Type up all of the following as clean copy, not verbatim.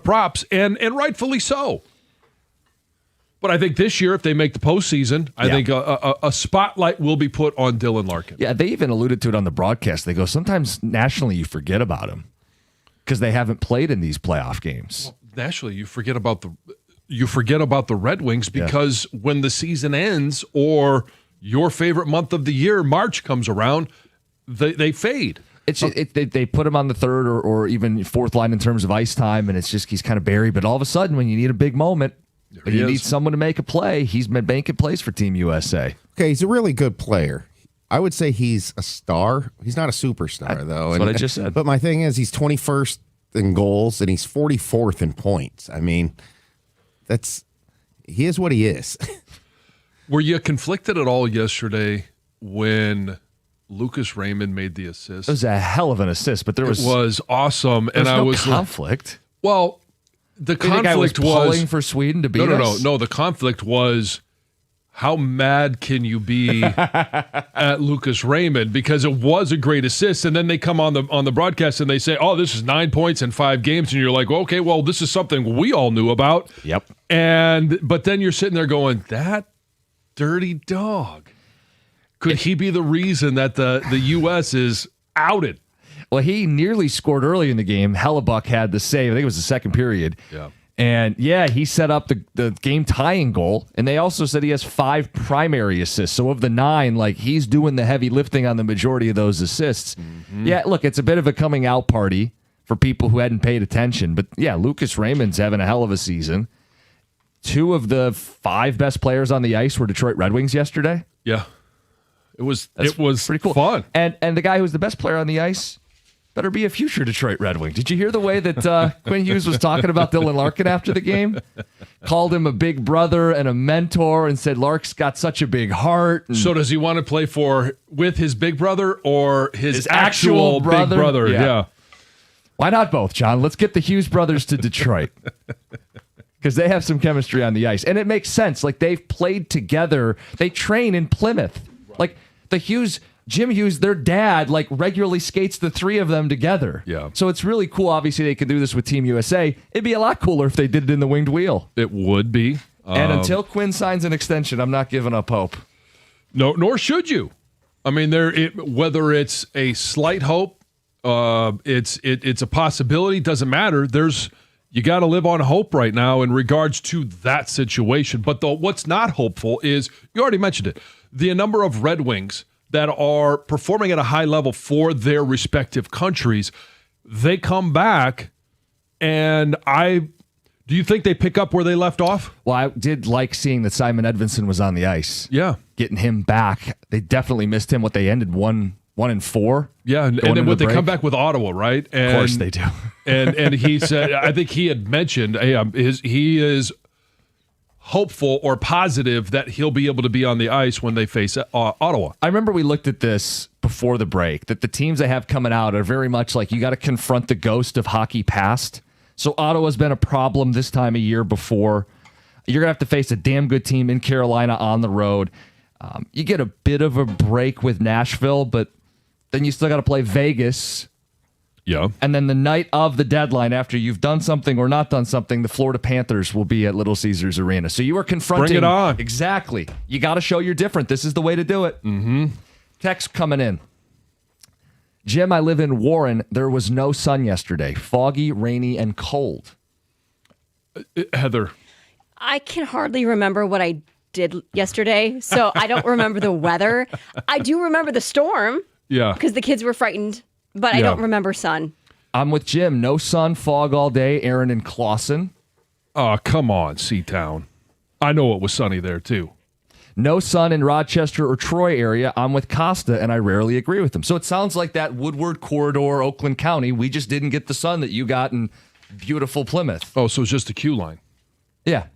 props, and rightfully so. But I think this year, if they make the postseason, I think a spotlight will be put on Dylan Larkin. Yeah, they even alluded to it on the broadcast. They go, sometimes nationally you forget about him because they haven't played in these playoff games. Well, nationally, you forget about the Red Wings because when the season ends or your favorite month of the year, March, comes around, they fade. They put him on the third or even fourth line in terms of ice time, and it's just he's kind of buried. But all of a sudden, when you need a big moment, you need someone to make a play. He's been making plays for Team USA. Okay, he's a really good player. I would say he's a star. He's not a superstar, though. That's what I just said. But my thing is, he's 21st in goals, and he's 44th in points. I mean, he is what he is. Were you conflicted at all yesterday when Lucas Raymond made the assist? It was a hell of an assist, but it was awesome. There was and no I was conflict. Well, the conflict was pulling for Sweden to beat us. No. The conflict was, how mad can you be at Lucas Raymond, because it was a great assist, and then they come on the broadcast and they say, "Oh, this is 9 points in 5 games," and you're like, well, "Okay, well, this is something we all knew about." Yep. But then you're sitting there going, "That dirty dog. Could he be the reason that the U.S. is outed?" Well, he nearly scored early in the game. Hellebuck had the save. I think it was the second period. Yeah. And, he set up the game-tying goal. And they also said he has 5 primary assists. So of the 9, he's doing the heavy lifting on the majority of those assists. Mm-hmm. Yeah, look, it's a bit of a coming-out party for people who hadn't paid attention. But, Lucas Raymond's having a hell of a season. 2 of the 5 best players on the ice were Detroit Red Wings yesterday. Yeah. It was pretty cool. Fun. And the guy who's the best player on the ice better be a future Detroit Red Wing. Did you hear the way that Quinn Hughes was talking about Dylan Larkin after the game? Called him a big brother and a mentor and said Lark's got such a big heart. So does he want to play with his big brother or his actual big brother? Yeah. Why not both, John? Let's get the Hughes brothers to Detroit. Because they have some chemistry on the ice. And it makes sense. They've played together. They train in Plymouth. Jim Hughes, their dad, regularly skates the 3 of them together. Yeah. So it's really cool. Obviously, they can do this with Team USA. It'd be a lot cooler if they did it in the winged wheel. It would be. And until Quinn signs an extension, I'm not giving up hope. No, nor should you. I mean, whether it's a slight hope, it's a possibility, doesn't matter. You got to live on hope right now in regards to that situation. But what's not hopeful is, you already mentioned it, the number of Red Wings that are performing at a high level for their respective countries. They come back, and do you think they pick up where they left off? Well, I did like seeing that Simon Edvinsson was on the ice. Yeah. Getting him back. They definitely missed him. They ended 1-4. Yeah, and then they come back with Ottawa, right? And, of course they do. and he said, I think he had mentioned, he is hopeful or positive that he'll be able to be on the ice when they face Ottawa. I remember we looked at this before the break, that the teams they have coming out are very much you got to confront the ghost of hockey past. So Ottawa's been a problem this time of year before. You're going to have to face a damn good team in Carolina on the road. You get a bit of a break with Nashville, but then you still got to play Vegas. Yeah. And then the night of the deadline, after you've done something or not done something, the Florida Panthers will be at Little Caesars Arena. So you are confronting... Bring it on. Exactly. You got to show you're different. This is the way to do it. Mm-hmm. Text coming in. Jim, I live in Warren. There was no sun yesterday. Foggy, rainy, and cold. Heather. I can hardly remember what I did yesterday, so I don't remember the weather. I do remember the storm. Yeah. Because the kids were frightened. But I don't remember sun. I'm with Jim. No sun, fog all day. Aaron and Clausen. Oh, come on, Seatown. I know it was sunny there, too. No sun in Rochester or Troy area. I'm with Costa, and I rarely agree with him. So it sounds like that Woodward Corridor, Oakland County, we just didn't get the sun that you got in beautiful Plymouth. Oh, so it's just the Q line. Yeah.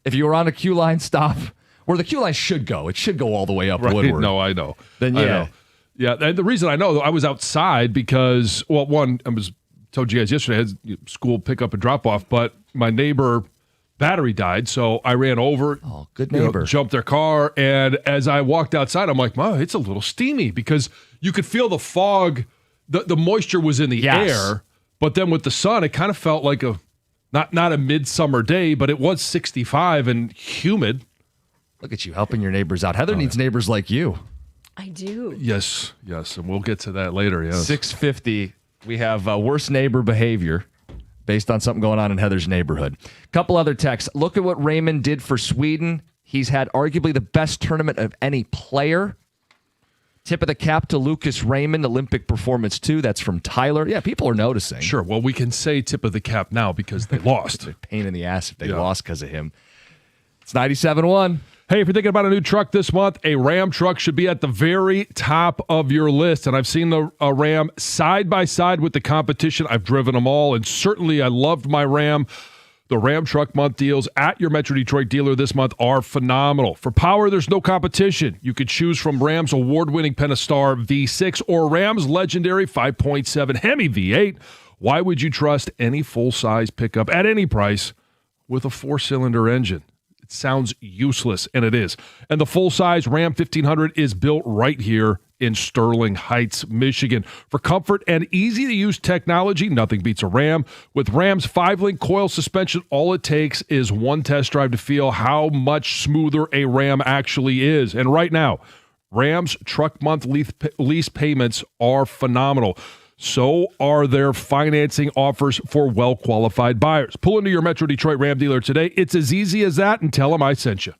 If you were on a Q line stop, where the Q line should go, it should go all the way up Woodward. No, I know. Then, I know. Yeah, and the reason I know, I was outside because, one, told you guys yesterday, I had school pick up and drop off, but my neighbor battery died, so I ran over. Oh, good neighbor. Jumped their car, and as I walked outside, I'm like, it's a little steamy because you could feel the fog, the moisture was in the air, but then with the sun, it kind of felt like a Not a midsummer day, but it was 65 and humid. Look at you helping your neighbors out. Heather needs neighbors like you. I do. Yes, and we'll get to that later. Yes, 650. We have worst neighbor behavior based on something going on in Heather's neighborhood. Couple other texts. Look at what Raymond did for Sweden. He's had arguably the best tournament of any player. Tip of the cap to Lucas Raymond, Olympic performance 2. That's from Tyler. Yeah, people are noticing. sure. Well, we can say tip of the cap now because they lost. Pain in the ass if they lost because of him. It's 97.1. Hey, if you're thinking about a new truck this month, a Ram truck should be at the very top of your list. And I've seen a Ram side by side with the competition. I've driven them all, and certainly I loved my Ram. The Ram Truck Month deals at your Metro Detroit dealer this month are phenomenal. For power, there's no competition. You could choose from Ram's award-winning Pentastar V6 or Ram's legendary 5.7 Hemi V8. Why would you trust any full-size pickup at any price with a 4-cylinder engine? It sounds useless, and it is. And the full-size Ram 1500 is built right here in Sterling Heights, Michigan. For comfort and easy-to-use technology, nothing beats a Ram. With Ram's 5-link coil suspension, all it takes is one test drive to feel how much smoother a Ram actually is. And right now, Ram's Truck Month lease payments are phenomenal. So are their financing offers for well-qualified buyers. Pull into your Metro Detroit Ram dealer today. It's as easy as that, and tell them I sent you.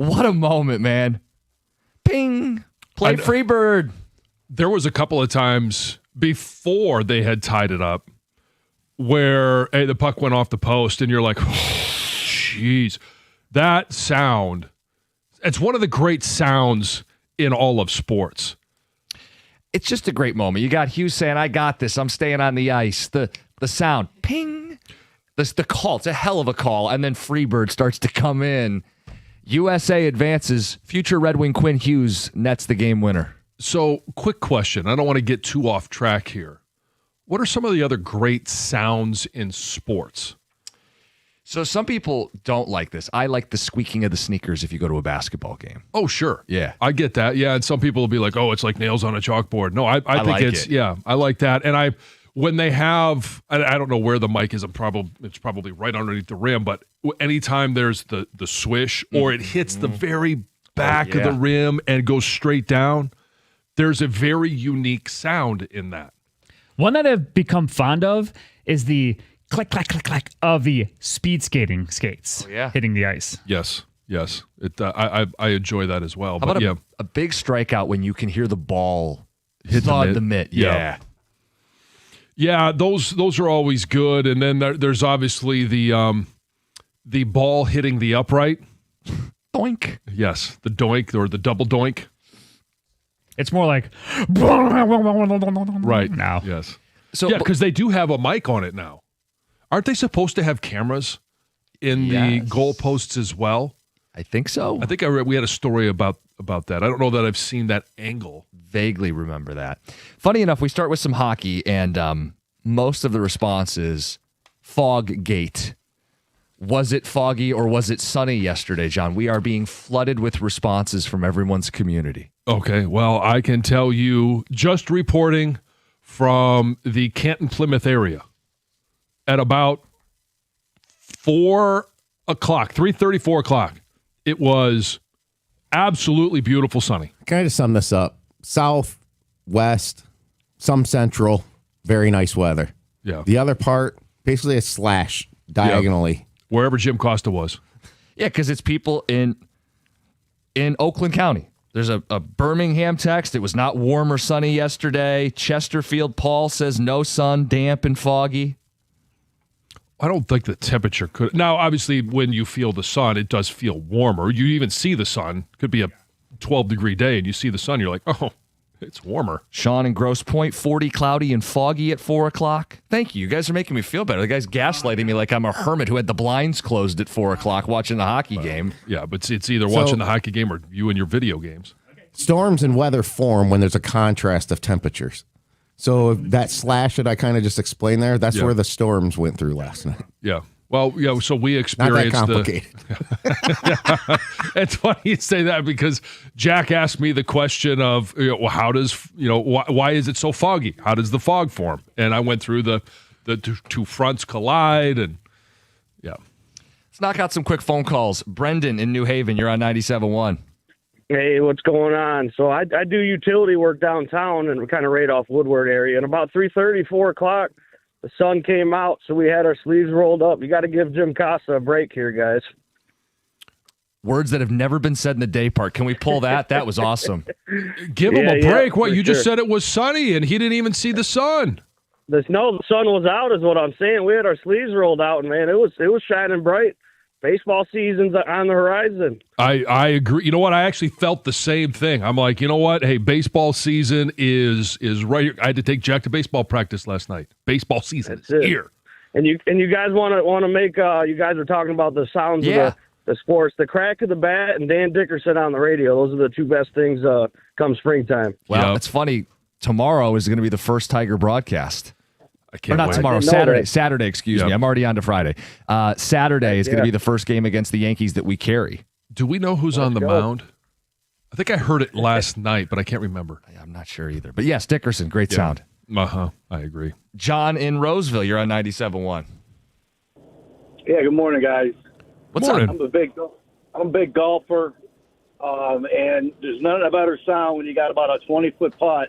What a moment, man. Ping. Play Freebird. There was a couple of times before they had tied it up where the puck went off the post and you're like, jeez, that sound. It's one of the great sounds in all of sports. It's just a great moment. You got Hughes saying, I got this. I'm staying on the ice. The sound, ping. The call, it's a hell of a call. And then Freebird starts to come in. USA advances. Future Red Wing Quinn Hughes nets the game winner. So, quick question. I don't want to get too off track here. What are some of the other great sounds in sports? So some people don't like this. I like the squeaking of the sneakers if you go to a basketball game. Oh, sure. Yeah. I get that. Yeah, and some people will be like, oh, it's like nails on a chalkboard. No, I think like it's, it. yeah, I like that. And when they have, I don't know where the mic is, it's probably right underneath the rim, but anytime there's the swish or it hits the very back of the rim and goes straight down, there's a very unique sound in that. One that I've become fond of is the click, clack, click, clack of the speed skating skates hitting the ice. Yes. I enjoy that as well. How but about a big strikeout when you can hear the ball hit thud the mitt? Yeah. Yeah, those are always good. And then there's obviously the ball hitting the upright. Doink. Yes, the doink or the double doink. It's more like right now. Yes. So yeah, because they do have a mic on it now. Aren't they supposed to have cameras in the goalposts as well? I think so. I think we had a story about that. I don't know that I've seen that angle. Vaguely remember that. Funny enough, we start with some hockey, and most of the response is fog gate. Was it foggy or was it sunny yesterday, John? We are being flooded with responses from everyone's community. Okay, well, I can tell you, just reporting from the Canton-Plymouth area at about 3:30, 4 o'clock, it was absolutely beautiful sunny. Can I just sum this up? South, west, some central, very nice weather. Yeah. The other part, basically a slash diagonally. Yep. Wherever Jim Costa was. Yeah, because it's people in Oakland County. There's a Birmingham text. It was not warm or sunny yesterday. Chesterfield Paul says no sun, damp and foggy. I don't think the temperature could. Now, obviously, when you feel the sun, it does feel warmer. You even see the sun. Could be a 12-degree day, and you see the sun. You're like, oh, it's warmer. Sean in Grosse Pointe, 40, cloudy and foggy at 4 o'clock. Thank you. You guys are making me feel better. The guy's gaslighting me like I'm a hermit who had the blinds closed at 4 o'clock watching the hockey game. Yeah, but it's either watching the hockey game or you and your video games. Storms and weather form when there's a contrast of temperatures. So that slash that I kind of just explained there, that's where the storms went through last night. Yeah. Well, yeah, so we experienced not that complicated. It's funny you say that because Jack asked me the question of, how does, why is it so foggy? How does the fog form? And I went through the two fronts collide and yeah. Let's knock out some quick phone calls. Brendan in New Haven, you're on 97.1. Hey, what's going on? So I do utility work downtown and kind of right off Woodward area. And about 3:30, 4 o'clock, the sun came out, so we had our sleeves rolled up. You got to give Jim Costa a break here, guys. Words that have never been said in the day part. Can we pull that? That was awesome. Give him a break. What, you just said it was sunny and he didn't even see the sun. The sun was out is what I'm saying. We had our sleeves rolled out, and, man, it was shining bright. Baseball season's on the horizon. I agree. You know what? I actually felt the same thing. I'm like, you know what? Hey, baseball season is right here. I had to take Jack to baseball practice last night. Baseball season is here. And you guys want to make you guys are talking about the sounds of the sports, the crack of the bat and Dan Dickerson on the radio. Those are the two best things come springtime. Well, it's funny. Tomorrow is going to be the first Tiger broadcast. I can't or not wait. tomorrow, Saturday, excuse me. I'm already on to Friday. Saturday is going to be the first game against the Yankees that we carry. Do we know who's on the mound? I think I heard it last night, but I can't remember. I'm not sure either. But yes, Dickerson, great sound. I agree. John in Roseville, you're on 97.1. Yeah, good morning, guys. What's up? I'm a big golfer, and there's none better sound when you got about a 20-foot putt,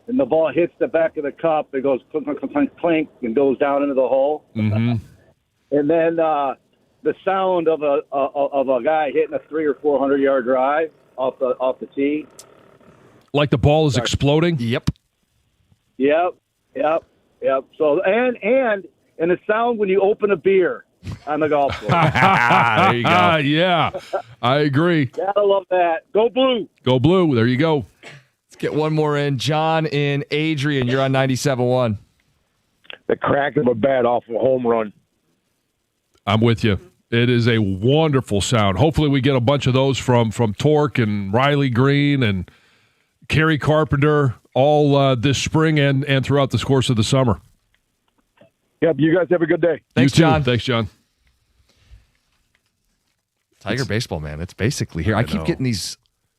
and the ball hits the back of the cup. It goes clink, clink, clink, clink, and goes down into the hole. Mm-hmm. And then the sound of a guy hitting a 300 or 400-yard drive off the tee. Like the ball is exploding? Yep. Yep. So and the sound when you open a beer on the golf course. There you go. Yeah, I agree. Gotta love that. Go Blue. Go Blue. There you go. Let's get one more in. John in Adrian, you're on 97.1. The crack of a bat off a home run. I'm with you. It is a wonderful sound. Hopefully we get a bunch of those from Torque and Riley Green and Kerry Carpenter all this spring and throughout the course of the summer. Yep, you guys have a good day. Thanks, You too. John. Thanks, John. Tiger baseball, man. It's basically here. I keep getting these,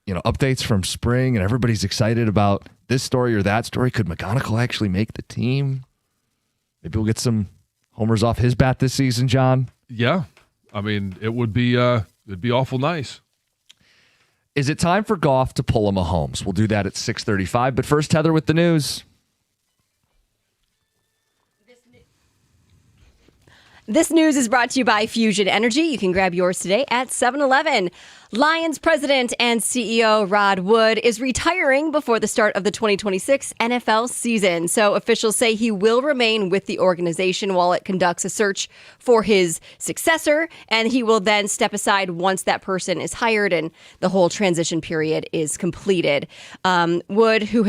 updates from spring, and everybody's excited about this story or that story. Could McGonigal actually make the team? Maybe we'll get some homers off his bat this season, John. Yeah. I mean, it'd be awful nice. Is it time for Goff to pull a Mahomes? We'll do that at 6:35. But first, Heather with the news. This news is brought to you by Fusion Energy. You can grab yours today at 7-Eleven. Lions president and CEO Rod Wood is retiring before the start of the 2026 NFL season. So officials say he will remain with the organization while it conducts a search for his successor, and he will then step aside once that person is hired and the whole transition period is completed. Wood, who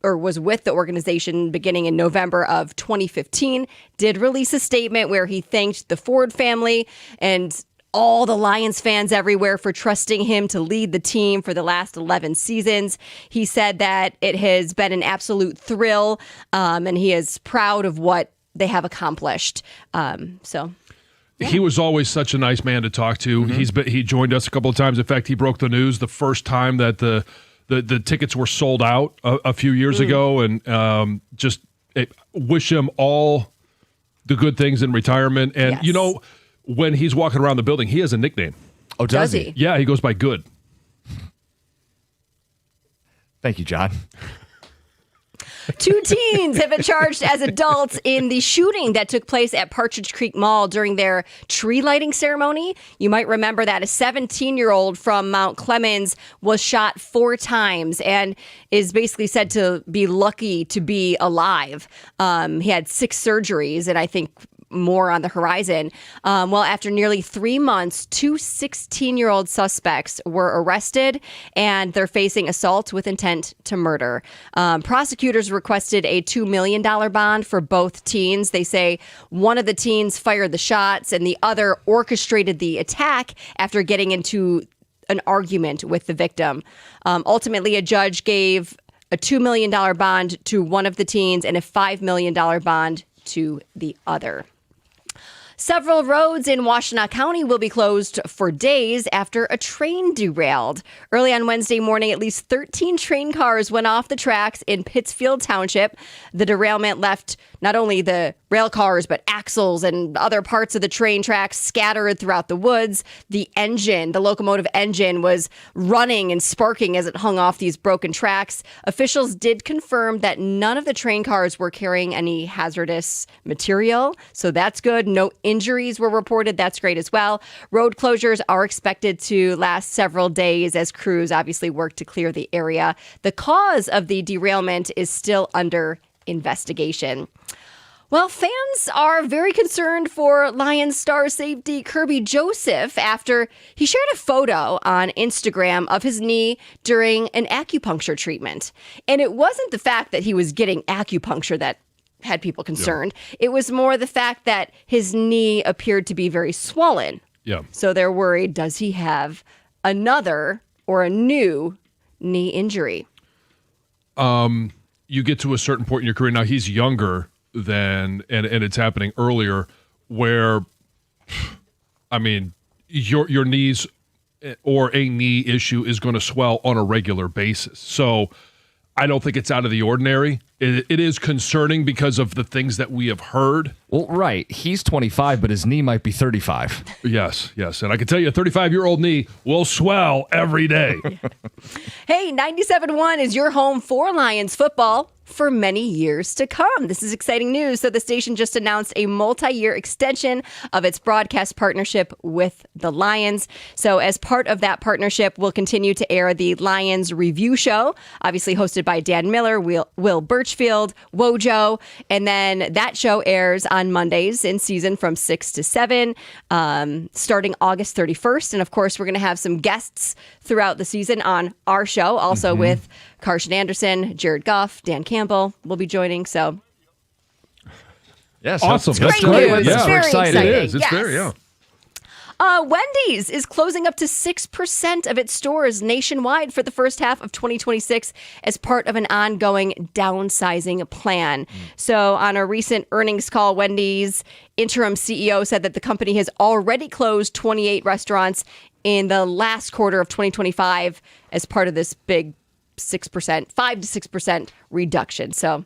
was with the organization beginning in November of 2015, did release a statement where he thanked the Ford family and all the Lions fans everywhere for trusting him to lead the team for the last 11 seasons. He said that it has been an absolute thrill, and he is proud of what they have accomplished. He was always such a nice man to talk to. He joined us a couple of times. In fact, he broke the news the first time that the tickets were sold out a few years ago, and just wish him all the good things in retirement. And Yes. when he's walking around the building, he has a nickname. Oh, Does he? Yeah, he goes by Good. Thank you, John. 2 teens have been charged as adults in the shooting that took place at Partridge Creek Mall during their tree lighting ceremony. You might remember that a 17-year-old from Mount Clemens was shot 4 times and is basically said to be lucky to be alive. He had 6 surgeries, and I think more on the horizon. Well, after nearly 3 months, 2 16-year-old suspects were arrested, and they're facing assault with intent to murder. Prosecutors requested a $2 million bond for both teens. They say one of the teens fired the shots and the other orchestrated the attack after getting into an argument with the victim. Ultimately, a judge gave a $2 million bond to one of the teens and a $5 million bond to the other. Several roads in Washtenaw County will be closed for days after a train derailed. Early on Wednesday morning, at least 13 train cars went off the tracks in Pittsfield Township. The derailment left not only the rail cars, but axles and other parts of the train tracks scattered throughout the woods. The locomotive engine was running and sparking as it hung off these broken tracks. Officials did confirm that none of the train cars were carrying any hazardous material, so that's good. No injuries were reported. That's great as well. Road closures are expected to last several days as crews obviously work to clear the area. The cause of the derailment is still under investigation. Well, fans are very concerned for Lions star safety Kirby Joseph after he shared a photo on Instagram of his knee during an acupuncture treatment. And it wasn't the fact that he was getting acupuncture that had people concerned. Yeah. It was more the fact that his knee appeared to be very swollen. Yeah. So they're worried, does he have another or a new knee injury? You get to a certain point in your career. Now, he's younger than, and it's happening earlier, where, I mean, your knees or a knee issue is going to swell on a regular basis. So I don't think it's out of the ordinary. It is concerning because of the things that we have heard. Well, right. He's 25, but his knee might be 35. Yes. And I can tell you a 35-year-old knee will swell every day. Hey, 97.1 is your home for Lions football. for many years to come. This is exciting news. So the station just announced a multi-year extension of its broadcast partnership with the Lions. So as part of that partnership, we'll continue to air the Lions Review Show, obviously hosted by Dan Miller, Will Birchfield, Wojo. And then that show airs on Mondays in season from 6 to 7, starting August 31st. And of course, we're going to have some guests throughout the season on our show, also with Carson Anderson, Jared Goff, Dan Campbell will be joining. So, yes, awesome. That's great. news. Yeah. It's very exciting. It is. It's Yes. very, yeah. Wendy's is closing up to 6% of its stores nationwide for the first half of 2026 as part of an ongoing downsizing plan. So on a recent earnings call, Wendy's interim CEO said that the company has already closed 28 restaurants in the last quarter of 2025 as part of this big 6%, 5 to 6% reduction. So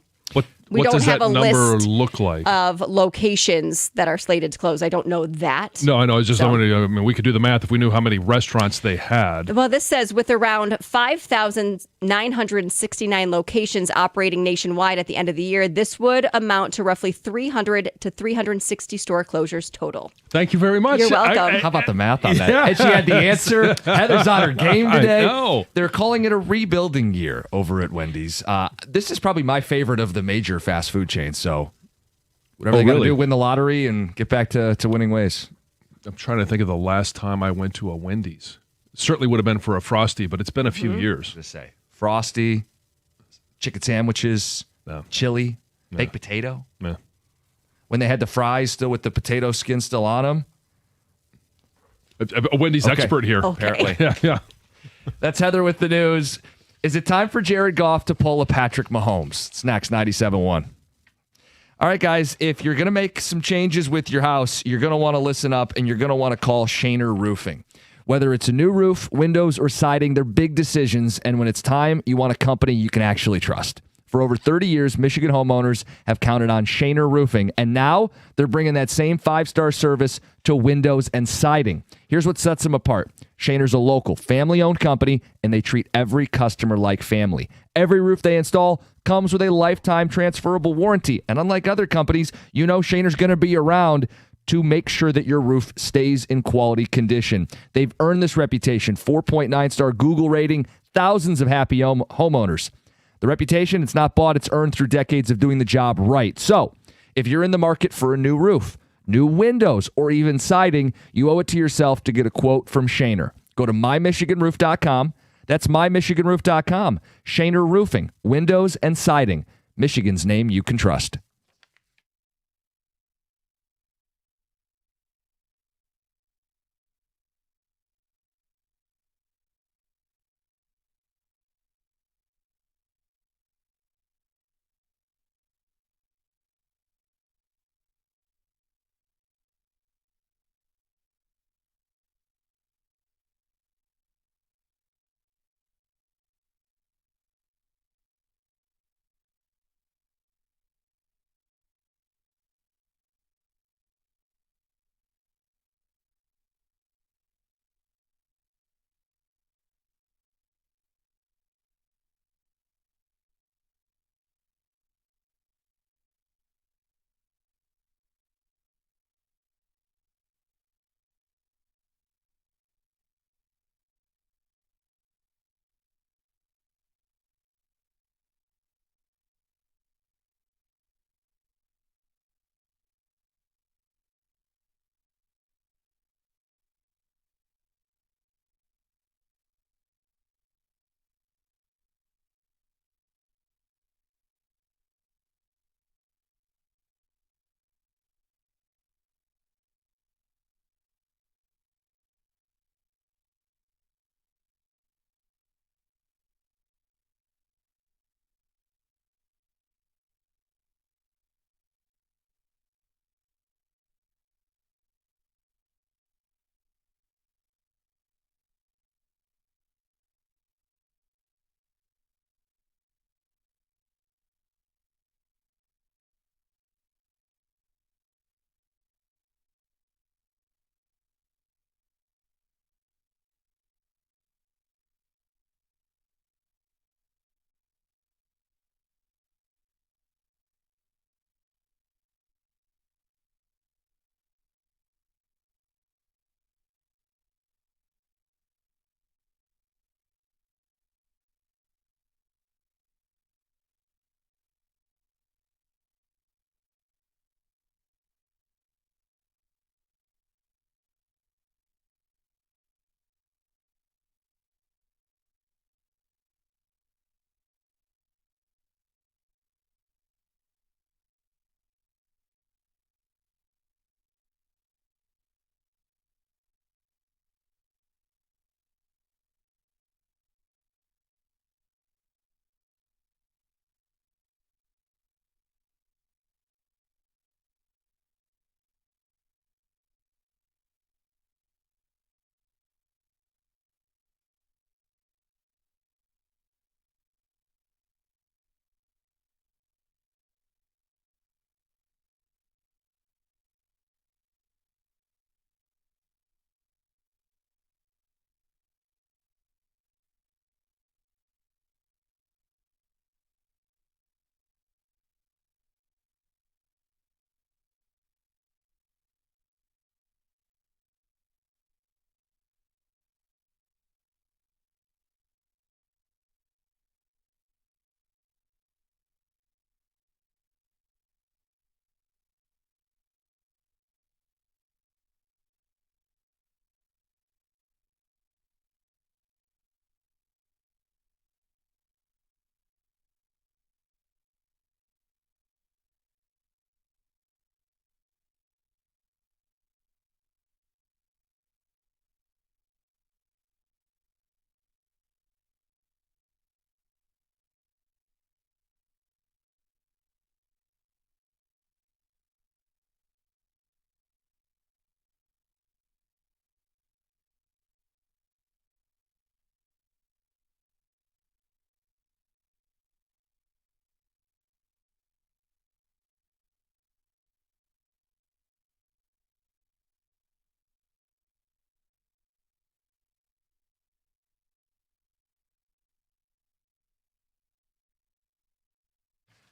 we What don't does have that a number list look like? of locations that are slated to close. I don't know that. No, I know. It's just we could do the math if we knew how many restaurants they had. Well, this says with around 5,969 locations operating nationwide at the end of the year, this would amount to roughly 300 to 360 store closures total. Thank you very much. You're welcome. How about the math on that? Yeah. And she had the answer. Heather's on her game today. I know. They're calling it a rebuilding year over at Wendy's. This is probably my favorite of the major fast food chains. So whatever they got to really? do, win the lottery and get back to winning ways. I'm trying to think of the last time I went to a Wendy's. Certainly would have been for a Frosty, but it's been a few years. Just say Frosty, chicken sandwiches, No. chili, baked potato. Yeah. When they had the fries still with the potato skin still on them. A Wendy's Okay. expert here. Okay. Apparently. Yeah. That's Heather with the news. Is it time for Jared Goff to pull a Patrick Mahomes? It's next, 97.1. All right, guys, if you're going to make some changes with your house, you're going to want to listen up and you're going to want to call Shaner Roofing. Whether it's a new roof, windows, or siding, they're big decisions. And when it's time, you want a company you can actually trust. For over 30 years, Michigan homeowners have counted on Shaner Roofing, and now they're bringing that same 5-star service to windows and siding. Here's what sets them apart. Shaner's a local, family-owned company, and they treat every customer like family. Every roof they install comes with a lifetime transferable warranty, and unlike other companies, you know Shaner's going to be around to make sure that your roof stays in quality condition. They've earned this reputation, 4.9-star Google rating, thousands of happy homeowners. The reputation, it's not bought, it's earned through decades of doing the job right. So, if you're in the market for a new roof, new windows, or even siding, you owe it to yourself to get a quote from Shaner. Go to mymichiganroof.com. That's mymichiganroof.com. Shaner Roofing, windows and siding. Michigan's name you can trust.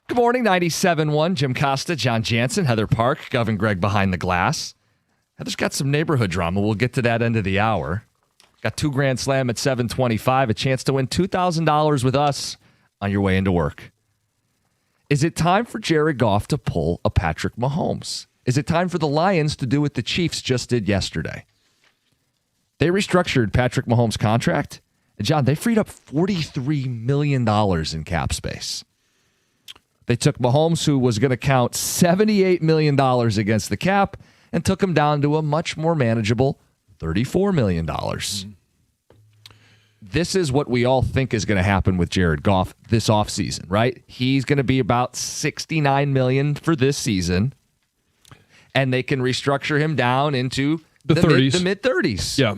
Good morning, 97.1. Jim Costa, John Jansen, Heather Park, Gov Greg behind the glass. Heather's got some neighborhood drama. We'll get to that end of the hour. Got 2 Grand Slam at 7:25. A chance to win $2,000 with us on your way into work. Is it time for Jared Goff to pull a Patrick Mahomes? Is it time for the Lions to do what the Chiefs just did yesterday? They restructured Patrick Mahomes' contract. And John, they freed up $43 million in cap space. They took Mahomes, who was going to count $78 million against the cap, and took him down to a much more manageable $34 million. This is what we all think is going to happen with Jared Goff this offseason, right? He's going to be about $69 million for this season, and they can restructure him down into the 30s. The mid-30s. Yeah.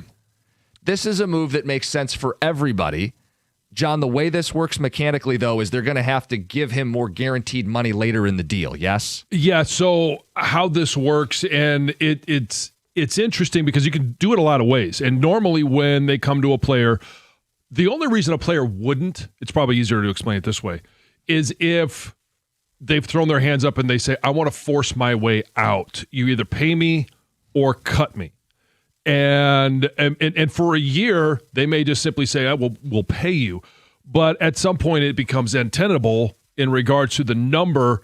This is a move that makes sense for everybody. John, the way this works mechanically, though, is they're going to have to give him more guaranteed money later in the deal, yes? Yeah, so how this works, and it's interesting because you can do it a lot of ways. And normally when they come to a player, the only reason a player wouldn't, it's probably easier to explain it this way, is if they've thrown their hands up and they say, I want to force my way out. You either pay me or cut me. And for a year, they may just simply say, we'll pay you. But at some point, it becomes untenable in regards to the number,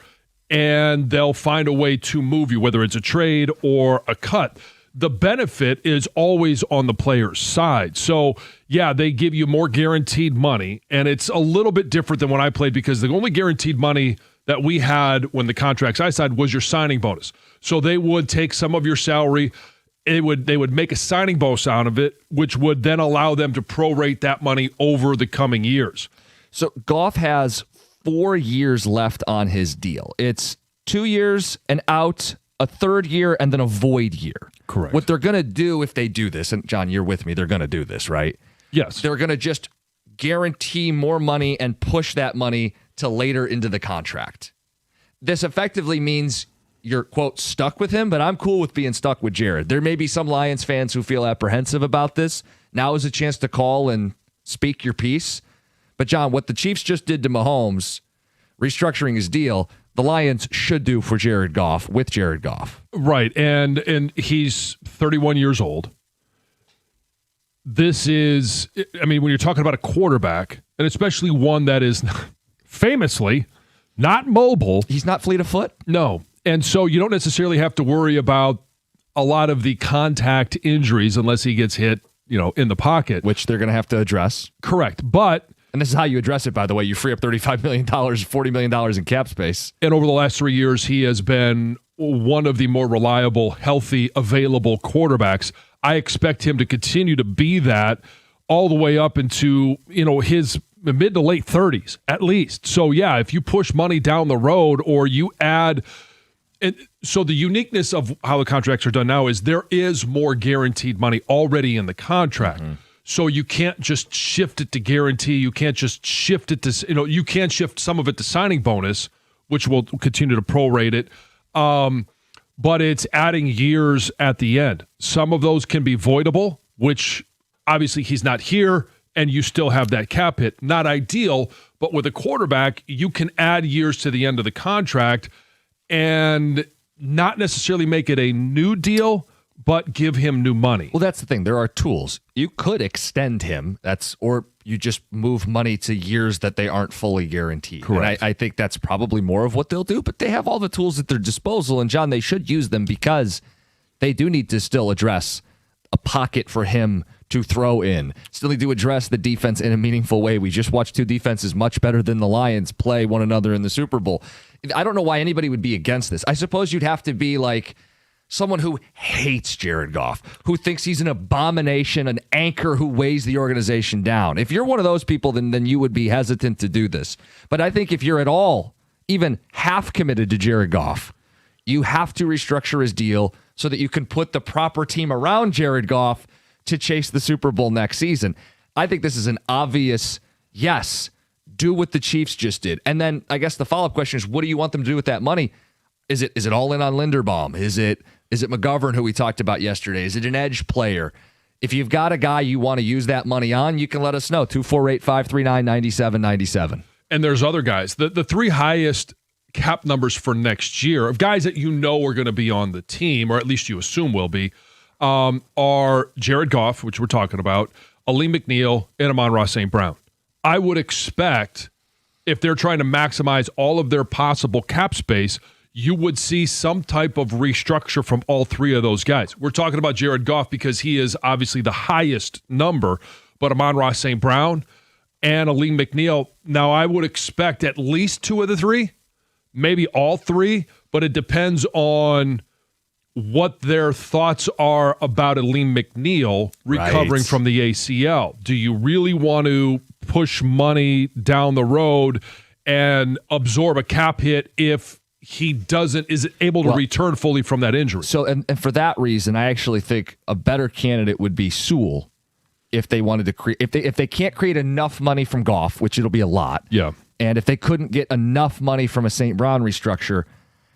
and they'll find a way to move you, whether it's a trade or a cut. The benefit is always on the player's side. So, yeah, they give you more guaranteed money, and it's a little bit different than when I played because the only guaranteed money that we had when the contracts I signed was your signing bonus. So they would take some of your salary. They would make a signing bonus out of it, which would then allow them to prorate that money over the coming years. So Goff has 4 years left on his deal. It's 2 years, an out, a third year, and then a void year. Correct. What they're going to do if they do this, and John, you're with me, they're going to do this, right? Yes. They're going to just guarantee more money and push that money to later into the contract. This effectively means you're, quote, stuck with him, but I'm cool with being stuck with Jared. There may be some Lions fans who feel apprehensive about this. Now is a chance to call and speak your piece. But, John, what the Chiefs just did to Mahomes, restructuring his deal, the Lions should do for Jared Goff with Jared Goff. Right, and he's 31 years old. This is, I mean, when you're talking about a quarterback, and especially one that is famously not mobile. He's not fleet of foot? No. And so you don't necessarily have to worry about a lot of the contact injuries unless he gets hit, in the pocket. Which they're going to have to address. Correct. But, and this is how you address it, by the way. You free up $35 million, $40 million in cap space. And over the last 3 years, he has been one of the more reliable, healthy, available quarterbacks. I expect him to continue to be that all the way up into, his mid to late 30s, at least. So, yeah, if you push money down the road or you add... And so the uniqueness of how the contracts are done now is there is more guaranteed money already in the contract. Mm-hmm. So you can't just shift it to guarantee. You can't just shift it to, you can shift some of it to signing bonus, which will continue to prorate it. But it's adding years at the end. Some of those can be voidable, which obviously he's not here, and you still have that cap hit. Not ideal, but with a quarterback, you can add years to the end of the contract and not necessarily make it a new deal, but give him new money. Well, that's the thing. There are tools. You could extend him. Or you just move money to years that they aren't fully guaranteed. Correct. And I think that's probably more of what they'll do, but they have all the tools at their disposal. And, John, they should use them because they do need to still address a pocket for him to throw in. Still need to address the defense in a meaningful way. We just watched 2 defenses much better than the Lions play one another in the Super Bowl. I don't know why anybody would be against this. I suppose you'd have to be like someone who hates Jared Goff, who thinks he's an abomination, an anchor who weighs the organization down. If you're one of those people, then you would be hesitant to do this. But I think if you're at all even half committed to Jared Goff, you have to restructure his deal so that you can put the proper team around Jared Goff to chase the Super Bowl next season. I think this is an obvious yes. Do what the Chiefs just did. And then I guess the follow-up question is, what do you want them to do with that money? Is it all in on Linderbaum? Is it McGovern, who we talked about yesterday? Is it an edge player? If you've got a guy you want to use that money on, you can let us know. 248-539-9797. And there's other guys. The 3 highest cap numbers for next year of guys that you know are going to be on the team, or at least you assume will be, are Jared Goff, which we're talking about, Aleem McNeil, and Amon-Ra St. Brown. I would expect if they're trying to maximize all of their possible cap space, you would see some type of restructure from all three of those guys. We're talking about Jared Goff because he is obviously the highest number, but Amon-Ra St. Brown and Aleem McNeil, now I would expect at least two of the three, maybe all three, but it depends on what their thoughts are about Aleem McNeil recovering from the ACL. Do you really want to push money down the road and absorb a cap hit if he is able to return fully from that injury? So, and for that reason, I actually think a better candidate would be Sewell if they wanted to create. If they can't create enough money from Goff, which it'll be a lot, and if they couldn't get enough money from a St. Brown restructure,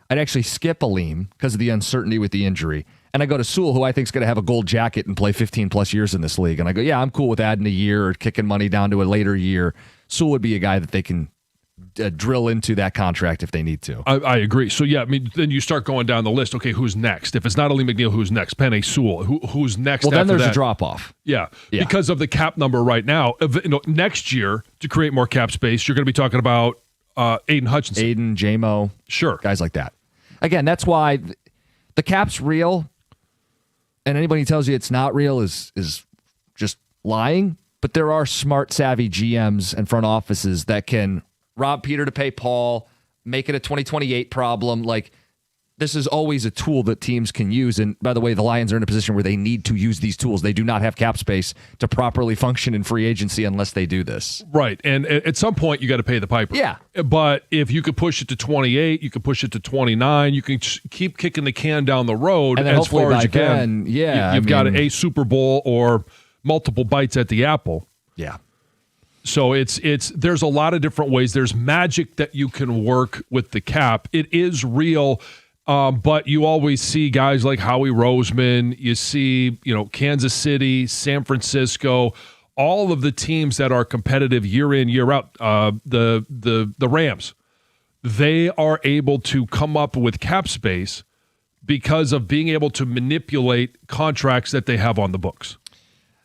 I'd actually skip Aleem because of the uncertainty with the injury. And I go to Sewell, who I think is going to have a gold jacket and play 15-plus years in this league. And I go, yeah, I'm cool with adding a year or kicking money down to a later year. Sewell would be a guy that they can drill into that contract if they need to. I agree. So, yeah, I mean, then you start going down the list. Okay, who's next? If it's not Aleem McNeil, who's next? Penny Sewell. Who's next? Well, then there's that? A drop-off. Yeah, because of the cap number right now. Next year, to create more cap space, you're going to be talking about Aiden Hutchinson. Aiden, J-Mo. Sure. Guys like that. Again, that's why the cap's real, and anybody who tells you it's not real is just lying. But there are smart, savvy GMs and front offices that can rob Peter to pay Paul, make it a 2028 problem. Like, this is always a tool that teams can use. And by the way, the Lions are in a position where they need to use these tools. They do not have cap space to properly function in free agency unless they do this. Right. And at some point, you got to pay the piper. Yeah. But if you could push it to 28, you could push it to 29, you can keep kicking the can down the road and then as far as you can. You've got a Super Bowl or multiple bites at the apple. Yeah. So there's a lot of different ways. There's magic that you can work with the cap. It is real. But you always see guys like Howie Roseman. You see, Kansas City, San Francisco, all of the teams that are competitive year in, year out. The Rams, they are able to come up with cap space because of being able to manipulate contracts that they have on the books.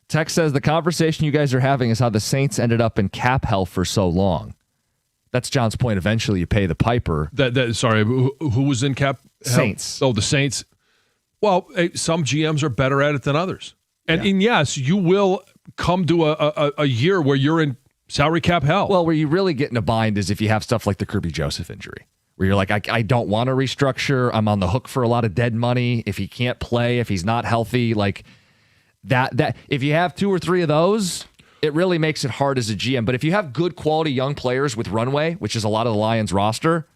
Tex says the conversation you guys are having is how the Saints ended up in cap hell for so long. That's John's point. Eventually, you pay the piper. Sorry, who was in cap? Saints. Oh, the Saints. Well, some GMs are better at it than others. And yes, you will come to a year where you're in salary cap hell. Well, where you really get in a bind is if you have stuff like the Kirby Joseph injury, where you're like, I don't want to restructure. I'm on the hook for a lot of dead money. If he can't play, if he's not healthy, like that. If you have two or three of those, it really makes it hard as a GM. But if you have good quality young players with runway, which is a lot of the Lions roster,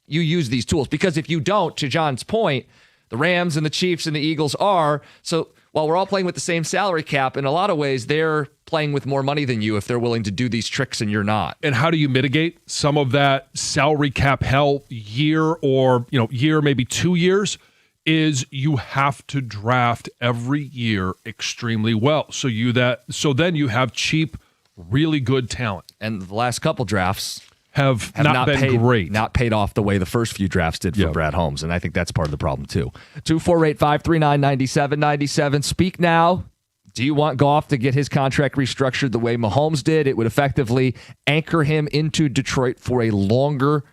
you use these tools. Because if you don't, to John's point, the Rams and the Chiefs and the Eagles are. So while we're all playing with the same salary cap, in a lot of ways, they're playing with more money than you if they're willing to do these tricks and you're not. And how do you mitigate some of that salary cap hell year or, year, maybe 2 years? Is you have to draft every year extremely well. So then you have cheap, really good talent. And the last couple drafts have not been great. Not paid off the way the first few drafts did for Brad Holmes. And I think that's part of the problem too. 248-539-9797. Speak now. Do you want Goff to get his contract restructured the way Mahomes did? It would effectively anchor him into Detroit for a longer,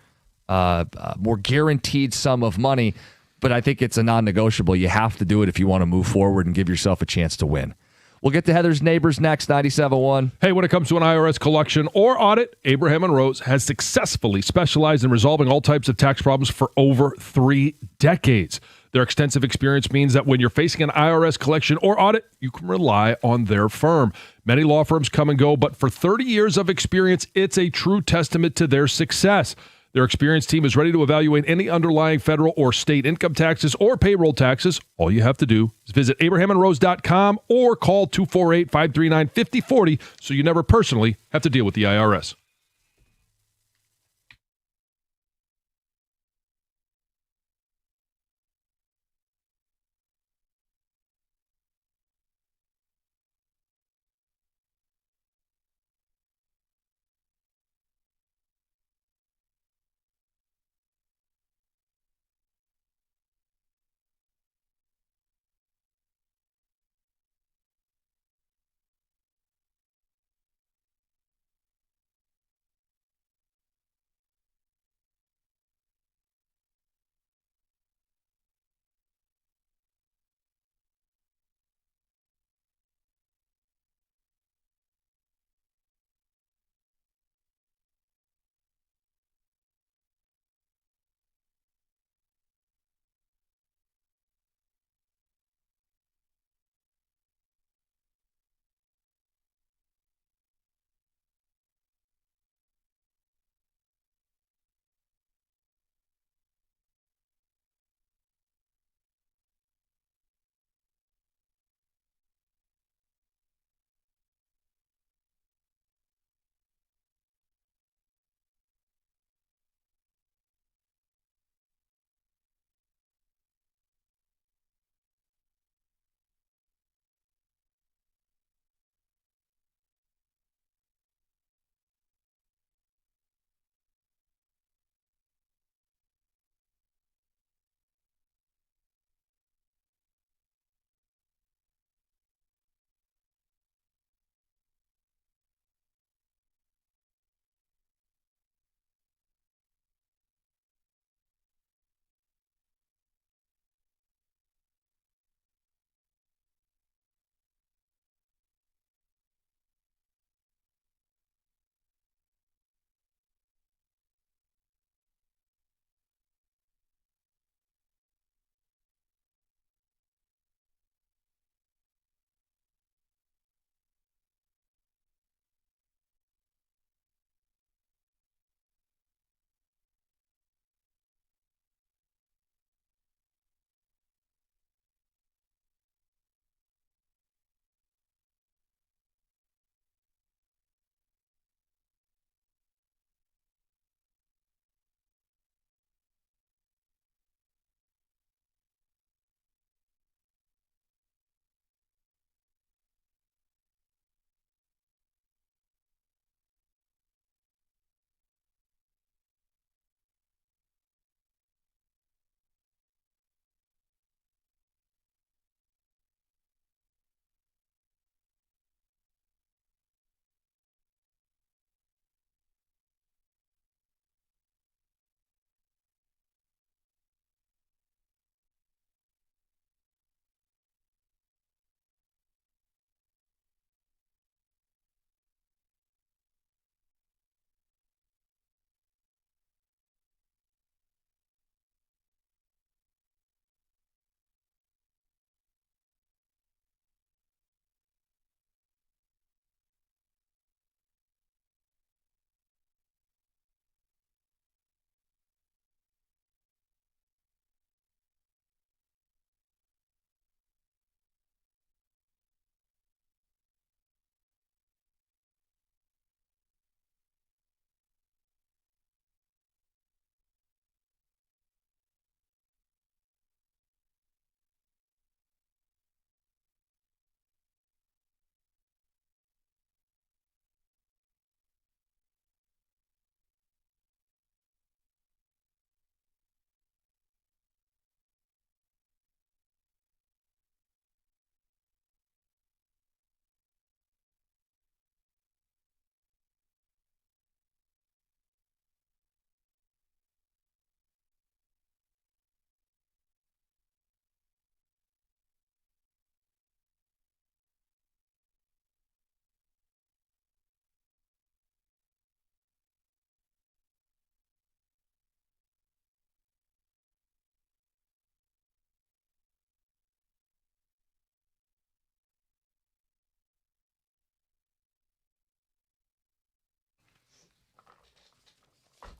more guaranteed sum of money. But I think it's a non-negotiable. You have to do it if you want to move forward and give yourself a chance to win. We'll get to Heather's Neighbors next, 97.1. Hey, when it comes to an IRS collection or audit, Abraham & Rose has successfully specialized in resolving all types of tax problems for over 3 decades. Their extensive experience means that when you're facing an IRS collection or audit, you can rely on their firm. Many law firms come and go, but for 30 years of experience, it's a true testament to their success. Their experienced team is ready to evaluate any underlying federal or state income taxes or payroll taxes. All you have to do is visit abrahamandrose.com or call 248-539-5040 so you never personally have to deal with the IRS.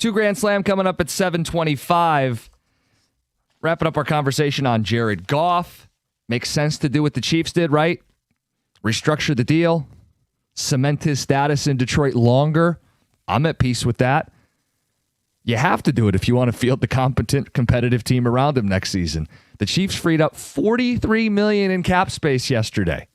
2 Grand Slam coming up at 7:25. Wrapping up our conversation on Jared Goff. Makes sense to do what the Chiefs did, right? Restructure the deal. Cement his status in Detroit longer. I'm at peace with that. You have to do it if you want to field the competent, competitive team around him next season. The Chiefs freed up $43 million in cap space yesterday.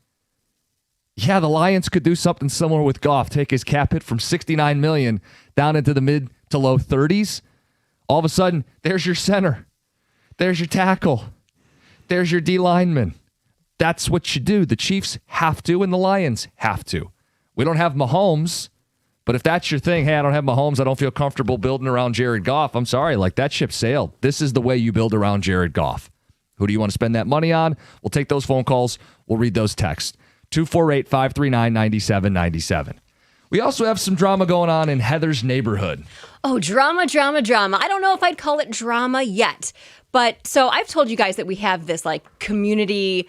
Yeah, the Lions could do something similar with Goff. Take his cap hit from $69 million down into the mid to low 30s. All of a sudden, there's your center. There's your tackle. There's your D lineman. That's what you do. The Chiefs have to, and the Lions have to. We don't have Mahomes, but if that's your thing, hey, I don't have Mahomes, I don't feel comfortable building around Jared Goff. I'm sorry, like that ship sailed. This is the way you build around Jared Goff. Who do you want to spend that money on? We'll take those phone calls. We'll read those texts. 248-539-9797. We also have some drama going on in Heather's neighborhood. Oh, drama. I don't know if I'd call it drama yet. But so I've told you guys that we have this like community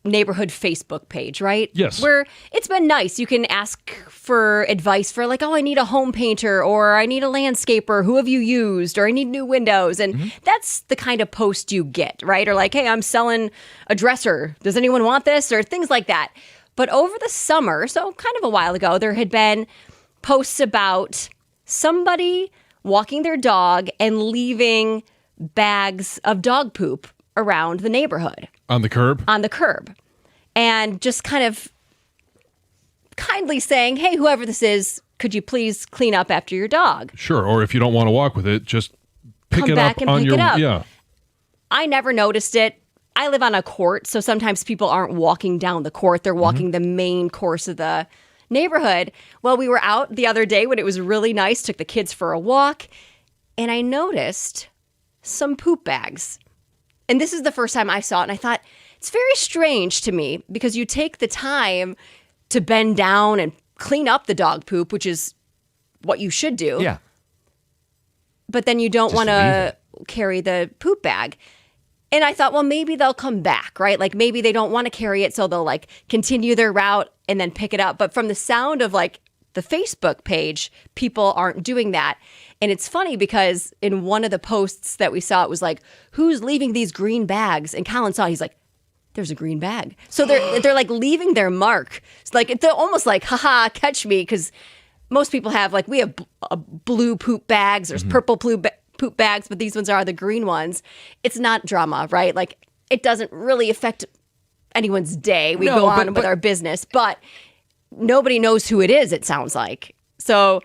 neighborhood Facebook page, right? Yes. Where it's been nice. You can ask for advice for like, oh, I need a home painter or I need a landscaper. Who have you used? Or I need new windows. And that's the kind of post you get, right? Or like, hey, I'm selling a dresser. Does anyone want this? Or things like that. But over the summer, so kind of a while ago, there had been posts about somebody walking their dog and leaving bags of dog poop around the neighborhood. On the curb? On the curb. And just kind of kindly saying, hey, whoever this is, could you please clean up after your dog? Sure. Or if you don't want to walk with it, just pick Come it back up and on pick your... it up. Yeah. I never noticed it. I live on a court, so sometimes people aren't walking down the court. They're walking the main course of the neighborhood. Well, we were out the other day when it was really nice, took the kids for a walk, and I noticed some poop bags. And this is the first time I saw it, and I thought, it's very strange to me because you take the time to bend down and clean up the dog poop, which is what you should do. Yeah. But then you don't Just want leave to it. carry the poop bag. And I thought, well, maybe they'll come back, right? Like maybe they don't want to carry it, so they'll like continue their route and then pick it up. But from the sound of like the Facebook page, people aren't doing that. And it's funny because in one of the posts that we saw, it was like, who's leaving these green bags? And Colin saw, he's like, there's a green bag. So they're like leaving their mark. It's like, they're almost like, haha, catch me. Because most people have like, we have blue poop bags, there's purple poop bags, but these ones are the green ones. It's not drama, right? Like it doesn't really affect anyone's day. We go on with our business, but nobody knows who it is, it sounds like. So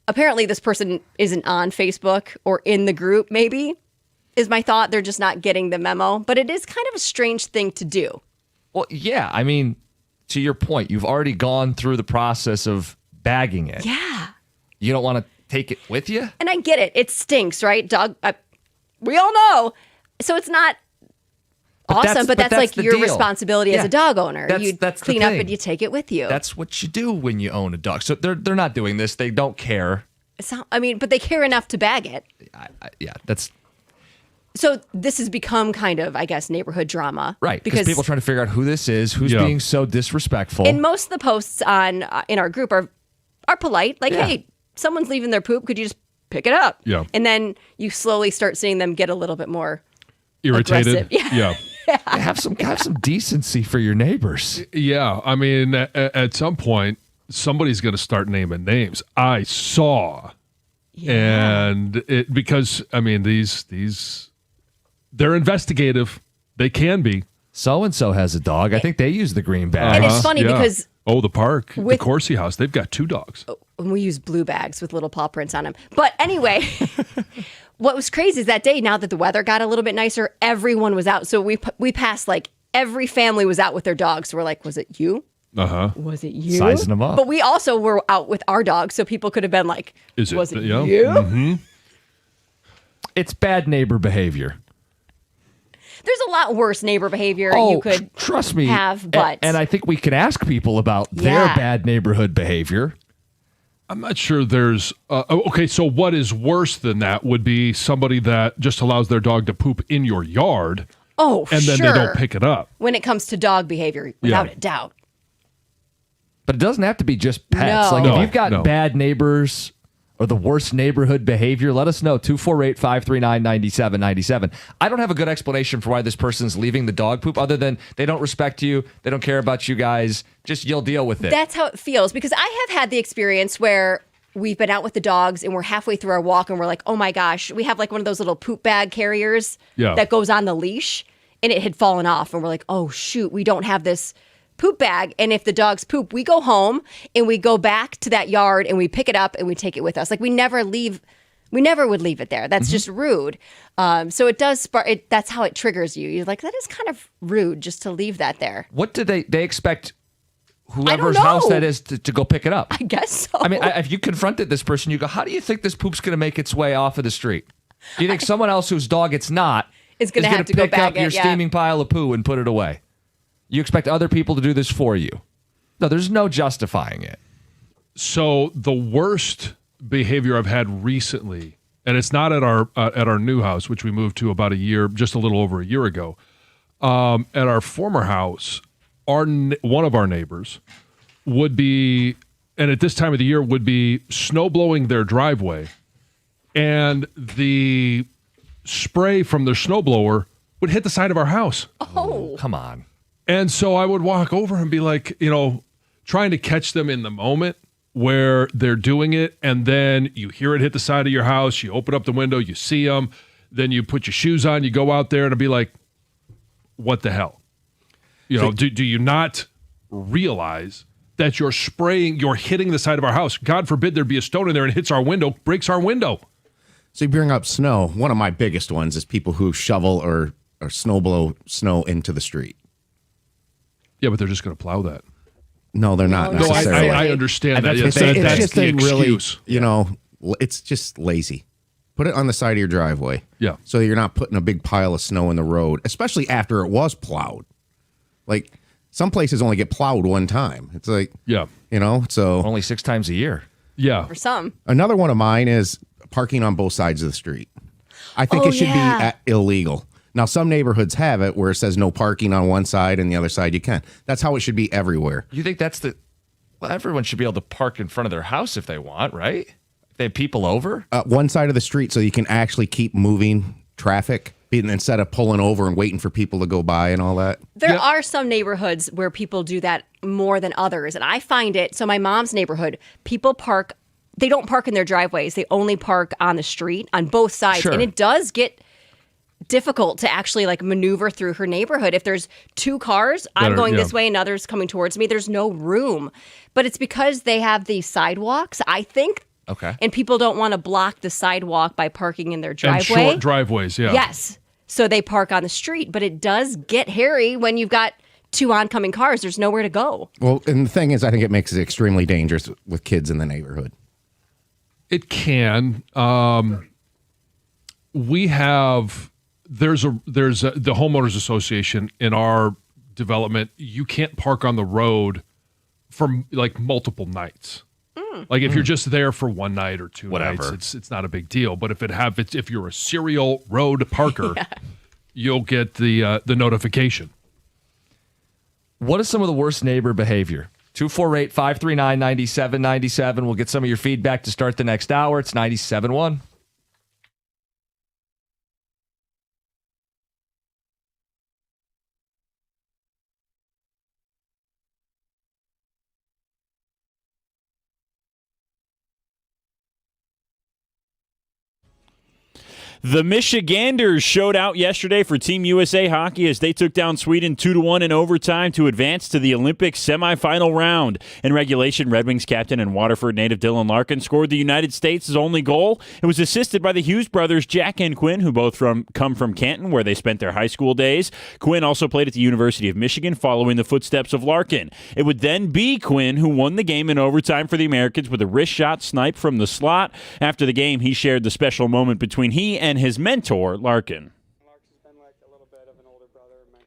apparently this person isn't on Facebook or in the group, maybe, is my thought. They're just not getting the memo. But it is kind of a strange thing to do. Well, yeah. I mean, to your point, you've already gone through the process of bagging it. Yeah. You don't want to take it with you? And I get it. It stinks, right? Dog, we all know. So it's not awesome, but that's like your responsibility as a dog owner. You clean up and you take it with you. That's what you do when you own a dog. So they're not doing this. They don't care. But they care enough to bag it. That's... So this has become kind of, I guess, neighborhood drama. Right, because people are trying to figure out who this is, who's being so disrespectful. And most of the posts in our group are polite. Like, hey, someone's leaving their poop. Could you just pick it up? Yeah. And then you slowly start seeing them get a little bit more irritated. Aggressive. Yeah. Have some decency for your neighbors. Yeah. I mean, at some point, somebody's going to start naming names. I saw. Yeah. And because, I mean, these they're investigative. They can be. So-and-so has a dog. I think they use the green bag. And it's funny because... Oh, the park, the Corsi house, they've got 2 dogs. And we use blue bags with little paw prints on them. But anyway, what was crazy is that day, now that the weather got a little bit nicer, everyone was out. So we passed, like, every family was out with their dogs. So we're like, was it you? Uh-huh. Was it you? Sizing them up. But we also were out with our dogs, so people could have been like, was it you? Mm-hmm. It's bad neighbor behavior. There's a lot worse neighbor behavior you could trust me have, but... And I think we can ask people about their bad neighborhood behavior. I'm not sure there's... okay, so what is worse than that would be somebody that just allows their dog to poop in your yard. Oh, and then they don't pick it up. When it comes to dog behavior, without a doubt. But it doesn't have to be just pets. No. Like if you've got bad neighbors or the worst neighborhood behavior? Let us know. 248-539-9797. I don't have a good explanation for why this person's leaving the dog poop other than they don't respect you. They don't care about you guys. Just you'll deal with it. That's how it feels, because I have had the experience where we've been out with the dogs and we're halfway through our walk and we're like, oh my gosh, we have like one of those little poop bag carriers that goes on the leash, and it had fallen off. And we're like, oh shoot, we don't have this poop bag. And if the dogs poop, we go home and we go back to that yard and we pick it up and we take it with us. Like we never would leave it there. That's just rude. So it does spark it. That's how it triggers you. You're like, that is kind of rude just to leave that there. What do they expect whoever's house that is to go pick it up? I guess so. I mean, if you confronted this person, you go, how do you think this poop's going to make its way off of the street? Do you think someone else whose dog it's not is going to have to go pick bag up your it, steaming pile of poo and put it away? You expect other people to do this for you? No, there's no justifying it. So the worst behavior I've had recently, and it's not at our new house, which we moved to about just a little over a year ago. At our former house, one of our neighbors would be, and at this time of the year, would be snow blowing their driveway, and the spray from their snowblower would hit the side of our house. Oh, come on. And so I would walk over and be like, trying to catch them in the moment where they're doing it. And then you hear it hit the side of your house. You open up the window, you see them. Then you put your shoes on, you go out there, and it'd be like, what the hell? Do you not realize that you're hitting the side of our house? God forbid there be a stone in there and hits our window, breaks our window. So you bring up snow. One of my biggest ones is people who shovel or snow blow snow into the street. Yeah, but they're just going to plow that. No, they're not No, necessarily. I understand that. It's That's just the a really, excuse. it's just lazy. Put it on the side of your driveway. Yeah. So you're not putting a big pile of snow in the road, especially after it was plowed. Like some places only get plowed one time. It's like, so only 6 times a year. Yeah. for some. Another one of mine is parking on both sides of the street. I think it should be illegal. Now, some neighborhoods have it where it says no parking on one side and the other side you can. That's how it should be everywhere. You think that's well, everyone should be able to park in front of their house if they want, right? If they have people over? One side of the street so you can actually keep moving traffic instead of pulling over and waiting for people to go by and all that. There are some neighborhoods where people do that more than others. And I find it, so my mom's neighborhood, people park, they don't park in their driveways. They only park on the street on both sides. Sure. And it does get difficult to actually like maneuver through her neighborhood. If there's 2 cars, I'm going this way and others coming towards me, there's no room. But it's because they have these sidewalks, I think. Okay. And people don't want to block the sidewalk by parking in their driveway. And short driveways, yeah. Yes. So they park on the street, but it does get hairy when you've got 2 oncoming cars. There's nowhere to go. Well, and the thing is, I think it makes it extremely dangerous with kids in the neighborhood. It can. There's the homeowners association in our development. You can't park on the road for like multiple nights. Like if you're just there for one night or 2 nights, it's not a big deal. But if you're a serial road parker, you'll get the notification. What is some of the worst neighbor behavior? 248-539-9797. We'll get some of your feedback to start the next hour. It's 97.1. The Michiganders showed out yesterday for Team USA hockey as they took down Sweden 2-1 in overtime to advance to the Olympic semifinal round. In regulation, Red Wings captain and Waterford native Dylan Larkin scored the United States' only goal. It was assisted by the Hughes brothers, Jack and Quinn, who both come from Canton, where they spent their high school days. Quinn also played at the University of Michigan, following the footsteps of Larkin. It would then be Quinn who won the game in overtime for the Americans with a wrist shot snipe from the slot. After the game, he shared the special moment between he and his mentor, Larkin. Larkin's been like a little bit of an older brother of mine.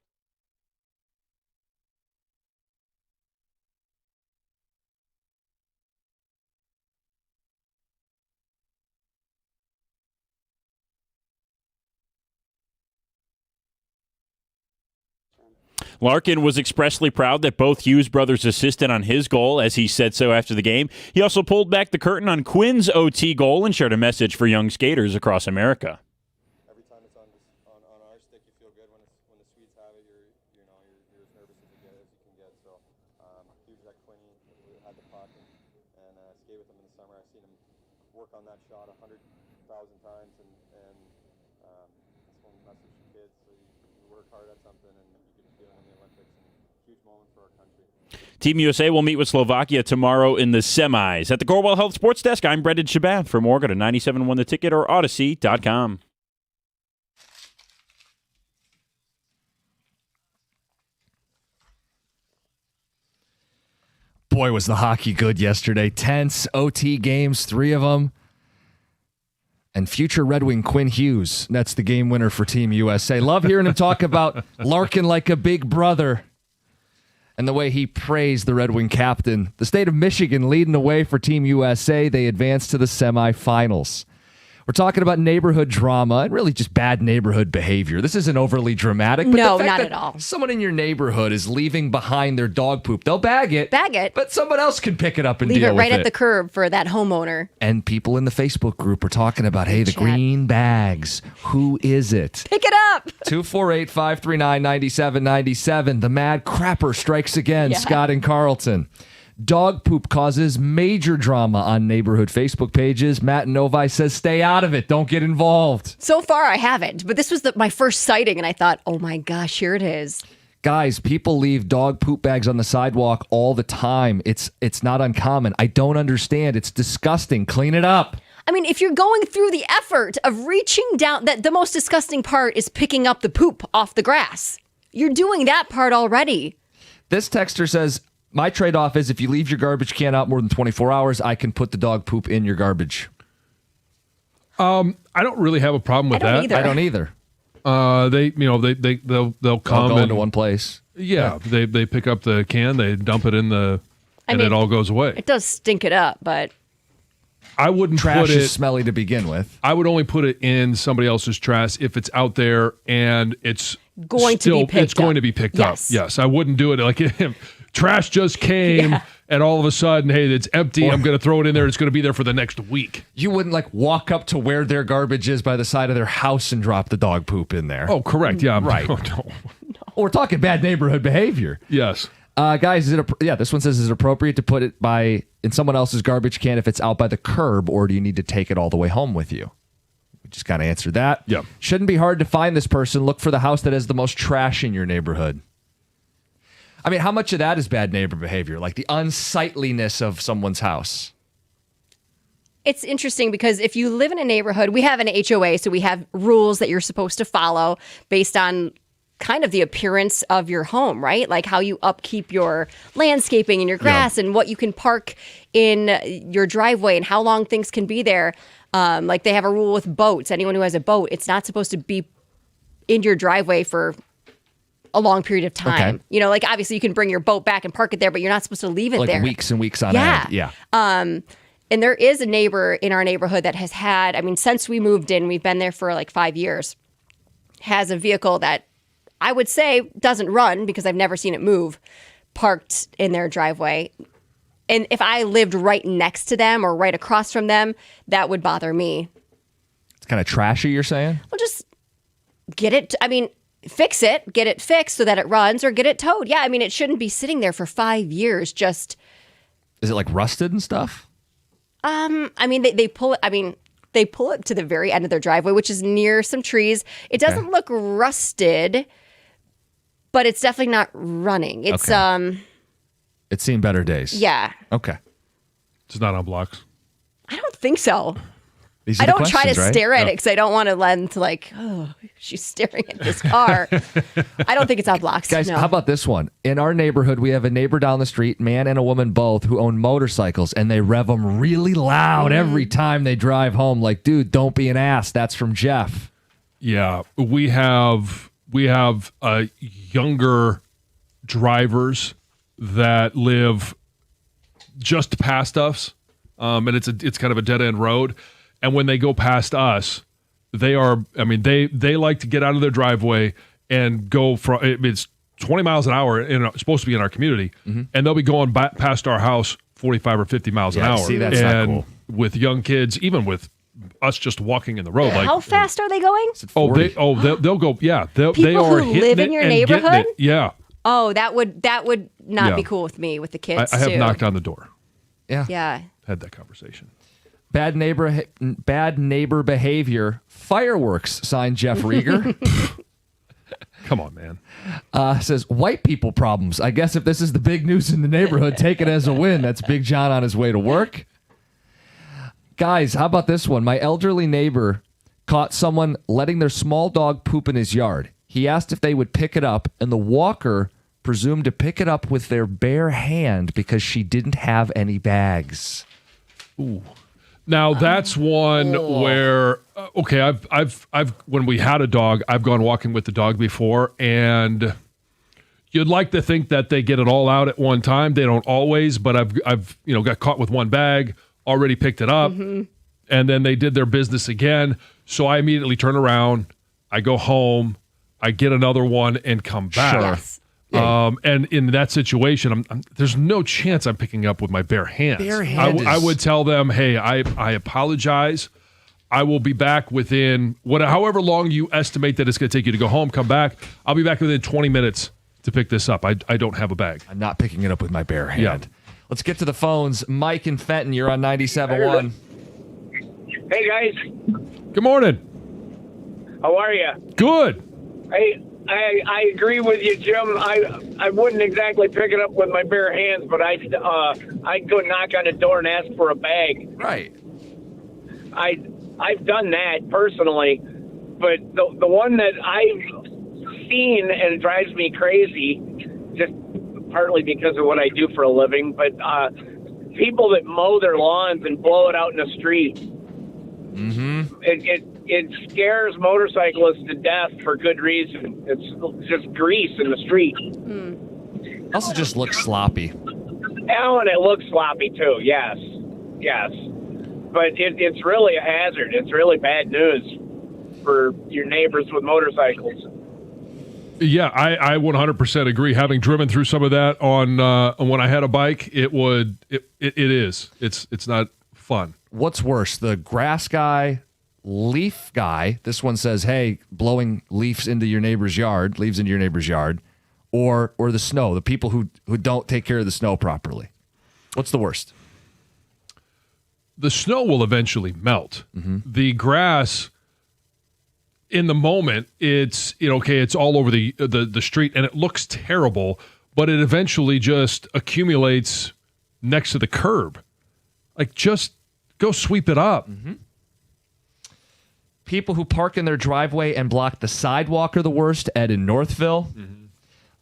Larkin was expressly proud that both Hughes brothers assisted on his goal, as he said so after the game. He also pulled back the curtain on Quinn's OT goal and shared a message for young skaters across America. Every time it's on our stick, you feel good. When the Swedes have it, you're as nervous as you can get. So huge that Quinn had the puck and skate with him in the summer. I've seen him work on that shot 100,000 times, and that's one message to kids. So you work hard at something, and you can feel it in the Olympics. And huge moment for our country. Team USA will meet with Slovakia tomorrow in the semis. At the Corewell Health Sports Desk, I'm Brendan Shabat. For more, go to 97.1 The Ticket or Odyssey.com. Boy, was the hockey good yesterday. Tense OT games, 3 of them. And future Red Wing Quinn Hughes, that's the game winner for Team USA. Love hearing him talk about Larkin like a big brother and the way he praised the Red Wing captain. The state of Michigan leading the way for Team USA. They advanced to the semifinals. We're talking about neighborhood drama and really just bad neighborhood behavior. This isn't overly dramatic. But No, the fact not that at all. Someone in your neighborhood is leaving behind their dog poop. They'll bag it. Bag it. But someone else can pick it up and Leave deal it right with at the curb for that homeowner. And people in the Facebook group are talking about, hey, the Chat. green bags. Who is it? Pick it up. 248-539-9797. The mad crapper strikes again. Yeah. Scott and Carlton. Dog poop causes major drama on neighborhood Facebook pages. Matt Novi says, stay out of it. Don't get involved. So far, I haven't, but this was my first sighting, and I thought, oh my gosh, here it is. Guys, people leave dog poop bags on the sidewalk all the time. It's not uncommon. I don't understand. It's disgusting. Clean it up. I mean, if you're going through the effort of reaching down, that the most disgusting part is picking up the poop off the grass. You're doing that part already. This texter says, my trade-off is if you leave your garbage can out more than 24 hours, I can put the dog poop in your garbage. I don't really have a problem with that. I don't either. They'll come All go and into one place. Yeah, they pick up the can, they dump it in and it all goes away. It does stink it up, but I wouldn't Trash put it. is smelly to begin with. I would only put it in somebody else's trash if it's out there and it's Going to be picked It's going up. to be picked Yes. up. Yes, I wouldn't do it like if trash just came and all of a sudden, hey, it's empty. I'm going to throw it in there. It's going to be there for the next week. You wouldn't like walk up to where their garbage is by the side of their house and drop the dog poop in there. Oh, correct. Yeah, Right. No, no. We're talking bad neighborhood behavior. Yes. Guys, this one says, is it appropriate to put it in someone else's garbage can if it's out by the curb, or do you need to take it all the way home with you? We just kind of answered that. Yeah. Shouldn't be hard to find this person. Look for the house that has the most trash in your neighborhood. I mean, how much of that is bad neighbor behavior? Like the unsightliness of someone's house. it's interesting because if you live in a neighborhood, we have an HOA, so we have rules that you're supposed to follow based on kind of the appearance of your home, right? Like how you upkeep your landscaping and your grass and what you can park in your driveway and how long things can be there. Like they have a rule with boats. Anyone who has a boat, it's not supposed to be in your driveway for a long period of time. Okay. You know, like obviously you can bring your boat back and park it there, but you're not supposed to leave it Like there. weeks and weeks on end. Yeah. And there is a neighbor in our neighborhood that has had, I mean, since we moved in, we've been there for like 5 years, has a vehicle that I would say doesn't run because I've never seen it move, parked in their driveway. And if I lived right next to them or right across from them, that would bother me. It's kind of trashy, you're saying? Well, just get it. Fix it, get it fixed so that it runs or get it towed. Yeah, I mean, it shouldn't be sitting there for 5 years. Just, Is it like rusted and stuff? I mean, they pull it. I mean, they pull it to the very end of their driveway, which is near some trees. It doesn't look rusted, but it's definitely not running. It's It's seen better days. yeah. Okay. It's not on blocks. I don't think so. These are I the don't try to questions, right? stare at it because I don't want to lend to like, oh, she's staring at this car. I don't think it's on blocks. Guys, no. how about this one? In our neighborhood, we have a neighbor down the street, man and a woman both, who own motorcycles, and they rev them really loud every time they drive home. Like, dude, don't be an ass. That's from Jeff. Yeah, we have younger drivers that live just past us, and it's kind of a dead end road. And when they go past us, they like to get out of their driveway and go from it's 20 miles an hour supposed to be in our community, and they'll be going past our house 45 or 50 miles an hour. See, that's not and cool. with young kids, even with us just walking in the road, How fast are they going? they'll go. Yeah, they People are who hitting live it in your and getting neighborhood? it. Yeah, Oh, that would not Yeah. be cool with me with the kids. I have too. knocked on the door, Yeah. had that conversation. Bad neighbor behavior. Fireworks, signed Jeff Rieger. Come on, man. Says white people problems. I guess if this is the big news in the neighborhood, take it as a win. That's Big John on his way to work. Guys, how about this one? My elderly neighbor caught someone letting their small dog poop in his yard. He asked if they would pick it up, and the walker presumed to pick it up with their bare hand because she didn't have any bags. Ooh. Now that's one where okay, I've when we had a dog, I've gone walking with the dog before, and you'd like to think that they get it all out at one time. They don't always, but I've got caught with one bag, already picked it up, and then they did their business again. So I immediately turn around, I go home, I get another one, and come back. Sure. Yes. And in that situation, there's no chance I'm picking up with my bare hands. Bare hand I is- would tell them, hey, I apologize. I will be back within however long you estimate that it's going to take you to go home, come back. I'll be back within 20 minutes to pick this up. I don't have a bag. I'm not picking it up with my bare hand. Let's get to the phones. Mike and Fenton, you're on 97.1. Hey guys, Good morning. how are you? Good. I agree with you, Jim. I wouldn't exactly pick it up with my bare hands, but I'd go knock on the door and ask for a bag. Right. I've done that personally, but the one that I've seen and it drives me crazy, just partly because of what I do for a living, but people that mow their lawns and blow it out in the street. Mm-hmm. It scares motorcyclists to death for good reason. It's just grease in the street. Also just looks sloppy. Oh, and it looks sloppy too. Yes. But it's really a hazard. It's really bad news for your neighbors with motorcycles. Yeah, I 100% agree. Having driven through some of that on when I had a bike, it is. It's not fun. What's worse, the grass guy, leaf guy? This one says, "Hey, blowing leaves into your neighbor's yard, or the snow, the people who don't take care of the snow properly." What's the worst? The snow will eventually melt. The grass, in the moment, it's it's all over the street and it looks terrible, but it eventually just accumulates next to the curb. Like, just go sweep it up. People who park in their driveway and block the sidewalk are the worst. Ed in Northville.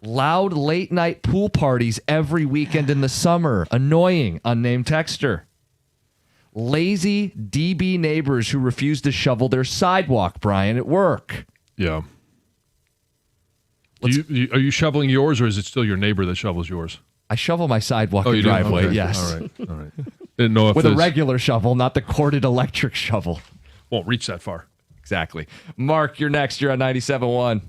Loud late night pool parties every weekend in the summer. Annoying. Unnamed texter. Lazy DB neighbors who refuse to shovel their sidewalk, Brian, at work. Yeah. Are you shoveling yours, or is it still your neighbor that shovels yours? I shovel my sidewalk and you do? driveway, Okay. yes. All right. Didn't know if With a this regular shovel, not the corded electric shovel. won't reach that far. Exactly. Mark, you're next. You're on 97.1.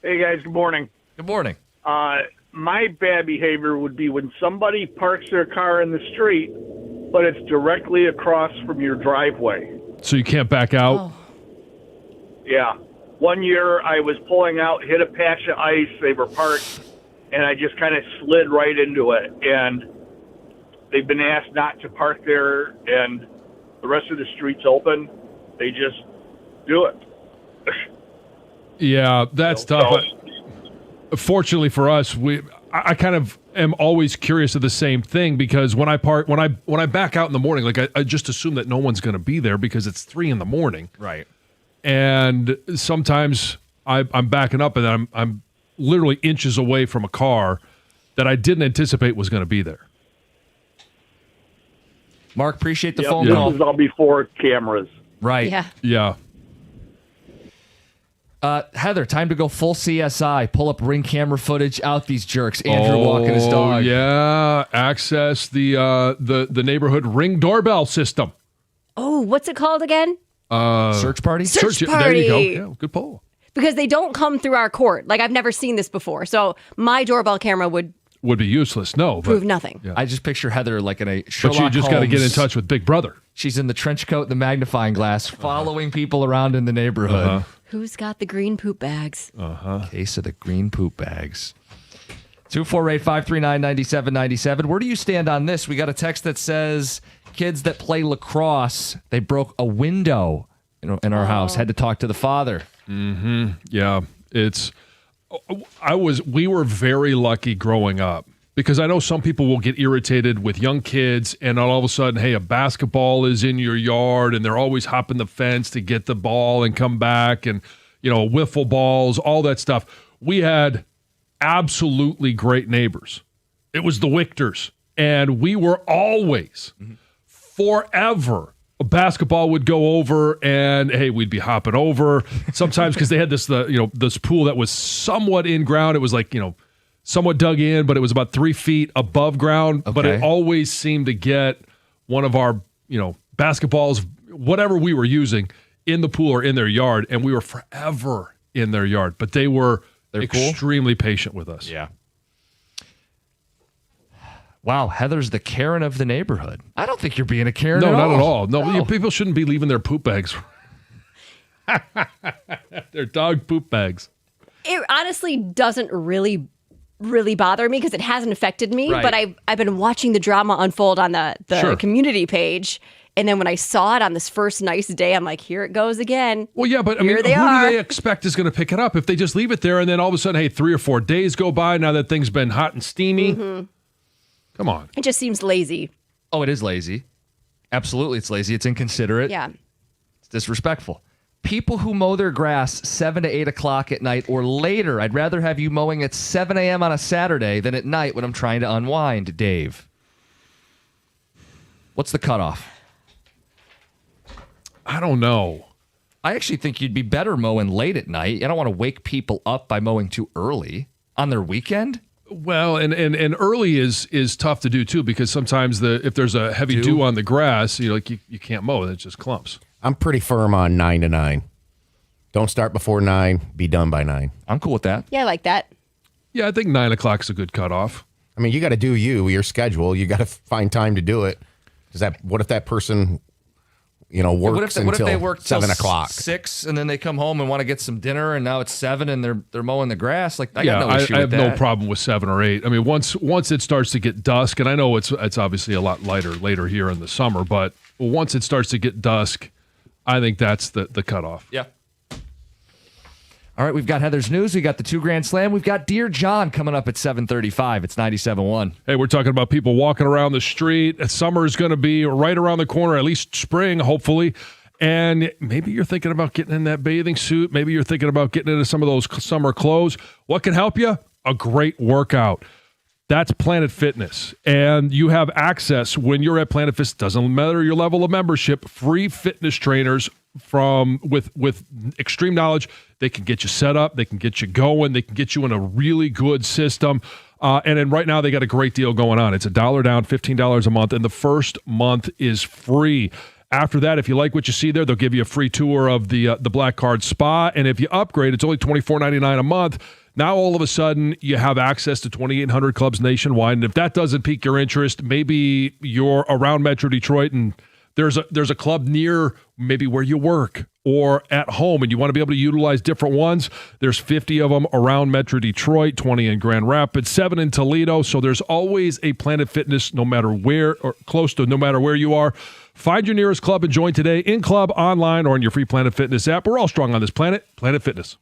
Hey guys, good morning. Good morning. My bad behavior would be when somebody parks their car in the street, but it's directly across from your driveway. So you can't back out? Oh. Yeah. One year I was pulling out, hit a patch of ice, they were parked, and I just kind of slid right into it. And they've been asked not to park there, and the rest of the street's open. They just do it. Yeah, that's tough. Fortunately for us, I kind of am always curious of the same thing, because when I back out in the morning, like I just assume that no one's going to be there because it's 3 a.m. Right. And sometimes I'm backing up and I'm literally inches away from a car that I didn't anticipate was going to be there. Mark, appreciate the Yep, phone this call. is all before cameras. Right. Yeah. Yeah. Heather, time to go full CSI. Pull up Ring camera footage. Out these jerks. Andrew walking his Oh, dog. yeah. Access the neighborhood Ring doorbell system. Oh, what's it called again? Search party? Search There you party. go. Yeah, good poll. because they don't come through our court. Like, I've never seen this before. So my doorbell camera would be useless. No, prove nothing. Yeah. I just picture Heather like in a Sherlock But you just got to get in Holmes. touch with Big Brother. She's in the trench coat and the magnifying glass, following people around in the neighborhood. Who's got the green poop bags? Case of the green poop bags. 248-539-9797. Where do you stand on this? We got a text that says kids that play lacrosse, they broke a window in our house, had to talk to the father. Yeah, we were very lucky growing up, because I know some people will get irritated with young kids and all of a sudden, hey, a basketball is in your yard and they're always hopping the fence to get the ball and come back, and, wiffle balls, all that stuff. We had absolutely great neighbors. It was the Wicktors, and we were always, forever, a basketball would go over and, hey, we'd be hopping over. Sometimes because they had this pool that was somewhat in ground. It was like, somewhat dug in, but it was about 3 feet above ground. But it always seemed to get one of our, basketballs, whatever we were using, in the pool or in their yard, and we were forever in their yard. But they're extremely patient with us. Yeah. Wow, Heather's the Karen of the neighborhood. I don't think you're being a Karen No, at not all. at all. No, people shouldn't be leaving their poop bags. Their dog poop bags. It honestly doesn't really bother me because it hasn't affected me. Right. But I've been watching the drama unfold on the Sure. community page. And then when I saw it on this first nice day, I'm like, here it goes again. Well, yeah, but Here who they do are. they expect is going to pick it up if they just leave it there and then all of a sudden, hey, 3 or 4 days go by now that thing's been hot and steamy? Come on. It just seems lazy. Oh, it is lazy. Absolutely, it's lazy. It's inconsiderate. Yeah. It's disrespectful. People who mow their grass 7 to 8 o'clock at night or later, I'd rather have you mowing at 7 a.m. on a Saturday than at night when I'm trying to unwind, Dave. What's the cutoff? I don't know. I actually think you'd be better mowing late at night. I don't want to wake people up by mowing too early on their weekend. Well, and early is tough to do too, because sometimes if there's a heavy dew on the grass, you can't mow it. It just clumps. I'm pretty firm on 9 to 9. Don't start before 9. Be done by 9. I'm cool with that. Yeah, I like that. Yeah, I think 9 o'clock is a good cutoff. I mean, you got to do your schedule. You got to find time to do it. What if that person, works what if until they work 7 till o'clock? 6 and then they come home and want to get some dinner and now it's 7 and they're mowing the grass? Like, I Yeah, got no issue I with have that. no problem with 7 or 8. I mean, once it starts to get dusk, and I know it's obviously a lot later here in the summer, but once it starts to get dusk, I think that's the cutoff. Yeah. All right, we've got Heather's News. We got the 2 Grand Slam. We've got Dear John coming up at 7:35. It's 97.1. Hey, we're talking about people walking around the street. Summer is going to be right around the corner, at least spring, hopefully. And maybe you're thinking about getting in that bathing suit. Maybe you're thinking about getting into some of those summer clothes. What can help you? A great workout. That's Planet Fitness. And you have access when you're at Planet Fitness. Doesn't matter your level of membership. Free fitness trainers with extreme knowledge. They can get you set up. They can get you going. They can get you in a really good system. And then right now they got a great deal going on. It's $1 down, $15 a month, and the first month is free. After that, if you like what you see there, they'll give you a free tour of the Black Card Spa. And if you upgrade, it's only $24.99 a month. Now, all of a sudden, you have access to 2,800 clubs nationwide. And if that doesn't pique your interest, maybe you're around Metro Detroit and there's a club near maybe where you work or at home and you want to be able to utilize different ones. There's 50 of them around Metro Detroit, 20 in Grand Rapids, 7 in Toledo. So there's always a Planet Fitness no matter where or close to no matter where you are. Find your nearest club and join today in club, online, or on your free Planet Fitness app. We're all strong on this planet. Planet Fitness.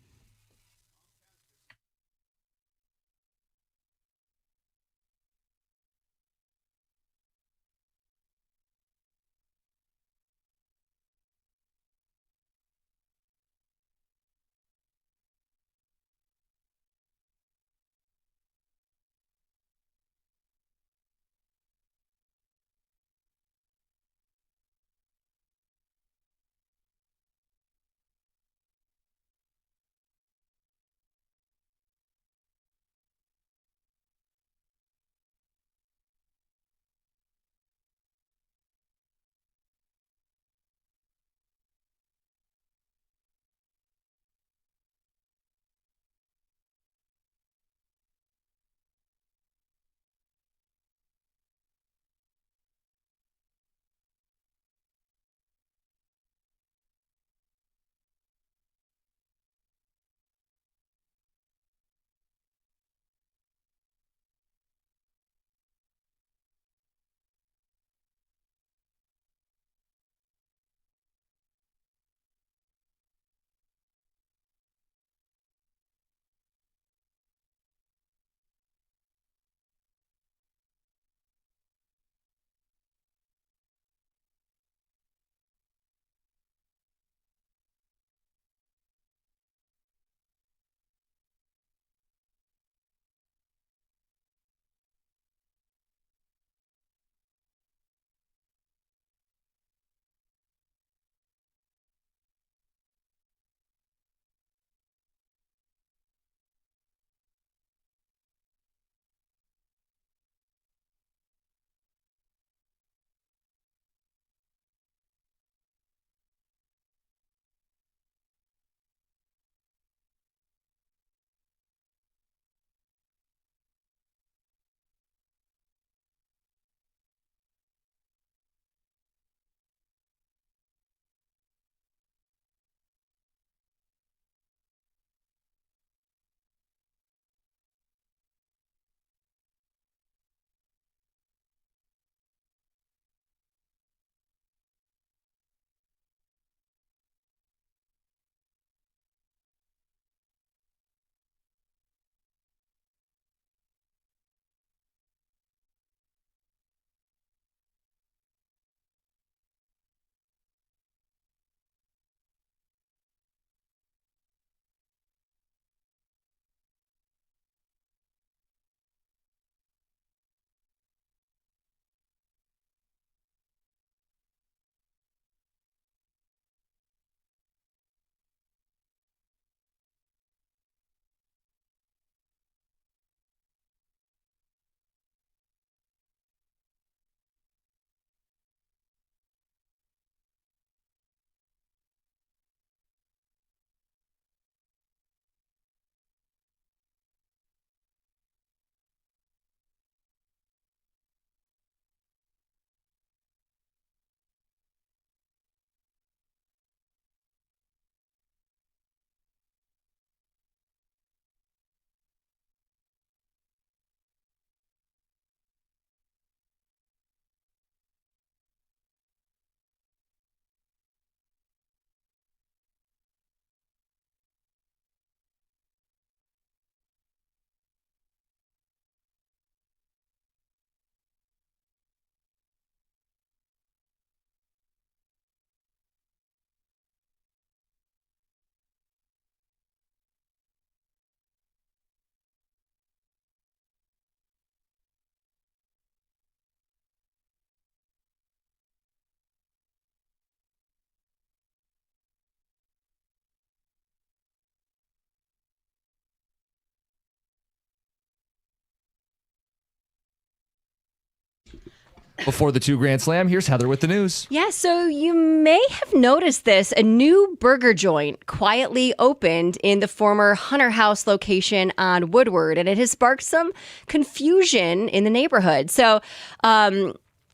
Before the 2 Grand Slam, here's Heather with the news. Yeah, so you may have noticed this. A new burger joint quietly opened in the former Hunter House location on Woodward, and it has sparked some confusion in the neighborhood. So,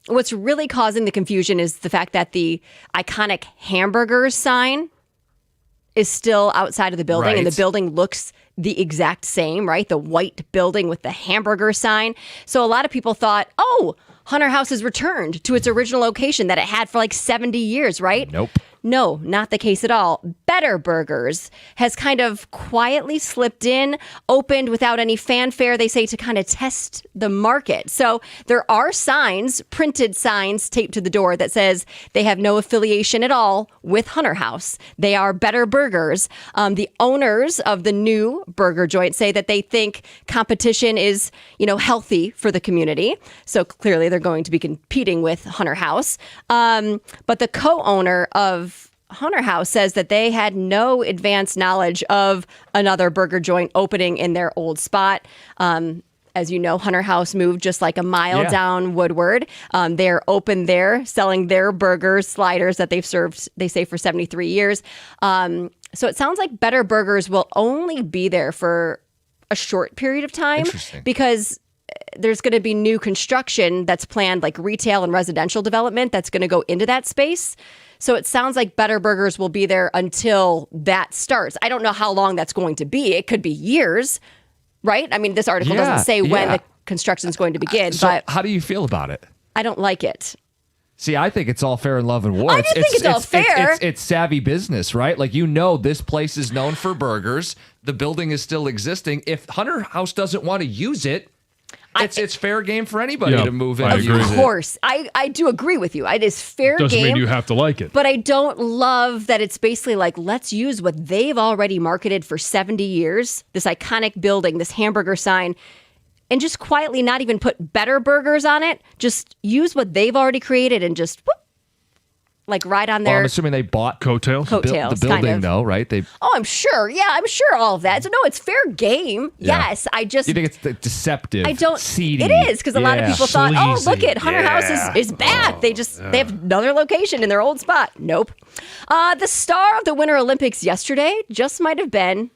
what's really causing the confusion is the fact that the iconic hamburgers sign is still outside of the building, Right. and the building looks the exact same, right? The white building with the hamburger sign. So a lot of people thought, oh, Hunter House has returned to its original location that it had for like 70 years, right? Nope. No, not the case at all. Better Burgers has kind of quietly slipped in, opened without any fanfare, they say, to kind of test the market. So there are signs, printed signs taped to the door that says they have no affiliation at all with Hunter House. They are Better Burgers. The owners of the new burger joint say that they think competition is, healthy for the community. So clearly they're going to be competing with Hunter House. But the co-owner of Hunter House says that they had no advanced knowledge of another burger joint opening in their old spot. As you know, Hunter House moved just like a mile down Woodward. They're open there, selling their burgers, sliders that they've served, they say, for 73 years. So it sounds like Better Burgers will only be there for a short period of time because there's going to be new construction that's planned, like retail and residential development that's going to go into that space. So it sounds like Better Burgers will be there until that starts. I don't know how long that's going to be. It could be years, right? I mean, this article doesn't say when the construction is going to begin. So but how do you feel about it? I don't like it. See, I think it's all fair in love and war. I do think it's all fair. It's savvy business, right? Like, this place is known for burgers. The building is still existing. If Hunter House doesn't want to use it, it's fair game for anybody to move in. Of course. I do agree with you. It is fair Doesn't game. mean you have to like it. But I don't love that it's basically like, let's use what they've already marketed for 70 years, this iconic building, this hamburger sign, and just quietly not even put Better Burgers on it. Just use what they've already created and just whoop, like right on there. I'm assuming they bought coattails. the building, kind of. though, right? I'm sure. Yeah, I'm sure all of that. So no, it's fair game. Yeah. Yes, I just. You think it's deceptive? I don't. Seedy. It is because a lot of people thought, oh, look at Hunter House is back. They have another location in their old spot. Nope. The star of the Winter Olympics yesterday just might have been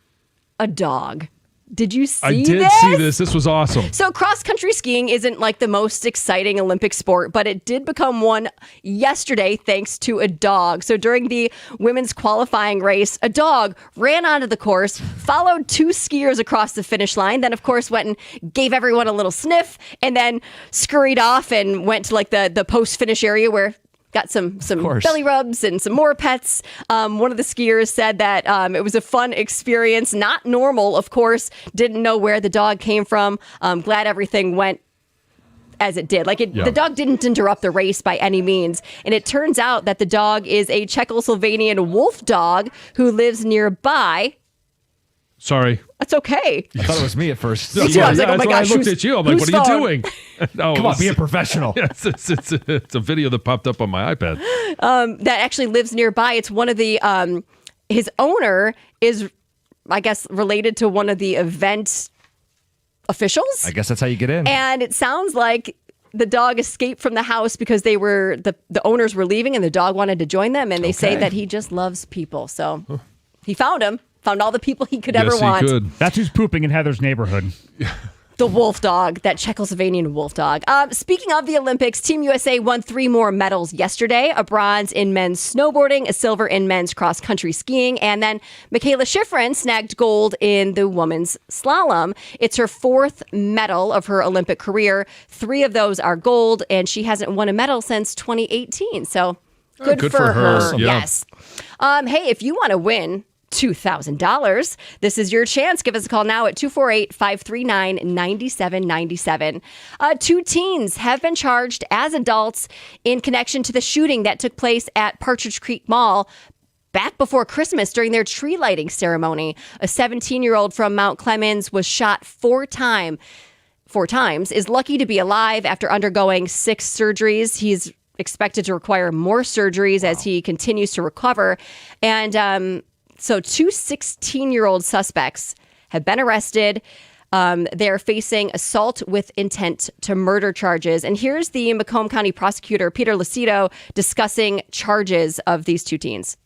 a dog. Did you see I did see this. This was awesome. So cross-country skiing isn't like the most exciting Olympic sport, but it did become one yesterday thanks to a dog. So during the women's qualifying race, a dog ran onto the course, followed 2 skiers across the finish line, then of course went and gave everyone a little sniff, and then scurried off and went to like the post-finish area where got some belly rubs and some more pets. One of the skiers said that it was a fun experience, not normal, of course. Didn't know where the dog came from. Glad everything went as it did. The dog didn't interrupt the race by any means. And it turns out that the dog is a Czechoslovakian wolf dog who lives nearby. Sorry. That's okay. I thought it was me at first. Me too. I was like, oh my gosh, I looked at you. I'm like, what are you doing? No, Come on, be a professional. It's a video that popped up on my iPad. That actually lives nearby. It's one of the, his owner is, I guess, related to one of the event officials. I guess that's how you get in. And it sounds like the dog escaped from the house because they were, the owners were leaving and the dog wanted to join them. And they say that he just loves people. So he found him. Found all the people he could ever want. Could. That's who's pooping in Heather's neighborhood. The wolf dog, that Czechoslovakian wolf dog. Speaking of the Olympics, Team USA won 3 more medals yesterday. A bronze in men's snowboarding, a silver in men's cross-country skiing, and then Michaela Schifrin snagged gold in the women's slalom. It's her 4th medal of her Olympic career. 3 of those are gold, and she hasn't won a medal since 2018. So good for her. Yeah. Yes. Hey, if you want to win $2,000. This is your chance. Give us a call now at 248-539-9797. 2 teens have been charged as adults in connection to the shooting that took place at Partridge Creek Mall back before Christmas during their tree lighting ceremony. A 17-year-old from Mount Clemens was shot 4 times, is lucky to be alive after undergoing 6 surgeries. He's expected to require more surgeries as he continues to recover. And so 2 16-year-old suspects have been arrested. They're facing assault with intent to murder charges. And here's the Macomb County prosecutor, Peter Lucido, discussing charges of these two teens.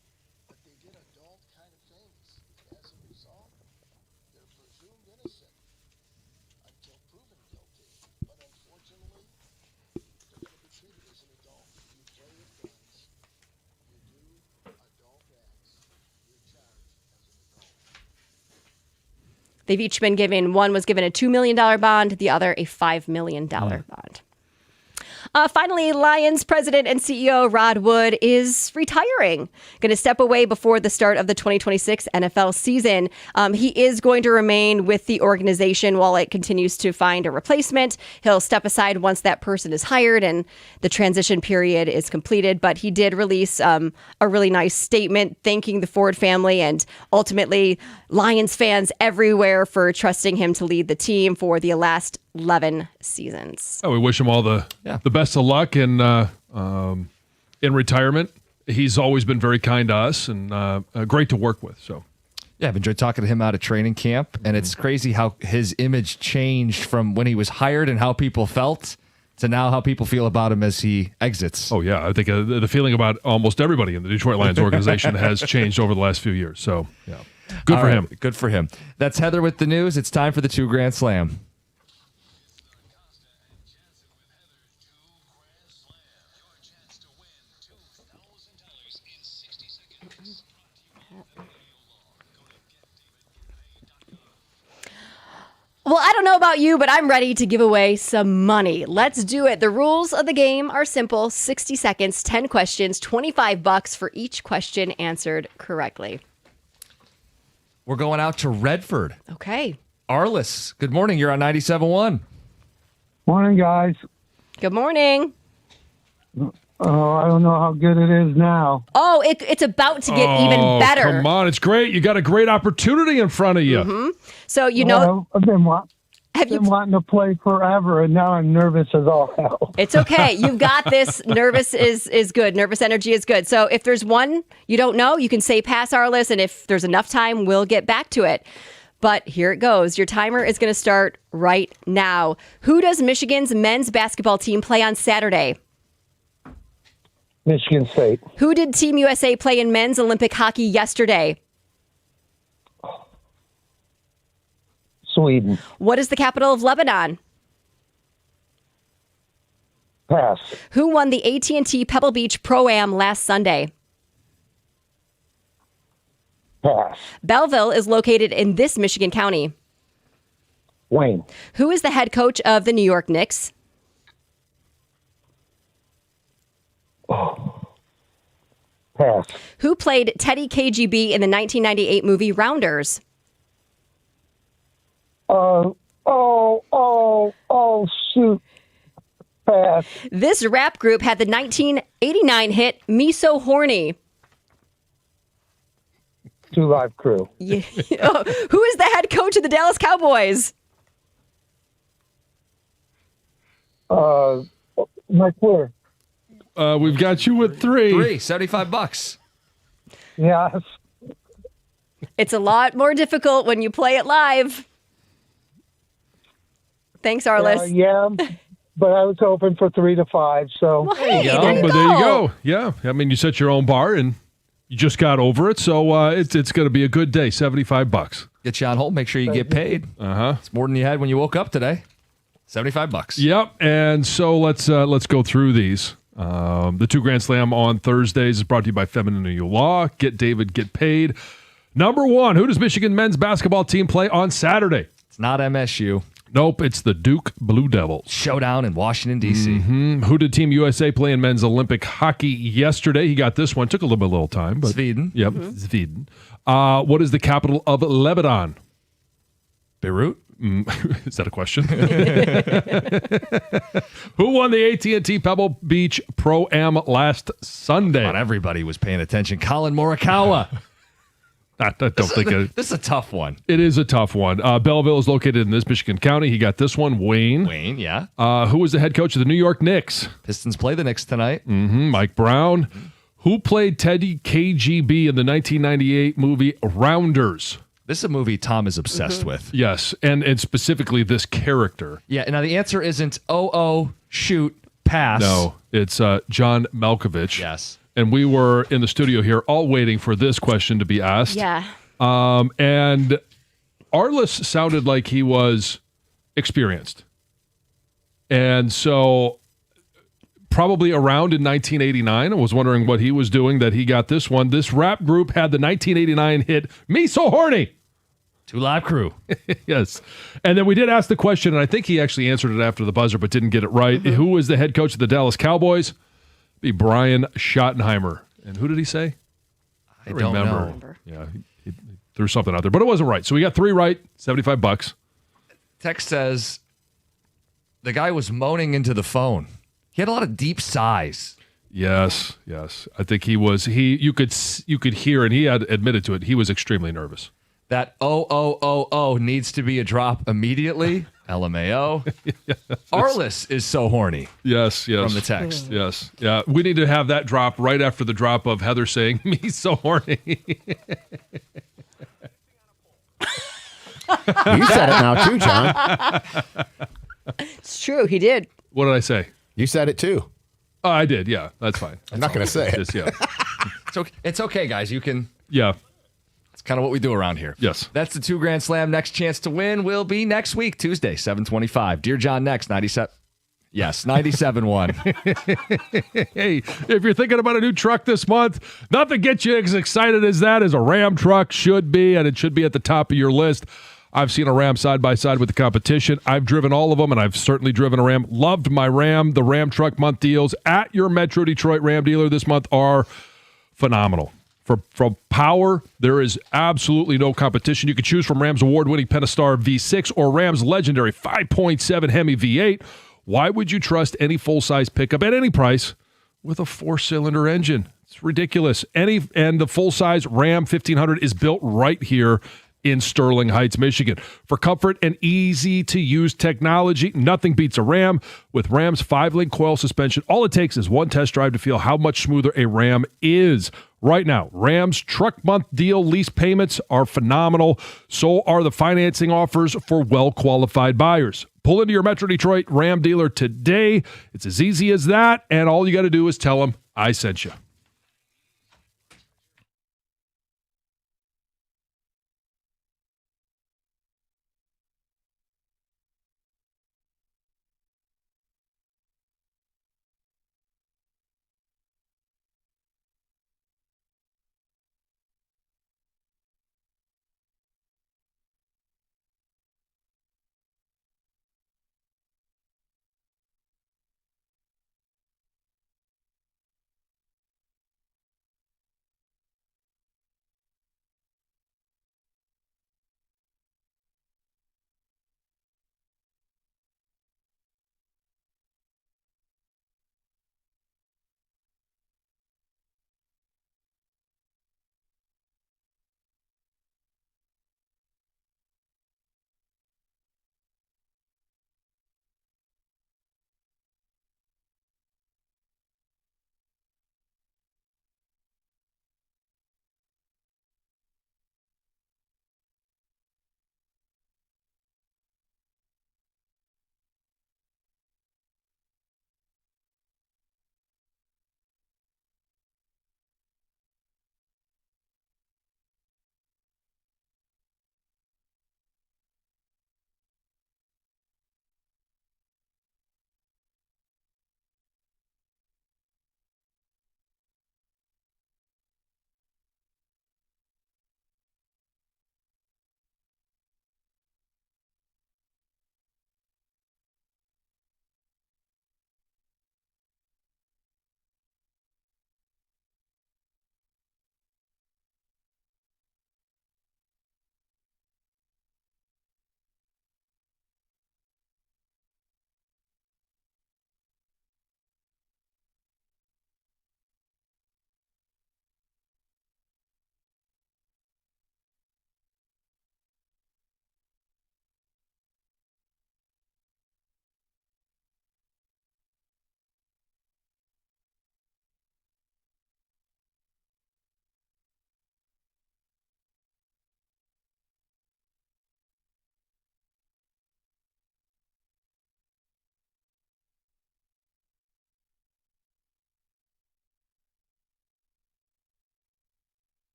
They've each been given, one was given a $2 million bond, the other a $5 million bond. Finally, Lions president and CEO Rod Wood is retiring, going to step away before the start of the 2026 NFL season. He is going to remain with the organization while it continues to find a replacement. He'll step aside once that person is hired and the transition period is completed. But he did release a really nice statement thanking the Ford family and ultimately Lions fans everywhere for trusting him to lead the team for the last 11 seasons. Oh, we wish him all the best of luck in retirement. He's always been very kind to us and great to work with. So, yeah, I've enjoyed talking to him out of training camp, and it's crazy how his image changed from when he was hired and how people felt to now how people feel about him as he exits. Oh, yeah. I think the feeling about almost everybody in the Detroit Lions organization has changed over the last few years. So, yeah, good for him. Good for him. That's Heather with the news. It's time for the 2 Grand Slam. Well, I don't know about you, but I'm ready to give away some money. Let's do it. The rules of the game are simple. 60 seconds, 10 questions, $25 for each question answered correctly. We're going out to Redford. Okay. Arliss, good morning. You're on 97.1. Morning, guys. Good morning. Oh, I don't know how good it is now. Oh, it's about to get even better. Come on, it's great. You got a great opportunity in front of you. Mm-hmm. So, I've been wanting to play forever, and now I'm nervous as all hell. It's okay. You've got this. Nervous is good. Nervous energy is good. So if there's one you don't know, you can say pass our list, and if there's enough time, we'll get back to it. But here it goes. Your timer is going to start right now. Who does Michigan's men's basketball team play on Saturday? Michigan State. Who did Team USA play in men's Olympic hockey yesterday? Sweden. What is the capital of Lebanon? Pass. Who won the AT&T Pebble Beach Pro-Am last Sunday? Pass. Belleville is located in this Michigan county. Wayne. Who is the head coach of the New York Knicks? Pass. Who played Teddy KGB in the 1998 movie Rounders? Shoot. Pass. This rap group had the 1989 hit Me So Horny. 2 Live Crew. Yeah. Who is the head coach of the Dallas Cowboys? Mike Clear. We've got you with 3. $75. Yes. It's a lot more difficult when you play it live. Thanks, Arliss. Yeah, but I was hoping for 3 to 5. So well, hey, there you go. Yeah, I mean, you set your own bar and you just got over it, so it's going to be a good day. $75. Get you on hold. Make sure you get paid. It's more than you had when you woke up today. $75. Yep. And so let's go through these. The 2 Grand Slam on Thursdays is brought to you by Feminine New Law. Get David, get paid. Number 1, who does Michigan men's basketball team play on Saturday? It's not MSU. Nope, it's the Duke Blue Devils. Showdown in Washington, D.C. Mm-hmm. Who did Team USA play in men's Olympic hockey yesterday? He got this one. Took a little time. But, Sweden. Yep, Sweden. What is the capital of Lebanon? Beirut? Is that a question? Who won the AT&T Pebble Beach Pro-Am last Sunday? Not everybody was paying attention. Colin Morikawa. I don't think this is a tough one. It is a tough one. Belleville is located in this Michigan county. He got this one. Wayne, yeah. Who was the head coach of the New York Knicks? Pistons play the Knicks tonight. Mike Brown. Who played Teddy KGB in the 1998 movie Rounders? This is a movie Tom is obsessed with. Yes, and specifically this character. Yeah, now the answer isn't, shoot, pass. No, it's John Malkovich. Yes. And we were in the studio here all waiting for this question to be asked. Yeah. And Arliss sounded like he was experienced. And so probably around in 1989, I was wondering what he was doing that he got this one. This rap group had the 1989 hit, Me So Horny. Two Live Crew. Yes. And then we did ask the question, and I think he actually answered it after the buzzer, but didn't get it right. Who was the head coach of the Dallas Cowboys? Be Brian Schottenheimer. And who did he say? I don't remember. Yeah, he threw something out there, but it wasn't right. So we got 3 right, $75. Text says the guy was moaning into the phone. He had a lot of deep sighs. Yes. I think he was. You could hear, and he had admitted to it. He was extremely nervous. That needs to be a drop immediately. LMAO. Yes. Arliss is so horny. Yes. From the text. Yes. Yeah. We need to have that drop right after the drop of Heather saying, "Me so horny." You said it now too, John. It's true. He did. What did I say? You said it too. Oh, I did. Yeah, that's fine. I'm not going to say it. Just, yeah. It's okay, guys. You can. Yeah. It's kind of what we do around here. Yes. That's the 2 Grand Slam. Next chance to win will be next week, Tuesday, 7:25. Dear John, next 97. Yes, 97.1. Hey, if you're thinking about a new truck this month, nothing gets you as excited as that as a Ram truck should be, and it should be at the top of your list. I've seen a Ram side by side with the competition. I've driven all of them, and I've certainly driven a Ram. Loved my Ram. The Ram Truck Month deals at your Metro Detroit Ram dealer this month are phenomenal. For power, there is absolutely no competition. You can choose from Ram's award-winning Pentastar V6 or Ram's legendary 5.7 Hemi V8. Why would you trust any full-size pickup at any price with a 4-cylinder engine? It's ridiculous. And the full-size Ram 1500 is built right here in Sterling Heights, Michigan. For comfort and easy-to-use technology, nothing beats a Ram. With Ram's 5-link coil suspension, all it takes is one test drive to feel how much smoother a Ram is. Right now, Ram's Truck Month deal lease payments are phenomenal. So are the financing offers for well-qualified buyers. Pull into your Metro Detroit Ram dealer today. It's as easy as that, and all you got to do is tell them I sent you.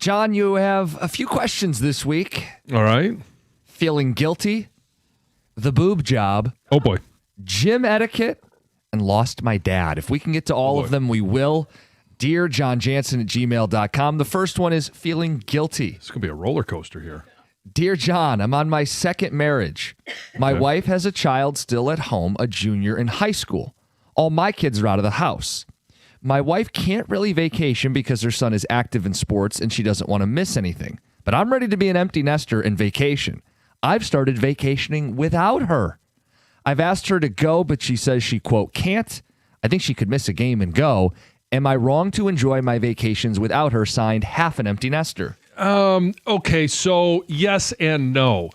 John, you have a few questions this week. All right. Feeling guilty, the boob job. Oh, boy. Gym etiquette, and lost my dad. If we can get to all of them, we will. Dear John Jansen at gmail.com. The first one is feeling guilty. It's going to be a roller coaster here. Dear John, I'm on my second marriage. My wife has a child still at home, a junior in high school. All my kids are out of the house. My wife can't really vacation because her son is active in sports and she doesn't want to miss anything. But I'm ready to be an empty nester and vacation. I've started vacationing without her. I've asked her to go, but she says she, quote, can't. I think she could miss a game and go. Am I wrong to enjoy my vacations without her? Signed, half an empty nester. Okay, so yes and no.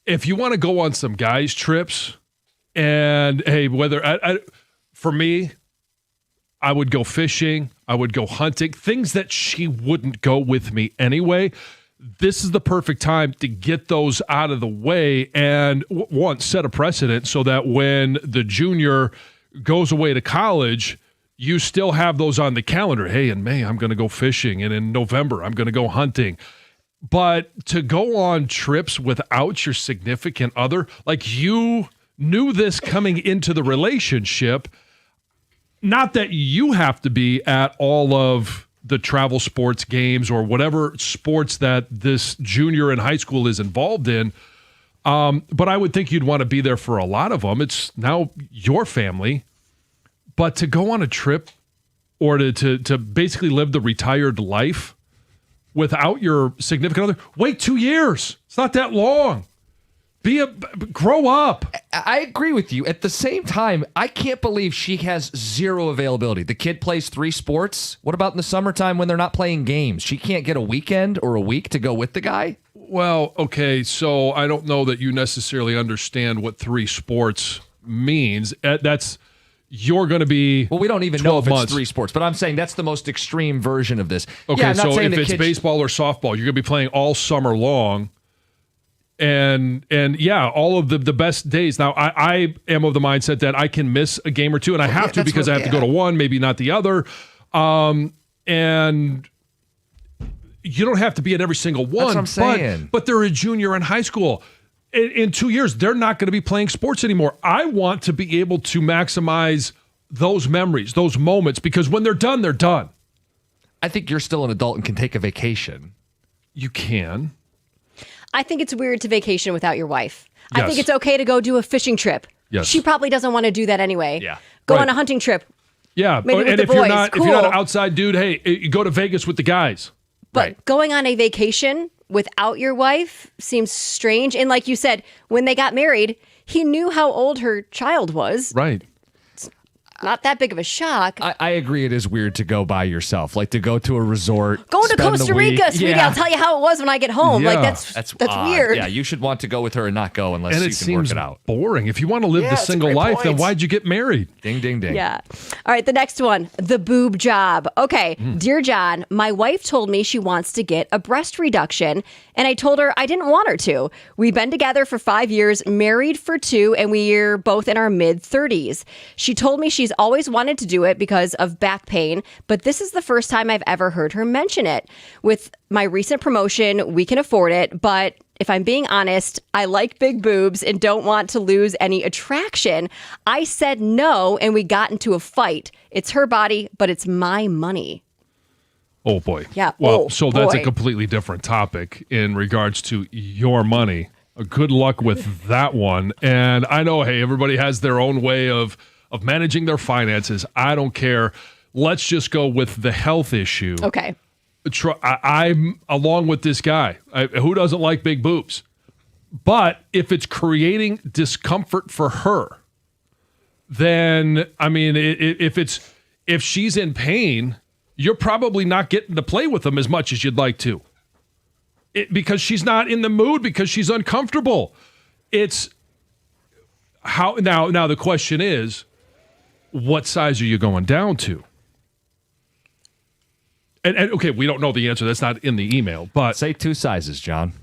If you want to go on some guys' trips, and hey, for me, I would go fishing, I would go hunting, things that she wouldn't go with me anyway. This is the perfect time to get those out of the way and one, set a precedent so that when the junior goes away to college, you still have those on the calendar. Hey, in May, I'm going to go fishing, and in November, I'm going to go hunting. But to go on trips without your significant other, like you knew this coming into the relationship, not that you have to be at all of the travel sports games or whatever sports that this junior in high school is involved in, but I would think you'd want to be there for a lot of them. It's now your family. But to go on a trip or to basically live the retired life without your significant other, wait 2 years. It's not that long. Grow up. I agree with you. At the same time, I can't believe she has zero availability. The kid plays 3 sports. What about in the summertime when they're not playing games? She can't get a weekend or a week to go with the guy? Well, okay, so I don't know that you necessarily understand what 3 sports means. You're going to be well, we don't even know if months. It's 3 sports, but I'm saying that's the most extreme version of this. Okay, yeah, so if it's baseball or softball, you're going to be playing all summer long. And yeah, all of the best days. Now, I am of the mindset that I can miss a game or two, and I have to because I have to go to one, maybe not the other. And you don't have to be at every single one. That's what I'm saying. But they're a junior in high school. In 2 years, they're not going to be playing sports anymore. I want to be able to maximize those memories, those moments, because when they're done, they're done. I think you're still an adult and can take a vacation. You can. I think it's weird to vacation without your wife. Yes. I think it's okay to go do a fishing trip. Yes. She probably doesn't want to do that anyway. Yeah. Go Right. on a hunting trip. Yeah, Maybe with and the if you're boys, not cool. if you're not an outside dude, hey, you go to Vegas with the guys. But going on a vacation without your wife seems strange. And like you said, when they got married, he knew how old her child was. Right. Not that big of a shock. I agree it is weird to go by yourself, like to go to a resort. Going to spend the Costa week. Rica, sweetie, I'll tell you how it was when I get home. Yeah. Like that's odd. weird. Yeah, you should want to go with her and not go unless And you it can work seems it out. boring. If you want to live the it's a single great life, then point. why'd you get married? Ding, ding, ding. Yeah. All right, the next one, the boob job. Okay, Dear John, my wife told me she wants to get a breast reduction, and I told her I didn't want her to. We've been together for 5 years, married for 2, and we're both in our mid-30s. She told me she's always wanted to do it because of back pain, but this is the first time I've ever heard her mention it. With my recent promotion, we can afford it, but if I'm being honest, I like big boobs and don't want to lose any attraction. I said no, and we got into a fight. It's her body, but it's my money. Oh, boy. Yeah. Well, Oh, so that's a boy. completely different topic in regards to your money. Good luck with that one. And I know, hey, everybody has their own way of managing their finances. I don't care. Let's just go with the health issue. Okay. I'm along with this guy. Who doesn't like big boobs? But if it's creating discomfort for her, then, I mean, if she's in pain, you're probably not getting to play with them as much as you'd like to. Because she's not in the mood, because she's uncomfortable. It's how now the question is, what size are you going down to? And okay, we don't know the answer. That's not in the email. But say 2 sizes, John.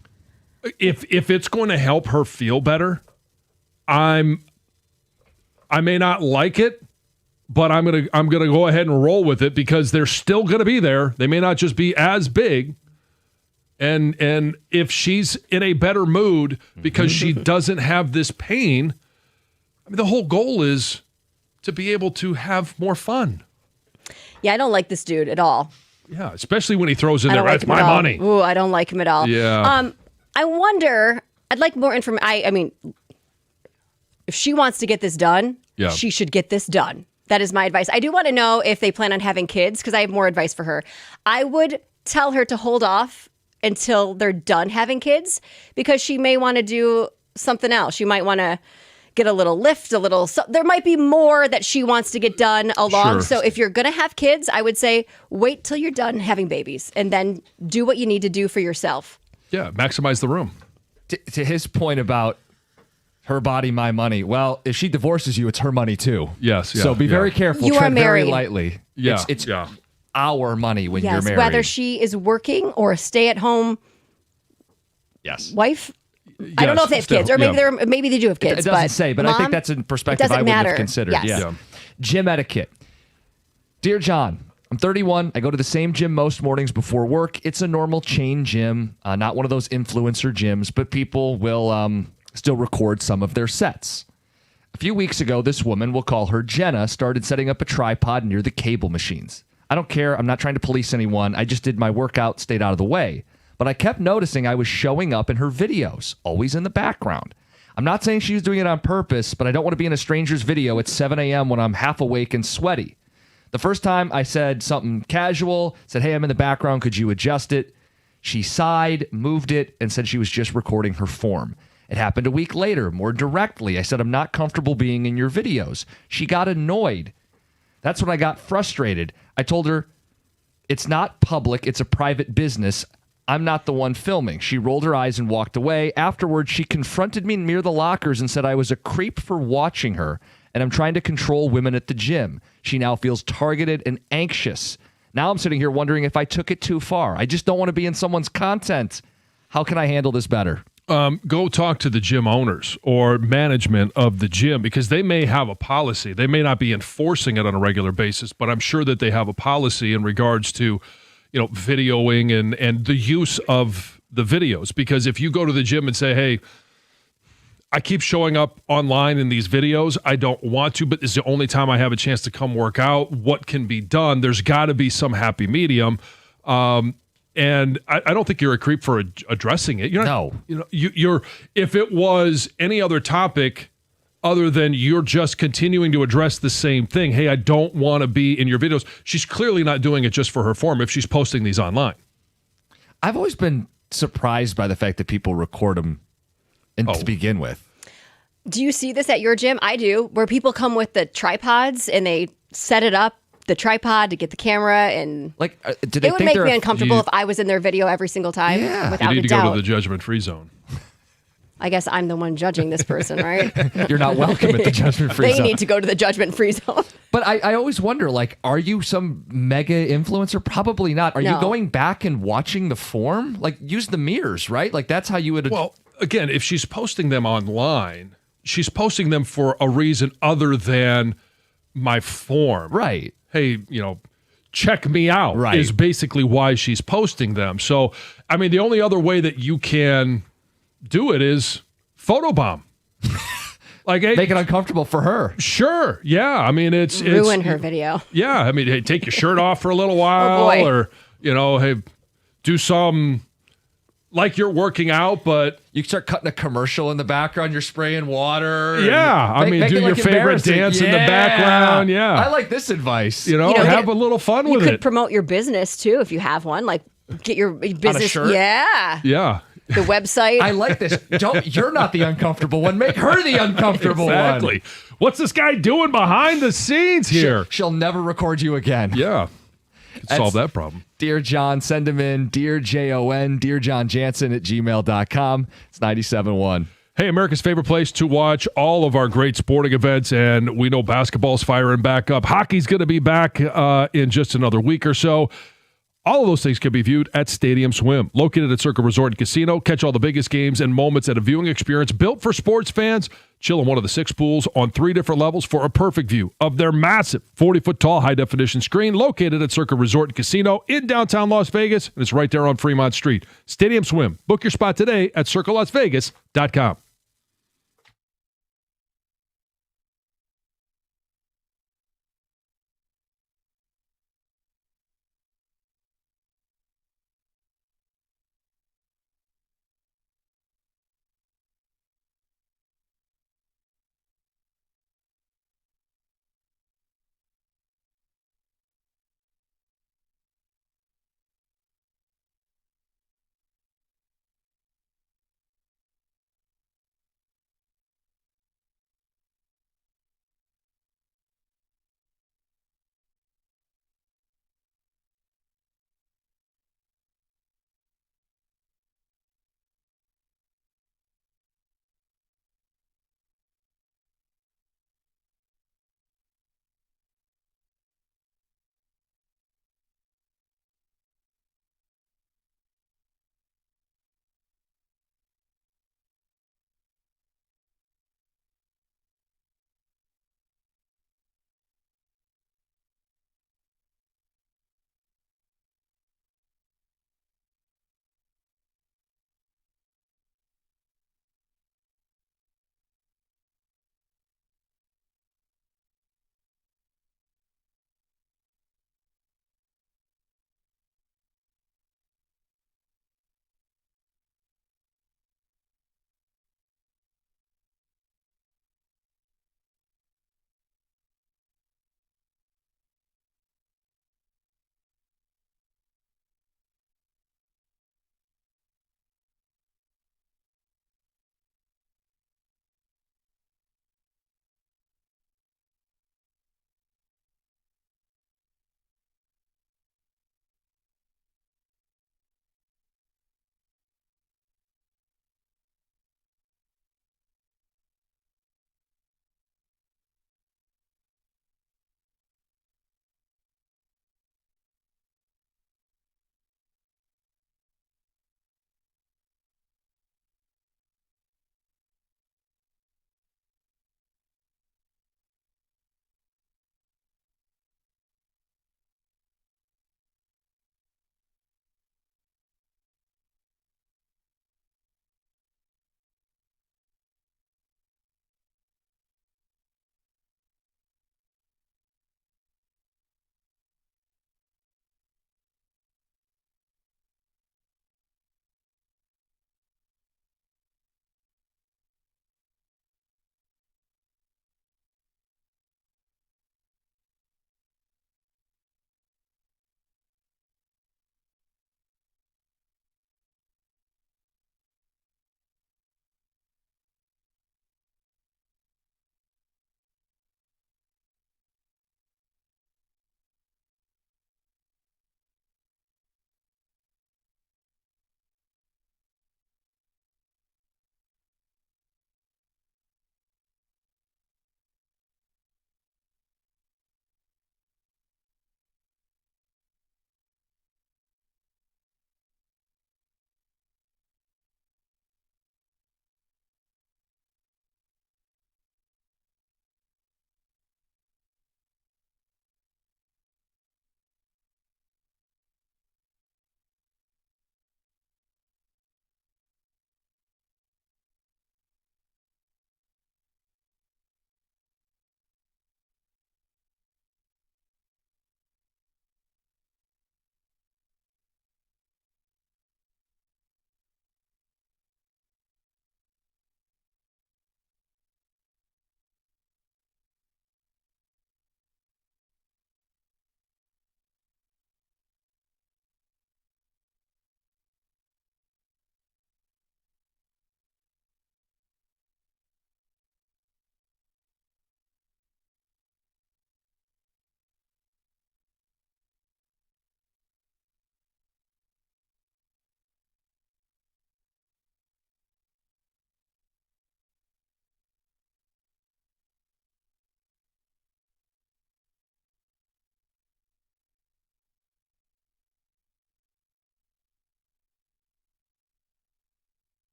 If it's going to help her feel better, I may not like it, but I'm gonna go ahead and roll with it because they're still gonna be there. They may not just be as big, And if she's in a better mood because she doesn't have this pain, I mean, the whole goal is to be able to have more fun. Yeah, I don't like this dude at all. Yeah, especially when he throws in I there, don't like that's him at my all. money. Ooh, I don't like him at all. Yeah. I wonder, I'd like more information. I mean, if she wants to get this done, she should get this done. That is my advice. I do want to know if they plan on having kids because I have more advice for her. I would tell her to hold off until they're done having kids because she may want to do something else. She might want to get a little lift, there might be more that she wants to get done along. Sure. So if you're going to have kids, I would say wait till you're done having babies and then do what you need to do for yourself. Yeah, maximize the room. To his point about her body, my money. Well, if she divorces you, it's her money too. Yes. Yeah, so be very careful. You Tread are married. very lightly. Yeah. It's our money when you're married. Whether she is working or a stay-at-home wife. I don't know if they have kids, or maybe they do have kids. It doesn't say, but I think that's in perspective I would have considered. Yes. Yeah. Gym etiquette. Dear John, I'm 31. I go to the same gym most mornings before work. It's a normal chain gym, not one of those influencer gyms, but people will still record some of their sets. A few weeks ago, this woman, we'll call her Jenna, started setting up a tripod near the cable machines. I don't care. I'm not trying to police anyone. I just did my workout, stayed out of the way. But I kept noticing I was showing up in her videos, always in the background. I'm not saying she was doing it on purpose, but I don't want to be in a stranger's video at 7 a.m. when I'm half awake and sweaty. The first time I said something casual, said, hey, I'm in the background. Could you adjust it? She sighed, moved it, and said she was just recording her form. It happened a week later, more directly. I said, I'm not comfortable being in your videos. She got annoyed. That's when I got frustrated. I told her, it's not public. It's a private business. I'm not the one filming. She rolled her eyes and walked away. Afterwards, she confronted me near the lockers and said I was a creep for watching her, and I'm trying to control women at the gym. She now feels targeted and anxious. Now I'm sitting here wondering if I took it too far. I just don't want to be in someone's content. How can I handle this better? Go talk to the gym owners or management of the gym because they may have a policy. They may not be enforcing it on a regular basis, but I'm sure that they have a policy in regards to videoing and the use of the videos. Because if you go to the gym and say, hey, I keep showing up online in these videos, I don't want to, but it's the only time I have a chance to come work out. What can be done? There's got to be some happy medium. And I don't think you're a creep for addressing it. You're not, you're if it was any other topic other than you're just continuing to address the same thing. Hey, I don't want to be in your videos. She's clearly not doing it just for her form if she's posting these online. I've always been surprised by the fact that people record them to begin with. Do you see this at your gym? I do, where people come with the tripods and they set it up, the tripod to get the camera, and do they it would make me uncomfortable if I was in their video every single time. Yeah. Without You need a to doubt. go to the judgment-free zone. I guess I'm the one judging this person, right? You're not welcome at the judgment-free zone. They need to go to the judgment-free zone. But I always wonder, are you some mega influencer? Probably not. Are you going back and watching the form? Use the mirrors, right? That's how you would... Well, again, if she's posting them online, she's posting them for a reason other than my form. Right. Hey, check me out is basically why she's posting them. So, I mean, the only other way that you can do it is photobomb. Hey, make it uncomfortable for her. Sure. Yeah. I mean, it's ruin her video. Yeah. I mean, hey, take your shirt off for a little while, or hey, do some like you're working out, but you start cutting a commercial in the background. You're spraying water. Yeah. I mean, do your favorite dance in the background. Yeah. I like this advice. Have a little fun with it. You could promote your business too if you have one. Get your business. On a shirt? Yeah. Yeah. The website. I like this. You're not the uncomfortable one. Make her the uncomfortable one. Exactly. What's this guy doing behind the scenes here? She'll never record you again. Yeah. Solve that problem. Dear John, send him in. Dear Jon, dearjohnjansen@gmail.com. It's 97.1. Hey, America's favorite place to watch all of our great sporting events, and we know basketball's firing back up. Hockey's going to be back in just another week or so. All of those things can be viewed at Stadium Swim, located at Circa Resort and Casino. Catch all the biggest games and moments at a viewing experience built for sports fans. Chill in one of the 6 pools on 3 different levels for a perfect view of their massive 40-foot tall high-definition screen located at Circa Resort and Casino in downtown Las Vegas. And it's right there on Fremont Street. Stadium Swim. Book your spot today at circalasvegas.com.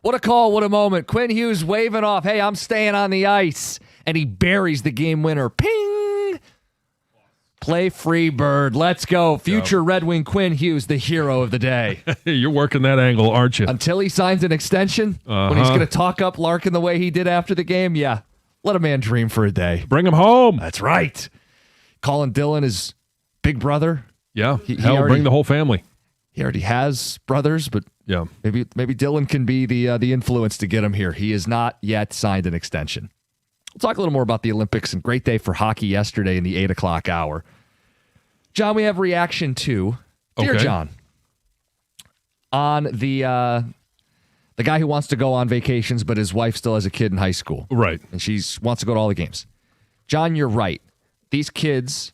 What a call, what a moment. Quinn Hughes waving off, hey, I'm staying on the ice. And he buries the game winner. Ping! Play free bird. Let's go. Future Red Wing Quinn Hughes, the hero of the day. You're working that angle, aren't you? Until he signs an extension, when he's going to talk up Larkin the way he did after the game, yeah. Let a man dream for a day. Bring him home. That's right. Colin Dillon is big brother. Yeah. Bring the whole family. He already has brothers, but yeah, maybe Dillon can be the influence to get him here. He has not yet signed an extension. We'll talk a little more about the Olympics and great day for hockey yesterday in the 8 o'clock hour. John, we have reaction to Dear John on the guy who wants to go on vacations, but his wife still has a kid in high school. Right. And she wants to go to all the games. John, you're right. These kids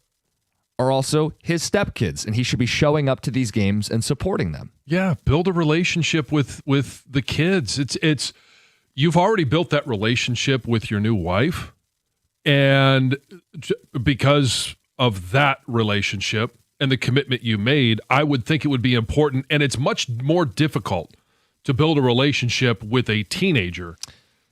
are also his stepkids, and he should be showing up to these games and supporting them. Yeah, build a relationship with the kids. It's you've already built that relationship with your new wife, and because of that relationship and the commitment you made, I would think it would be important, and it's much more difficult to build a relationship with a teenager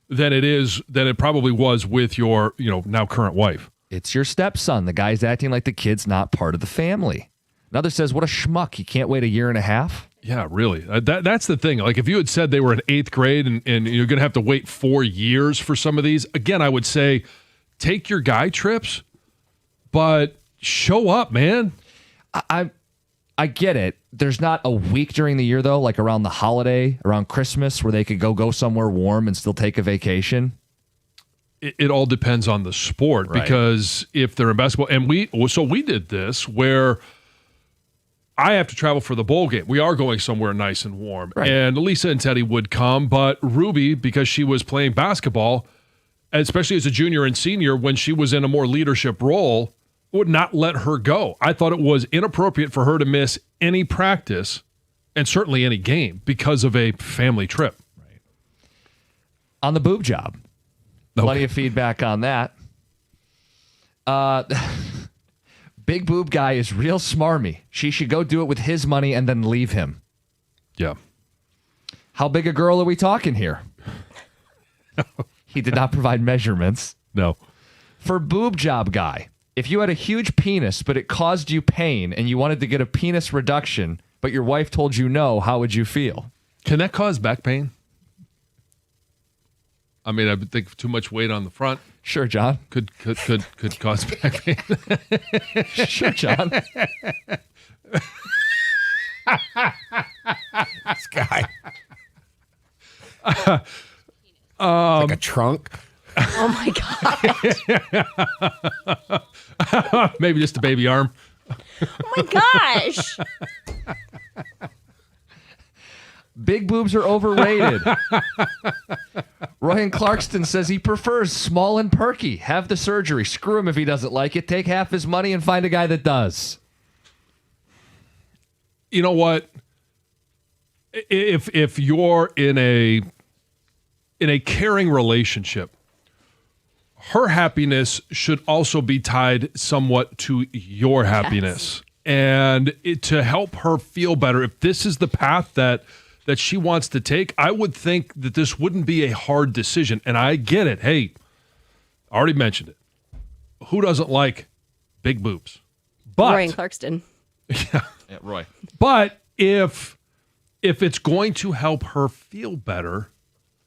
than it probably was with your, now current wife. It's your stepson. The guy's acting like the kid's not part of the family. Another says, what a schmuck. He can't wait a year and a half. Yeah, really. That's the thing. Like if you had said they were in 8th grade and you're going to have to wait 4 years for some of these, again, I would say take your guy trips, but show up, man. I get it. There's not a week during the year, though, like around the holiday, around Christmas, where they could go somewhere warm and still take a vacation. It all depends on the sport, right? Because if they're in basketball, and we did this where I have to travel for the bowl game. We are going somewhere nice and warm. Right. And Lisa and Teddy would come, but Ruby, because she was playing basketball, especially as a junior and senior, when she was in a more leadership role, would not let her go. I thought it was inappropriate for her to miss any practice and certainly any game because of a family trip. Right. On the boob job. Plenty of feedback on that. Big boob guy is real smarmy. She should go do it with his money and then leave him. Yeah. How big a girl are we talking here? He did not provide measurements. No. For boob job guy, if you had a huge penis, but it caused you pain and you wanted to get a penis reduction, but your wife told you no, how would you feel? Can that cause back pain? I mean, I would think too much weight on the front. Sure, John. Could cause back pain. Sure, John. This guy. Like a trunk. Oh my God. Maybe just a baby arm. Oh my gosh. Big boobs are overrated. Ryan Clarkston says he prefers small and perky. Have the surgery. Screw him if he doesn't like it. Take half his money and find a guy that does. You know what? If you're in a caring relationship, her happiness should also be tied somewhat to your happiness. Yes. And to help her feel better, if this is the path that she wants to take, I would think that this wouldn't be a hard decision. And I get it. Hey, I already mentioned it. Who doesn't like big boobs? But Ryan Clarkston. Yeah, Roy. But if it's going to help her feel better,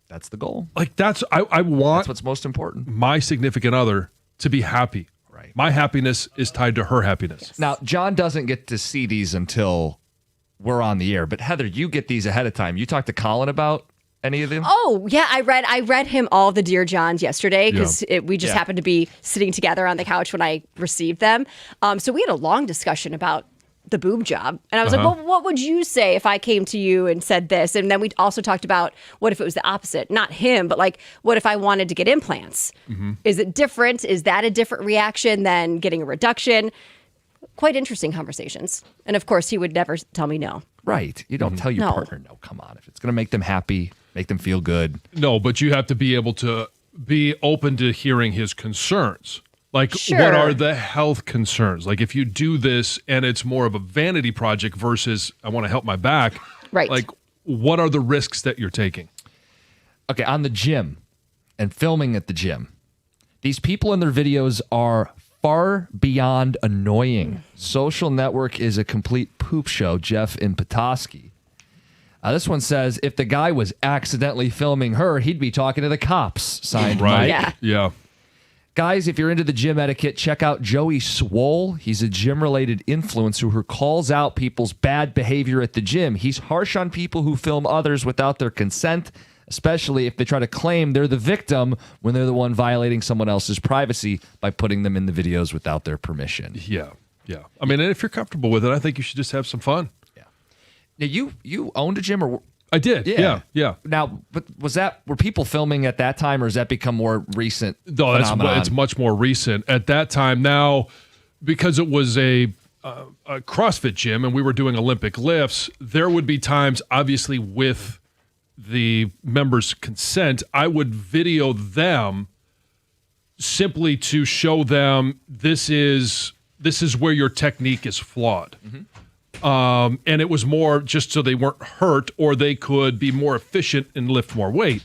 that's the goal. Like I want that's what's most important. My significant other to be happy. Right. My happiness is tied to her happiness. Yes. Now, John doesn't get to see these until we're on the air, but Heather, you get these ahead of time. You talked to Colin about any of them? Oh, yeah. I read him all the Dear Johns yesterday because we just happened to be sitting together on the couch when I received them. So we had a long discussion about the boob job. And I was like, well, what would you say if I came to you and said this? And then we also talked about what if it was the opposite? Not him, but like, what if I wanted to get implants? Mm-hmm. Is it different? Is that a different reaction than getting a reduction? Quite interesting conversations. And of course, he would never tell me no. Right. You don't tell your partner no. Come on. If it's going to make them happy, make them feel good. No, but you have to be able to be open to hearing his concerns. Like, sure. What are the health concerns? Like, if you do this and it's more of a vanity project versus I want to help my back, right? Like, what are the risks that you're taking? Okay, on the gym and filming at the gym. These people in their videos are far beyond annoying. Social Network is a complete poop show, Jeff in Petoskey. This one says, if the guy was accidentally filming her, he'd be talking to the cops. Signed, Right. Mike. Yeah. Guys, if you're into the gym etiquette, check out Joey Swole. He's a gym-related influencer who calls out people's bad behavior at the gym. He's harsh on people who film others without their consent, especially if they try to claim they're the victim when they're the one violating someone else's privacy by putting them in the videos without their permission. Yeah. Yeah. I mean, and if you're comfortable with it, I think you should just have some fun. Yeah. Now, you owned a gym, or I did. Yeah. Now, but were people filming at that time, or has that become more recent? No, it's much more recent. At that time, now, because it was a CrossFit gym and we were doing Olympic lifts, there would be times, obviously, with the members' consent, I would video them simply to show them this is where your technique is flawed. And it was more just so they weren't hurt or they could be more efficient and lift more weight.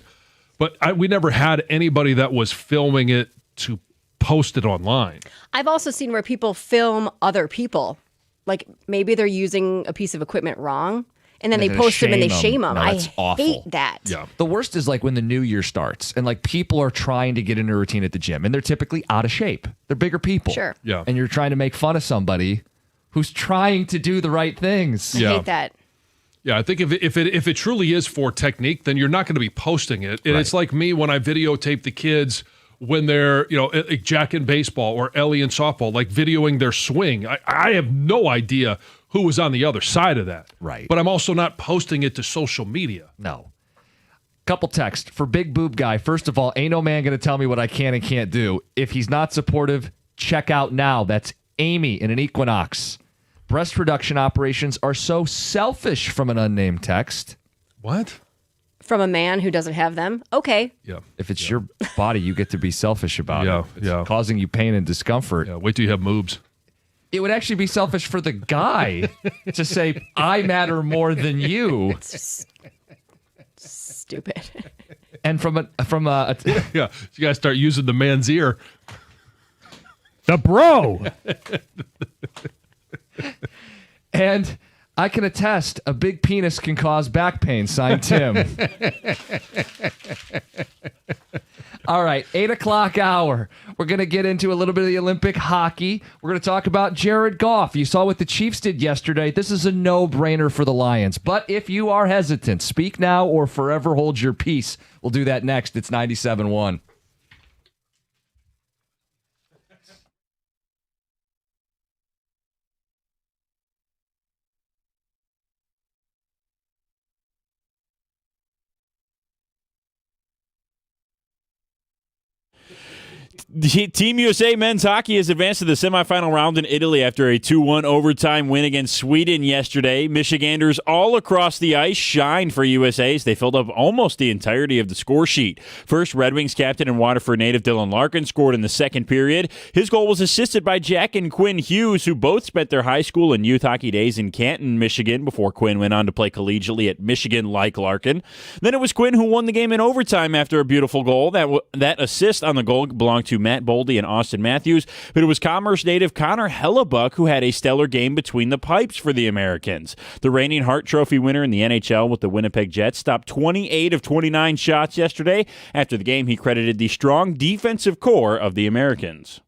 But we never had anybody that was filming it to post it online. I've also seen where people film other people. Like maybe they're using a piece of equipment wrong, and then they post them and they shame them. No, that's I hate that. Yeah. The worst is like when the new year starts and like people are trying to get into a routine at the gym and they're typically out of shape. They're bigger people. Sure. Yeah. And you're trying to make fun of somebody who's trying to do the right things. I hate that. Yeah, I think if it truly is for technique, then you're not going to be posting it. And it's like me when I videotape the kids when they're, like Jack in baseball or Ellie in softball, like videoing their swing. I have no idea who was on the other side of that. Right. But I'm also not posting it to social media. No. Couple text for Big Boob Guy. First of all, ain't no man going to tell me what I can and can't do. If he's not supportive, check out now. That's Amy in an Equinox. Breast reduction operations are so selfish from an unnamed text. What? From a man who doesn't have them? Okay. Yeah. If it's your body, you get to be selfish about it. If it's causing you pain and discomfort. Yeah, wait till you have moobs. It would actually be selfish for the guy to say, I matter more than you. It's just stupid. And from a yeah, you got to start using the man's ear. The bro. And I can attest, a big penis can cause back pain. Signed, Tim. All right, 8 o'clock hour. We're going to get into a little bit of the Olympic hockey. We're going to talk about Jared Goff. You saw what the Chiefs did yesterday. This is a no-brainer for the Lions. But if you are hesitant, speak now or forever hold your peace. We'll do that next. It's 97.1. Team USA men's hockey has advanced to the semifinal round in Italy after a 2-1 overtime win against Sweden yesterday. Michiganders all across the ice shined for USA as they filled up almost the entirety of the score sheet. First, Red Wings captain and Waterford native Dylan Larkin scored in the second period. His goal was assisted by Jack and Quinn Hughes, who both spent their high school and youth hockey days in Canton, Michigan, before Quinn went on to play collegiately at Michigan like Larkin. Then it was Quinn who won the game in overtime after a beautiful goal. That assist on the goal belonged to Matt Boldy and Austin Matthews, but it was Commerce native Connor Hellebuck who had a stellar game between the pipes for the Americans. The reigning Hart Trophy winner in the NHL with the Winnipeg Jets stopped 28 of 29 shots yesterday. After the game, he credited the strong defensive core of the Americans.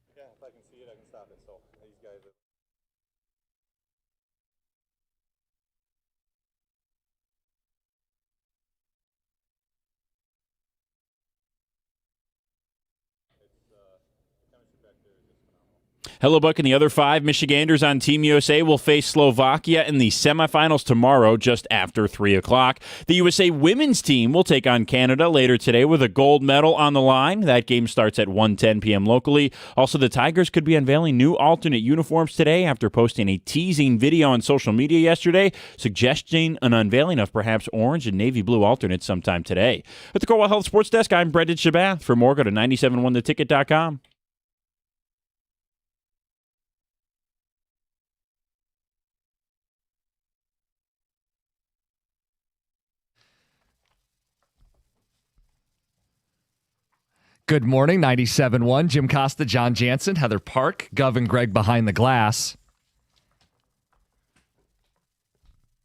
Hellebuck and the other 5 Michiganders on Team USA will face Slovakia in the semifinals tomorrow just after 3 o'clock. The USA women's team will take on Canada later today with a gold medal on the line. That game starts at 1:10 p.m. locally. Also, the Tigers could be unveiling new alternate uniforms today after posting a teasing video on social media yesterday suggesting an unveiling of perhaps orange and navy blue alternates sometime today. At the Corwell Health Sports Desk, I'm Brendan Shabath. For more, go to 971theticket.com. Good morning, 97.1. Jim Costa, John Jansen, Heather Park, Gov and Greg behind the glass.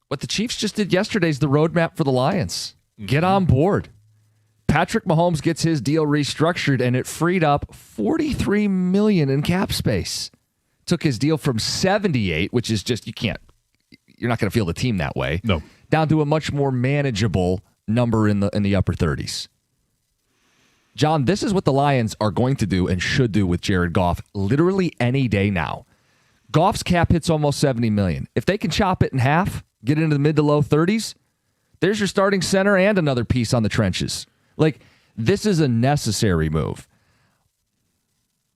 What the Chiefs just did yesterday is the roadmap for the Lions. Get on board. Patrick Mahomes gets his deal restructured, and it freed up $43 million in cap space. Took his deal from 78, which is just, you're not going to feel the team that way. No. Down to a much more manageable number in the upper 30s. John, this is what the Lions are going to do and should do with Jared Goff literally any day now. Goff's cap hits almost $70 million. If they can chop it in half, get into the mid to low 30s, there's your starting center and another piece on the trenches. Like, this is a necessary move.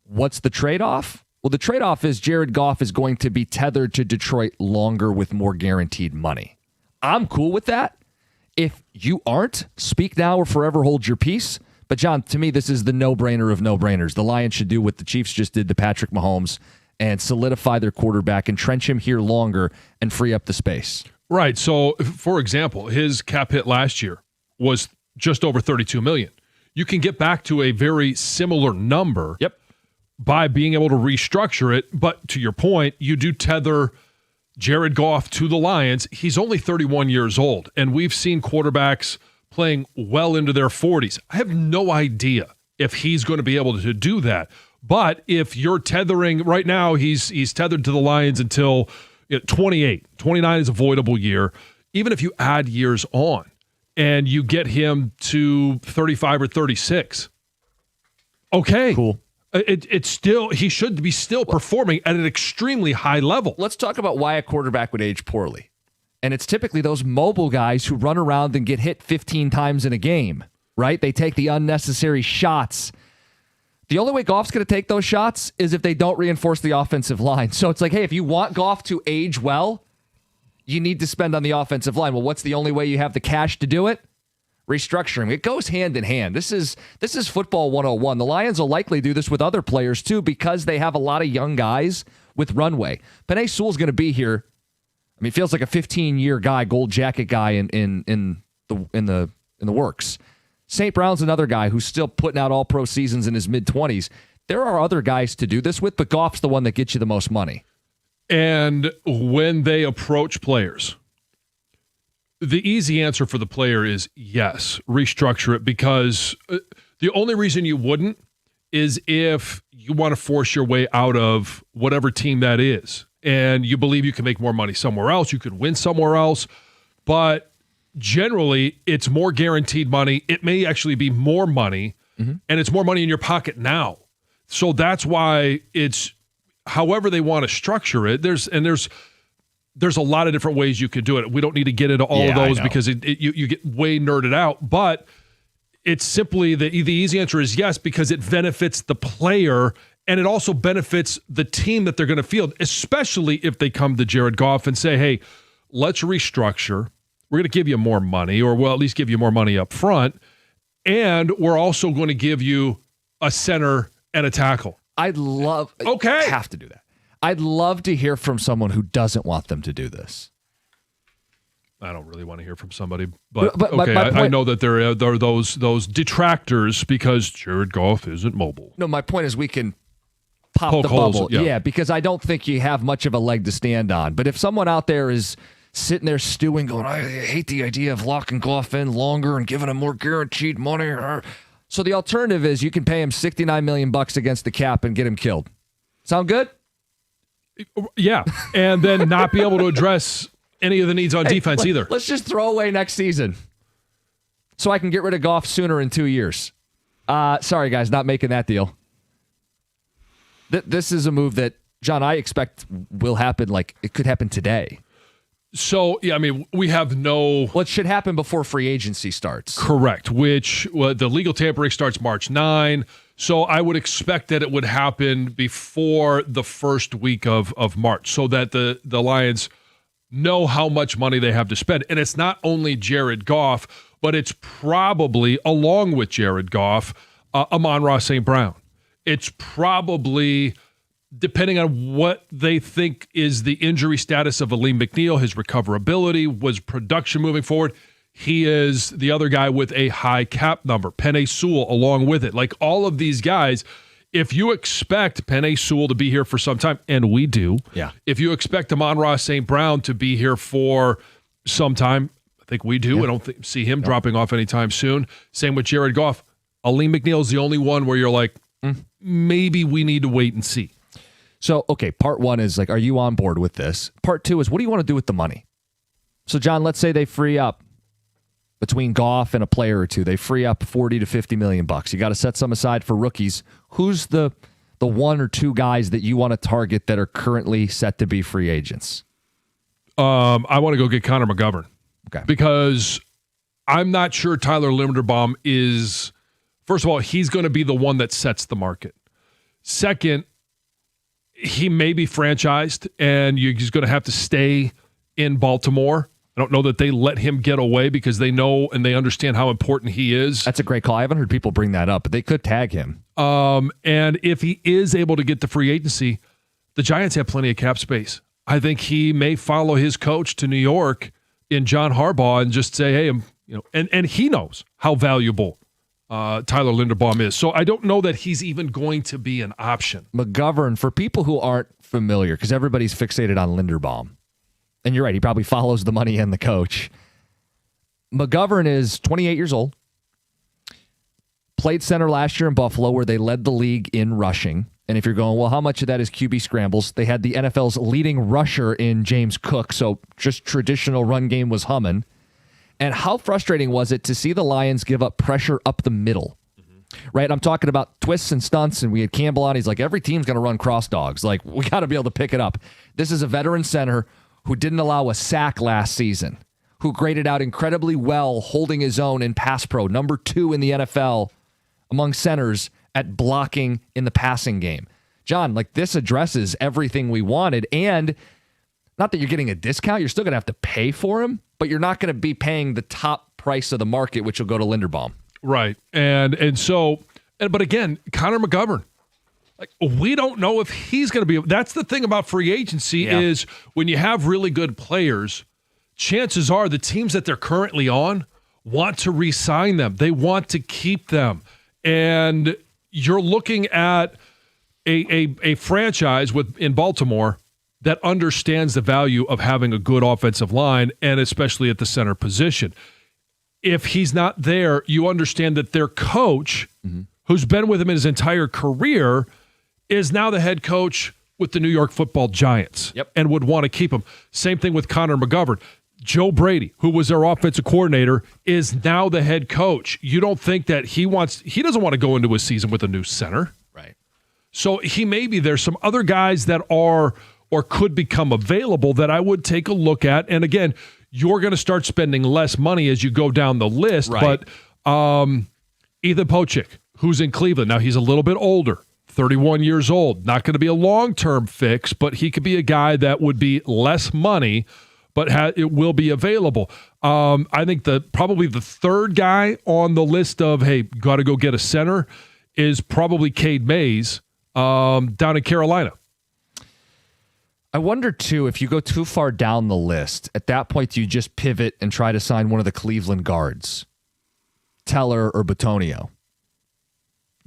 What's the trade-off? Well, the trade-off is Jared Goff is going to be tethered to Detroit longer with more guaranteed money. I'm cool with that. If you aren't, speak now or forever hold your peace. But, John, to me, this is the no-brainer of no-brainers. The Lions should do what the Chiefs just did to Patrick Mahomes and solidify their quarterback, entrench him here longer, and free up the space. Right. So, for example, his cap hit last year was just over $32 million. You can get back to a very similar number by being able to restructure it. But to your point, you do tether Jared Goff to the Lions. He's only 31 years old, and we've seen quarterbacks playing well into their 40s. I have no idea if he's going to be able to do that. But if you're tethering right now, he's tethered to the Lions until 28. 29 is a voidable year. Even if you add years on and you get him to 35 or 36, okay. Cool. It's still, he should be still performing at an extremely high level. Let's talk about why a quarterback would age poorly. And it's typically those mobile guys who run around and get hit 15 times in a game, right? They take the unnecessary shots. The only way Goff's going to take those shots is if they don't reinforce the offensive line. So it's like, hey, if you want Goff to age well, you need to spend on the offensive line. Well, what's the only way you have the cash to do it? Restructuring. It goes hand in hand. This is football 101. The Lions will likely do this with other players too because they have a lot of young guys with runway. Penei Sewell's going to be here. I mean, it feels like a 15-year guy, gold jacket guy in the works. St. Brown's another guy who's still putting out all-pro seasons in his mid-20s. There are other guys to do this with, but Goff's the one that gets you the most money. And when they approach players, the easy answer for the player is yes, restructure it, because the only reason you wouldn't is if you want to force your way out of whatever team that is. And you believe you can make more money somewhere else, you could win somewhere else, but generally it's more guaranteed money. It may actually be more money, and it's more money in your pocket now. So that's why it's however they want to structure it. There's a lot of different ways you could do it. We don't need to get into all of those because you get way nerded out, but it's simply the easy answer is yes, because it benefits the player. And it also benefits the team that they're going to field, especially if they come to Jared Goff and say, hey, let's restructure. We're going to give you more money, or we'll at least give you more money up front. And we're also going to give you a center and a tackle. Have to do that. I'd love to hear from someone who doesn't want them to do this. I don't really want to hear from somebody, but okay, I know that there are those detractors because Jared Goff isn't mobile. No, my point is we can poke the holes, bubble. Yeah, because I don't think you have much of a leg to stand on. But if someone out there is sitting there stewing, going, I hate the idea of locking Goff in longer and giving him more guaranteed money. So the alternative is you can pay him $69 million against the cap and get him killed. Sound good? Yeah, and then not be able to address any of the needs on defense either. Let's just throw away next season so I can get rid of Goff sooner in 2 years. Sorry, guys, not making that deal. This is a move that, John, I expect will happen. Like, it could happen today. So, yeah, I mean, we have no... Well, it should happen before free agency starts. Correct, which the legal tampering starts March 9. So I would expect that it would happen before the first week of March so that the Lions know how much money they have to spend. And it's not only Jared Goff, but it's probably, along with Jared Goff, Amon-Ra St. Brown. It's probably, depending on what they think is the injury status of Aleem McNeil, his recoverability, was production moving forward, He is the other guy with a high cap number. Penei Sewell along with it. Like all of these guys, if you expect Penei Sewell to be here for some time, and we do. Yeah. If you expect Amon-Ra St. Brown to be here for some time, I think we do. I don't see him dropping off anytime soon. Same with Jared Goff. Aleem McNeil is the only one where you're like, maybe we need to wait and see. So, okay, part one is like, are you on board with this? Part two is, what do you want to do with the money? So, John, let's say they free up between Goff and a player or two. They free up $40 to $50 million. You got to set some aside for rookies. Who's the one or two guys that you want to target that are currently set to be free agents? I want to go get Connor McGovern. Okay. Because I'm not sure Tyler Linderbaum is, first of all, he's going to be the one that sets the market. Second, he may be franchised and you're just going to have to stay in Baltimore. I don't know that they let him get away because they know and they understand how important he is. That's a great call. I haven't heard people bring that up, but they could tag him. And if he is able to get the free agency, the Giants have plenty of cap space. I think he may follow his coach to New York in John Harbaugh and just say, hey, and he knows how valuable Tyler Linderbaum is. So I don't know that he's even going to be an option. McGovern, for people who aren't familiar, because everybody's fixated on Linderbaum, and you're right, he probably follows the money and the coach. McGovern is 28 years old, played center last year in Buffalo where they led the league in rushing. And if you're going, well, how much of that is QB scrambles? They had the NFL's leading rusher in James Cook, so just traditional run game was humming. And how frustrating was it to see the Lions give up pressure up the middle? Right? I'm talking about twists and stunts, and we had Campbell on. He's like, every team's going to run cross dogs. Like, we got to be able to pick it up. This is a veteran center who didn't allow a sack last season, who graded out incredibly well holding his own in pass pro, number 2 in the NFL among centers at blocking in the passing game. John, like, this addresses everything we wanted, and not that you're getting a discount, you're still going to have to pay for him, but you're not going to be paying the top price of the market, which will go to Linderbaum. Right. And so, but again, Connor McGovern, like, we don't know if he's going to be. That's the thing about free agency is when you have really good players, chances are the teams that they're currently on want to re-sign them. They want to keep them. And you're looking at a franchise in Baltimore that understands the value of having a good offensive line, and especially at the center position. If he's not there, you understand that their coach, who's been with him his entire career, is now the head coach with the New York Football Giants and would want to keep him. Same thing with Connor McGovern. Joe Brady, who was their offensive coordinator, is now the head coach. You don't think that he doesn't want to go into a season with a new center. Right. So he may be there. Some other guys that are or could become available that I would take a look at. And again, you're going to start spending less money as you go down the list. Right. But Ethan Pochik, who's in Cleveland, now he's a little bit older, 31 years old. Not going to be a long-term fix, but he could be a guy that would be less money, but it will be available. I think probably the third guy on the list of, hey, got to go get a center is probably Cade Mays down in Carolina. I wonder, too, if you go too far down the list, at that point, do you just pivot and try to sign one of the Cleveland guards, Teller or Bitonio?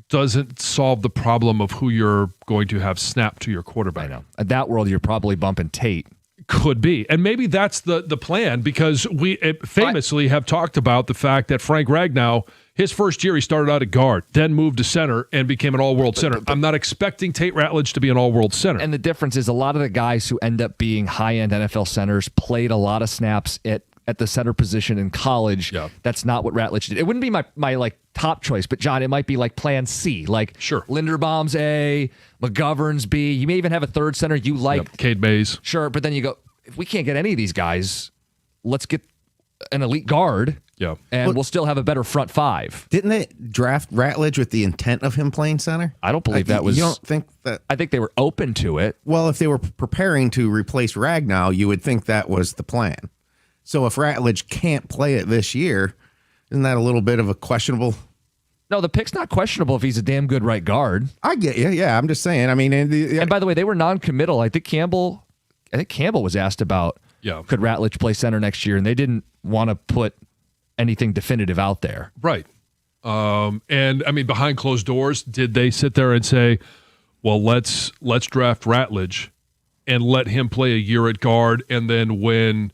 Doesn't solve the problem of who you're going to have snap to your quarterback. I know. In that world, you're probably bumping Tate. Could be. And maybe that's the plan, because we famously have talked about the fact that Frank Ragnow, his first year, he started out at guard, then moved to center and became an all-world center. I'm not expecting Tate Ratledge to be an all-world center. And the difference is a lot of the guys who end up being high-end NFL centers played a lot of snaps at the center position in college. Yeah. That's not what Ratledge did. It wouldn't be my like top choice, but John, it might be like plan C. Like, sure, Linderbaum's A, McGovern's B. You may even have a third center you like. Cade Mays. Sure, but then you go, if we can't get any of these guys, let's get an elite guard. Yeah. And we'll still have a better front five. Didn't they draft Ratledge with the intent of him playing center? I don't believe that was. You don't think that? I think they were open to it. Well, if they were preparing to replace Ragnow, you would think that was the plan. So if Ratledge can't play it this year, isn't that a little bit of a questionable? No, the pick's not questionable if he's a damn good right guard. I get you. Yeah, I'm just saying. I mean, and by the way, they were non-committal. I think Campbell was asked about, could Ratledge play center next year, and they didn't want to put anything definitive out there. Right. And I mean, behind closed doors, did they sit there and say, well, let's draft Ratledge and let him play a year at guard, and then when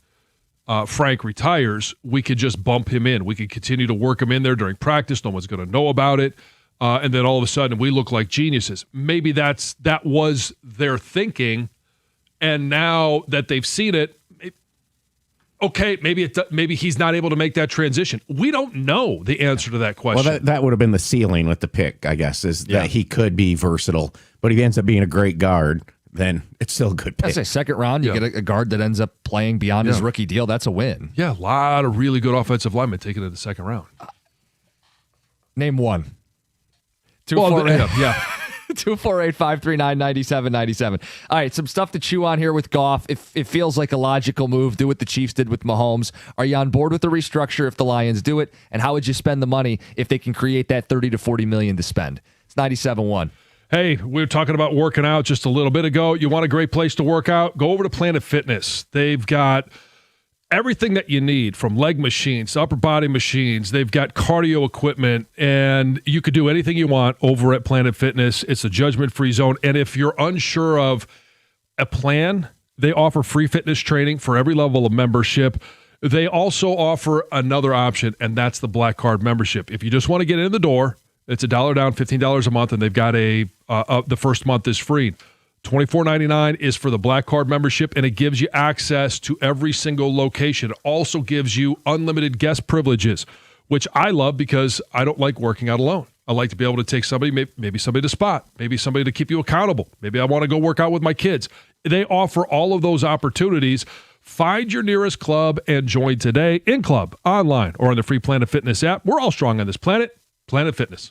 Frank retires, we could just bump him in. We could continue to work him in there during practice. No one's going to know about it. And then all of a sudden we look like geniuses. Maybe that was their thinking. And now that they've seen it, okay, maybe he's not able to make that transition. We don't know the answer to that question. Well, that would have been the ceiling with the pick, I guess, is that he could be versatile. But if he ends up being a great guard, then it's still a good pick. That's a second round. You get a guard that ends up playing beyond his rookie deal. That's a win. Yeah, a lot of really good offensive linemen taken in the second round. Name one. 248-539-9797. All right, some stuff to chew on here with Goff. It feels like a logical move. Do what the Chiefs did with Mahomes. Are you on board with the restructure if the Lions do it? And how would you spend the money if they can create that $30 to $40 million to spend? It's 97.1. Hey, we were talking about working out just a little bit ago. You want a great place to work out? Go over to Planet Fitness. They've got everything that you need, from leg machines to upper body machines. They've got cardio equipment, and you could do anything you want over at Planet Fitness. It's a judgment-free zone. And if you're unsure of a plan, they offer free fitness training for every level of membership. They also offer another option, and that's the Black Card membership. If you just want to get in the door, it's $1 down, $15 a month, and they've got the first month is free. $24.99 is for the Black Card membership, and it gives you access to every single location. It also gives you unlimited guest privileges, which I love because I don't like working out alone. I like to be able to take somebody, maybe somebody to spot, maybe somebody to keep you accountable. Maybe I want to go work out with my kids. They offer all of those opportunities. Find your nearest club and join today, in club, online, or on the free Planet Fitness app. We're all strong on this planet. Planet Fitness.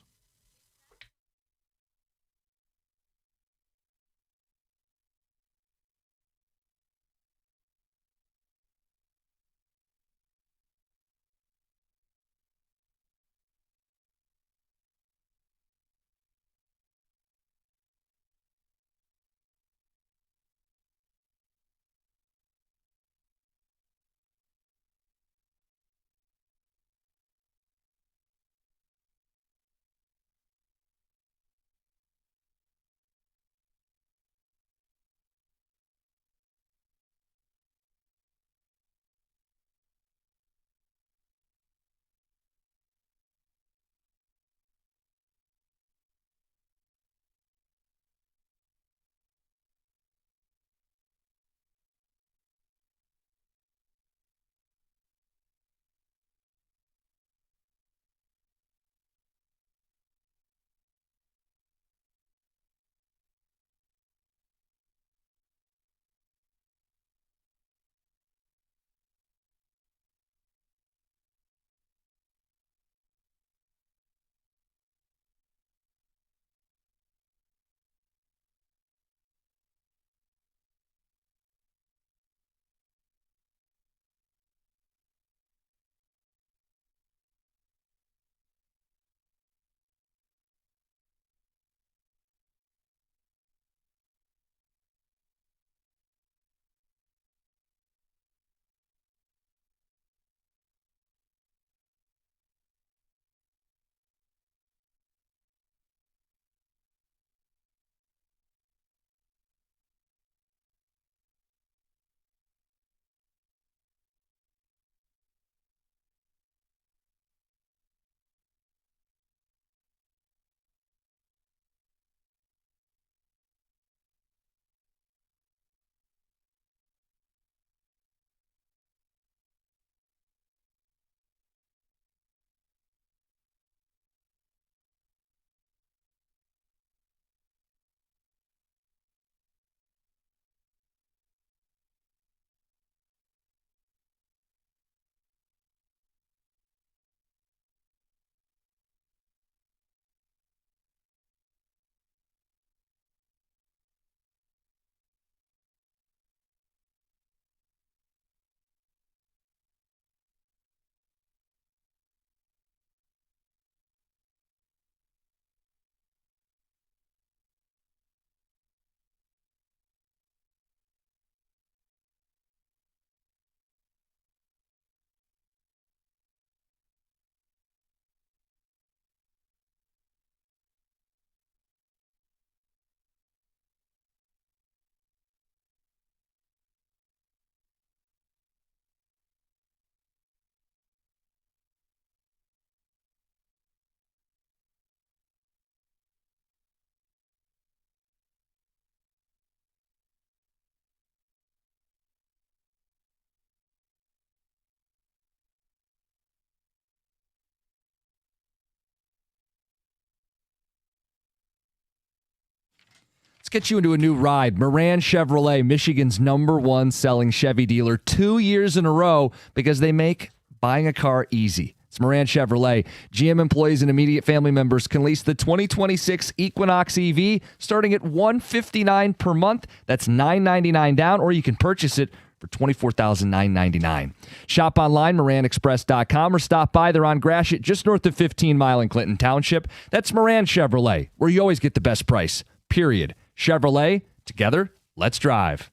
Let's get you into a new ride. Moran Chevrolet, Michigan's #1 selling Chevy dealer 2 years in a row because they make buying a car easy. It's Moran Chevrolet. GM employees and immediate family members can lease the 2026 Equinox EV starting at $159 per month. That's $999 down, or you can purchase it for $24,999. Shop online, MoranExpress.com, or stop by. They're on Gratiot, just north of 15 Mile in Clinton Township. That's Moran Chevrolet, where you always get the best price, period. Chevrolet, together, let's drive.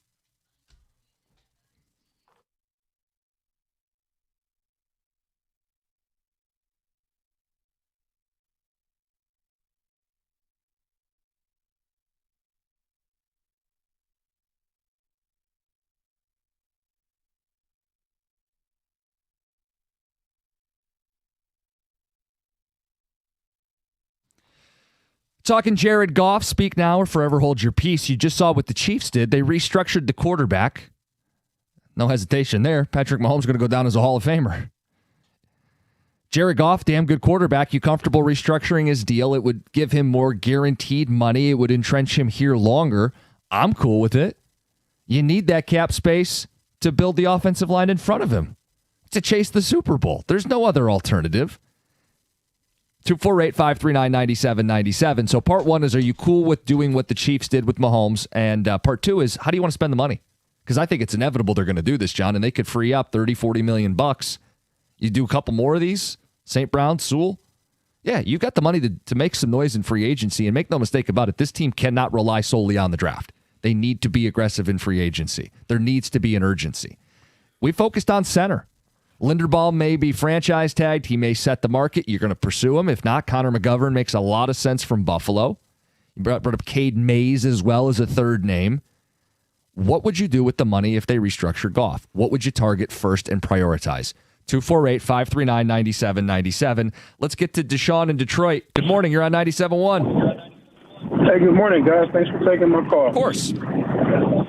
Talking Jared Goff, speak now or forever hold your peace. You just saw what the Chiefs did. They restructured the quarterback. No hesitation there. Patrick Mahomes is going to go down as a Hall of Famer. Jared Goff, damn good quarterback. You comfortable restructuring his deal? It would give him more guaranteed money. It would entrench him here longer. I'm cool with it. You need that cap space to build the offensive line in front of him to chase the Super Bowl. There's no other alternative. 248-539-9797. So part one is, are you cool with doing what the Chiefs did with Mahomes? And part two is, how do you want to spend the money? Because I think it's inevitable they're going to do this, John, and they could free up 30, 40 million bucks. You do a couple more of these, St. Brown, Sewell. Yeah, you've got the money to make some noise in free agency. And make no mistake about it, this team cannot rely solely on the draft. They need to be aggressive in free agency. There needs to be an urgency. We focused on center. Linderbaum may be franchise tagged. He may set the market. You're going to pursue him. If not, Connor McGovern makes a lot of sense from Buffalo. You brought up Cade Mays as well as a third name. What would you do with the money if they restructure Goff? What would you target first and prioritize? 248-539-9797. Let's get to Deshaun in Detroit. Good morning. You're on 97.1. Hey, good morning, guys. Thanks for taking my call. Of course.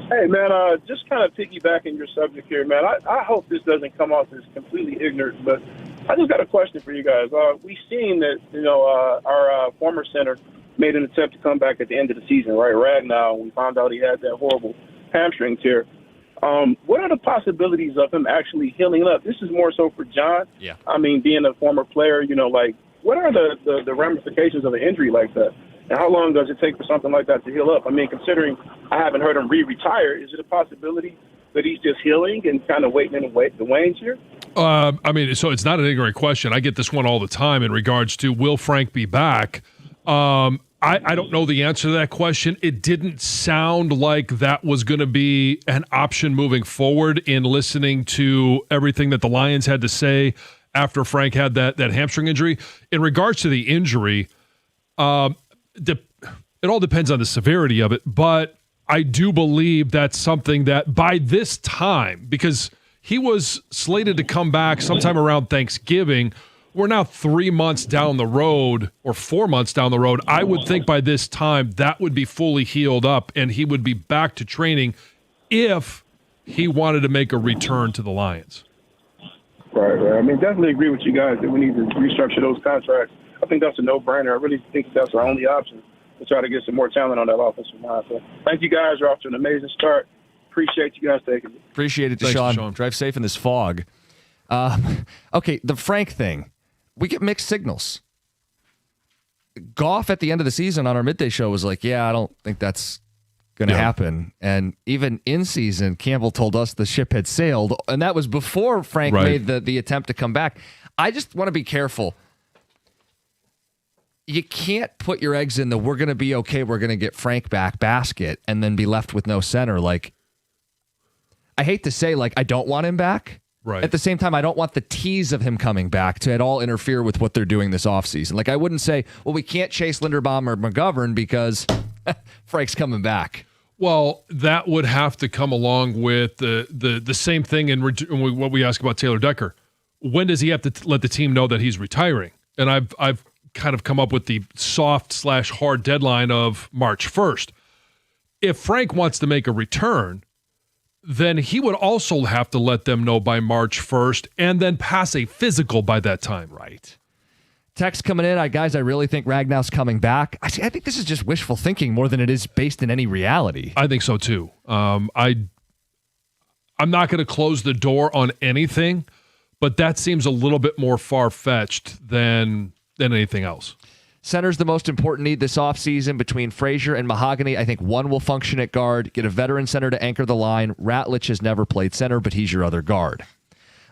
Hey, man, just kind of piggybacking your subject here, man. I hope this doesn't come off as completely ignorant, but I just got a question for you guys. We've seen that, our former center made an attempt to come back at the end of the season, right? Ragnow, we found out he had that horrible hamstring tear. What are the possibilities of him actually healing up? This is more so for John. Yeah. I mean, being a former player, what are the ramifications of an injury like that? And how long does it take for something like that to heal up? I mean, considering I haven't heard him retire, is it a possibility that he's just healing and kind of waiting in the wings here? So it's not an ignorant question. I get this one all the time in regards to, will Frank be back? I don't know the answer to that question. It didn't sound like that was going to be an option moving forward in listening to everything that the Lions had to say after Frank had that hamstring injury. In regards to the injury, it all depends on the severity of it, but I do believe that's something that by this time, because he was slated to come back sometime around Thanksgiving, we're now 3 months down the road or 4 months down the road. I would think by this time that would be fully healed up and he would be back to training if he wanted to make a return to the Lions. Right. I mean, definitely agree with you guys that we need to restructure those contracts. I think that's a no-brainer. I really think that's our only option to try to get some more talent on that offensive line. So thank you guys. You're off to an amazing start. Appreciate you guys taking it. Appreciate it, Deshaun. Drive safe in this fog. Okay, the Frank thing. We get mixed signals. Goff at the end of the season on our midday show was like, yeah, I don't think that's going to happen. And even in season, Campbell told us the ship had sailed. And that was before Frank made the attempt to come back. I just want to be careful. You can't put your eggs in the we're going to be okay, we're going to get Frank back basket and then be left with no center. Like, I hate to say, I don't want him back. Right. At the same time, I don't want the tease of him coming back to at all interfere with what they're doing this offseason. I wouldn't say, well, we can't chase Linderbaum or McGovern because Frank's coming back. Well, that would have to come along with the same thing in what we ask about Taylor Decker. When does he have to let the team know that he's retiring? And I've kind of come up with the soft/hard deadline of March 1st. If Frank wants to make a return, then he would also have to let them know by March 1st and then pass a physical by that time. Right. Text coming in, guys, I really think Ragnow's coming back. I think this is just wishful thinking more than it is based in any reality. I think so too. I'm not going to close the door on anything, but that seems a little bit more far-fetched than anything else. Center's the most important need this offseason between Frazier and Mahogany. I think one will function at guard. Get a veteran center to anchor the line. Ratlich has never played center, but he's your other guard.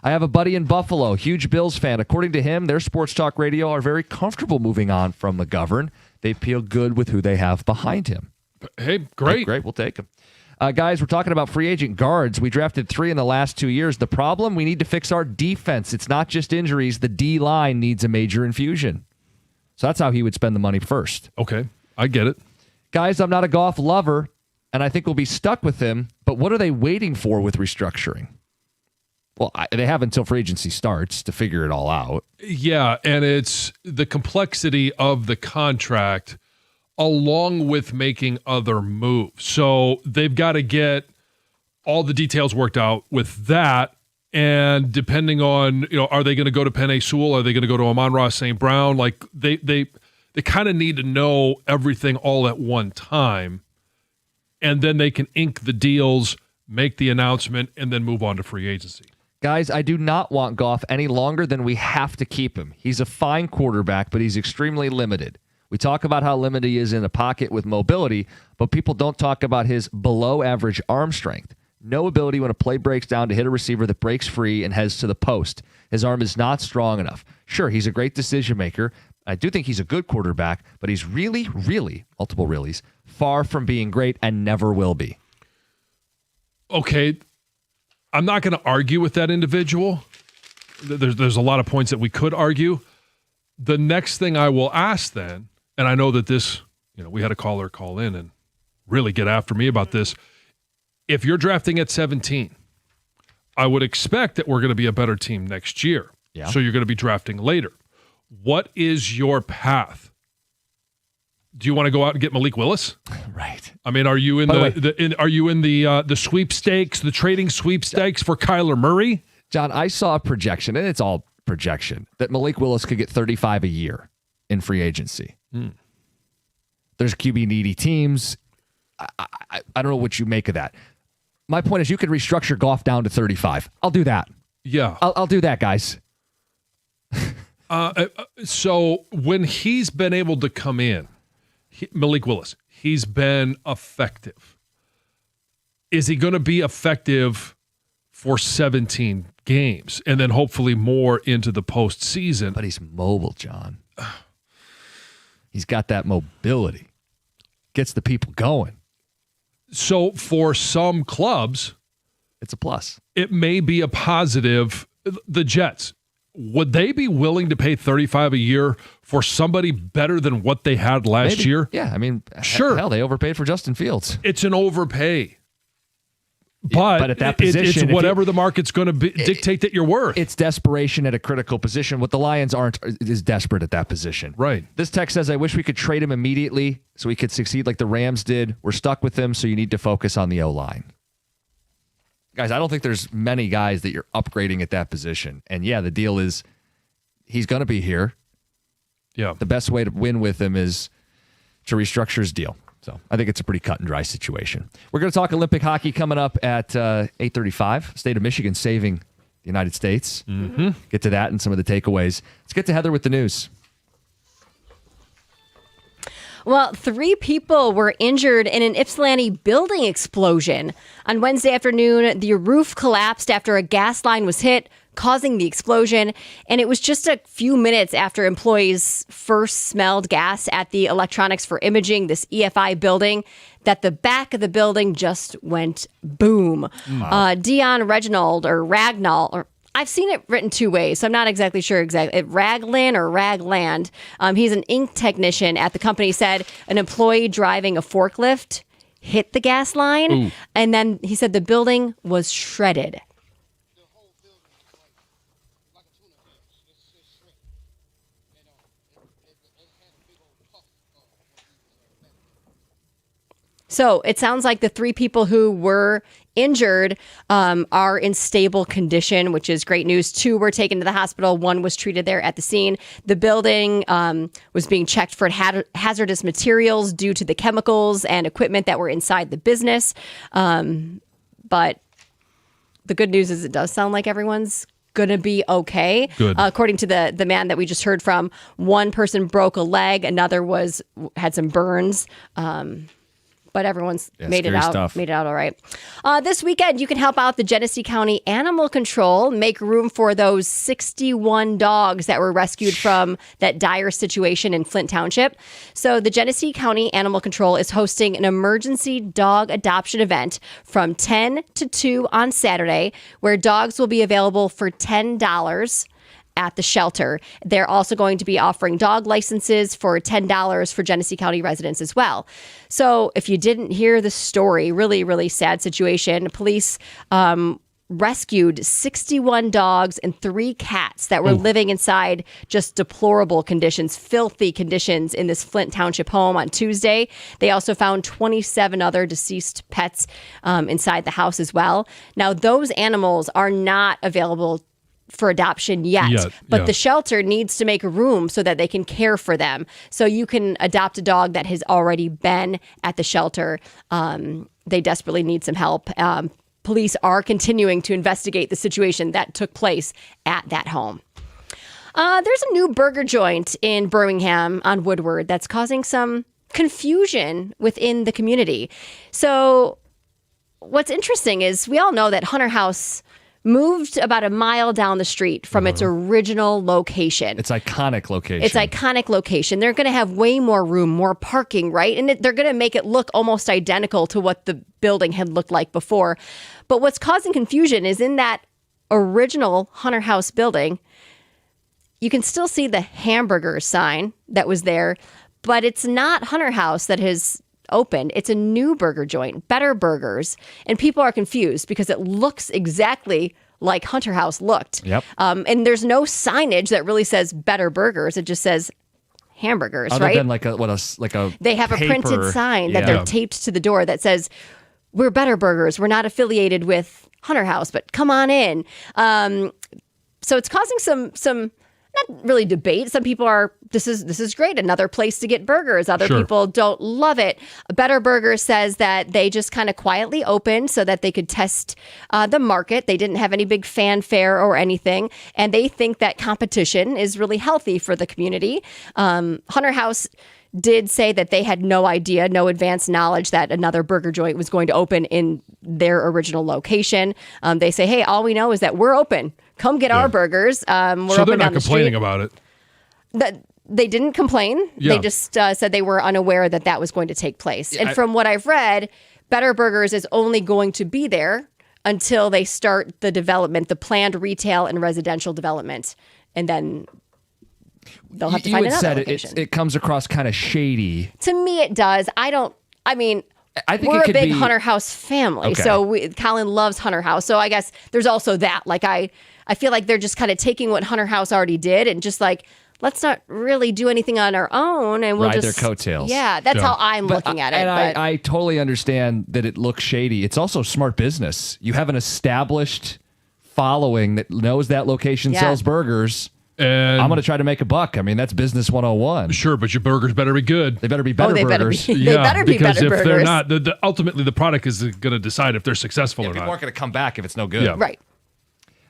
I have a buddy in Buffalo, huge Bills fan. According to him, their sports talk radio are very comfortable moving on from McGovern. They feel good with who they have behind him. Hey, great. Great, we'll take him. Guys, we're talking about free agent guards. We drafted 3 in the last 2 years. The problem, we need to fix our defense. It's not just injuries. The D-line needs a major infusion. So that's how he would spend the money first. Okay, I get it. Guys, I'm not a Goff lover, and I think we'll be stuck with him, but what are they waiting for with restructuring? Well, they have until free agency starts to figure it all out. Yeah, and it's the complexity of the contract along with making other moves. So they've got to get all the details worked out with that. And depending on, are they going to go to Penei Sewell? Are they going to go to Amon-Ra St. Brown? Like they kind of need to know everything all at one time. And then they can ink the deals, make the announcement, and then move on to free agency. Guys, I do not want Goff any longer than we have to keep him. He's a fine quarterback, but he's extremely limited. We talk about how limited he is in a pocket with mobility, but people don't talk about his below-average arm strength. No ability when a play breaks down to hit a receiver that breaks free and heads to the post. His arm is not strong enough. Sure, he's a great decision maker. I do think he's a good quarterback, but he's really, really, multiple reallys, far from being great and never will be. Okay, I'm not going to argue with that individual. There's a lot of points that we could argue. The next thing I will ask then, and I know that this, we had a caller call in and really get after me about this. If you're drafting at 17, I would expect that we're going to be a better team next year. Yeah. So you're going to be drafting later. What is your path? Do you want to go out and get Malik Willis? Right. I mean, are you in the sweepstakes, the trading sweepstakes for Kyler Murray? John, I saw a projection, and it's all projection, that Malik Willis could get 35 a year in free agency. There's QB needy teams. I don't know what you make of that. My point is you could restructure Goff down to 35. I'll do that. Yeah. I'll do that, guys. So when he's been able to come in, Malik Willis, he's been effective. Is he going to be effective for 17 games and then hopefully more into the postseason? But he's mobile, John. He's got that mobility. Gets the people going. So for some clubs, it's a plus. It may be a positive. The Jets, would they be willing to pay $35 a year for somebody better than what they had last year? Yeah, I mean, sure. Hell, they overpaid for Justin Fields. It's an overpay. But at that position, it's whatever the market's going to dictate that you're worth. It's desperation at a critical position. What the Lions aren't is desperate at that position. Right. This text says, I wish we could trade him immediately so he could succeed like the Rams did. We're stuck with him, so you need to focus on the O-line. Guys, I don't think there's many guys that you're upgrading at that position. And yeah, the deal is he's going to be here. Yeah. The best way to win with him is to restructure his deal. So I think it's a pretty cut and dry situation. We're going to talk Olympic hockey coming up at 8:35. State of Michigan saving the United States. Mm-hmm. Get to that and some of the takeaways. Let's get to Heather with the news. Well, 3 people were injured in an Ypsilanti building explosion. On Wednesday afternoon, the roof collapsed after a gas line was hit, causing the explosion. And it was just a few minutes after employees first smelled gas at the Electronics for Imaging, this EFI building, that the back of the building just went boom. Wow. Dion Reginald, or Ragnall, or I've seen it written 2 ways, so I'm not exactly sure Raglan or Ragland. He's an ink technician at the company, said an employee driving a forklift hit the gas line. Ooh. And then he said the building was shredded. So it sounds like the 3 people who were injured are in stable condition, which is great news. 2 were taken to the hospital. 1 was treated there at the scene. The building was being checked for hazardous materials due to the chemicals and equipment that were inside the business. But the good news is it does sound like everyone's going to be okay. Good. According to the man that we just heard from, 1 person broke a leg, another had some burns. But everyone's made it out. Stuff. Made it out all right. This weekend, you can help out the Genesee County Animal Control, make room for those 61 dogs that were rescued from that dire situation in Flint Township. So the Genesee County Animal Control is hosting an emergency dog adoption event from 10 to 2 on Saturday, where dogs will be available for $10 at the shelter. They're also going to be offering dog licenses for $10 for Genesee County residents as well. So if you didn't hear the story, really, really sad situation. Police rescued 61 dogs and 3 cats that were living inside just deplorable conditions, filthy conditions in this Flint Township home on Tuesday. They also found 27 other deceased pets inside the house as well. Now, those animals are not available for adoption yet, but the shelter needs to make room so that they can care for them. So you can adopt a dog that has already been at the shelter. They desperately need some help. Police are continuing to investigate the situation that took place at that home. There's a new burger joint in Birmingham on Woodward that's causing some confusion within the community. So what's interesting is we all know that Hunter House moved about a mile down the street from its original location. It's iconic location. It's iconic location. They're going to have way more room, more parking, right? And they're going to make it look almost identical to what the building had looked like before. But what's causing confusion is in that original Hunter House building, you can still see the hamburger sign that was there, but it's not Hunter House that has opened. It's a new burger joint, Better Burgers, and people are confused because it looks exactly like Hunter House looked. Yep. And there's no signage that really says Better Burgers. It just says hamburgers, Other right? than like a They have paper. a printed sign that they're taped to the door that says, "We're Better Burgers. We're not affiliated with Hunter House, but come on in." So it's causing some not really debate. Some people are, this is great, another place to get burgers. Other people don't love it. Better Burger says that they just kind of quietly opened so that they could test the market. They didn't have any big fanfare or anything, and they think that competition is really healthy for the community. Hunter House did say that they had no idea, no advanced knowledge that another burger joint was going to open in their original location. They say, hey, all we know is that we're open. Come get our burgers. We're so open they're not down the complaining street. about it. They didn't complain. Yeah. They just said they were unaware that was going to take place. And from what I've read, Better Burgers is only going to be there until they start the development, the planned retail and residential development. And then they'll have to find another location. It comes across kind of shady. To me, it does. I think we're a big Hunter House family. Okay. So Colin loves Hunter House. So I guess there's also that. Like I feel like they're just kind of taking what Hunter House already did and just like, let's not really do anything on our own, and we'll Ride just their coattails. Yeah, that's how I'm looking at it. And but I totally understand that it looks shady. It's also smart business. You have an established following that knows that location sells burgers. And I'm going to try to make a buck. I mean, that's business 101. Sure, but your burgers better be good. They better be better burgers. They better be because better if they're burgers. not, ultimately the product is going to decide if they're successful or People not. aren't going to come back if it's no good. Yeah. Right.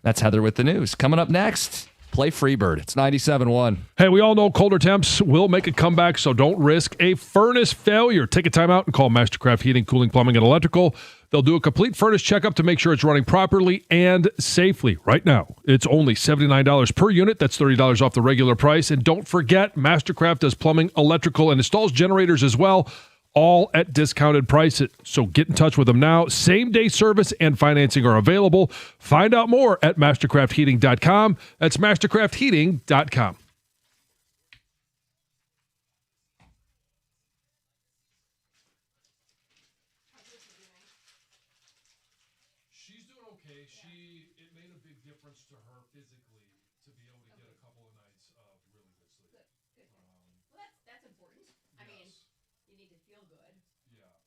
That's Heather with the news. Coming up next, play Freebird. It's 97.1. Hey, we all know colder temps will make a comeback, so don't risk a furnace failure. Take a time out and call Mastercraft Heating, Cooling, Plumbing, and Electrical. They'll do a complete furnace checkup to make sure it's running properly and safely. Right now, it's only $79 per unit. That's $30 off the regular price. And don't forget, Mastercraft does plumbing, electrical, and installs generators as well, all at discounted prices. So get in touch with them now. Same-day service and financing are available. Find out more at mastercraftheating.com. That's mastercraftheating.com. She's doing okay. It made a big difference to her physically to be able to get a couple of nights of really good sleep. Well, that's important. Yes. I mean, you need to feel good. Yeah.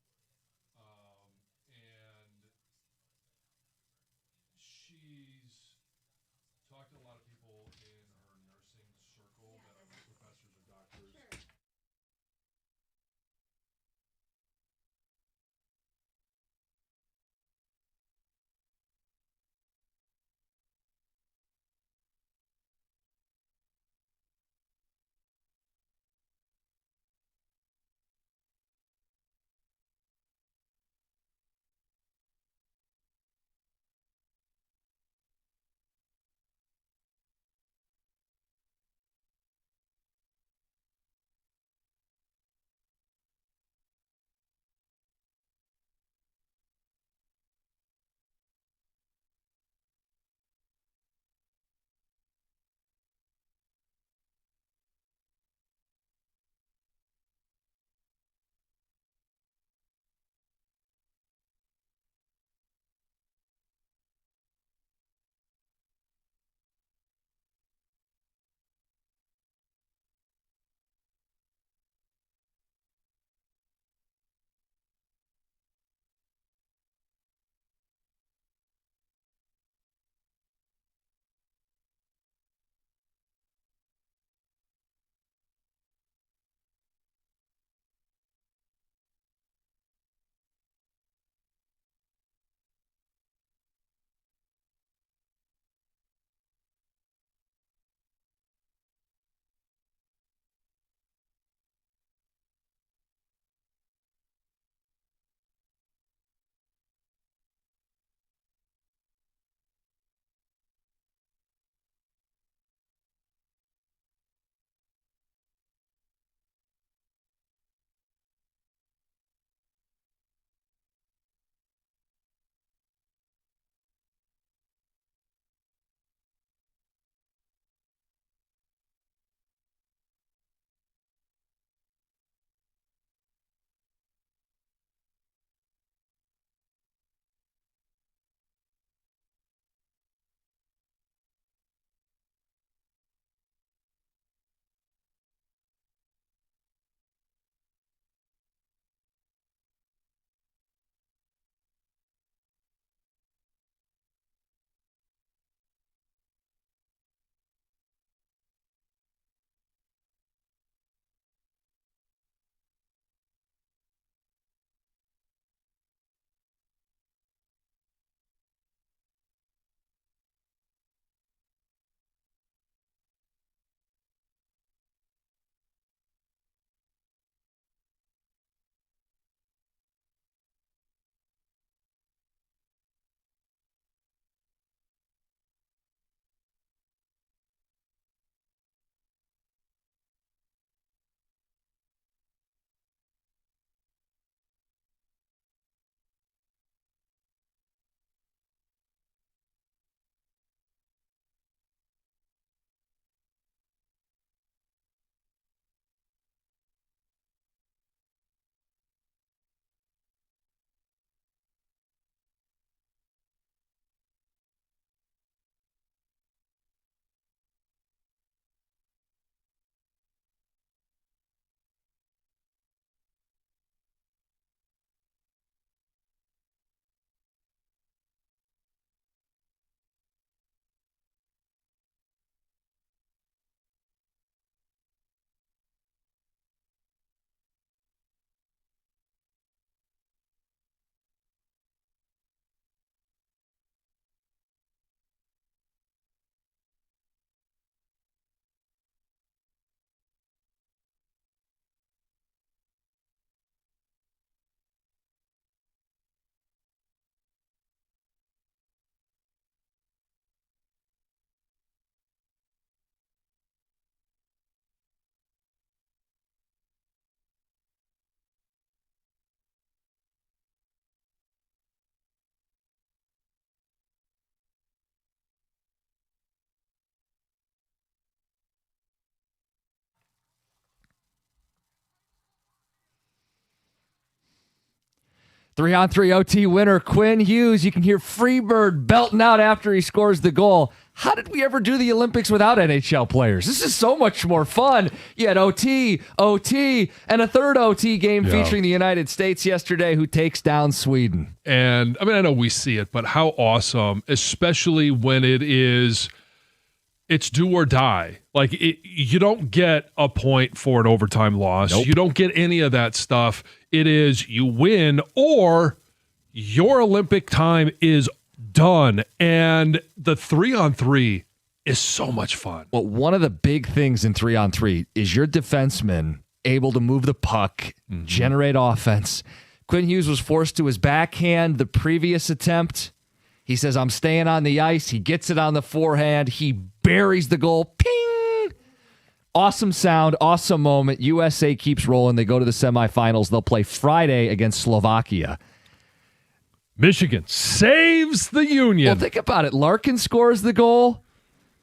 3-on-3 OT winner, Quinn Hughes. You can hear Freebird belting out after he scores the goal. How did we ever do the Olympics without NHL players? This is so much more fun. You had OT, and a third OT game featuring the United States yesterday, who takes down Sweden. And, I mean, I know we see it, but how awesome, especially when it's do or die. Like, you don't get a point for an overtime loss. Nope. You don't get any of that stuff. It is you win or your Olympic time is done. And the 3-on-3 is so much fun. Well, one of the big things in 3-on-3 is your defenseman able to move the puck, generate offense. Quinn Hughes was forced to his backhand the previous attempt. He says, I'm staying on the ice. He gets it on the forehand. He buries the goal. Ping! Awesome sound, awesome moment. USA keeps rolling. They go to the semifinals. They'll play Friday against Slovakia. Michigan saves the Union. Well, think about it. Larkin scores the goal.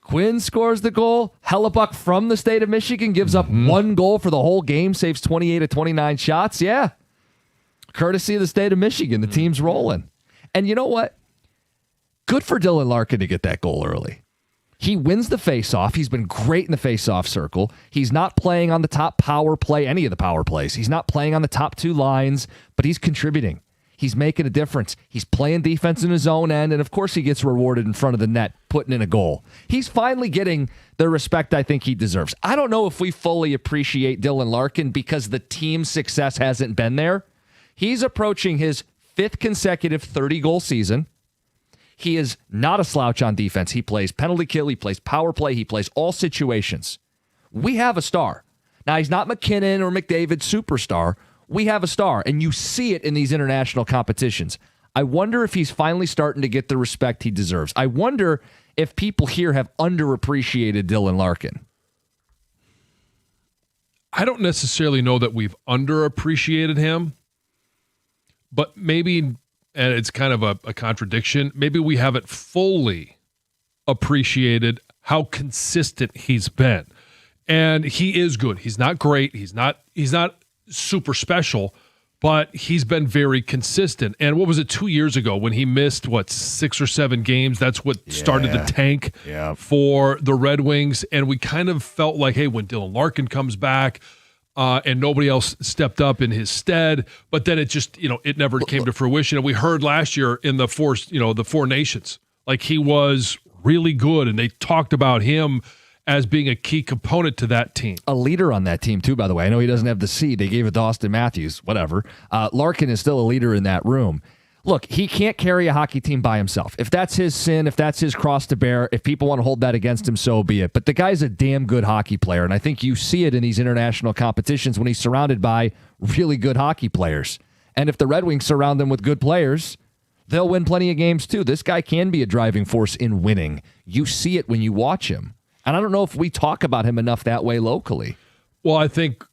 Quinn scores the goal. Hellebuck from the state of Michigan gives up one goal for the whole game, saves 28 of 29 shots. Yeah. Courtesy of the state of Michigan. The team's rolling. And you know what? Good for Dylan Larkin to get that goal early. He wins the faceoff. He's been great in the faceoff circle. He's not playing on the top power play, any of the power plays. He's not playing on the top two lines, but he's contributing. He's making a difference. He's playing defense in his own end, and of course he gets rewarded in front of the net, putting in a goal. He's finally getting the respect I think he deserves. I don't know if we fully appreciate Dylan Larkin because the team's success hasn't been there. He's approaching his 5th consecutive 30-goal season. He is not a slouch on defense. He plays penalty kill. He plays power play. He plays all situations. We have a star. Now, he's not McKinnon or McDavid superstar. We have a star, and you see it in these international competitions. I wonder if he's finally starting to get the respect he deserves. I wonder if people here have underappreciated Dylan Larkin. I don't necessarily know that we've underappreciated him, but maybe, and it's kind of a contradiction, maybe we haven't fully appreciated how consistent he's been. And he is good. He's not great. He's not super special, but he's been very consistent. And what was it, 2 years ago when he missed, 6 or 7 games? That's what started the tank for the Red Wings. And we kind of felt like, hey, when Dylan Larkin comes back, and nobody else stepped up in his stead, but then it just, it never came to fruition. And we heard last year in the Four Nations, like he was really good, and they talked about him as being a key component to that team. A leader on that team, too, by the way. I know he doesn't have the C. They gave it to Austin Matthews, whatever. Larkin is still a leader in that room. Look, he can't carry a hockey team by himself. If that's his sin, if that's his cross to bear, if people want to hold that against him, so be it. But the guy's a damn good hockey player, and I think you see it in these international competitions when he's surrounded by really good hockey players. And if the Red Wings surround him with good players, they'll win plenty of games, too. This guy can be a driving force in winning. You see it when you watch him. And I don't know if we talk about him enough that way locally. Well, I think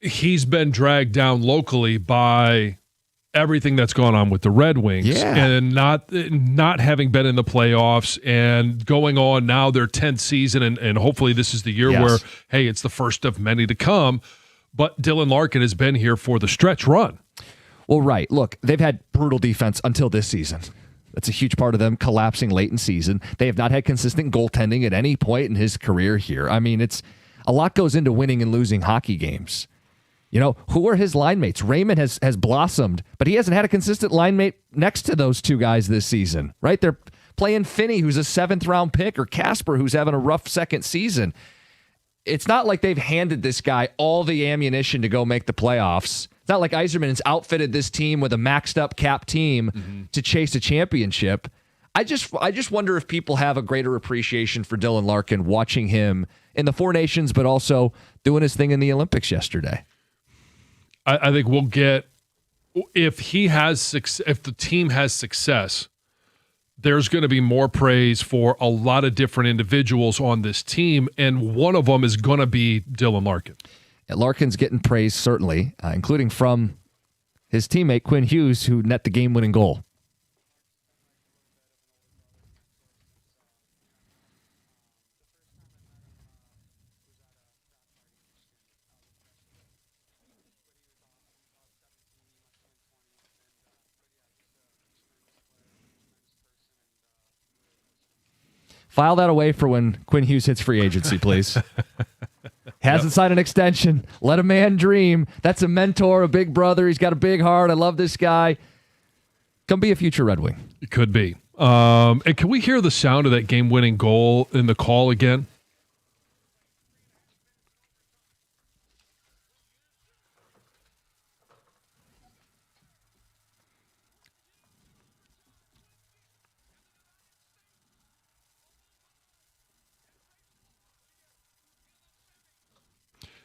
he's been dragged down locally by everything that's gone on with the Red Wings and not having been in the playoffs and going on now their 10th season. And hopefully this is the year where, hey, it's the first of many to come. But Dylan Larkin has been here for the stretch run. Well, right. Look, they've had brutal defense until this season. That's a huge part of them collapsing late in season. They have not had consistent goaltending at any point in his career here. I mean, it's a lot goes into winning and losing hockey games. Who are his line mates? Raymond has blossomed, but he hasn't had a consistent line mate next to those two guys this season, right? They're playing Finney, who's a 7th-round pick, or Casper, who's having a rough second season. It's not like they've handed this guy all the ammunition to go make the playoffs. It's not like Yzerman has outfitted this team with a maxed-up cap team to chase a championship. I just wonder if people have a greater appreciation for Dylan Larkin watching him in the Four Nations, but also doing his thing in the Olympics yesterday. I think we'll get, if the team has success, there's going to be more praise for a lot of different individuals on this team, and one of them is going to be Dylan Larkin. And Larkin's getting praise, certainly, including from his teammate Quinn Hughes, who net the game-winning goal. File that away for when Quinn Hughes hits free agency, please. Hasn't signed an extension. Let a man dream. That's a mentor, a big brother. He's got a big heart. I love this guy. Come be a future Red Wing. It could be. And can we hear the sound of that game-winning goal in the call again?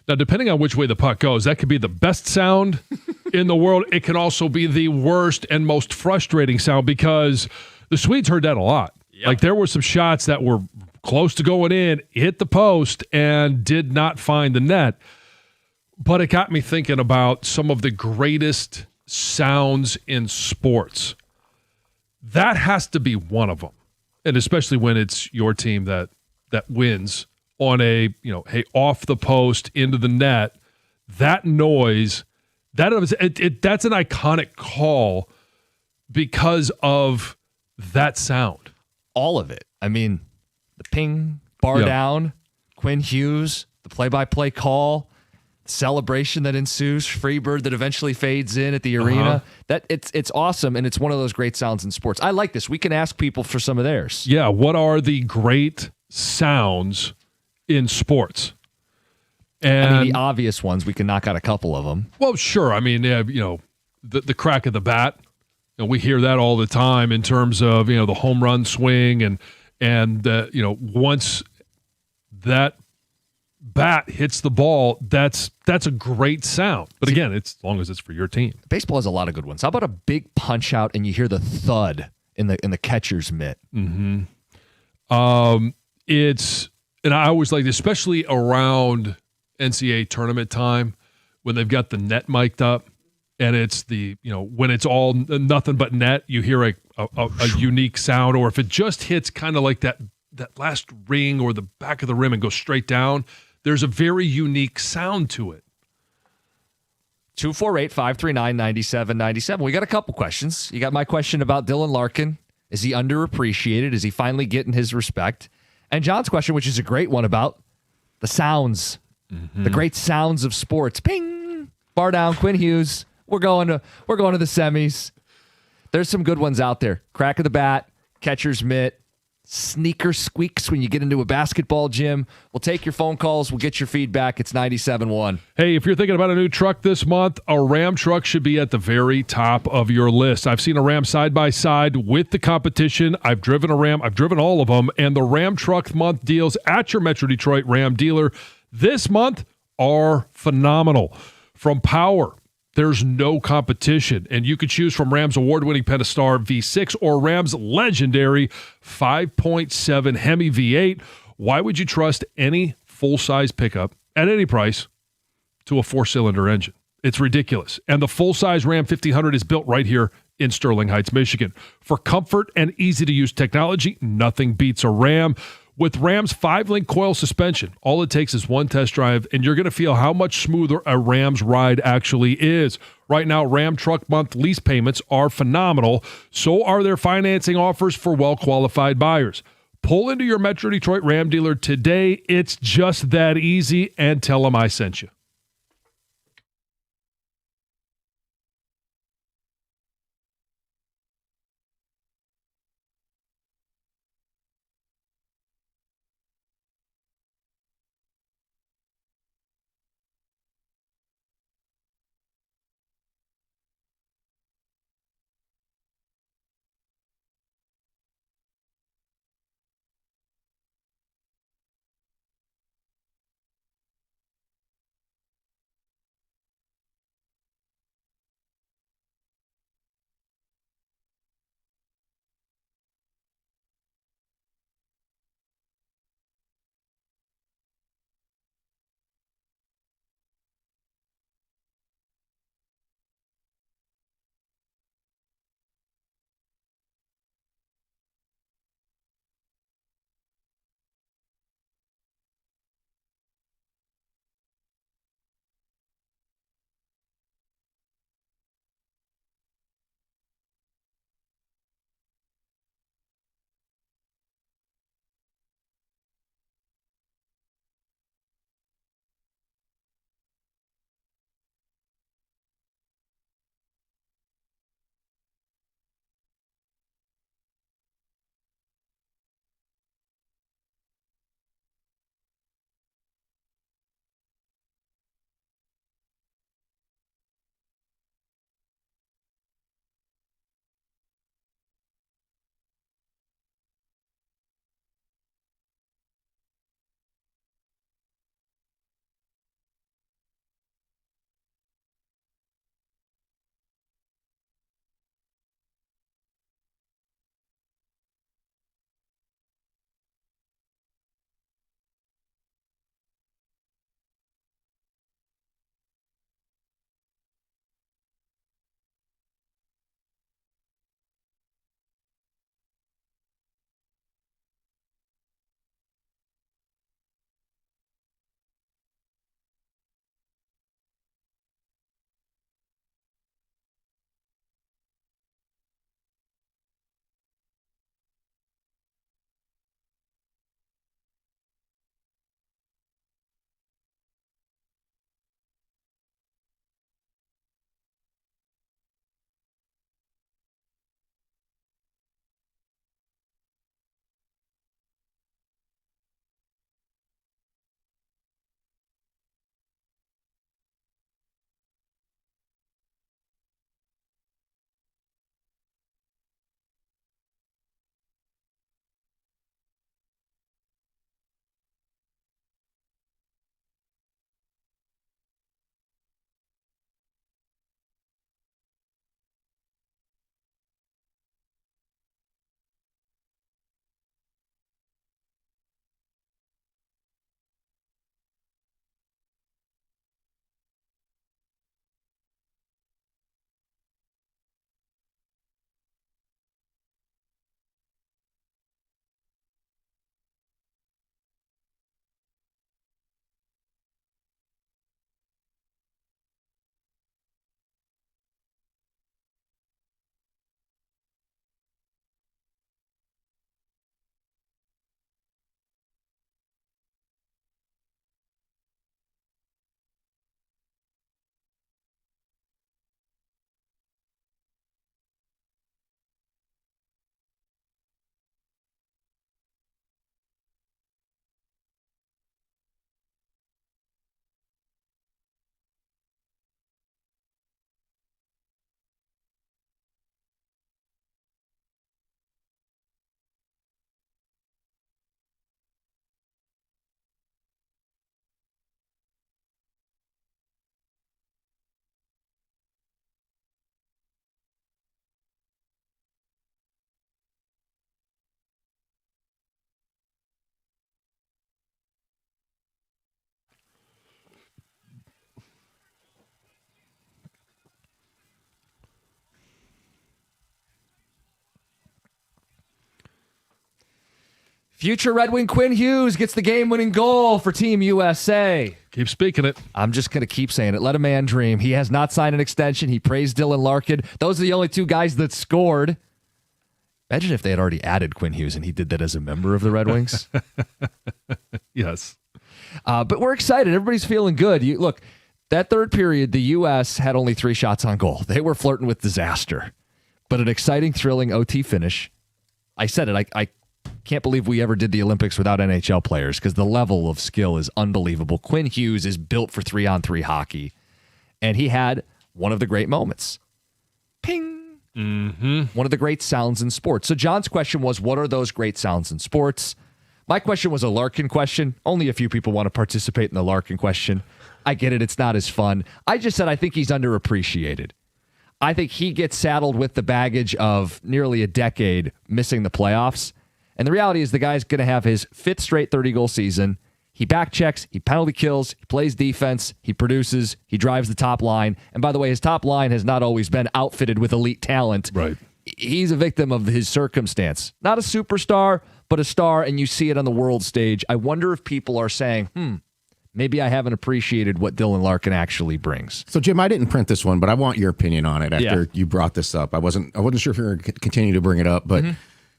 Now, depending on which way the puck goes, that could be the best sound in the world. It can also be the worst and most frustrating sound because the Swedes heard that a lot. Yep. Like there were some shots that were close to going in, hit the post, and did not find the net. But it got me thinking about some of the greatest sounds in sports. That has to be one of them. And especially when it's your team that wins on a, hey, off the post into the net, that noise, that's an iconic call because of that sound. All of it. I mean, the ping, bar down, Quinn Hughes, the play-by-play call, celebration that ensues, Freebird that eventually fades in at the arena. That it's awesome, and it's one of those great sounds in sports. I like this. We can ask people for some of theirs. Yeah, what are the great sounds in sports? And I mean, the obvious ones, we can knock out a couple of them. Well, sure. I mean, the crack of the bat. We hear that all the time in terms of, the home run swing and once that bat hits the ball, that's a great sound. But again, it's as long as it's for your team. Baseball has a lot of good ones. How about a big punch out and you hear the thud in the catcher's mitt? Mm-hmm. And I always like, especially around NCAA tournament time, when they've got the net mic'd up, and it's when it's all nothing but net, you hear a unique sound, or if it just hits kind of like that last ring or the back of the rim and goes straight down, there's a very unique sound to it. 248-539-9797. We got a couple questions. You got my question about Dylan Larkin. Is he underappreciated? Is he finally getting his respect? And John's question, which is a great one, about the sounds, the great sounds of sports. Ping, bar down, Quinn Hughes. We're going to the semis. There's some good ones out there. Crack of the bat, catcher's mitt, sneaker squeaks when you get into a basketball gym. We'll take your phone calls. We'll get your feedback. It's 97.1. Hey, if you're thinking about a new truck this month, a Ram truck should be at the very top of your list. I've seen a Ram side-by-side with the competition. I've driven a Ram. I've driven all of them. And the Ram Truck Month deals at your Metro Detroit Ram dealer this month are phenomenal. From power, there's no competition, and you could choose from Ram's award-winning Pentastar V6 or Ram's legendary 5.7 Hemi V8. Why would you trust any full-size pickup at any price to a four-cylinder engine? It's ridiculous. And the full-size Ram 1500 is built right here in Sterling Heights, Michigan. For comfort and easy-to-use technology, nothing beats a Ram. With Ram's 5-link coil suspension, all it takes is one test drive, and you're going to feel how much smoother a Ram's ride actually is. Right now, Ram Truck Month lease payments are phenomenal. So are their financing offers for well-qualified buyers. Pull into your Metro Detroit Ram dealer today. It's just that easy, and tell them I sent you. Future Red Wing Quinn Hughes gets the game-winning goal for Team USA. Keep speaking it. I'm just going to keep saying it. Let a man dream. He has not signed an extension. He praised Dylan Larkin. Those are the only two guys that scored. Imagine if they had already added Quinn Hughes and he did that as a member of the Red Wings. Yes. But we're excited. Everybody's feeling good. Look, that third period, the U.S. had only 3 shots on goal. They were flirting with disaster. But an exciting, thrilling OT finish. I said it. I can't believe we ever did the Olympics without NHL players because the level of skill is unbelievable. Quinn Hughes is built for 3-on-3 hockey, and he had one of the great moments. Ping! One of the great sounds in sports. So John's question was, what are those great sounds in sports? My question was a Larkin question. Only a few people want to participate in the Larkin question. I get it. It's not as fun. I just said I think he's underappreciated. I think he gets saddled with the baggage of nearly a decade missing the playoffs. And the reality is the guy's going to have his 5th straight 30-goal season. He back checks, he penalty kills, he plays defense, he produces, he drives the top line. And by the way, his top line has not always been outfitted with elite talent. Right. He's a victim of his circumstance. Not a superstar, but a star, and you see it on the world stage. I wonder if people are saying, maybe I haven't appreciated what Dylan Larkin actually brings. So, Jim, I didn't print this one, but I want your opinion on it after you brought this up. I wasn't sure if you were going to continue to bring it up, but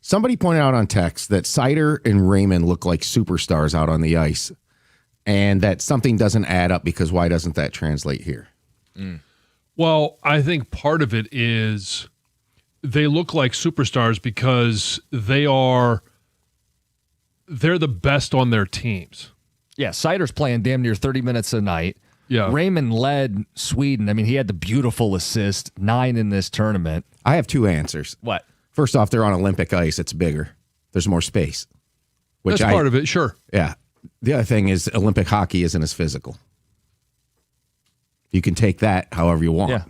somebody pointed out on text that Sider and Raymond look like superstars out on the ice, and that something doesn't add up because why doesn't that translate here? Well, I think part of it is they look like superstars because they're the best on their teams. Yeah, Sider's playing damn near 30 minutes a night. Yeah. Raymond led Sweden. I mean, he had the beautiful assist, 9 in this tournament. I have 2 answers. What? First off, they're on Olympic ice. It's bigger. There's more space. That's part of it, sure. Yeah. The other thing is Olympic hockey isn't as physical. You can take that however you want. Yeah.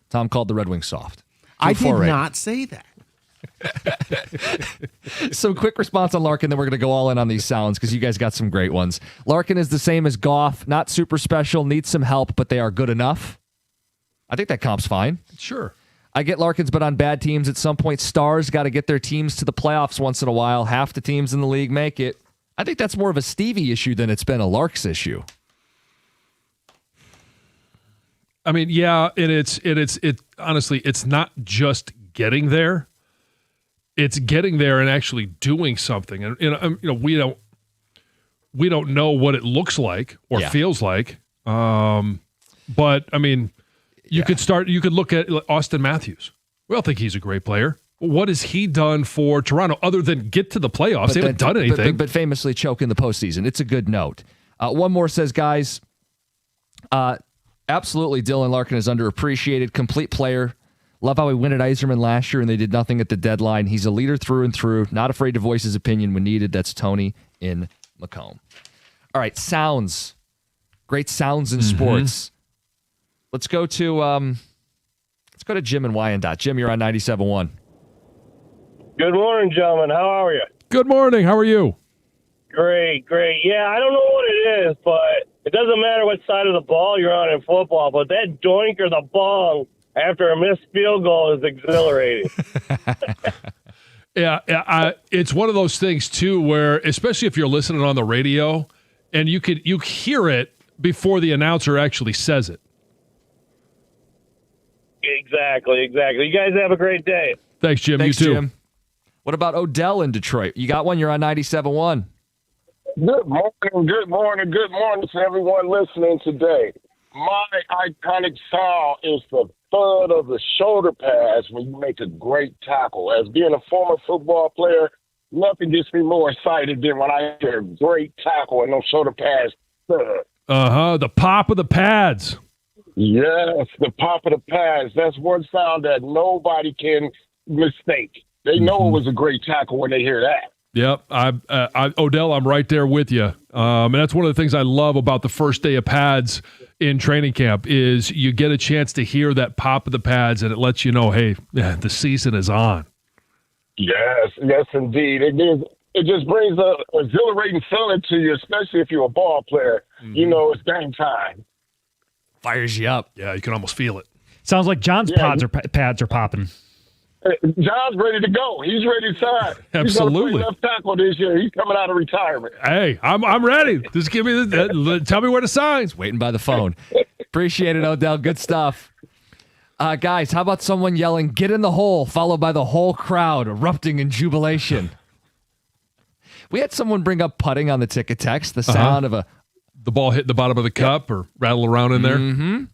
Tom called the Red Wings soft. I did not say that. So quick response on Larkin, then we're going to go all in on these sounds because you guys got some great ones. Larkin is the same as Goff, not super special, needs some help, but they are good enough. I think that comp's fine. Sure. I get Larkin's been on bad teams at some point. Stars got to get their teams to the playoffs once in a while. Half the teams in the league make it. I think that's more of a Stevie issue than it's been a Larks issue. I mean, yeah, it honestly, it's not just getting there. It's getting there and actually doing something. And we don't know what it looks like or feels like. But I mean, you could look at Austin Matthews. We all think he's a great player. What has he done for Toronto other than get to the playoffs? They haven't done anything. But famously choke in the postseason. It's a good note. One more says, guys, absolutely Dylan Larkin is underappreciated. Complete player. Love how he went at Yzerman last year and they did nothing at the deadline. He's a leader through and through. Not afraid to voice his opinion when needed. That's Tony in Macomb. All right, sounds. Great sounds in sports. Let's go to Jim in Wyandotte. Jim, you're on 97.1. Good morning, gentlemen. How are you? Good morning. How are you? Great. Yeah, I don't know what it is, but it doesn't matter what side of the ball you're on in football, but that doink or the bong after a missed field goal is exhilarating. It's one of those things, too, where especially if you're listening on the radio and you hear it before the announcer actually says it. Exactly. You guys have a great day. Thanks, Jim. Thanks, you too. Jim. What about Odell in Detroit? You got one? You're on 97.1. Good morning to everyone listening today. My iconic sound is the thud of the shoulder pads when you make a great tackle. As being a former football player, nothing gets me more excited than when I hear a great tackle and those shoulder pads thud. The pop of the pads. Yes, the pop of the pads. That's one sound that nobody can mistake. They know it was a great tackle when they hear that. Yep. Odell, I'm right there with you. And that's one of the things I love about the first day of pads in training camp is you get a chance to hear that pop of the pads and it lets you know, hey, the season is on. Yes, indeed. It just brings a exhilarating feeling to you, especially if you're a ball player. You know, it's game time. Fires you up. Yeah, you can almost feel it. Sounds like John's pads are popping. John's ready to go. He's ready to sign. Absolutely. He's going to play left tackle this year. He's coming out of retirement. Hey, I'm ready. Just give me tell me where to sign. Waiting by the phone. Appreciate it, Odell. Good stuff. Guys, how about someone yelling, "Get in the hole," followed by the whole crowd erupting in jubilation? We had someone bring up putting on the ticket text, the sound of the ball hit the bottom of the cup or rattle around in there. Mm-hmm.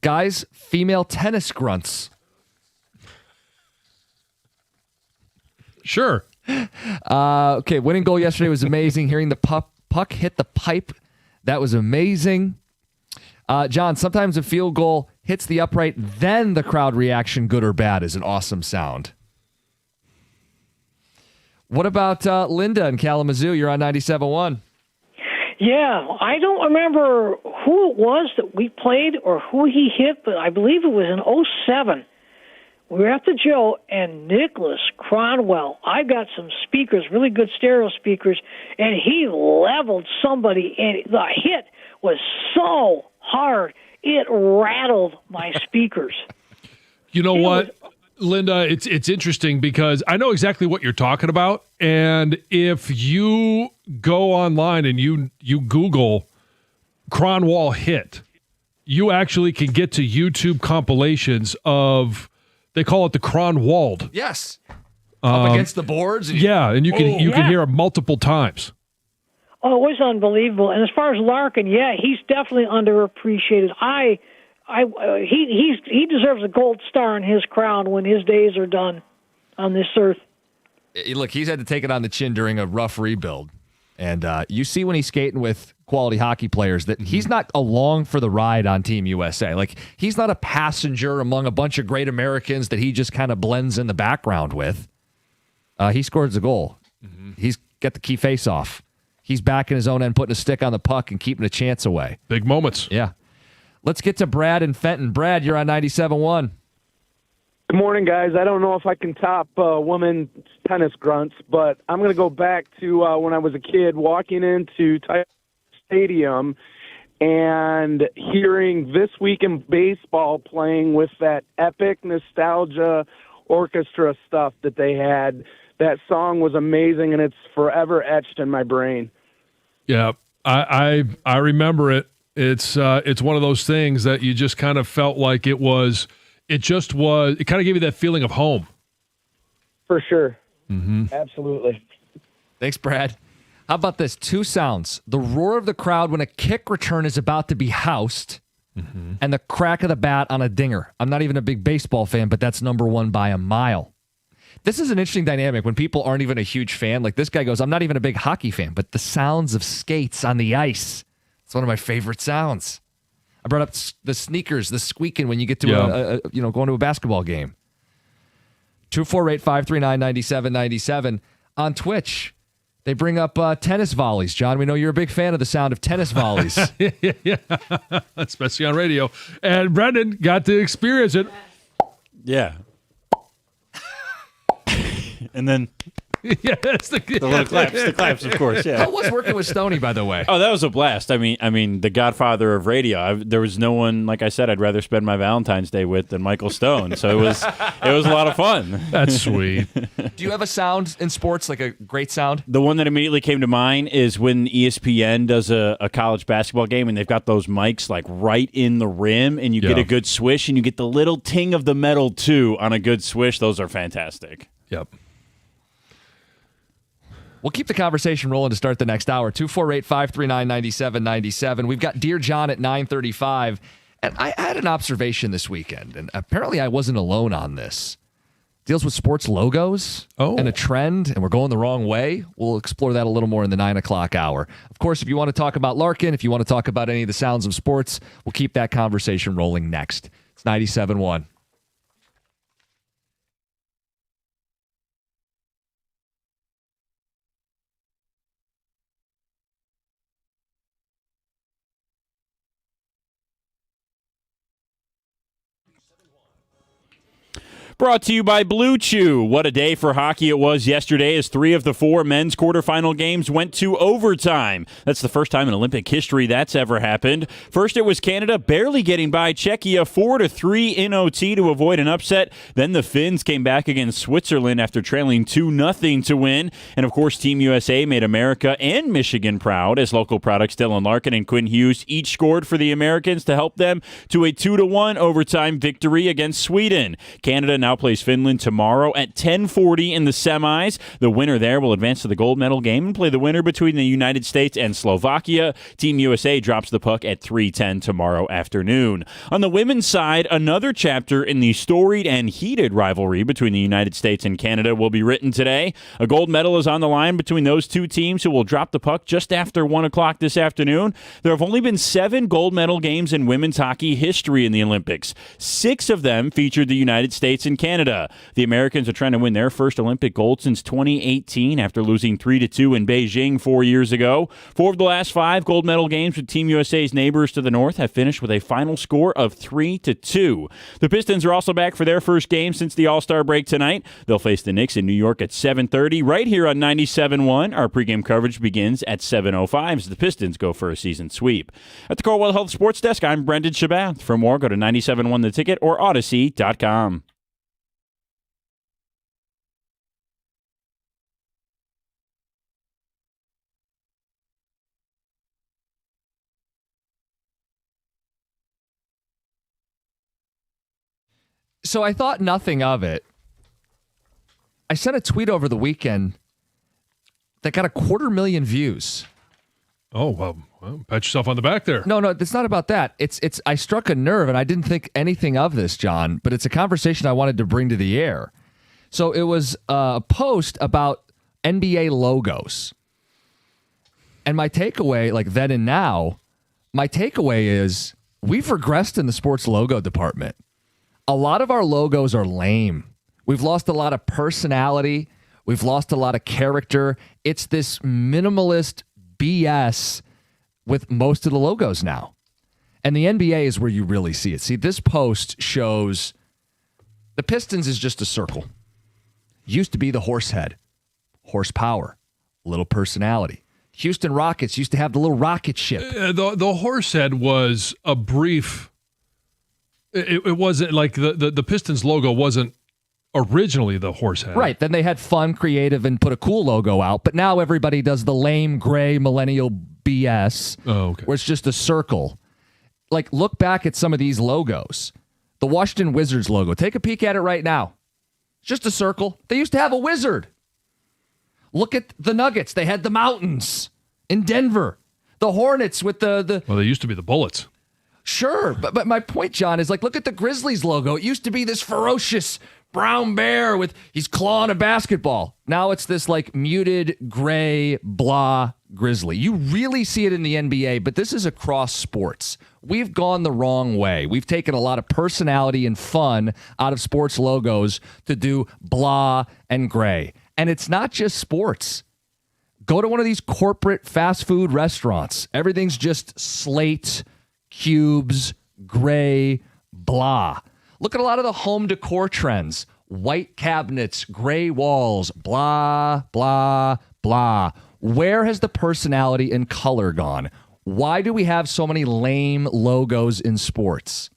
Guys, female tennis grunts. Sure. Okay, winning goal yesterday was amazing. Hearing the puck hit the pipe, that was amazing. John, sometimes a field goal hits the upright, then the crowd reaction, good or bad, is an awesome sound. What about Linda in Kalamazoo? You're on 97.1. Yeah, I don't remember who it was that we played or who he hit, but I believe it was in '07. We were at the Joe, and Nicholas Cronwell, I got some speakers, really good stereo speakers, and he leveled somebody, and the hit was so hard, it rattled my speakers. You know what, Linda, it's interesting because I know exactly what you're talking about, and if you go online and you Google Cronwall hit, you actually can get to YouTube compilations of, they call it the Cronwalled. Yes. Up against the boards. And you can hear it multiple times. Oh, it was unbelievable. And as far as Larkin, he's definitely underappreciated. He deserves a gold star in his crown when his days are done on this earth. Look, he's had to take it on the chin during a rough rebuild. And you see when he's skating with quality hockey players that he's not along for the ride on Team USA. Like, he's not a passenger among a bunch of great Americans that he just kind of blends in the background with. He scores a goal. He's got the key face-off. He's back in his own end, putting a stick on the puck and keeping a chance away. Big moments. Yeah. Let's get to Brad in Fenton. Brad, you're on 97.1. Good morning, guys. I don't know if I can top women's tennis grunts, but I'm going to go back to when I was a kid walking into Tiger Stadium and hearing This Week in Baseball playing with that epic nostalgia orchestra stuff that they had. That song was amazing, and it's forever etched in my brain. Yeah, I remember it. It's one of those things that you just kind of felt like it kind of gave you that feeling of home. For sure. Mm-hmm. Absolutely. Thanks, Brad. How about this? Two sounds. The roar of the crowd when a kick return is about to be housed, and the crack of the bat on a dinger. I'm not even a big baseball fan, but that's number one by a mile. This is an interesting dynamic when people aren't even a huge fan. Like, this guy goes, I'm not even a big hockey fan, but the sounds of skates on the ice, it's one of my favorite sounds. I brought up the sneakers, the squeaking when you get to going to a basketball game. 248-539-9797. On Twitch, they bring up tennis volleys. John, we know you're a big fan of the sound of tennis volleys. Yeah, especially on radio. And Brendan got to experience it. Yeah. And then yes, the little claps, of course. Yeah. How was working with Stoney, by the way? Oh, that was a blast. I mean, the godfather of radio. There was no one, like I said, I'd rather spend my Valentine's Day with than Michael Stone. So it was a lot of fun. That's sweet. Do you have a sound in sports, like a great sound? The one that immediately came to mind is when ESPN does a college basketball game and they've got those mics like right in the rim and you get a good swish and you get the little ting of the metal too on a good swish. Those are fantastic. Yep. We'll keep the conversation rolling to start the next hour. 248-539-9797. We've got Dear John at 9:35. And I had an observation this weekend, and apparently I wasn't alone on this. Deals with sports logos and a trend, and we're going the wrong way. We'll explore that a little more in the 9 o'clock hour. Of course, if you want to talk about Larkin, if you want to talk about any of the sounds of sports, we'll keep that conversation rolling next. It's 97.1. Brought to you by Blue Chew. What a day for hockey it was yesterday as 3 of the 4 men's quarterfinal games went to overtime. That's the first time in Olympic history that's ever happened. First, it was Canada barely getting by Czechia 4-3 in OT to avoid an upset. Then the Finns came back against Switzerland after trailing 2-0 to win. And of course, Team USA made America and Michigan proud as local products Dylan Larkin and Quinn Hughes each scored for the Americans to help them to a 2-1 overtime victory against Sweden. Canada now plays Finland tomorrow at 10:40 in the semis. The winner there will advance to the gold medal game and play the winner between the United States and Slovakia. Team USA drops the puck at 3:10 tomorrow afternoon. On the women's side, another chapter in the storied and heated rivalry between the United States and Canada will be written today. A gold medal is on the line between those two teams who will drop the puck just after 1 o'clock this afternoon. There have only been 7 gold medal games in women's hockey history in the Olympics. 6 of them featured the United States and Canada. The Americans are trying to win their first Olympic gold since 2018 after losing 3-2 in Beijing 4 years ago. 4 of the last 5 gold medal games with Team USA's neighbors to the north have finished with a final score of 3-2. The Pistons are also back for their first game since the All-Star break tonight. They'll face the Knicks in New York at 7:30 right here on 97.1. Our pregame coverage begins at 7:05 as the Pistons go for a season sweep. At the Corewell Health Sports Desk, I'm Brendan Shabath. For more, go to 97.1 The Ticket or Odyssey.com. So I thought nothing of it. I sent a tweet over the weekend that got 250,000 views. Oh, well, pat yourself on the back there. No, it's not about that. It's I struck a nerve, and I didn't think anything of this, John, but it's a conversation I wanted to bring to the air. So it was a post about NBA logos. And my takeaway, like then and now, my takeaway is we've regressed in the sports logo department. A lot of our logos are lame. We've lost a lot of personality. We've lost a lot of character. It's this minimalist BS with most of the logos now. And the NBA is where you really see it. See, this post shows the Pistons is just a circle. Used to be the horse head, horsepower, little personality. Houston Rockets used to have the little rocket ship. The horse head was a brief. It wasn't like the Pistons logo wasn't originally the horse head. Right. Then they had fun, creative, and put a cool logo out. But now everybody does the lame, gray, millennial BS. Oh, okay. Where it's just a circle. Like, look back at some of these logos. The Washington Wizards logo. Take a peek at it right now. It's just a circle. They used to have a wizard. Look at the Nuggets. They had the mountains in Denver. The Hornets with the Well, they used to be the Bullets. Sure, but my point, John, is like, look at the Grizzlies logo. It used to be this ferocious brown bear with he's clawing a basketball. Now it's this like muted gray blah Grizzly. You really see it in the NBA, but this is across sports. We've gone the wrong way. We've taken a lot of personality and fun out of sports logos to do blah and gray. And it's not just sports. Go to one of these corporate fast food restaurants. Everything's just slate, cubes, gray, blah. Look at a lot of the home decor trends. White cabinets, gray walls, blah, blah, blah. Where has the personality and color gone? Why do we have so many lame logos in sports?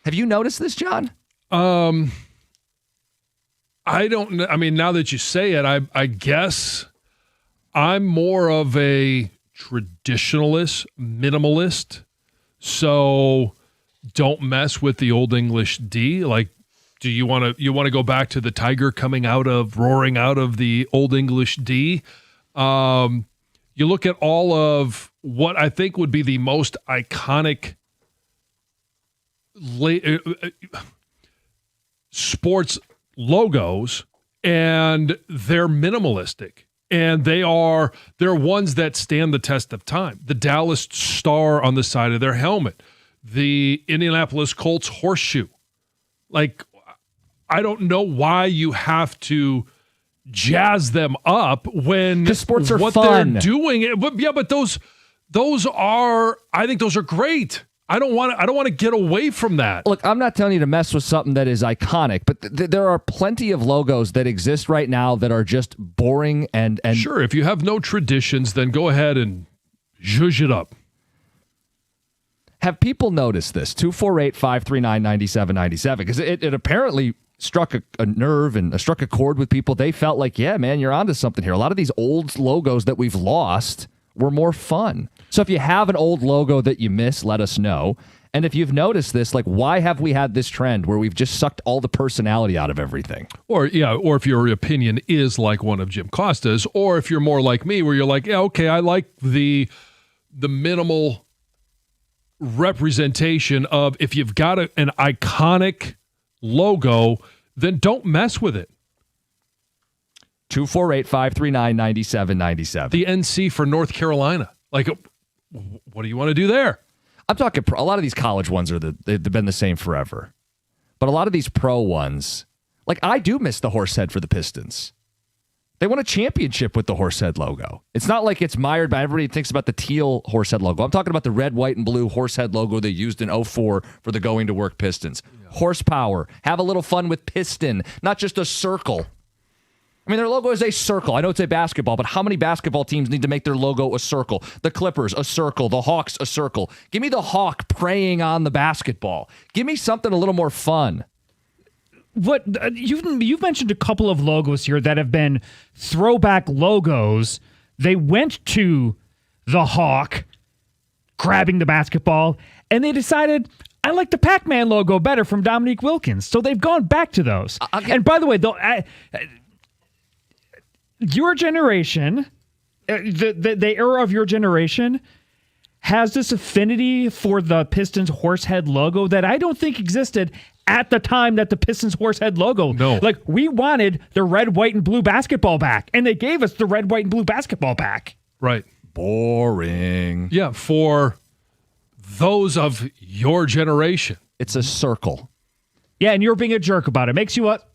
Have you noticed this, John? I don't know. I mean, now that you say it, I guess I'm more of a traditionalist, minimalist. So don't mess with the Old English D. Like, do you want to go back to the tiger roaring out of the Old English D? You look at all of what I think would be the most iconic sports logos, and they're minimalistic. And they're ones that stand the test of time. The Dallas Star on the side of their helmet, the Indianapolis Colts horseshoe. Like, I don't know why you have to jazz them up when sports are what fun. they're doing. But those are, I think those are great. I don't want to get away from that. Look, I'm not telling you to mess with something that is iconic, but there are plenty of logos that exist right now that are just boring and sure, if you have no traditions, then go ahead and zhuzh it up. Have people noticed this? 248-539-9797, because it apparently struck a nerve and struck a chord with people. They felt like, yeah, man, you're onto something here. A lot of these old logos that we've lost were more fun. So if you have an old logo that you miss, let us know. And if you've noticed this, like, why have we had this trend where we've just sucked all the personality out of everything? Or if your opinion is like one of Jim Costa's, or if you're more like me, where you're like, yeah, okay, I like the minimal representation of, if you've got an iconic logo, then don't mess with it. 248-539-9797. The NC for North Carolina. Like, what do you want to do there? I'm talking a lot of these college ones they've been the same forever. But a lot of these pro ones, like, I do miss the horse head for the Pistons. They won a championship with the horse head logo. It's not like it's mired by everybody thinks about the teal horse head logo. I'm talking about the red, white, and blue horse head logo they used in 2004 for the Going to Work Pistons. Yeah. Horsepower. Have a little fun with piston, not just a circle. I mean, their logo is a circle. I know it's a basketball, but how many basketball teams need to make their logo a circle? The Clippers, a circle. The Hawks, a circle. Give me the hawk preying on the basketball. Give me something a little more fun. What you've mentioned a couple of logos here that have been throwback logos. They went to the hawk grabbing the basketball, and they decided, I like the Pac-Man logo better from Dominique Wilkins. So they've gone back to those. And by the way, though, your generation, the era of your generation, has this affinity for the Pistons horsehead logo that I don't think existed at the time that the Pistons horsehead logo. No. Like, we wanted the red, white, and blue basketball back, and they gave us the red, white, and blue basketball back. Right. Boring. Yeah, for those of your generation. It's a circle. Yeah, and you're being a jerk about it. Makes you what?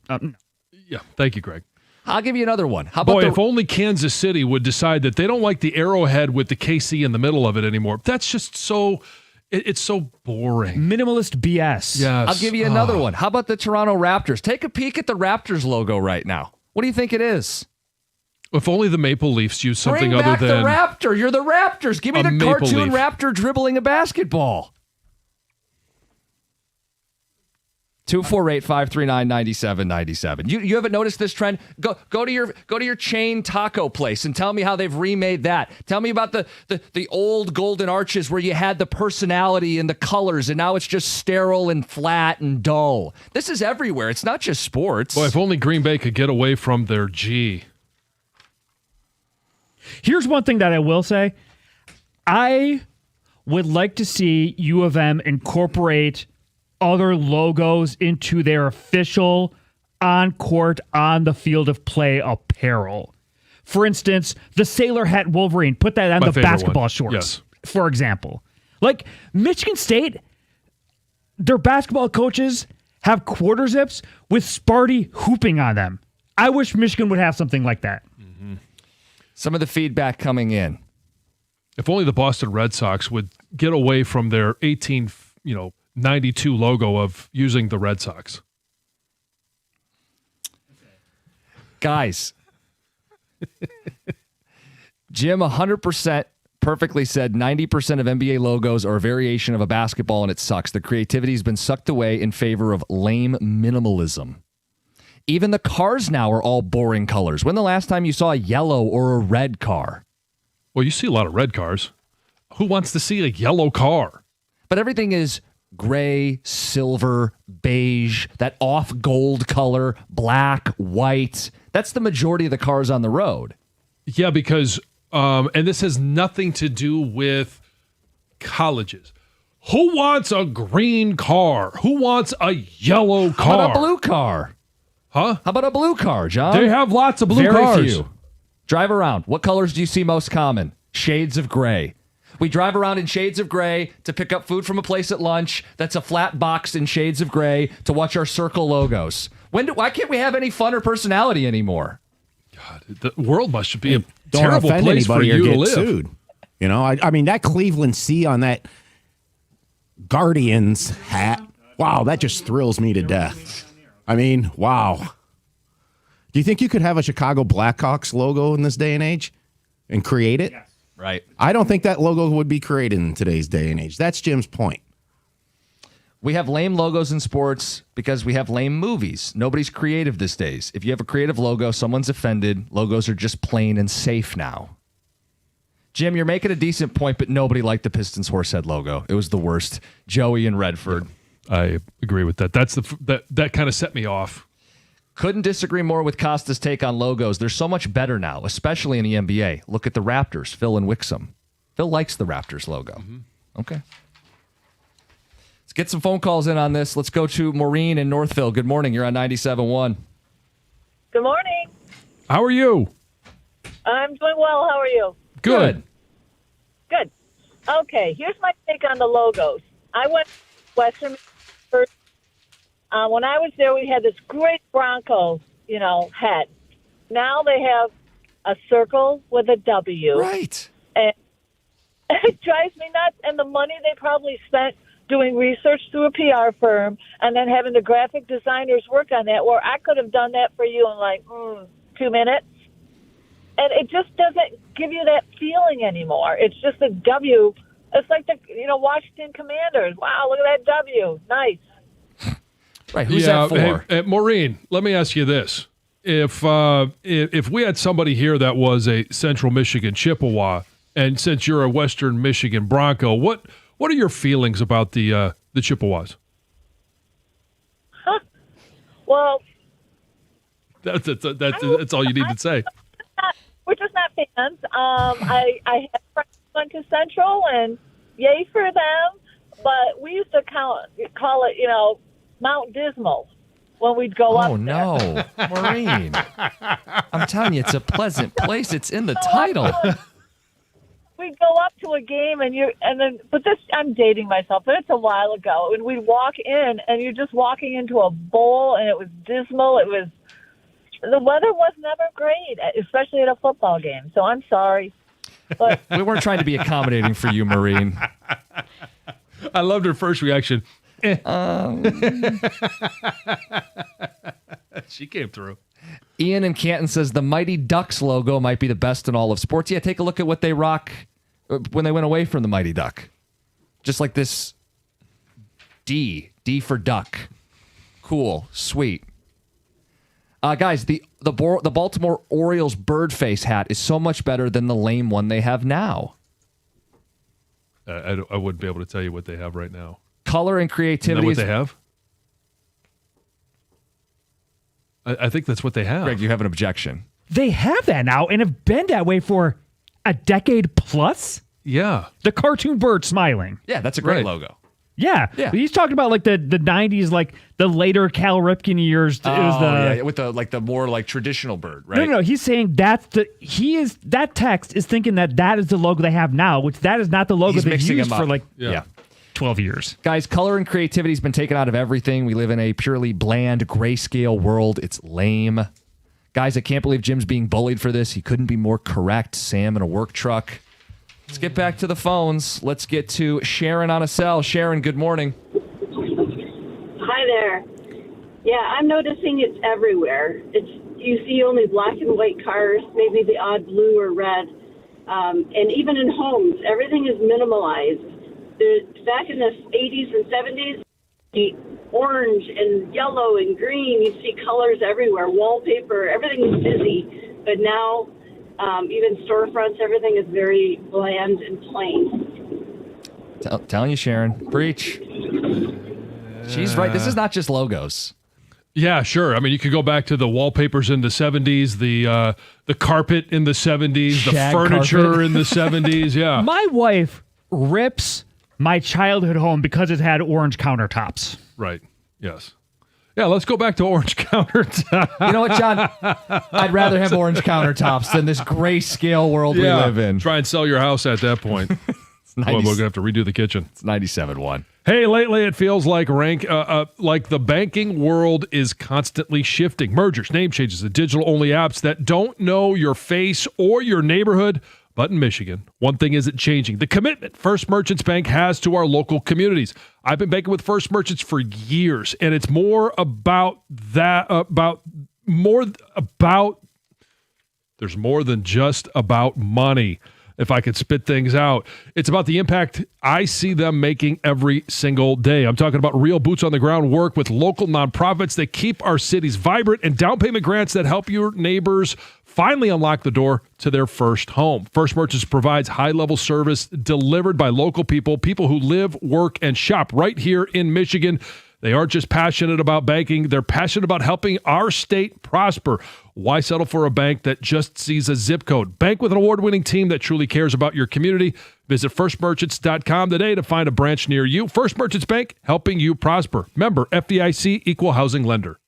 Yeah, thank you, Greg. I'll give you another one. How about Boy, if only Kansas City would decide that they don't like the arrowhead with the KC in the middle of it anymore. That's just so, it's so boring. Minimalist BS. Yes. I'll give you another one. How about the Toronto Raptors? Take a peek at the Raptors logo right now. What do you think it is? If only the Maple Leafs use something Bring other back than the Raptor. You're the Raptors. Give me the cartoon Raptor dribbling a basketball. 248-539-9797. You haven't noticed this trend? Go to your chain taco place and tell me how they've remade that. Tell me about the old golden arches where you had the personality and the colors, and now it's just sterile and flat and dull. This is everywhere. It's not just sports. Boy, if only Green Bay could get away from their G. Here's one thing that I will say. I would like to see U of M incorporate other logos into their official on-court, on-the-field of play apparel. For instance, the sailor hat Wolverine, put that on the basketball shorts, yes, for example. Like, Michigan State, their basketball coaches have quarter zips with Sparty hooping on them. I wish Michigan would have something like that. Mm-hmm. Some of the feedback coming in. If only the Boston Red Sox would get away from their 92 logo of using the Red Sox. Guys, Jim 100% perfectly said 90% of NBA logos are a variation of a basketball and it sucks. The creativity has been sucked away in favor of lame minimalism. Even the cars now are all boring colors. When the last time you saw a yellow or a red car? Well, you see a lot of red cars. Who wants to see a yellow car? But everything is gray, silver, beige, that off gold color, black, white. That's the majority of the cars on the road. Yeah, because, and this has nothing to do with colleges. Who wants a green car? Who wants a yellow car? How about a blue car? Huh? How about a blue car, John? They have lots of blue cars. Very few. Drive around. What colors do you see most common? Shades of gray. We drive around in shades of gray to pick up food from a place at lunch that's a flat box in shades of gray to watch our circle logos. Why can't we have any fun or personality anymore? God, the world must be a terrible place for you to live. Sued. You know, I mean, that Cleveland C on that Guardians hat. Wow, that just thrills me to death. I mean, wow. Do you think you could have a Chicago Blackhawks logo in this day and age and create it? Yes. Right. I don't think that logo would be created in today's day and age. That's Jim's point. We have lame logos in sports because we have lame movies. Nobody's creative these days. If you have a creative logo, someone's offended. Logos are just plain and safe now. Jim, you're making a decent point, but nobody liked the Pistons horsehead logo. It was the worst. Joey and Redford. I agree with that. That kind of set me off. Couldn't disagree more with Costa's take on logos. They're so much better now, especially in the NBA. Look at the Raptors, Phil and Wixom. Phil likes the Raptors logo. Mm-hmm. Okay. Let's get some phone calls in on this. Let's go to Maureen in Northville. Good morning. You're on 97.1. Good morning. How are you? I'm doing well. How are you? Good. Good. Okay, here's my take on the logos. I went to Western first. When I was there, we had this great Bronco, head. Now they have a circle with a W. Right. And it drives me nuts. And the money they probably spent doing research through a PR firm and then having the graphic designers work on that, where I could have done that for you in 2 minutes. And it just doesn't give you that feeling anymore. It's just a W. It's like the Washington Commanders. Wow, look at that W. Nice. Right, who's that for? Hey, Maureen, let me ask you this. If we had somebody here that was a Central Michigan Chippewa, and since you're a Western Michigan Bronco, what are your feelings about the Chippewas? Huh. Well, that's all you need to say. We're just not fans. I had friends who went to Central, and yay for them. But we used to call it, Mount Dismal when we'd go up. Oh, no. Maureen. I'm telling you, it's a pleasant place. It's in the title. We'd go up to a game, but this, I'm dating myself, but it's a while ago. And we'd walk in, and you're just walking into a bowl, and it was dismal. The weather was never great, especially at a football game. So I'm sorry. But we weren't trying to be accommodating for you, Maureen. I loved her first reaction. She came through. Ian in Canton says the Mighty Ducks logo might be the best in all of sports. Yeah, take a look at what they rock when they went away from the Mighty Duck. Just like this D for duck. Cool, sweet. Guys, the Baltimore Orioles bird face hat is so much better than the lame one they have now. I wouldn't be able to tell you what they have right now. Color and creativity. Isn't that what they have? I think that's what they have. Greg, you have an objection. They have that now and have been that way for a decade plus? Yeah. The cartoon bird smiling. Yeah, that's a great logo. Yeah. He's talking about like the 90s, like the later Cal Ripken years. It was with the more traditional bird, right? No. He's saying that text is thinking that is the logo they have now, which that is not the logo they've used for 12 years. Guys, color and creativity has been taken out of everything. We live in a purely bland grayscale world. It's lame. Guys, I can't believe Jim's being bullied for this. He couldn't be more correct. Sam in a work truck. Let's get back to the phones. Let's get to Sharon on a cell. Sharon, good morning. Hi there. Yeah, I'm noticing it's everywhere. You see only black and white cars, maybe the odd blue or red. And even in homes, everything is minimalized. Back in the 80s and 70s, the orange and yellow and green, you'd see colors everywhere, wallpaper, everything was busy. But now, even storefronts, everything is very bland and plain. Telling you, Sharon. Preach. She's right. This is not just logos. Yeah, sure. I mean, you could go back to the wallpapers in the 70s, the carpet in the 70s, the furniture carpet. in the 70s. Yeah. My wife rips my childhood home because it had orange countertops. Right. Yes. Yeah, let's go back to orange countertops. You know what, John? I'd rather have orange countertops than this grayscale world we live in. Try and sell your house at that point. We're going to have to redo the kitchen. It's 97.1. Hey, lately it feels like the banking world is constantly shifting. Mergers, name changes, and digital-only apps that don't know your face or your neighborhood. But in Michigan, one thing isn't changing. The commitment First Merchants Bank has to our local communities. I've been banking with First Merchants for years, and it's more about that, there's more than just about money. If I could spit things out, it's about the impact I see them making every single day. I'm talking about real boots on the ground work with local nonprofits that keep our cities vibrant and down payment grants that help your neighbors finally unlock the door to their first home. First Merchants provides high-level service delivered by local people who live, work, and shop right here in Michigan. They aren't just passionate about banking. They're passionate about helping our state prosper. Why settle for a bank that just sees a zip code? Bank with an award-winning team that truly cares about your community. Visit firstmerchants.com today to find a branch near you. First Merchants Bank, helping you prosper. Member FDIC, Equal Housing Lender.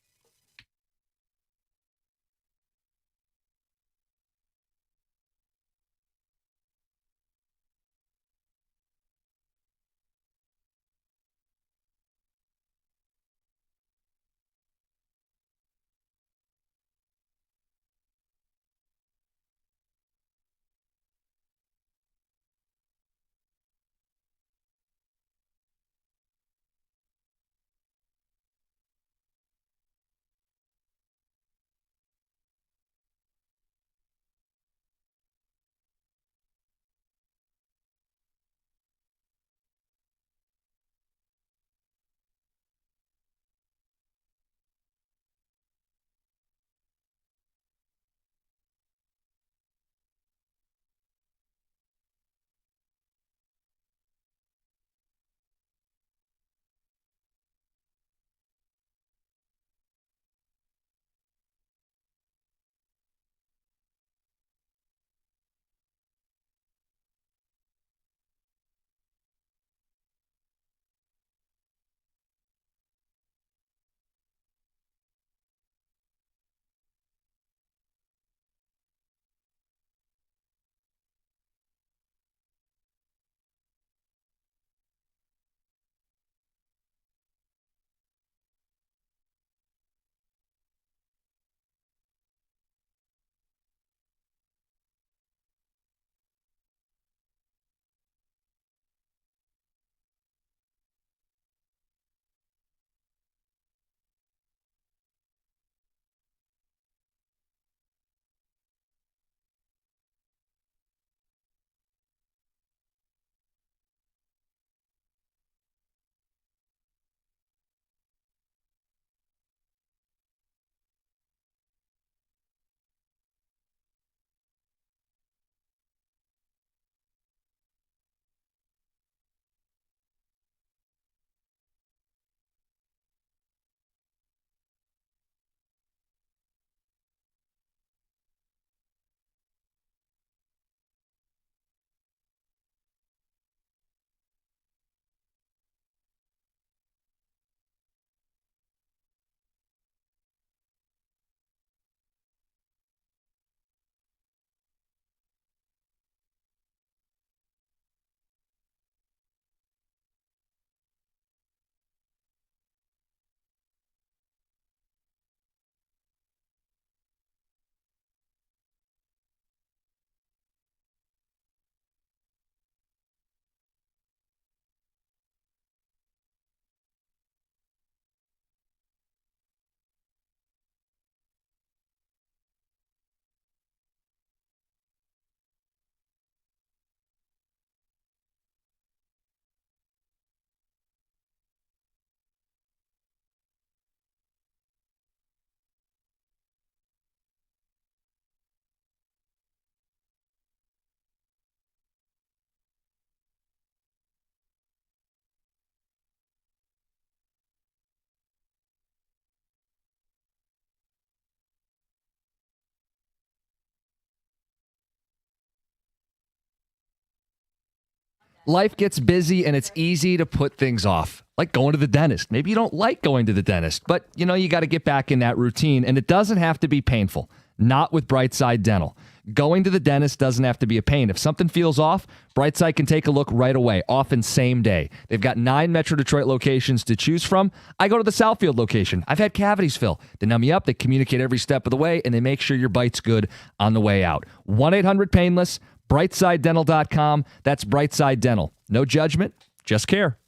Life gets busy and it's easy to put things off, like going to the dentist. Maybe you don't like going to the dentist, but you got to get back in that routine, and it doesn't have to be painful. Not with Brightside Dental. Going to the dentist doesn't have to be a pain. If something feels off, Brightside can take a look right away, often same day. They've got 9 Metro Detroit locations to choose from. I go to the Southfield location. I've had cavities fill. They numb you up, they communicate every step of the way, and they make sure your bite's good on the way out. 1-800-PAINLESS. BrightsideDental.com. That's Brightside Dental. No judgment, just care.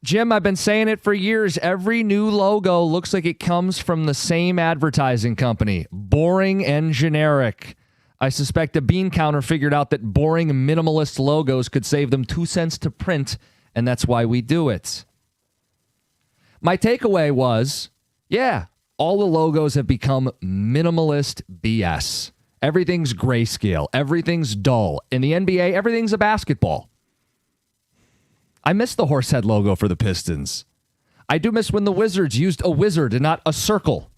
Jim, I've been saying it for years. Every new logo looks like it comes from the same advertising company. Boring and generic. I suspect a bean counter figured out that boring minimalist logos could save them 2 cents to print, and that's why we do it. My takeaway was, all the logos have become minimalist BS. Everything's grayscale. Everything's dull. In the NBA, everything's a basketball. I miss the horsehead logo for the Pistons. I do miss when the Wizards used a wizard and not a circle.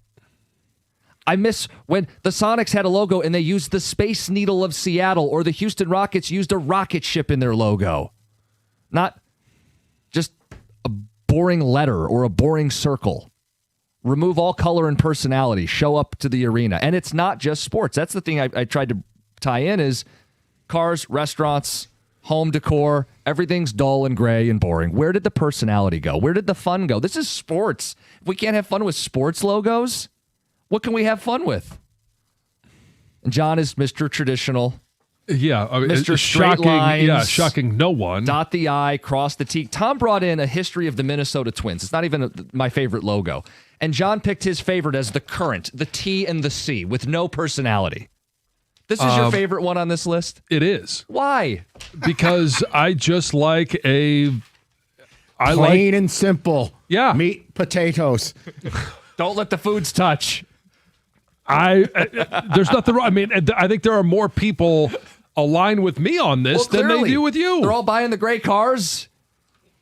I miss when the Sonics had a logo and they used the Space Needle of Seattle, or the Houston Rockets used a rocket ship in their logo. Not just a boring letter or a boring circle. Remove all color and personality. Show up to the arena. And it's not just sports. That's the thing I tried to tie in is cars, restaurants, home decor, everything's dull and gray and boring. Where did the personality go? Where did the fun go? This is sports. If we can't have fun with sports logos, what can we have fun with? And John is Mr. Traditional. Yeah. Mr. Straight Shocking. lines. Yeah, shocking no one. Dot the I, cross the T. Tom brought in a history of the Minnesota Twins. It's not even my favorite logo. And John picked his favorite as the current, the T and the C, with no personality. This is your favorite one on this list? It is. Why? Because I just like plain and simple. Yeah. Meat, potatoes. Don't let the foods touch. There's nothing wrong. I mean, I think there are more people aligned with me on this than they do with you. They're all buying the gray cars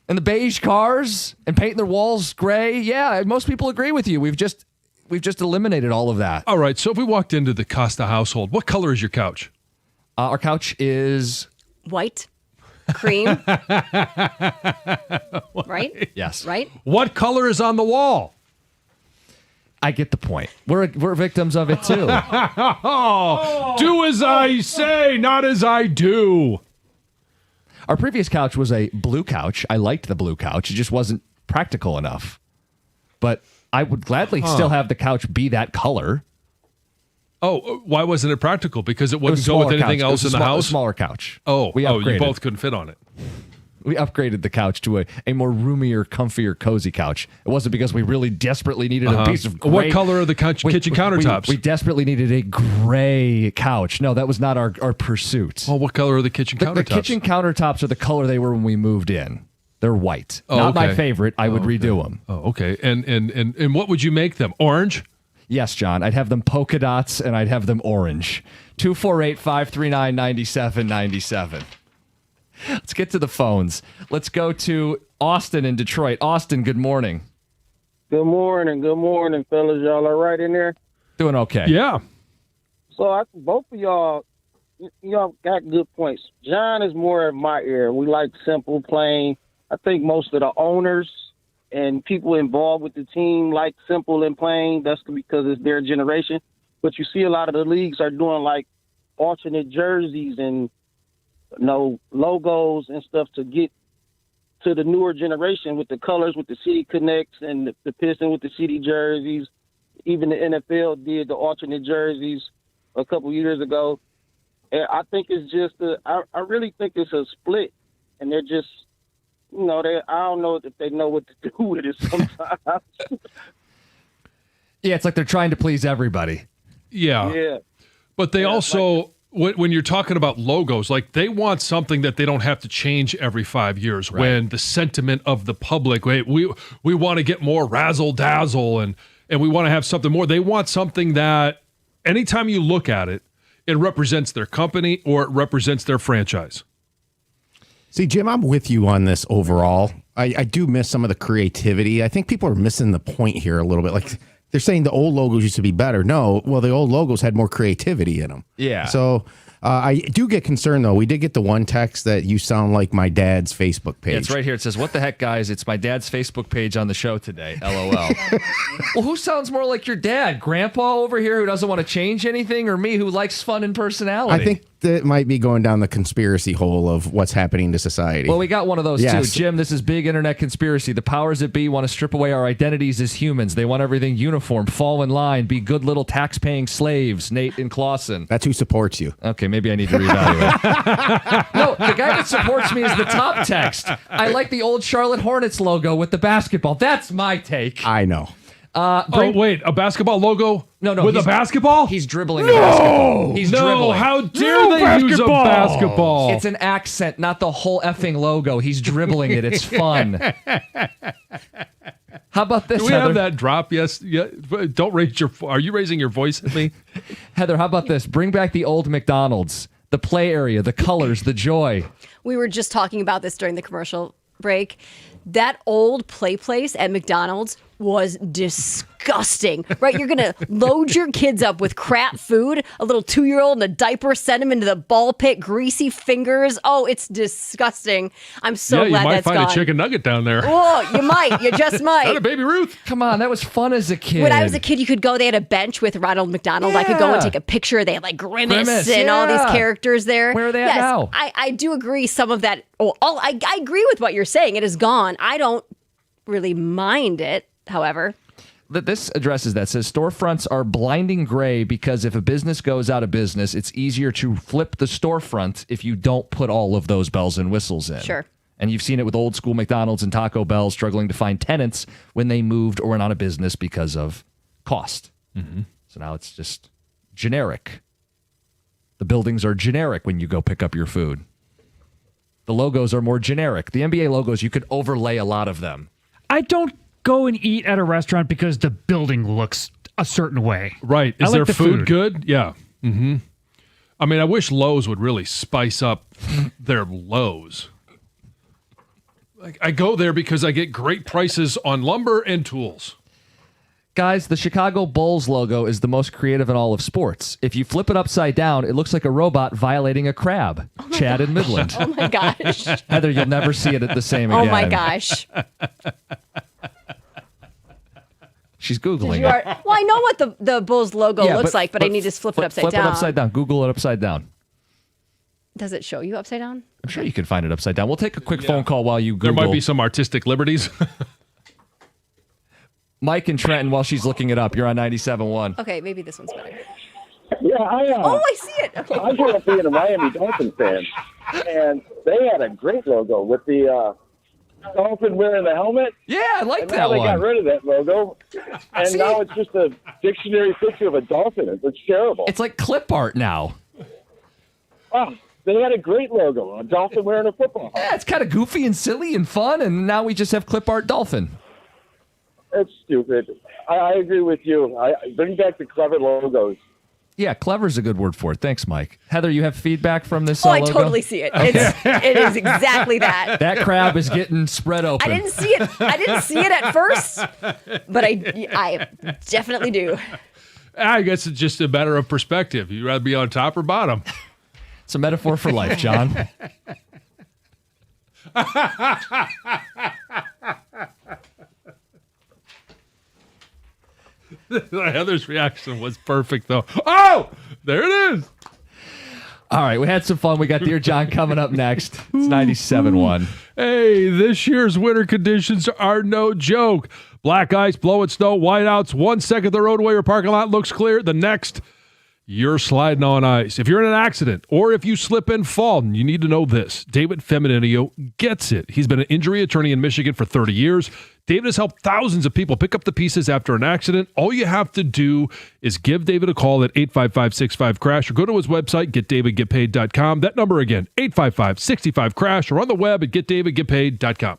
and the beige cars and painting their walls gray. Yeah, most people agree with you. We've just eliminated all of that. All right, so if we walked into the Costa household, what color is your couch? Our couch is white, cream. Right? Yes. Right? What color is on the wall? I get the point. We're victims of it too. Do as I say, not as I do. Our previous couch was a blue couch. I liked the blue couch. It just wasn't practical enough. But I would gladly still have the couch be that color. Oh, why wasn't it practical? Because it wouldn't go with anything else in the house? A smaller couch. Oh, we upgraded. You both couldn't fit on it. We upgraded the couch to a more roomier, comfier, cozy couch. It wasn't because we really desperately needed a piece of gray. What color are the kitchen countertops? We desperately needed a gray couch. No, that was not our pursuit. Well, what color are the kitchen countertops? The kitchen countertops are the color they were when we moved in. They're white. Not my favorite. I would redo them. Oh, okay. And what would you make them? Orange? Yes, John. I'd have them polka dots and I'd have them orange. 248-539-9797. Let's get to the phones. Let's go to Austin in Detroit. Austin, good morning. Good morning, fellas. Y'all all right in there? Doing okay. Yeah. So both of y'all got good points. John is more of my ear. We like simple, plain. I think most of the owners and people involved with the team like simple and plain. That's because it's their generation. But you see a lot of the leagues are doing like alternate jerseys and logos and stuff to get to the newer generation with the colors, with the City Connects and the Piston with the City jerseys. Even the NFL did the alternate jerseys a couple years ago. And I think it's just I really think it's a split, and they're just, I don't know if they know what to do with it sometimes. Yeah, it's like they're trying to please everybody. Yeah. Yeah. But they also, when you're talking about logos, like they want something that they don't have to change every 5 years. Right. When the sentiment of the public, we want to get more razzle dazzle and we want to have something more. They want something that anytime you look at it, it represents their company or it represents their franchise. See, Jim, I'm with you on this overall. I do miss some of the creativity. I think people are missing the point here a little bit. Like they're saying the old logos used to be better. No, well, the old logos had more creativity in them. Yeah. So I do get concerned, though. We did get the one text that you sound like my dad's Facebook page. Yeah, it's right here. It says, "What the heck, guys? It's my dad's Facebook page on the show today. LOL." Well, who sounds more like your dad? Grandpa over here who doesn't want to change anything, or me who likes fun and personality? I think that might be going down the conspiracy hole of what's happening to society. Well, we got one of those Yes. too. Jim, this is big internet conspiracy. The powers that be want to strip away our identities as humans. They want everything uniform, fall in line, be good little tax-paying slaves. Nate and Clausen. That's who supports you. Okay, maybe I need to reevaluate. No, the guy that supports me is the top text. I like the old Charlotte Hornets logo with the basketball. That's my take. I know. Wait, a basketball logo? No, with a basketball? He's dribbling a basketball. He's no, dribbling. how dare they use a basketball? It's an accent, not the whole effing logo. He's dribbling it. It's fun. How about this, Do we Heather? have that drop? Yes. Yeah. Don't raise your. Are you raising your voice at me? Heather, how about this? Bring back the old McDonald's. The play area, the colors, the joy. We were just talking about this during the commercial break. That old play place at McDonald's was disgusting, right? You're going to load your kids up with crap food, a little 2-year-old in a diaper, send them into the ball pit, greasy fingers. Oh, it's disgusting. I'm so glad you might that's find gone. a chicken nugget down there. Oh, you might. You just might. Not a Baby Ruth. Come on, that was fun as a kid. When I was a kid, you could go, they had a bench with Ronald McDonald. I could go and take a picture. They had like Grimace and all these characters there. Where are they at now? I do agree some of that. I agree with what you're saying. It is gone. I don't really mind it, however. This addresses that. Says storefronts are blinding gray because if a business goes out of business, it's easier to flip the storefront if you don't put all of those bells and whistles in. Sure. And you've seen it with old school McDonald's and Taco Bell struggling to find tenants when they moved or went out of business because of cost. Mm-hmm. So now it's just generic. The buildings are generic when you go pick up your food. The logos are more generic. The NBA logos, you could overlay a lot of them. I don't go and eat at a restaurant because the building looks a certain way. Right. I Is like their the food good? Yeah. Mm-hmm. I mean, I wish Lowe's would really spice up their Lowe's. Like, I go there because I get great prices on lumber and tools. Guys, the Chicago Bulls logo is the most creative in all of sports. If you flip it upside down, it looks like a robot violating a crab. Chad in Midland. Oh my gosh. Heather, you'll never see it the same again. Oh my gosh. She's Googling You it. are, well, I know what the Bulls logo Yeah, looks like, but I need to flip it upside flip down. it upside down. Google it upside down. Does it show you upside down? I'm sure you can find it upside down. We'll take a quick phone call while you There Google. might be some artistic liberties. Mike and Trenton, while she's looking it up, you're on 97.1. Okay, maybe this one's better. Yeah, Oh, I see it. Okay. I grew up being a Miami Dolphins fan, and they had a great logo with the dolphin wearing the helmet. Yeah, I like and that now they one. got rid of that logo, and now it's just a dictionary picture of a dolphin. It's terrible. It's like clip art now. Oh, they had a great logo, a dolphin wearing a football helmet. Yeah, it's kind of goofy and silly and fun, and now we just have clip art dolphin. It's stupid. I agree with you. I bring back the clever logos. Yeah, clever's a good word for it. Thanks, Mike. Heather, you have feedback from this Oh, I logo? totally see it. It is exactly that. That crab is getting spread open. I didn't see it. I didn't see it at first, but I definitely do. I guess it's just a matter of perspective. You'd rather be on top or bottom. It's a metaphor for life, John. Heather's reaction was perfect, though. Oh, there it is. All right, we had some fun. We got Dear John coming up next. It's 97.1. Hey, this year's winter conditions are no joke. Black ice, blowing snow, whiteouts. 1 second the roadway or parking lot looks clear. The next, you're sliding on ice. If you're in an accident or if you slip and fall, you need to know this. David Feminenio gets it. He's been an injury attorney in Michigan for 30 years. David has helped thousands of people pick up the pieces after an accident. All you have to do is give David a call at 855-65-CRASH or go to his website, getdavidgetpaid.com. That number again, 855-65-CRASH, or on the web at getdavidgetpaid.com.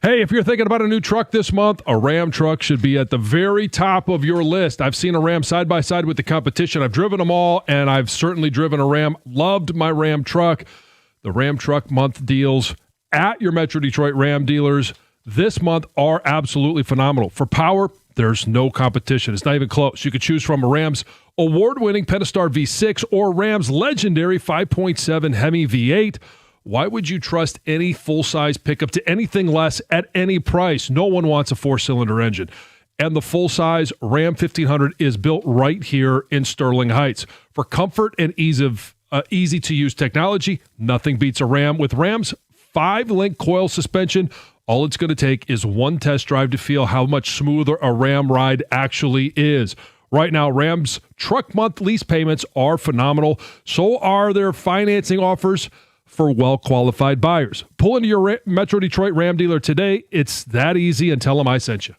Hey, if you're thinking about a new truck this month, a Ram truck should be at the very top of your list. I've seen a Ram side by side with the competition. I've driven them all, and I've certainly driven a Ram. Loved my Ram truck. The Ram Truck Month deals at your Metro Detroit Ram dealers this month are absolutely phenomenal. For power, there's no competition. It's not even close. You could choose from a Ram's award-winning Pentastar V6 or Ram's legendary 5.7 Hemi V8. Why would you trust any full-size pickup to anything less at any price? No one wants a four-cylinder engine. And the full-size Ram 1500 is built right here in Sterling Heights. For comfort and easy-to-use technology, nothing beats a Ram. With Ram's 5-link coil suspension, all it's going to take is one test drive to feel how much smoother a Ram ride actually is. Right now, Ram's Truck Month lease payments are phenomenal. So are their financing offers for well-qualified buyers. Pull into your Metro Detroit Ram dealer today. It's that easy, and tell them I sent you.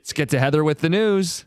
Let's get to Heather with the news.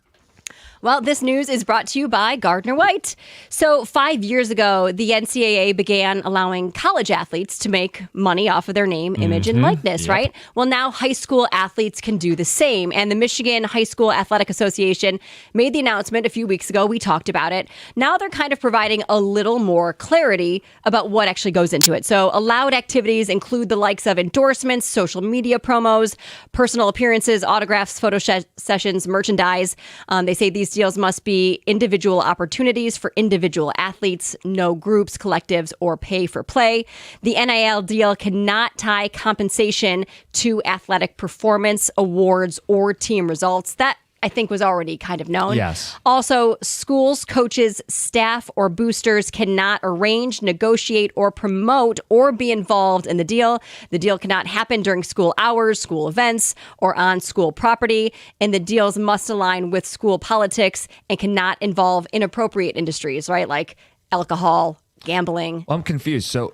Well, this news is brought to you by Gardner White. So 5 years ago, the NCAA began allowing college athletes to make money off of their name, image, and likeness, right? Well, now high school athletes can do the same. And the Michigan High School Athletic Association made the announcement a few weeks ago. We talked about it. Now they're kind of providing a little more clarity about what actually goes into it. So allowed activities include the likes of endorsements, social media promos, personal appearances, autographs, photo sessions, merchandise. They say these deals must be individual opportunities for individual athletes, no groups, collectives, or pay for play. The NIL deal cannot tie compensation to athletic performance, awards, or team results. That I think was already kind of known. Yes. Also, schools, coaches, staff, or boosters cannot arrange, negotiate, or promote or be involved in the deal. The deal cannot happen during school hours, school events, or on school property. And the deals must align with school politics and cannot involve inappropriate industries, right? Like alcohol, gambling. Well, I'm confused. So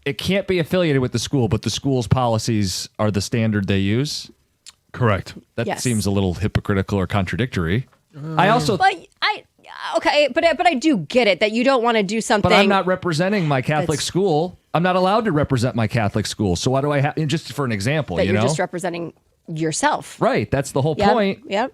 it can't be affiliated with the school, but the school's policies are the standard they use? Correct. That Yes. seems a little hypocritical or contradictory. I also, But I do get it that you don't want to do something. but I'm not representing my Catholic school. I'm not allowed to represent my Catholic school. So why do I have? Just for an example, that you you're know, just representing yourself. right? That's the whole Yep, point. Yep.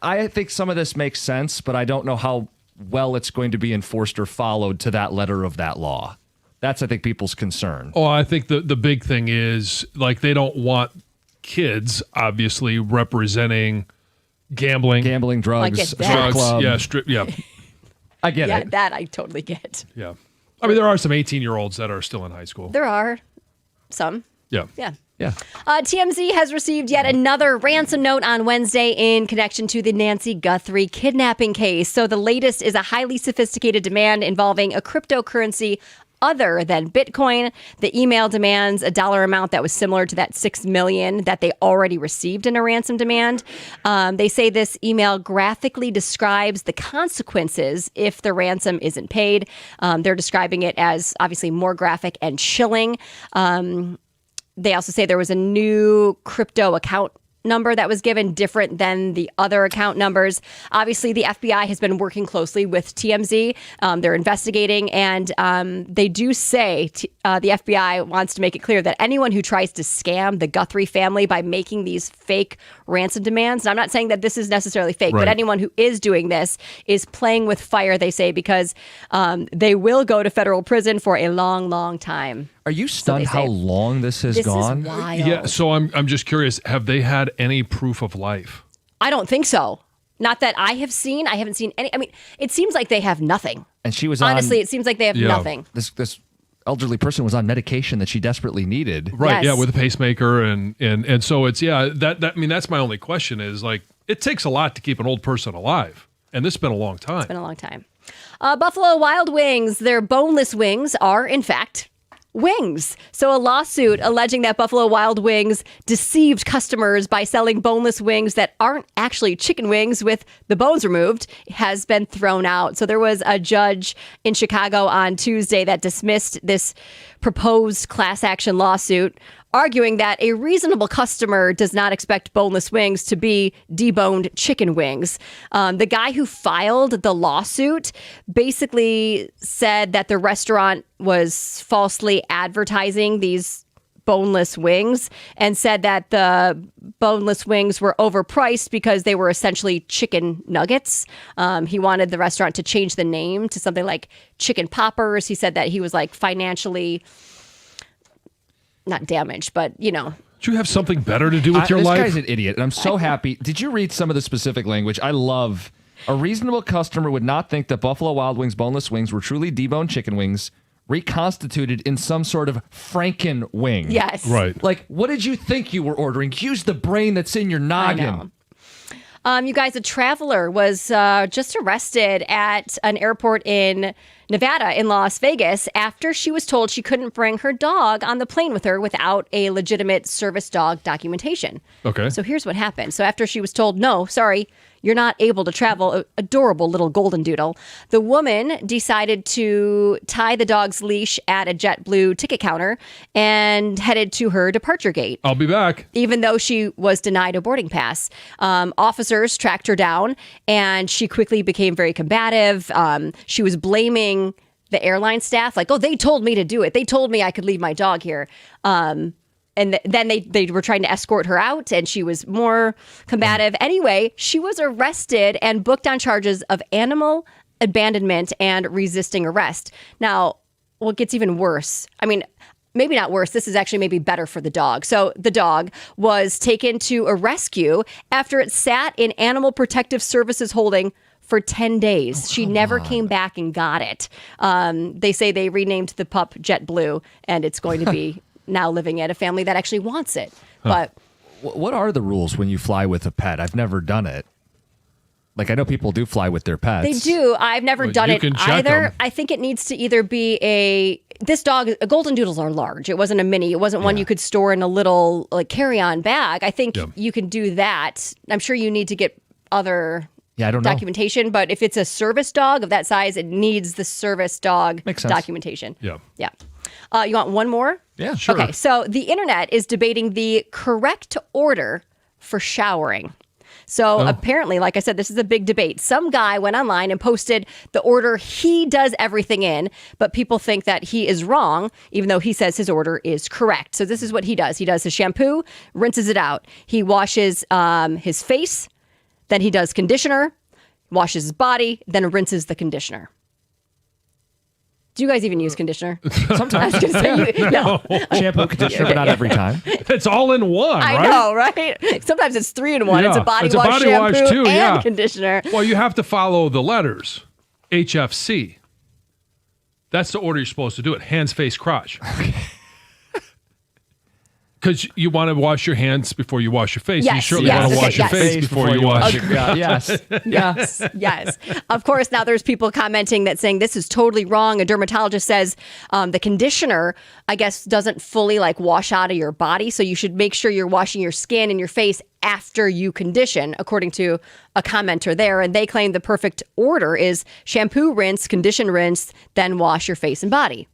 I think some of this makes sense, but I don't know how well it's going to be enforced or followed to that letter of that law. That's, I think, people's concern. Oh, I think the big thing is like they don't want kids obviously representing gambling, drugs, get that. strip club. I get Yeah, it. that I totally get. Yeah. I mean, there are some 18-year-olds that are still in high school. There are some. Yeah. Yeah. Yeah. TMZ has received yet another ransom note on Wednesday in connection to the Nancy Guthrie kidnapping case. So the latest is a highly sophisticated demand involving a cryptocurrency other than Bitcoin. The email demands a dollar amount that was similar to that $6 million that they already received in a ransom demand. They say this email graphically describes the consequences if the ransom isn't paid. They're describing it as obviously more graphic and chilling. They also say there was a new crypto account number that was given different than the other account numbers. Obviously, the FBI has been working closely with TMZ. They're investigating, and they do say the FBI wants to make it clear that anyone who tries to scam the Guthrie family by making these fake ransom demands, and I'm not saying that this is necessarily fake, but anyone who is doing this is playing with fire, they say, because they will go to federal prison for a long, long time. Are you stunned how long this has gone? Is wild. Yeah, so I'm just curious, have they had any proof of life? I don't think so. Not that I have seen. I haven't seen any. I mean, it seems like they have nothing. And she was honestly, it seems like they have nothing. This elderly person was on medication that she desperately needed. Right, yeah, with a pacemaker and so it's that I mean that's my only question is like it takes a lot to keep an old person alive. And this has been a long time. It's been a long time. Buffalo Wild Wings, their boneless wings are in fact wings. So a lawsuit alleging that Buffalo Wild Wings deceived customers by selling boneless wings that aren't actually chicken wings with the bones removed has been thrown out. So there was a judge in Chicago on Tuesday that dismissed this proposed class action lawsuit, arguing that a reasonable customer does not expect boneless wings to be deboned chicken wings. The guy who filed the lawsuit basically said that the restaurant was falsely advertising these boneless wings and said that the boneless wings were overpriced because they were essentially chicken nuggets. He wanted the restaurant to change the name to something like Chicken Poppers. He said that he was like financially not damaged, but you know. Do you have something better to do with your life? This guy's an idiot, and I'm so happy. Did you read some of the specific language? I love a reasonable customer would not think that Buffalo Wild Wings boneless wings were truly deboned chicken wings reconstituted in some sort of Franken wing. Yes. Right. Like, what did you think you were ordering? Use the brain that's in your noggin. You guys, a traveler was just arrested at an airport in Nevada in Las Vegas after she was told she couldn't bring her dog on the plane with her without a legitimate service dog documentation. Okay. So here's what happened. So after she was told, no, sorry, you're not able to travel. Adorable little golden doodle. The woman decided to tie the dog's leash at a JetBlue ticket counter and headed to her departure gate. I'll be back. Even though she was denied a boarding pass. Officers tracked her down, and she quickly became very combative. She was blaming the airline staff, like, oh, they told me to do it. They told me I could leave my dog here. And then they were trying to escort her out, and she was more combative. Anyway, she was arrested and booked on charges of animal abandonment and resisting arrest. Now, what gets even worse, I mean, maybe not worse, this is actually maybe better for the dog. So the dog was taken to a rescue after it sat in Animal Protective Services holding for 10 days. She never came back and got it. They say they renamed the pup JetBlue, and it's going to be now living at a family that actually wants it. But what are the rules when you fly with a pet? I've never done it. Like, I know people do fly with their pets. they do. I've never done it either. 'em. I think it needs to either be this dog, golden doodles are large. It wasn't a mini. It wasn't one you could store in a little like carry-on bag. I think you can do that. I'm sure you need to get other I don't know. documentation, but if it's a service dog of that size, it needs the service dog Makes sense. documentation. Yeah. Yeah. You want one more? Yeah, sure. Okay, so the internet is debating the correct order for showering. So apparently, like I said, this is a big debate. Some guy went online and posted the order he does everything in, but people think that he is wrong, even though he says his order is correct. So this is what he does. He does his shampoo, rinses it out. He washes his face, then he does conditioner, washes his body, then rinses the conditioner. Do you guys even use conditioner? Sometimes. I was gonna say no. Shampoo, conditioner, but not every time. It's all in one, I right? know, right? Sometimes it's 3 in 1. Yeah. It's a body It's a wash, body shampoo, wash, too, and yeah. conditioner. Well, you have to follow the letters. HFC. That's the order you're supposed to do it. Hands, face, crotch. Because you want to wash your hands before you wash your face. Yes, You surely yes, want to okay, wash your yes. face before you wash your Yes. Yes, yes. Of course, now there's people commenting that saying this is totally wrong. A dermatologist says the conditioner, I guess, doesn't fully like wash out of your body. So you should make sure you're washing your skin and your face after you condition, according to a commenter there. And they claim the perfect order is shampoo, rinse, condition, rinse, then wash your face and body.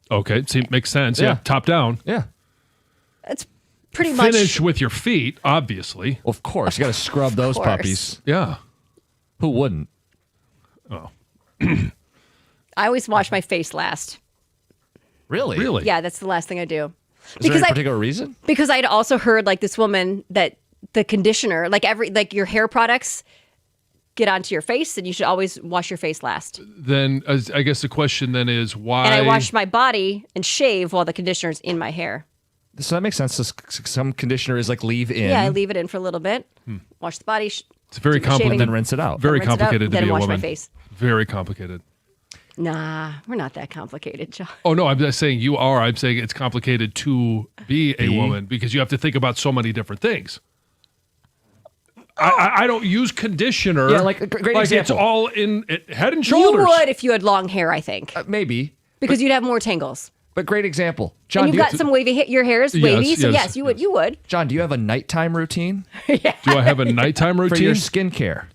Okay, see, makes sense. Yeah. Top down. Yeah. That's pretty much. Finish with your feet, obviously. Of course. You got to scrub those course. puppies. Yeah. Who wouldn't? Oh. I always wash my face last. Really? Really? Yeah, that's the last thing I do. Is there any particular reason? Because I'd also heard like this woman that the conditioner, like your hair products get onto your face, and you should always wash your face last. Then I guess the question then is why? And I wash my body and shave while the conditioner's in my hair. So that makes sense. So some conditioner is like leave in. Yeah, I leave it in for a little bit. Wash the body. It's very do my shaving, complicated. And then rinse it out. Very rinse it out, complicated to then be a wash my woman. face. Very complicated. Nah, we're not that complicated, John. Oh no, I'm just saying you are. I'm saying it's complicated to be a woman because you have to think about so many different things. I don't use conditioner. Yeah, like a great like example. it's all in head and shoulders. You would if you had long hair, I think, Maybe. because you'd have more tangles. But great example. John, And do you've you, got some wavy. Your hair is wavy, so yes, you would. You would. John, do you have a nighttime routine Do I have a nighttime for routine? your skincare?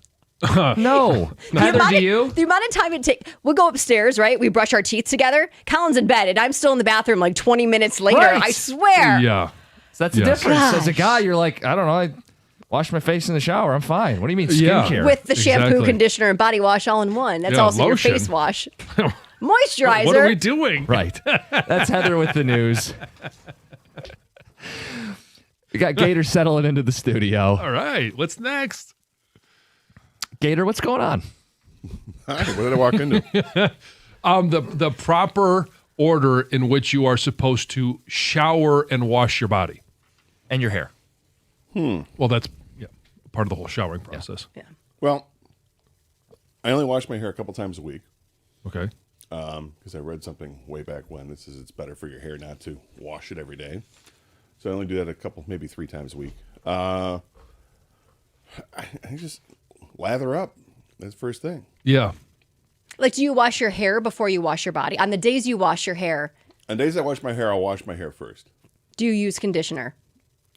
No. Heather, do you? The amount of time it takes, we'll go upstairs, right? We brush our teeth together. Colin's in bed, and I'm still in the bathroom like 20 minutes later. Right. I swear. Yeah. So that's the Yes. difference. As a Gosh. guy, you're like, I don't know, I wash my face in the shower. I'm fine. What do you mean Yeah. skincare? With the shampoo, Exactly. conditioner, and body wash all in one. That's Yeah, also lotion. your face wash. Moisturizer. What are we doing? Right. That's Heather with the news. We got Gator settling into the studio. All right. What's next? Gator, what's going on? Hi, what did I walk into? The proper order in which you are supposed to shower and wash your body and your hair. Well, that's part of the whole showering process. Yeah. Well, I only wash my hair a couple times a week. Okay. Because I read something way back when that says it's better for your hair not to wash it every day. So I only do that a couple, maybe 3 times a week. I just lather up. That's the first thing. Yeah. Like, do you wash your hair before you wash your body? On the days you wash your hair, On days I wash my hair, I'll wash my hair first. do you use conditioner?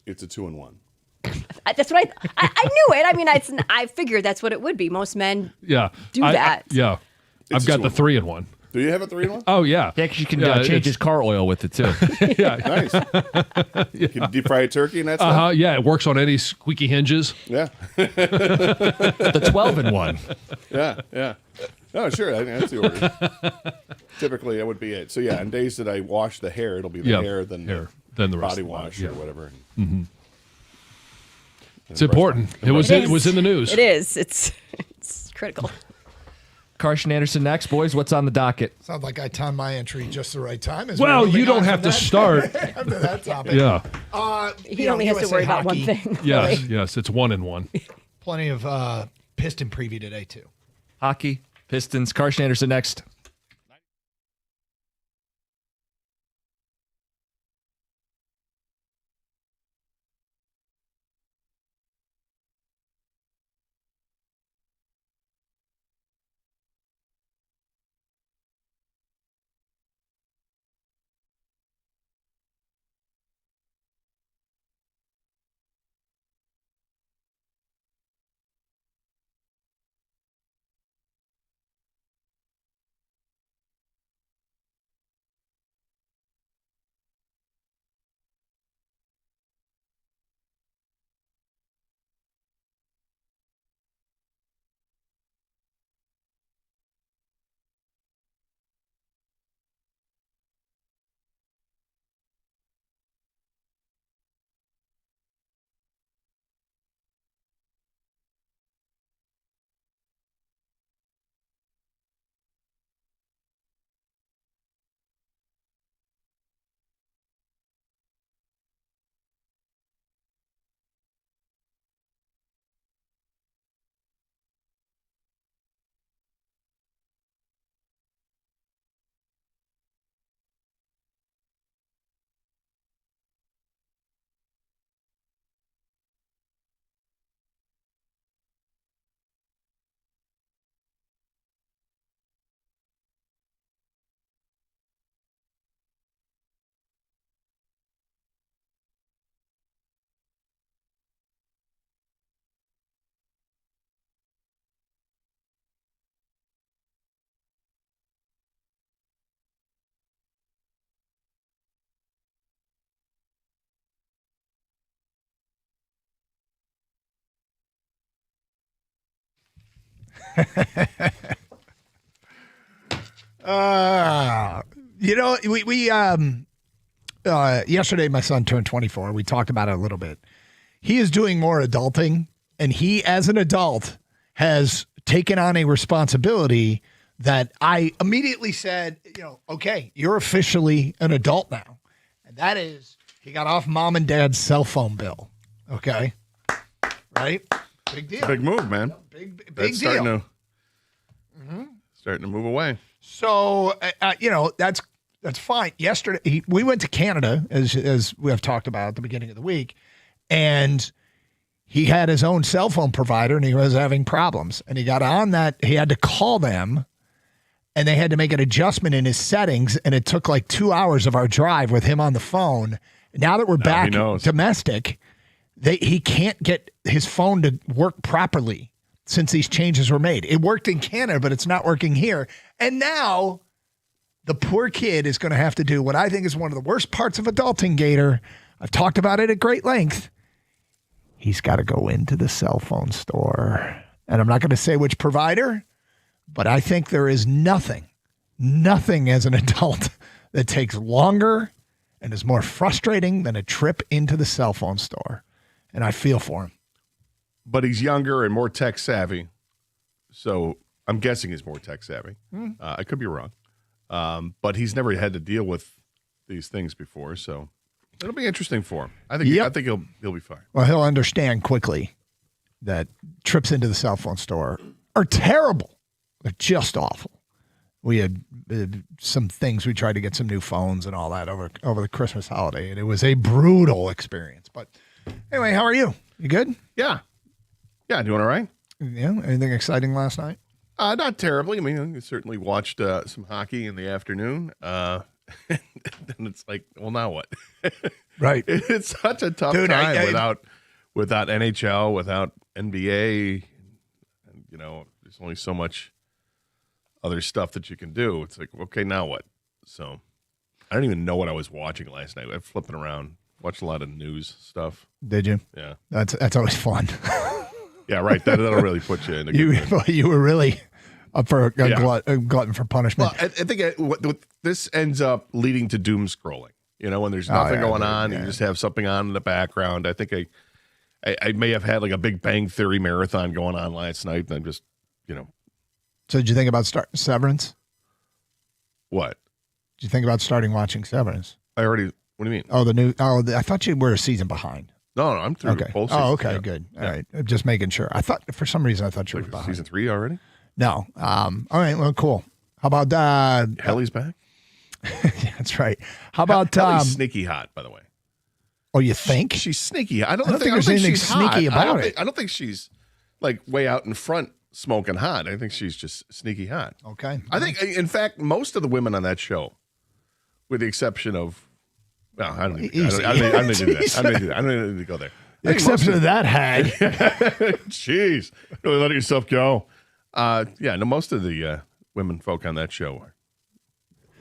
It's a 2-in-1. That's what I knew it. I mean, I figured that's what it would be. Most men do that. I've got the 3-in-1. Do you have a 3-in-1? Oh, yeah. Yeah, because you can change his car oil with it, too. Nice. You can deep fry a turkey and that stuff? Yeah, it works on any squeaky hinges. Yeah. The 12-in-1. Yeah. Oh, sure. I think that's the order. Typically, that would be it. So, yeah, on days that I wash the hair, it'll be the hair, then the rest body of the wash body, or whatever. Mm-hmm. It's important. It was in the news. It is. It's critical. Carson Anderson next, boys. What's on the docket? Sounds like I timed my entry just the right time. Well, you don't have to start. After that topic. Yeah. He only has to worry about one thing. Yes, it's 1-in-1. Plenty of Piston preview today, too. Hockey, Pistons. Carson Anderson next. We yesterday my son turned 24. We talked about it a little bit. He is doing more adulting, and he, as an adult, has taken on a responsibility that I immediately said, okay, you're officially an adult now. And that is, he got off mom and dad's cell phone bill. Okay. Right? Big deal. Big move, man. Big That's deal. Starting to move away. So, that's fine. Yesterday, we went to Canada, as we have talked about at the beginning of the week, and he had his own cell phone provider, and he was having problems. And he got on that. He had to call them, and they had to make an adjustment in his settings, and it took like 2 hours of our drive with him on the phone. Now that we're back domestic, he can't get his phone to work properly since these changes were made. It worked in Canada, but it's not working here. And now the poor kid is going to have to do what I think is one of the worst parts of adulting, Gator. I've talked about it at great length. He's got to go into the cell phone store. And I'm not going to say which provider, but I think there is nothing as an adult that takes longer and is more frustrating than a trip into the cell phone store. And I feel for him. But he's younger and more tech savvy. So I'm guessing he's more tech savvy. I could be wrong. But he's never had to deal with these things before. So it'll be interesting for him. I think he'll be fine. Well, he'll understand quickly that trips into the cell phone store are terrible. They're just awful. We had some things. We tried to get some new phones and all that over the Christmas holiday, and it was a brutal experience. But anyway, how are you? You good? Yeah, doing all right. Yeah. Anything exciting last night? Not terribly. I mean, I certainly watched some hockey in the afternoon. And then it's like, well, now what? Right. It's such a tough Dude, time without NHL, without NBA, there's only so much other stuff that you can do. It's like, okay, now what? So I don't even know what I was watching last night. I'm flipping around, watched a lot of news stuff. Did you? Yeah. That's always fun. Yeah, right. That'll really put you in a good mood. You were really up for a glutton for punishment. Well, I think what this ends up leading to doom scrolling. When there's nothing going on, you just have something on in the background. I think I may have had like a Big Bang Theory marathon going on last night, and I'm just, So did you think about Severance? What? Did you think about starting watching Severance? I already. What do you mean? I thought you were a season behind. No, I'm through. Okay. Both seasons. Oh, okay, good. All right. Just making sure. I thought for some reason you were behind. Season 3 already? No. All right. Well, cool. How about Helly's back? Yeah, that's right. How about Helly's sneaky hot, by the way. Oh, you think? She's sneaky. I don't think think there's anything she's sneaky hot. about it. I don't think she's like way out in front smoking hot. I think she's just sneaky hot. Okay. I think, in fact, most of the women on that show, with the exception of, well, I don't need to do that. I don't need to go there. Exception of that hag. Jeez. Really letting yourself go. Most of the women folk on that show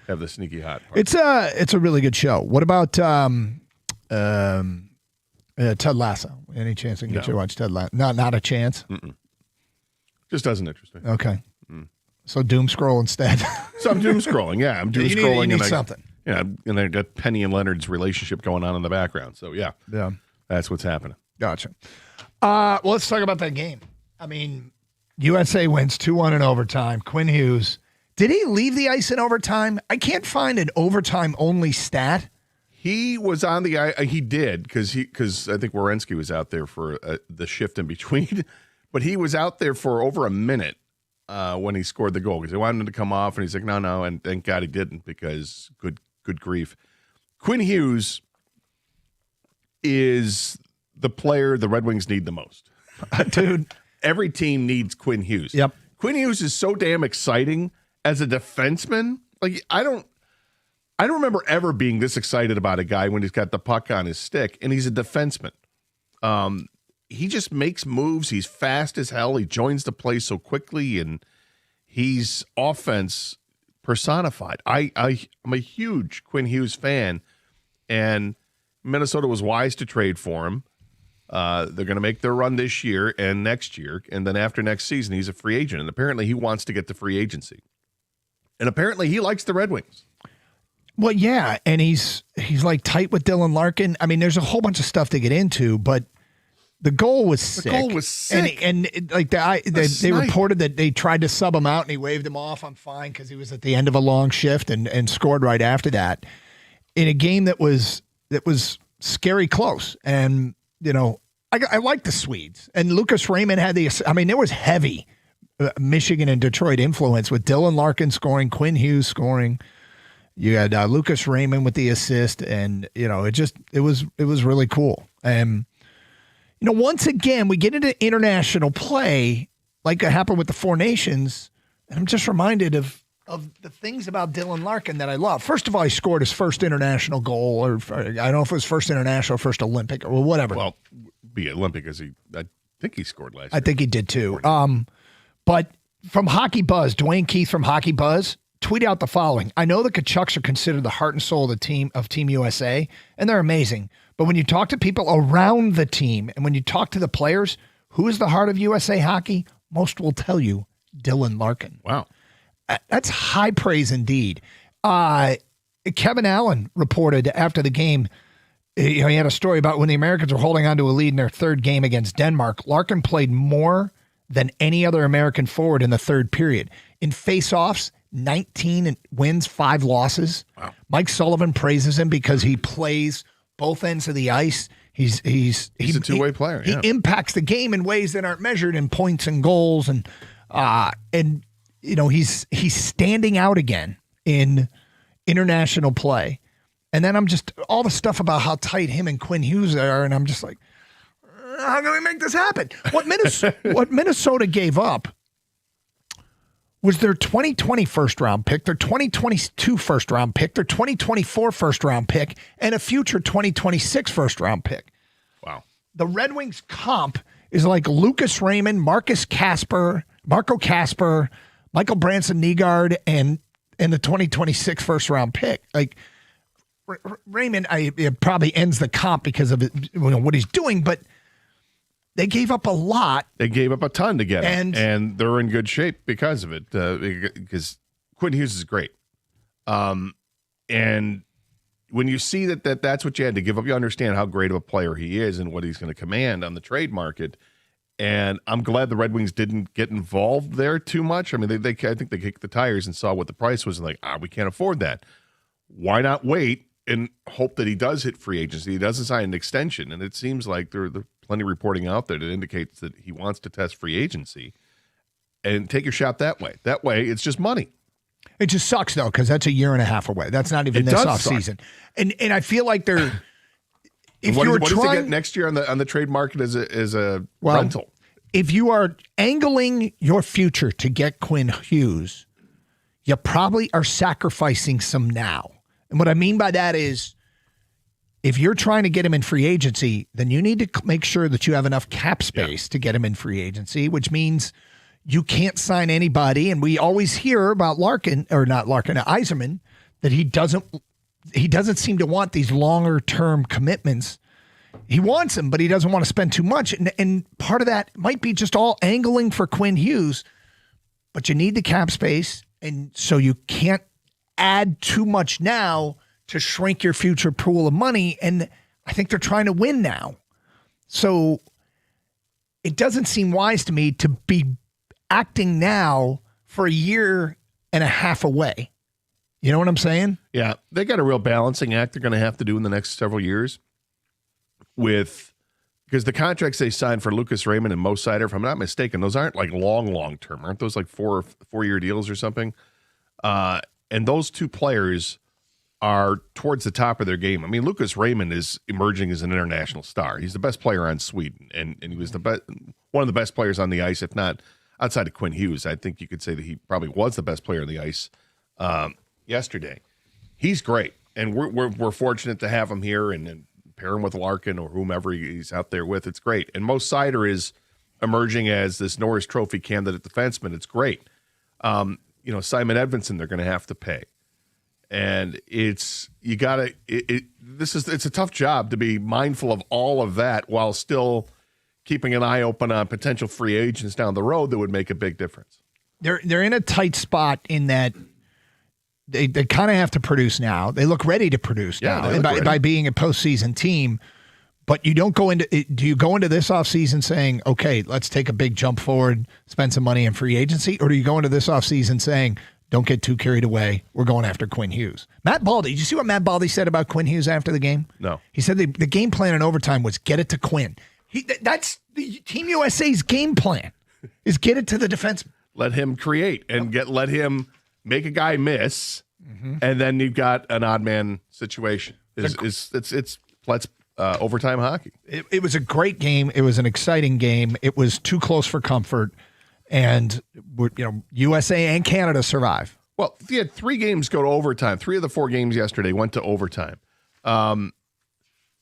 have the sneaky hot part. It's a really good show. What about Ted Lasso? Any chance I can get you to watch Ted Lasso? Not a chance? Mm-mm. Just doesn't interest me. Okay. So doom scroll instead. So I'm doom scrolling. Yeah, I'm doom scrolling. You need something. Yeah, and I got Penny and Leonard's relationship going on in the background. So yeah, that's what's happening. Gotcha. Well, let's talk about that game. I mean, USA wins 2-1 in overtime. Quinn Hughes, did he leave the ice in overtime? I can't find an overtime only stat. He was on the ice. He did because I think Werenski was out there for the shift in between, but he was out there for over a minute when he scored the goal because they wanted him to come off, and he's like, no, and thank God he didn't because good grief. Quinn Hughes is the player the Red Wings need the most. Dude. Every team needs Quinn Hughes. Yep. Quinn Hughes is so damn exciting as a defenseman. Like, I don't remember ever being this excited about a guy when he's got the puck on his stick, and he's a defenseman. He just makes moves. He's fast as hell. He joins the play so quickly, and he's offense personified. I'm a huge Quinn Hughes fan, and Minnesota was wise to trade for him. They're going to make their run this year and next year, and then after next season, he's a free agent. And apparently he wants to get to free agency. And apparently he likes the Red Wings. Well, yeah, and he's like tight with Dylan Larkin. I mean, there's a whole bunch of stuff to get into, but the goal was sick. The goal was sick. And like they reported that they tried to sub him out, and he waved him off. I'm fine because he was at the end of a long shift and scored right after that in a game that was scary close. And I like the Swedes. And Lucas Raymond had there was heavy Michigan and Detroit influence with Dylan Larkin scoring, Quinn Hughes scoring. You had Lucas Raymond with the assist, and it was really cool. And once again we get into international play like it happened with the Four Nations, and I'm just reminded of the things about Dylan Larkin that I love. First of all, he scored his first international goal, or I don't know if it was first international, or first Olympic, or whatever. Well, be Olympic as I think he scored last year. I think he did too. But from Hockey Buzz, Dwayne Keith from Hockey Buzz tweeted out the following: I know the Kachucks are considered the heart and soul of Team USA, and they're amazing. But when you talk to people around the team, and when you talk to the players, who is the heart of USA hockey? Most will tell you Dylan Larkin. Wow. That's high praise indeed. Kevin Allen reported after the game, he had a story about when the Americans were holding on to a lead in their third game against Denmark. Larkin played more than any other American forward in the third period. In face-offs, 19 wins, 5 losses. Wow. Mike Sullivan praises him because he plays both ends of the ice. He's a two-way player. He impacts the game in ways that aren't measured in points and goals, and he's standing out again in international play. And then I'm just all the stuff about how tight him and Quinn Hughes are, and I'm just like, how can we make this happen? What Minnesota gave up was their 2020 first round pick, their 2022 first round pick, their 2024 first round pick, and a future 2026 first round pick. Wow. the Red Wings comp is like Lucas Raymond, Marco Casper, Michael Branson Nygaard, and the 2026 first round pick. Like Raymond, it probably ends the comp because of what he's doing, but they gave up a lot. They gave up a ton to get him, and they're in good shape because of it. Because Quinn Hughes is great, and when you see that's what you had to give up, you understand how great of a player he is and what he's going to command on the trade market. And I'm glad the Red Wings didn't get involved there too much. I mean, I think they kicked the tires and saw what the price was and like, we can't afford that. Why not wait and hope that he does hit free agency? He doesn't sign an extension. And it seems like there's plenty of reporting out there that indicates that he wants to test free agency and take your shot that way. That way, it's just money. It just sucks, though, because that's a year and a half away. That's not even this offseason. And I feel like they're – What does he get next year on the trade market as a rental? If you are angling your future to get Quinn Hughes, you probably are sacrificing some now. And what I mean by that is if you're trying to get him in free agency, then you need to make sure that you have enough cap space to get him in free agency, which means you can't sign anybody. And we always hear about Yzerman, that he doesn't seem to want these longer term commitments. He wants them, but he doesn't want to spend too much. And part of that might be just all angling for Quinn Hughes, but you need the cap space. And so you can't add too much now to shrink your future pool of money. And I think they're trying to win now. So it doesn't seem wise to me to be acting now for a year and a half away. You know what I'm saying? Yeah, they got a real balancing act they're going to have to do in the next several years because the contracts they signed for Lucas Raymond and Mo Seider, if I'm not mistaken, those aren't like long term. Aren't those like 4-year deals or something? And those two players are towards the top of their game. I mean, Lucas Raymond is emerging as an international star. He's the best player on Sweden, and he was one of the best players on the ice, if not outside of Quinn Hughes. I think you could say that he probably was the best player on the ice yesterday. He's great, and we're fortunate to have him here and pair him with Larkin or whomever he's out there with. It's great. And Mo Seider is emerging as this Norris Trophy candidate defenseman. It's great. Simon Edvinsson they're going to have to pay. And it's a tough job to be mindful of all of that while still keeping an eye open on potential free agents down the road that would make a big difference. They're in a tight spot in that they kind of have to produce now. They look ready to produce now and by being a postseason team. But you don't go into – do you go into this offseason saying, okay, let's take a big jump forward, spend some money in free agency? Or do you go into this offseason saying, don't get too carried away, we're going after Quinn Hughes? Matt Baldy, did you see what Matt Baldy said about Quinn Hughes after the game? No. He said the game plan in overtime was get it to Quinn. That's the Team USA's game plan is get it to the defenseman. Let him create and let him make a guy miss, and then you've got an odd man situation. It's overtime hockey. It was a great game. It was an exciting game. It was too close for comfort, and USA and Canada survive. Well, he had 3 games go to overtime. 3 of the 4 games yesterday went to overtime.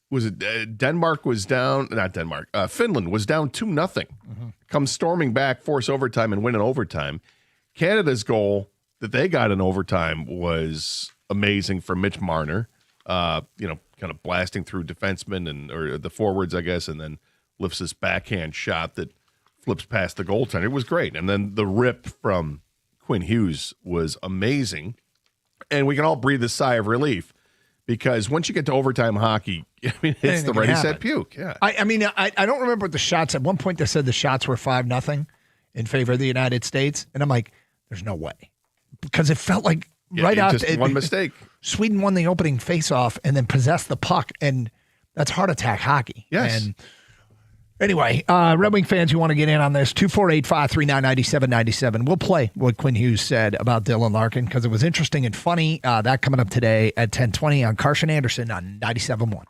Was it Denmark was down? Not Denmark. Finland was down 2-0. Comes storming back, force overtime, and win in overtime. Canada's goal that they got in overtime was amazing for Mitch Marner. Kind of blasting through defensemen or the forwards, I guess, and then lifts this backhand shot that flips past the goaltender. It was great. And then the rip from Quinn Hughes was amazing. And we can all breathe a sigh of relief because once you get to overtime hockey, I mean, it's the ready, set, puke. Yeah. I don't remember what the shots. At one point, they said the shots were 5-0 in favor of the United States. And I'm like, there's no way. Because it felt like just one mistake. Sweden won the opening faceoff and then possessed the puck, and that's heart attack hockey. Yes. And anyway, Red Wing fans, you want to get in on this, 248-539-9797. We'll play what Quinn Hughes said about Dylan Larkin because it was interesting and funny. That coming up today at 10:20 on Carson Anderson on 97.1.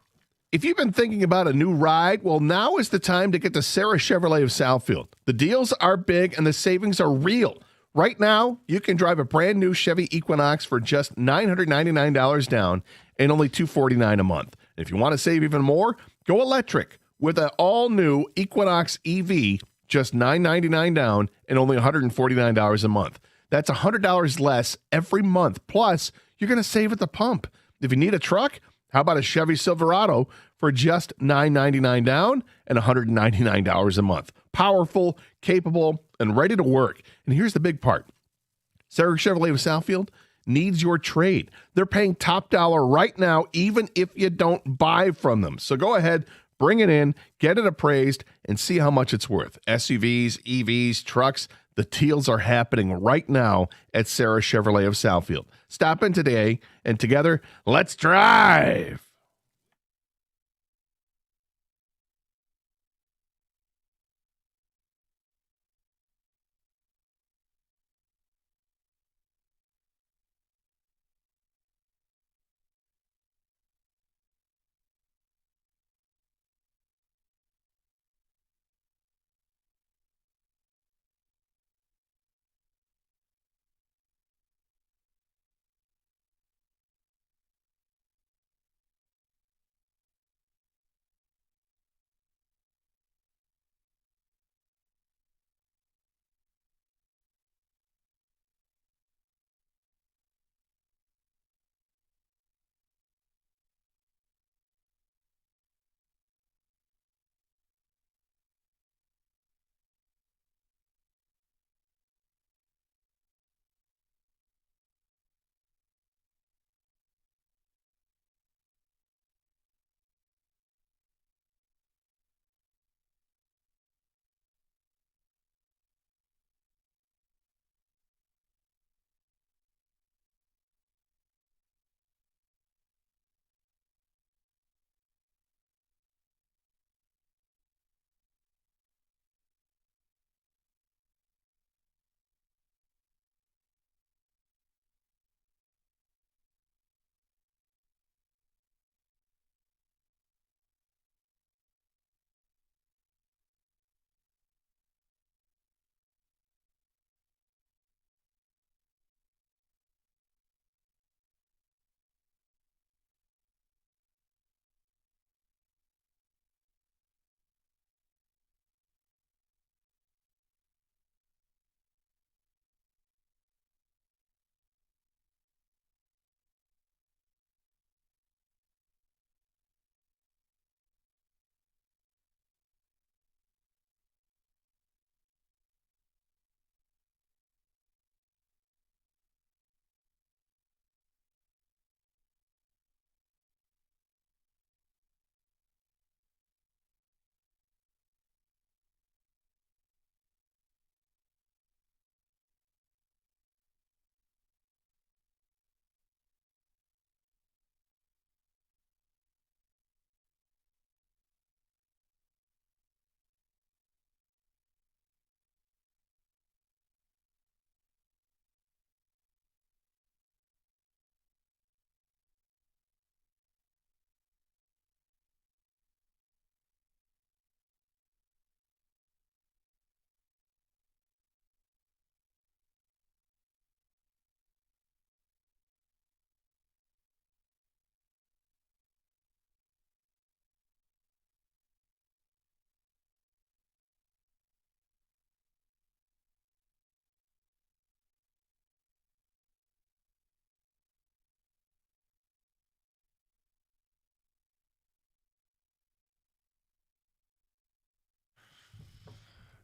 If you've been thinking about a new ride, well, now is the time to get to Sarah Chevrolet of Southfield. The deals are big and the savings are real. Right now, you can drive a brand new Chevy Equinox for just $999 down and only $249 a month. And if you want to save even more, go electric with an all-new Equinox EV, just $999 down and only $149 a month. That's $100 less every month. Plus, you're going to save at the pump. If you need a truck, how about a Chevy Silverado for just $999 down and $199 a month? Powerful, capable, and ready to work. And here's the big part. Sarah Chevrolet of Southfield needs your trade. They're paying top dollar right now, even if you don't buy from them. So go ahead, bring it in, get it appraised, and see how much it's worth. SUVs, EVs, trucks, the deals are happening right now at Sarah Chevrolet of Southfield. Stop in today, and together, let's drive.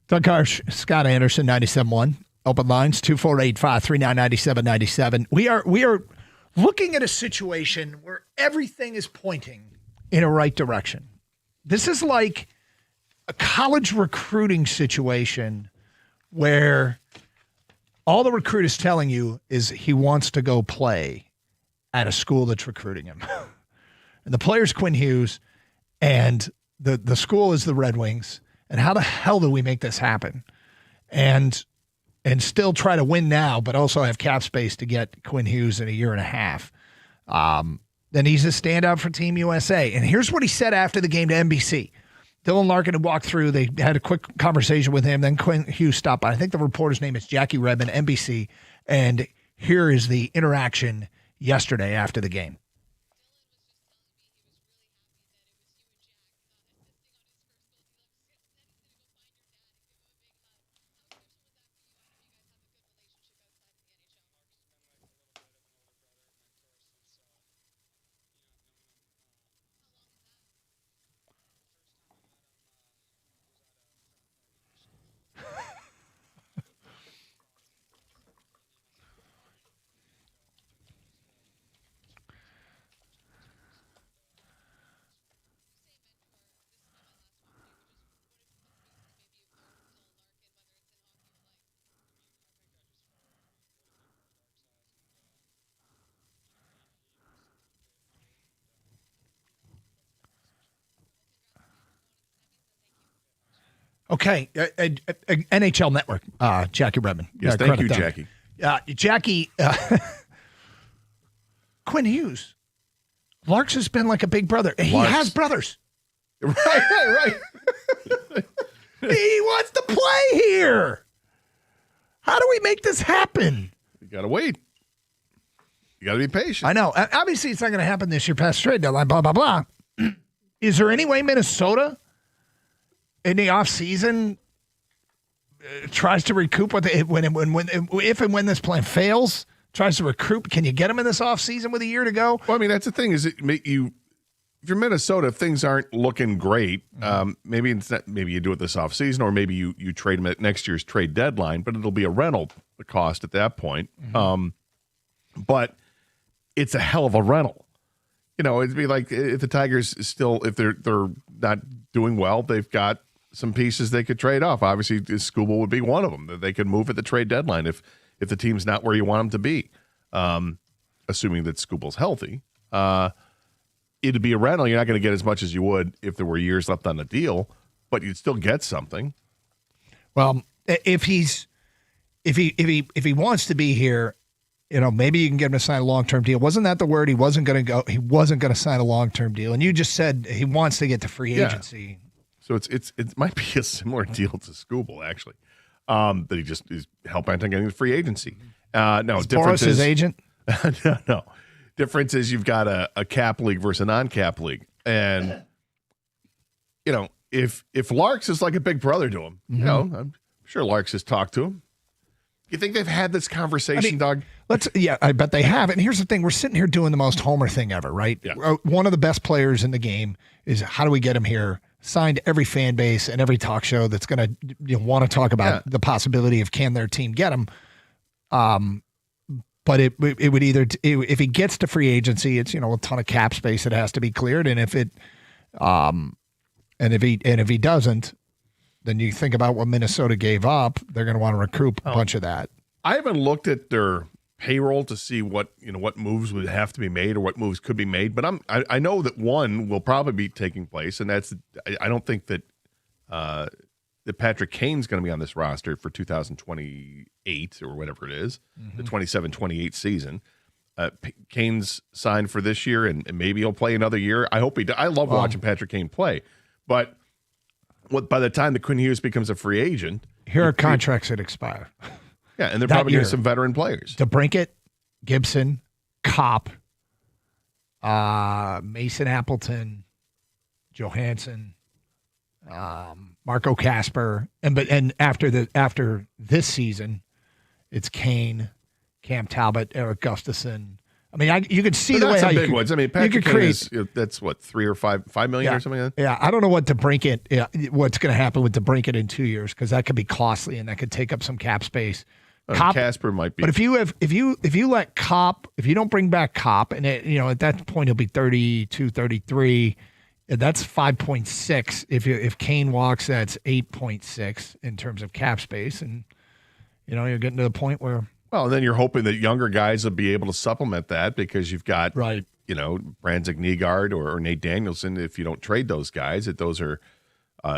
Doug Harsh, Scott Anderson, 97.1. Open lines, 248-539-9797. We are looking at a situation where everything is pointing in a right direction. This is like a college recruiting situation where all the recruit is telling you is he wants to go play at a school that's recruiting him. And the player's Quinn Hughes, and the school is the Red Wings. And how the hell do we make this happen? And still try to win now, but also have cap space to get Quinn Hughes in a year and a half. Then he's a standout for Team USA. And here's what he said after the game to NBC. Dylan Larkin had walked through. They had a quick conversation with him. Then Quinn Hughes stopped by. I think the reporter's name is Jackie Redmond, NBC. And here is the interaction yesterday after the game. Okay, NHL Network, Jackie Redmond. Yes, thank you, credit Jackie. Jackie, Quinn Hughes. Larks has been like a big brother. He has brothers. Right. He wants to play here. How do we make this happen? You got to wait. You got to be patient. I know. Obviously, it's not going to happen this year past trade deadline, blah, blah, blah. Is there any way Minnesota in the offseason tries to recoup what if and when this plan fails, tries to recoup? Can you get them in this offseason with a year to go? Well, I mean, that's the thing is if you're Minnesota, if things aren't looking great, maybe you do it this offseason, or maybe you trade them at next year's trade deadline, but it'll be a rental cost at that point. But it's a hell of a rental. It'd be like if the Tigers if they're not doing well, they've got some pieces they could trade off. Obviously, Skubal would be one of them that they could move at the trade deadline if the team's not where you want them to be, assuming that Skubal's healthy. It'd be a rental. You're not going to get as much as you would if there were years left on the deal, but you'd still get something. Well, if he wants to be here, maybe you can get him to sign a long-term deal. Wasn't that the word? He wasn't going to go. He wasn't going to sign a long-term deal, and you just said he wants to get to free agency. So it might be a similar deal to Skubal actually, that he just is helping on getting the free agency. No, is Boris his agent? No. Difference is you've got a cap league versus a non-cap league. And, if Larks is like a big brother to him, I'm sure Larks has talked to him. You think they've had this conversation, Doug? I bet they have. And here's the thing. We're sitting here doing the most Homer thing ever, right? Yeah. One of the best players in the game is how do we get him here? Signed every fan base and every talk show that's going to want to talk about the possibility of can their team get him. But it would either if he gets to free agency, it's a ton of cap space that has to be cleared, and if he doesn't, then you think about what Minnesota gave up. They're going to want to recoup a bunch of that. I haven't looked at their payroll to see what moves would have to be made or what moves could be made, but I know that one will probably be taking place, and that's I don't think that that Patrick Kane's going to be on this roster for 2028 or whatever it is, the 27-28 season. Kane's signed for this year, and maybe he'll play another year. I hope he does. I love watching Patrick Kane play, but by the time that Quinn Hughes becomes a free agent, here are contracts that expire. Yeah, and they're probably going to some veteran players. DeBrincat, Gibson, Kopp, Mason Appleton, Johansson, Marco Casper, and after this season, it's Kane, Cam Talbot, Eric Gustafson. I mean, you could see the way how big ones. I mean, Patrick Kane is that's what $3 or $5 million or something like that. Yeah, I don't know what DeBrincat. What's going to happen with DeBrincat in 2 years, because that could be costly and that could take up some cap space. Casper might be, but if you let Kopp, if you don't bring back Kopp, and at that point he'll be 32, 33. That's 5.6. If Kane walks, that's 8.6 in terms of cap space, and you're getting to the point where. Well, and then you're hoping that younger guys will be able to supplement that because you've got Brandzik Nygaard or Nate Danielson. If you don't trade those guys, that those are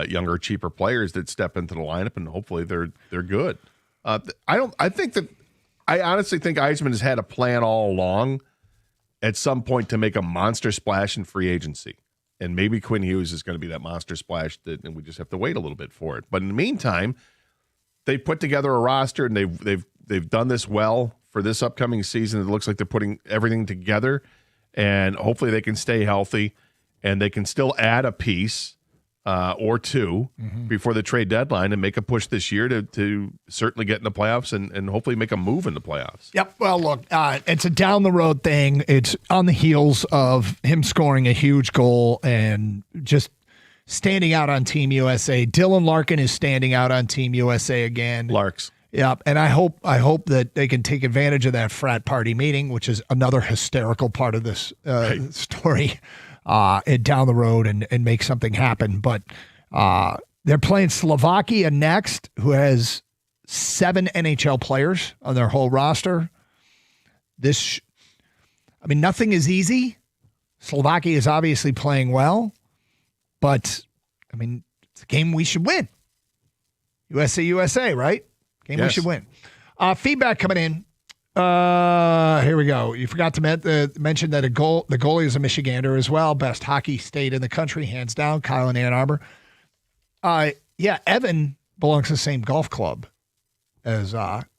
younger, cheaper players that step into the lineup, and hopefully they're good. I honestly think Eisman has had a plan all along at some point to make a monster splash in free agency. And maybe Quinn Hughes is going to be that monster splash and we just have to wait a little bit for it. But in the meantime, they put together a roster and they've done this well for this upcoming season. It looks like they're putting everything together, and hopefully they can stay healthy and they can still add a piece or two before the trade deadline and make a push this year to certainly get in the playoffs and hopefully make a move in the playoffs. Yep. Well, look, it's a down the road thing. It's on the heels of him scoring a huge goal and just standing out on Team USA. Dylan Larkin is standing out on Team USA again. Larks. Yeah, and I hope that they can take advantage of that frat party meeting, which is another hysterical part of this story, and down the road and make something happen. But they're playing Slovakia next, who has 7 NHL players on their whole roster. Nothing is easy. Slovakia is obviously playing well, but it's a game we should win. USA, right? Game we Yes. should win. Feedback coming in. Here we go. You forgot to mention that the goalie is a Michigander as well. Best hockey state in the country, hands down. Kyle in Ann Arbor. Yeah, Evan belongs to the same golf club as Connor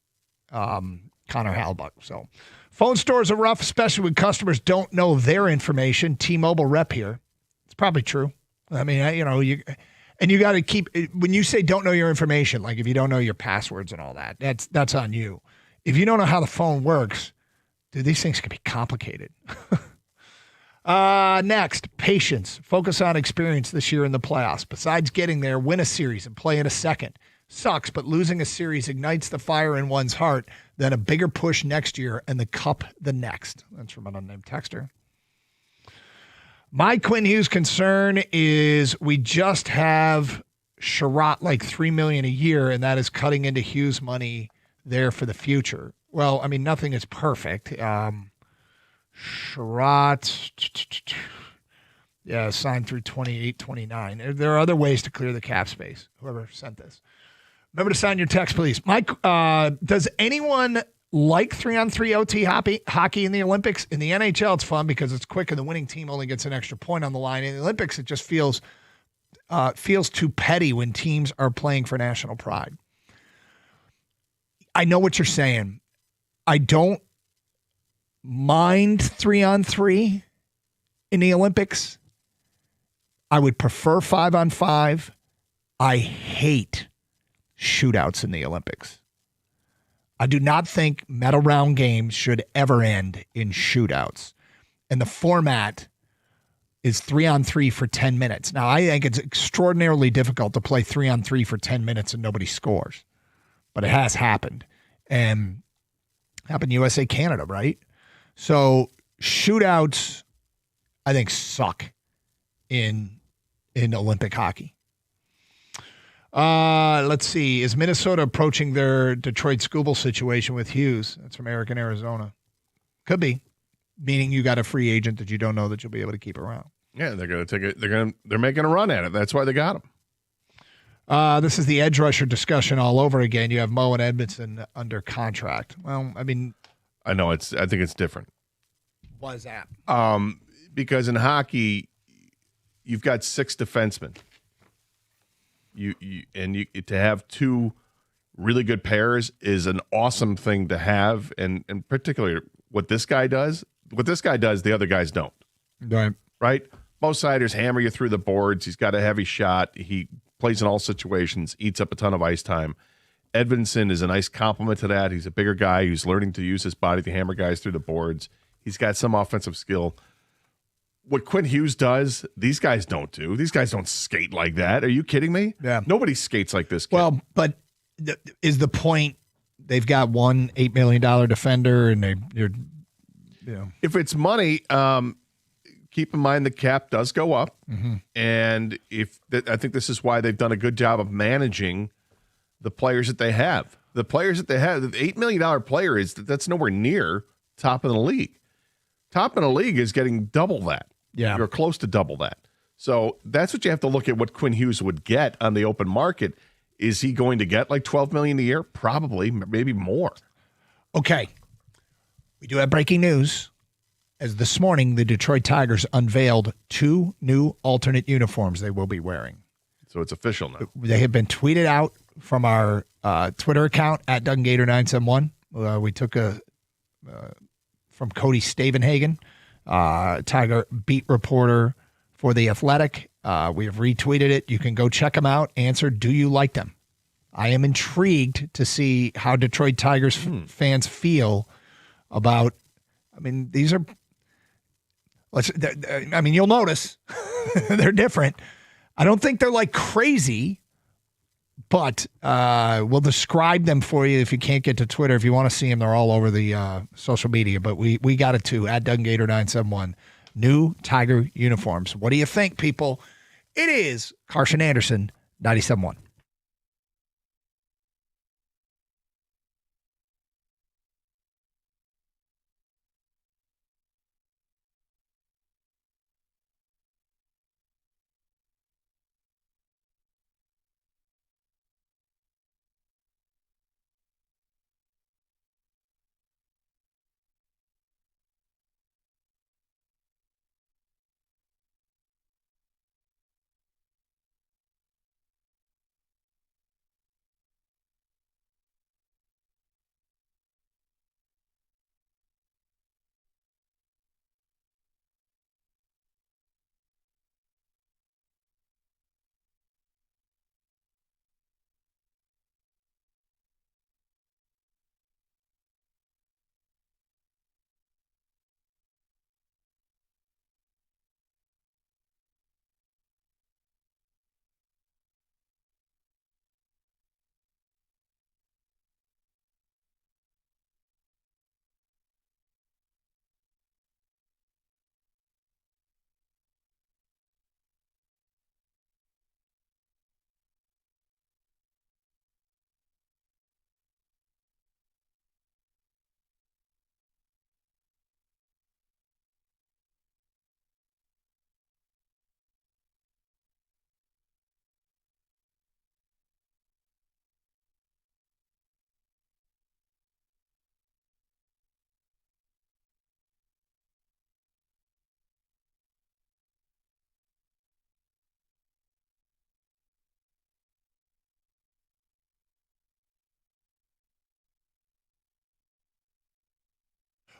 Halbuck. So, phone stores are rough, especially when customers don't know their information. T-Mobile rep here. It's probably true. I mean, you got to keep, when you say don't know your information, like if you don't know your passwords and all that, that's on you. If you don't know how the phone works, dude, these things can be complicated. Next, patience. Focus on experience this year in the playoffs. Besides getting there, win a series and play in a second. Sucks, but losing a series ignites the fire in one's heart, then a bigger push next year and the cup the next. That's from an unnamed texter. My Quinn Hughes concern is we just have Sherratt like $3 million a year, and that is cutting into Hughes money there for the future. Well, I mean, nothing is perfect. Sherratt, yeah, signed through 28, 29. There are other ways to clear the cap space. Whoever sent this. Remember to sign your text, please. Mike, does anyone like 3-on-3 OT hockey in the Olympics? In the NHL, it's fun because it's quick and the winning team only gets an extra point on the line. In the Olympics, it just feels too petty when teams are playing for national pride. I know what you're saying. I don't mind 3-on-3 in the Olympics. I would prefer 5-on-5. I hate shootouts in the Olympics. I do not think medal round games should ever end in shootouts. And the format is 3-on-3 for 10 minutes. Now, I think it's extraordinarily difficult to play 3-on-3 for 10 minutes and nobody scores. But it has happened. And happened USA, Canada, right? So shootouts, I think, suck in Olympic hockey. Let's see. Is Minnesota approaching their Detroit Scooble situation with Hughes? That's from Eric in Arizona. Could be. Meaning you got a free agent that you don't know that you'll be able to keep around. Yeah, they're going to take it. They're making a run at it. That's why they got him. This is the edge rusher discussion all over again. You have Mo and Edmondson under contract. Well, I mean, I know I think it's different. Why is that? Because in hockey, you've got 6 defensemen. You to have 2 really good pairs is an awesome thing to have, and particularly what this guy does. What this guy does, the other guys don't. Right? Most siders hammer you through the boards. He's got a heavy shot. He plays in all situations, eats up a ton of ice time. Edvinson is a nice complement to that. He's a bigger guy who's learning to use his body to hammer guys through the boards. He's got some offensive skill. What Quinn Hughes does, these guys don't do. These guys don't skate like that. Are you kidding me? Yeah. Nobody skates like this kid. Well, but is the point they've got one $8 million defender and they're if it's money, keep in mind the cap does go up, and I think this is why they've done a good job of managing the players that they have. The players that they have, the $8 million player that's nowhere near top of the league. Top of the league is getting double that. Yeah, you're close to double that. So that's what you have to look at. What Quinn Hughes would get on the open market. Is he going to get like $12 million a year? Probably, maybe more. Okay, we do have breaking news. As this morning, the Detroit Tigers unveiled 2 new alternate uniforms they will be wearing. So it's official now. They have been tweeted out from our Twitter account at DunGator971. We took from Cody Stavenhagen, Tiger beat reporter for The Athletic. We have retweeted it. You can go check them out. Answer, do you like them? I am intrigued to see how Detroit Tigers fans feel about, I mean, these are, you'll notice they're different. I don't think they're like crazy, but we'll describe them for you if you can't get to Twitter. If you want to see them, they're all over the social media. But we got it too, at DunGator971. New Tiger uniforms. What do you think, people? It is Carson Anderson, 97.1.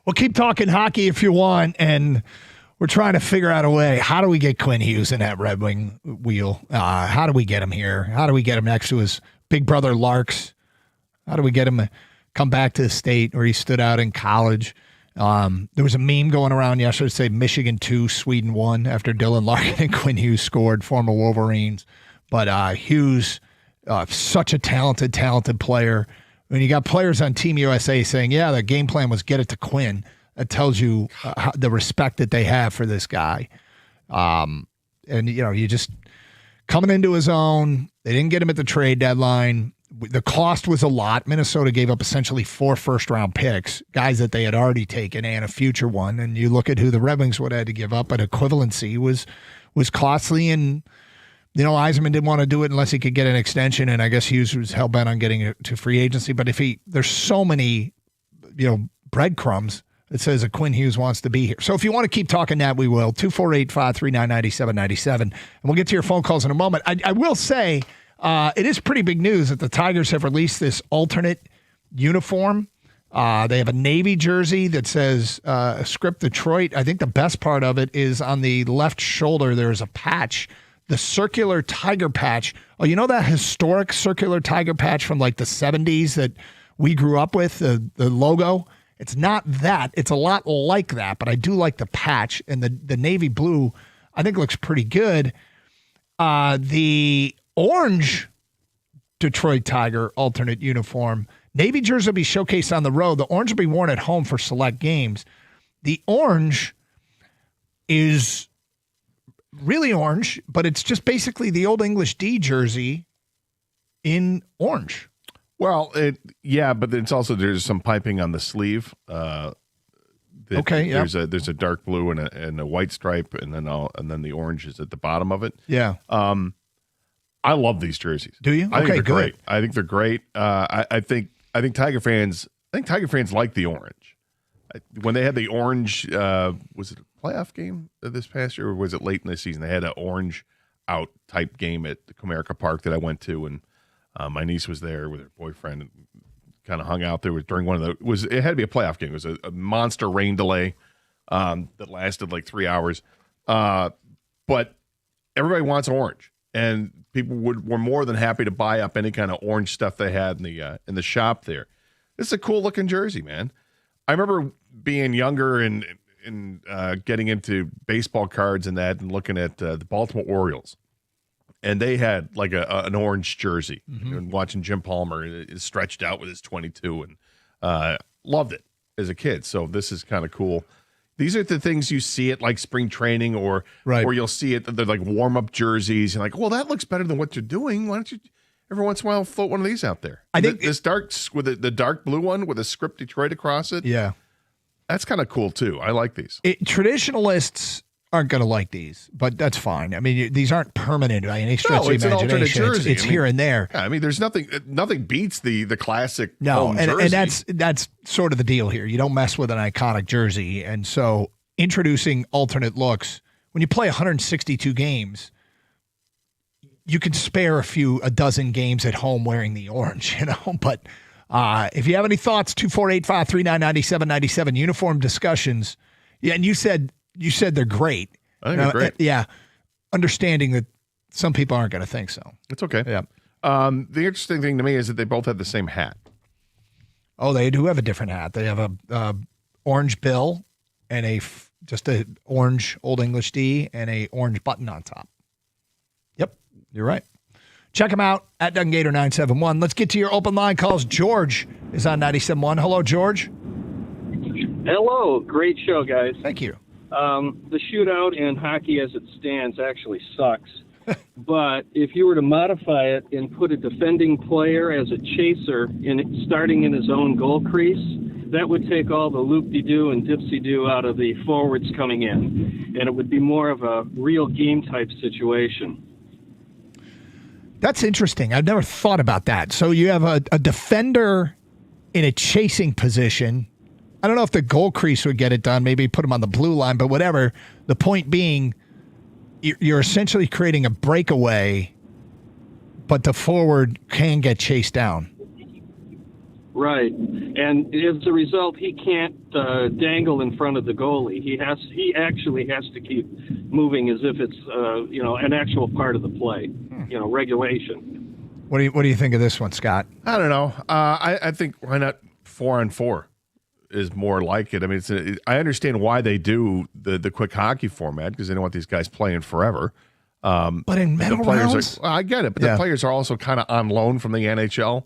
We'll keep talking hockey if you want, and we're trying to figure out a way. How do we get Quinn Hughes in that Red Wing wheel? How do we get him here? How do we get him next to his big brother Larks? How do we get him to come back to the state where he stood out in college? There was a meme going around yesterday say Michigan 2, Sweden 1 after Dylan Larkin and Quinn Hughes scored, former Wolverines. But Hughes, such a talented player. When you got players on Team USA saying, yeah, the game plan was get it to Quinn, that tells you the respect that they have for this guy. And, you just coming into his own. They didn't get him at the trade deadline. The cost was a lot. Minnesota gave up essentially 4 first-round picks, guys that they had already taken and a future one. And you look at who the Red Wings would have had to give up, but equivalency was costly. And, Yzerman didn't want to do it unless he could get an extension. And I guess Hughes was hell-bent on getting it to free agency. But there's so many, breadcrumbs that says that Quinn Hughes wants to be here. So if you want to keep talking that, we will. 248-539-9797. And we'll get to your phone calls in a moment. I will say it is pretty big news that the Tigers have released this alternate uniform. They have a Navy jersey that says Script Detroit. I think the best part of it is on the left shoulder, there's a patch, the circular tiger patch. Oh, you know that historic circular tiger patch from like the 70s that we grew up with, the logo? It's not that. It's a lot like that, but I do like the patch. And the navy blue, I think, looks pretty good. The orange Detroit Tiger alternate uniform, navy jersey will be showcased on the road. The orange will be worn at home for select games. The orange is really orange, but it's just basically the Old English D jersey in orange. Well, but it's also there's some piping on the sleeve. Okay, yeah. There's a dark blue and a white stripe, and then the orange is at the bottom of it. Yeah. I love these jerseys. Do you? I think they're good. great. I think they're great. I think Tiger fans like the orange. When they had the orange, was it a playoff game this past year, or was it late in the season? They had an orange out type game at the Comerica Park that I went to, and my niece was there with her boyfriend and kind of hung out there during one of it had to be a playoff game. It was a monster rain delay that lasted like 3 hours. But everybody wants orange, and people were more than happy to buy up any kind of orange stuff they had in the shop there. This is a cool looking jersey, man. I remember being younger and getting into baseball cards and that, and looking at the Baltimore Orioles. And they had like an orange jersey, and watching Jim Palmer stretched out with his 22, and loved it as a kid. So this is kind of cool. These are the things you see at like spring training, or you'll see it. They're like warm up jerseys, and like, well, that looks better than what you're doing. Why don't you every once in a while float one of these out there? I think this dark with the dark blue one with a Script Detroit across it. Yeah, that's kind of cool too. I like these. Traditionalists aren't going to like these, but that's fine. I mean, these aren't permanent by any stretch of the it's imagination. An alternate jersey. It's here and there. Yeah, I mean, there's nothing beats the classic. No, home and jersey. that's sort of the deal here. You don't mess with an iconic jersey, and so introducing alternate looks when you play 162 games, you can spare a dozen games at home wearing the orange, But if you have any thoughts, 248-539-9797, uniform discussions. Yeah, and you said they're great. I think they're great. Yeah. Understanding that some people aren't going to think so. It's okay. Yeah. The interesting thing to me is that they both have the same hat. Oh, they do have a different hat. They have a orange bill and just a orange Old English D and a orange button on top. Yep, you're right. Check them out at Gator 971. Let's get to your open line calls. George is on 97.1. Hello, George. Hello. Great show, guys. Thank you. The shootout in hockey as it stands actually sucks. But if you were to modify it and put a defending player as a chaser starting in his own goal crease, that would take all the loop-de-doo and dipsy-doo out of the forwards coming in. And it would be more of a real game type situation. That's interesting. I've never thought about that. So you have a defender in a chasing position. I don't know if the goal crease would get it done. Maybe put him on the blue line, but whatever. The point being, you're essentially creating a breakaway, but the forward can get chased down. Right, and as a result, he can't dangle in front of the goalie. He actually has to keep moving as if it's an actual part of the play, regulation. What do you think of this one, Scott? I don't know. I think why not 4-on-4 is more like it. I mean, I understand why they do the quick hockey format because they don't want these guys playing forever. But in medal rounds? I get it, but the players are also kind of on loan from the NHL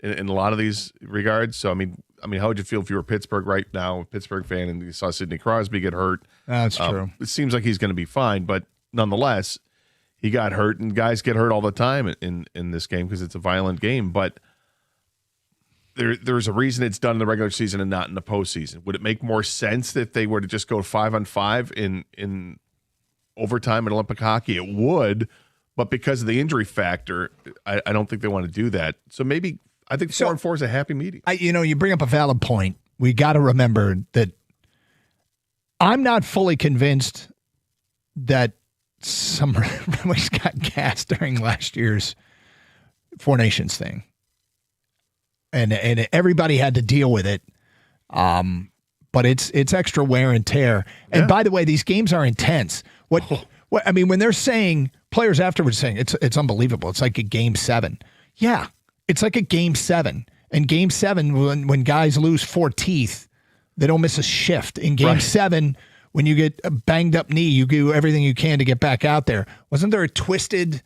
in a lot of these regards. So, I mean, how would you feel if you were Pittsburgh right now, a Pittsburgh fan, and you saw Sidney Crosby get hurt? That's true. It seems like he's going to be fine, but nonetheless, he got hurt, and guys get hurt all the time in this game because it's a violent game. But there's a reason it's done in the regular season and not in the postseason. Would it make more sense if they were to just go 5-on-5 in overtime in Olympic hockey? It would, but because of the injury factor, I don't think they want to do that. So maybe I think 4-on-4 is a happy medium. You bring up a valid point. We got to remember that I'm not fully convinced that some Red Wings got gassed during last year's Four Nations thing. And everybody had to deal with it. But it's extra wear and tear. And by the way, these games are intense. What I mean, when they're saying, players afterwards saying it's unbelievable. It's like a game 7. Yeah, it's like a game 7. And game 7, when guys lose 4 teeth, they don't miss a shift. In game 7, when you get a banged up knee, you do everything you can to get back out there. Wasn't there a twisted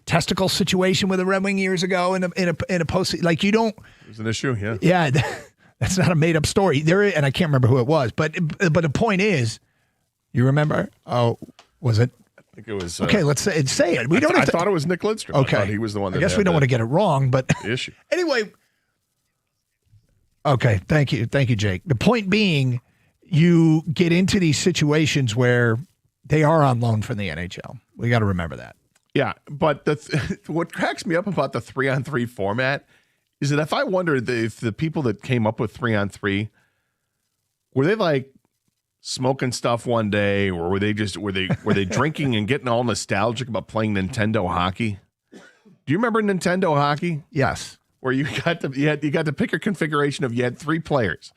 testicle situation with a Red Wing years ago in a post? Like, you don't. It was an issue, yeah. Yeah, that's not a made up story. And I can't remember who it was, but the point is, you remember? Oh, was it? I think it was. Okay, let's say it. We don't. I thought it was Nick Lidstrom. Okay, I thought he was the one. That I guess we don't want to get it wrong, but issue. Anyway. Okay, thank you, Jake. The point being, you get into these situations where they are on loan from the NHL. We got to remember that. Yeah, but what cracks me up about the 3-on-3 format is that if I wonder if the people that came up with 3-on-3 were they like smoking stuff one day, or were they drinking and getting all nostalgic about playing Nintendo hockey? Do you remember Nintendo hockey? Yes. Where you got to pick your configuration of you had 3 players.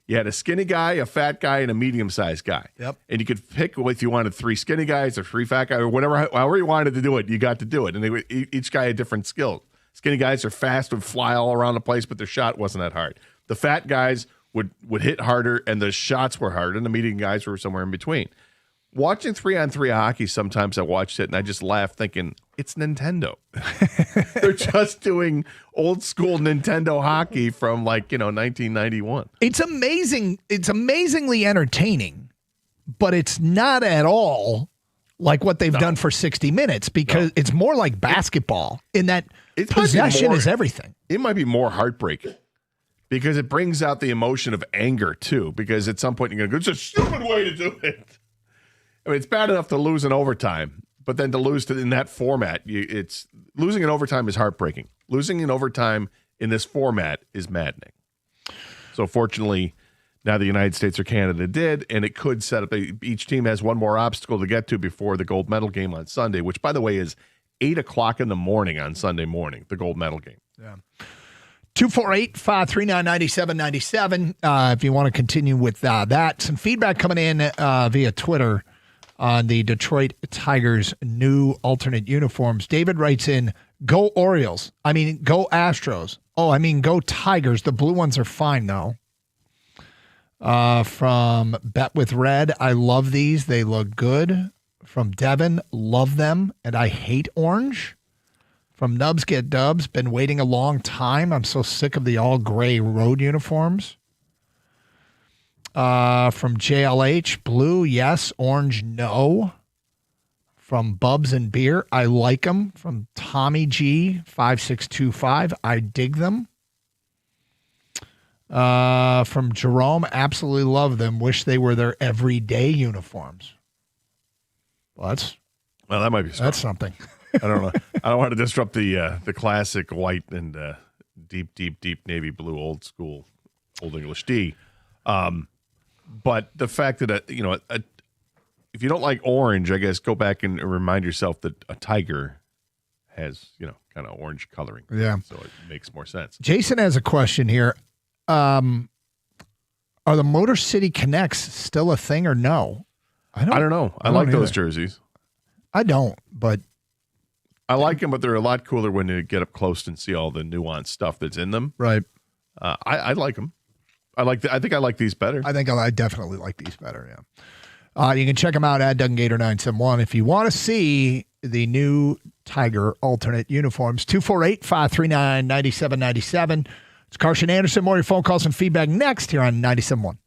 You had a skinny guy, a fat guy, and a medium-sized guy. Yep. And you could pick if you wanted 3 skinny guys or 3 fat guys or whatever, however you wanted to do it, you got to do it. And each guy had different skills. Skinny guys are fast, would fly all around the place, but their shot wasn't that hard. The fat guys would hit harder, and the shots were harder, and the medium guys were somewhere in between. Watching 3-on-3 hockey, sometimes I watched it, and I just laughed thinking, it's Nintendo. They're just doing old school Nintendo hockey from 1991. It's amazing. It's amazingly entertaining, but it's not at all like what they've done for 60 minutes because it's more like basketball in that possession is everything. It might be more heartbreaking because it brings out the emotion of anger too, because at some point you're going to go, it's a stupid way to do it. I mean, it's bad enough to lose in overtime, but then to lose in that format, it's losing in overtime is heartbreaking. Losing in overtime in this format is maddening. So fortunately, now the United States or Canada did, and it could set up each team has one more obstacle to get to before the gold medal game on Sunday, which, by the way, is 8:00 in the morning on Sunday morning, the gold medal game. Yeah. 248-539-9797. If you want to continue with that. Some feedback coming in via Twitter on the Detroit Tigers' new alternate uniforms. David writes in, go Orioles. I mean, go Astros. Oh, I mean, go Tigers. The blue ones are fine, though. From Bet with Red, I love these. They look good. From Devin, love them, and I hate orange. From Nubs Get Dubs, been waiting a long time. I'm so sick of the all-gray road uniforms. From JLH, blue, yes. Orange, no. From Bubs and Beer, I like them. From Tommy G, 5625, I dig them. From Jerome, absolutely love them. Wish they were their everyday uniforms. Well, that might be strong. That's something. I don't know. I don't want to disrupt the classic white and deep navy blue old school Old English D. But the fact that if you don't like orange, I guess go back and remind yourself that a tiger has, kind of orange coloring. Yeah. So it makes more sense. Jason has a question here. Are the Motor City Connects still a thing or no? I don't know. I like those jerseys. I don't, but I like them, but they're a lot cooler when you get up close and see all the nuanced stuff that's in them. Right. I like them. I think I like these better. I think I definitely like these better. Yeah. You can check them out at Doug and Gator 971 if you want to see the new Tiger alternate uniforms. 248-539-9797. It's Carson Anderson. More of your phone calls and feedback next here on 97.1.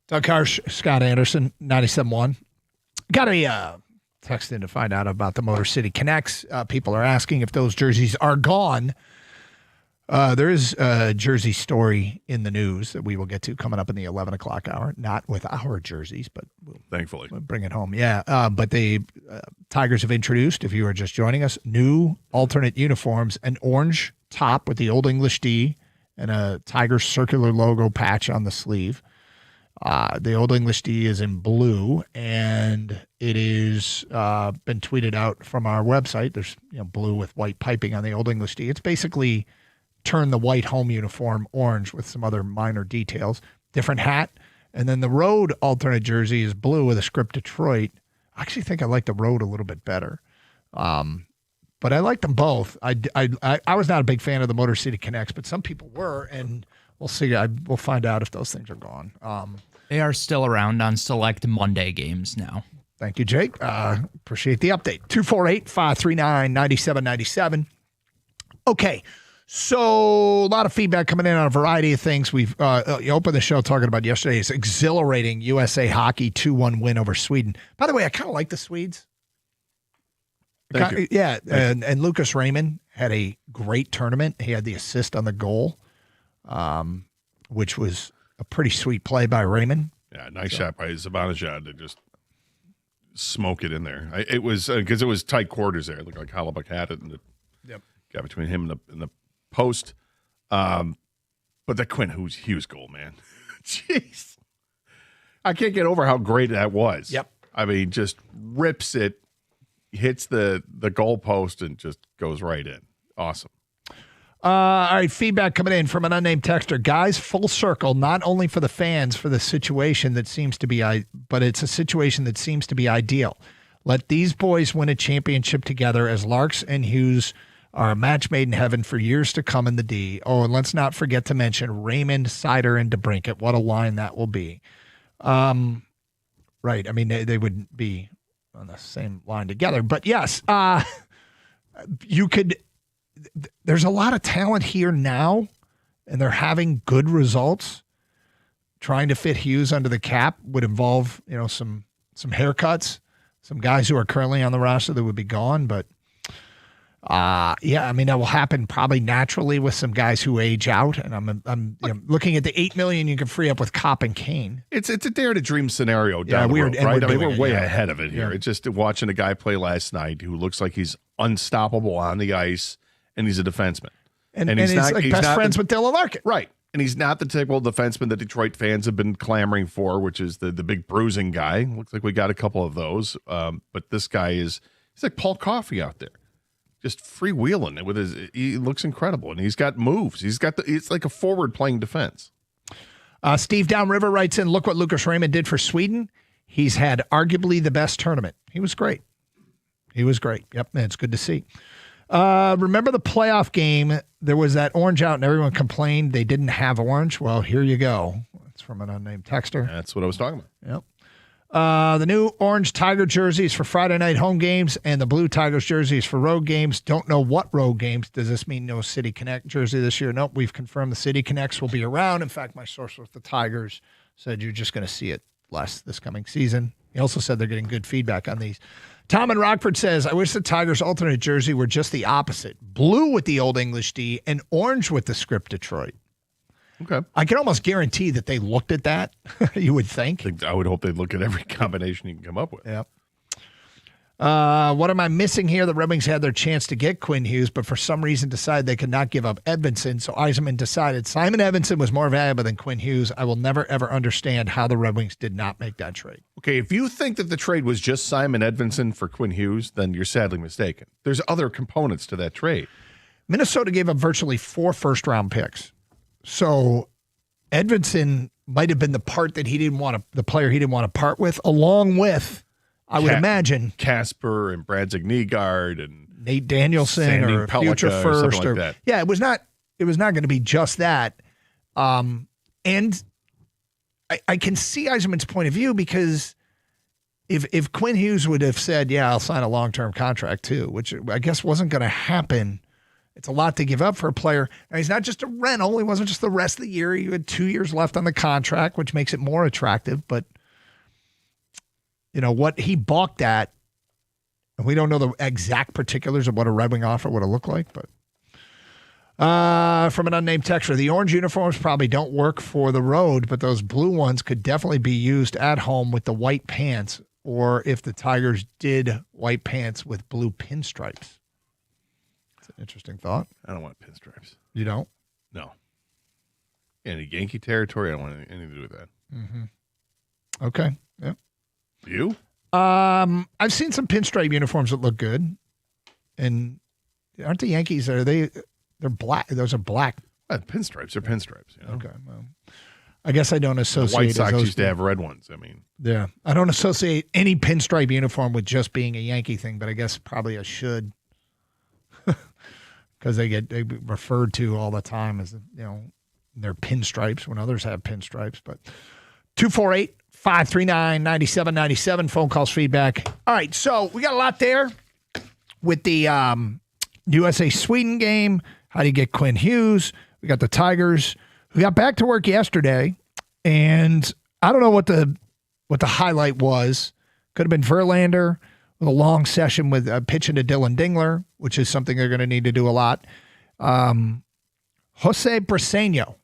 Doug Harsh, Scott Anderson, 97.1. Got a text in to find out about the Motor City Connects. People are asking if those jerseys are gone. There is a jersey story in the news that we will get to coming up in the 11 o'clock hour. Not with our jerseys, but thankfully we'll bring it home. Yeah, but the Tigers have introduced, if you are just joining us, new alternate uniforms, an orange top with the Old English D and a Tigers circular logo patch on the sleeve. The Old English D is in blue, and it is been tweeted out from our website. There's blue with white piping on the Old English D. It's basically turn the white home uniform orange with some other minor details. Different hat. And then the road alternate jersey is blue with a script Detroit. I actually think I like the road a little bit better. But I like them both. I was not a big fan of the Motor City Connects, but some people were, and we'll see. We'll find out if those things are gone. They are still around on select Monday games now. Thank you, Jake. Appreciate the update. 248-539-9797. Okay. So a lot of feedback coming in on a variety of things. We've you opened the show talking about yesterday's exhilarating USA Hockey 2-1 win over Sweden. By the way, I kind of like the Swedes. Thank you. Yeah, and Lucas Raymond had a great tournament. He had the assist on the goal, which was a pretty sweet play by Raymond. Yeah, nice shot by Zibanejad to just smoke it in there. It was because it was tight quarters there. It looked like Hellebuyck had it, and the got between him and the post. But that Quinn Hughes goal, man. Jeez. I can't get over how great that was. Yep. I mean, just rips it, hits the goal post, and just goes right in. Awesome. All right, feedback coming in from an unnamed texter. Guys, full circle, not only for the fans, for the situation that seems to be, but it's a situation that seems to be ideal. Let these boys win a championship together as Larks and Hughes are a match made in heaven for years to come in the D. Oh, and let's not forget to mention Raymond, Sider, and DeBrincat. What a line that will be. Right. I mean, they would be on the same line together. But yes, you could. There's a lot of talent here now, and they're having good results. Trying to fit Hughes under the cap would involve, some haircuts, some guys who are currently on the roster that would be gone, but. I mean, that will happen probably naturally with some guys who age out, and I'm looking at the $8 million you can free up with Kopp and Kane. It's a dare to dream scenario down the road, right? I mean, we're way ahead of it here. It's just watching a guy play last night who looks like he's unstoppable on the ice, and he's a defenseman, and he's best friends with Dylan Larkin, right? And he's not the typical defenseman that Detroit fans have been clamoring for, which is the big bruising guy. Looks like we got a couple of those, but this guy he's like Paul Coffey out there. Just freewheeling it he looks incredible, and he's got moves. It's like a forward playing defense. Steve Downriver writes in, look what Lucas Raymond did for Sweden. He's had arguably the best tournament. He was great. Yep, man, it's good to see. Remember the playoff game? There was that orange out, and everyone complained they didn't have orange. Well, here you go. It's from an unnamed texter. That's what I was talking about. Yep. The new orange Tiger jerseys for Friday night home games and the blue Tigers jerseys for road games. Don't know what road games. Does this mean no City Connect jersey this year? Nope. We've confirmed the City Connects will be around. In fact, my source with the Tigers said you're just going to see it less this coming season. He also said they're getting good feedback on these. Tom in Rockford says, I wish the Tigers alternate jersey were just the opposite. Blue with the Old English D and orange with the script Detroit. Okay. I can almost guarantee that they looked at that, you would think. I would hope they'd look at every combination you can come up with. Yep. What am I missing here? The Red Wings had their chance to get Quinn Hughes, but for some reason decided they could not give up Edvinsson, so Yzerman decided Simon Edvinsson was more valuable than Quinn Hughes. I will never, ever understand how the Red Wings did not make that trade. Okay, if you think that the trade was just Simon Edvinsson for Quinn Hughes, then you're sadly mistaken. There's other components to that trade. Minnesota gave up virtually 4 first-round picks. So Edvinsson might have been the part that the player he didn't want to part with, along with, I would imagine, Casper and Brad Zegnegaard and Nate Danielson or future first or like that. Yeah, it was not going to be just that. And I can see Yzerman's point of view, because if Quinn Hughes would have said, yeah, I'll sign a long-term contract too, which I guess wasn't going to happen It's a lot to give up for a player. Now, he's not just a rental. He wasn't just the rest of the year. He had 2 years left on the contract, which makes it more attractive. But, what he balked at, and we don't know the exact particulars of what a Red Wing offer would have looked like, but from an unnamed texter, the orange uniforms probably don't work for the road, but those blue ones could definitely be used at home with the white pants, or if the Tigers did white pants with blue pinstripes. That's an interesting thought. I don't want pinstripes. You don't? No. In Yankee territory, I don't want anything to do with that. Mm-hmm. Okay. Yeah. You? I've seen some pinstripe uniforms that look good, and aren't the Yankees? They're black. Those are black. Pinstripes are pinstripes. Okay. Well, I guess I don't associate. The White Sox used to have red ones. Yeah. I don't associate any pinstripe uniform with just being a Yankee thing, but I guess probably I should, because they get referred to all the time as their pinstripes when others have pinstripes. But 248-539-9797 phone calls, feedback. All right, so we got a lot there with the USA Sweden game. How do you get Quinn Hughes? We got the Tigers who got back to work yesterday, and I don't know what the highlight was. Could have been Verlander with a long session with pitching to Dylan Dingler, which is something they're going to need to do a lot. Jose Briseño,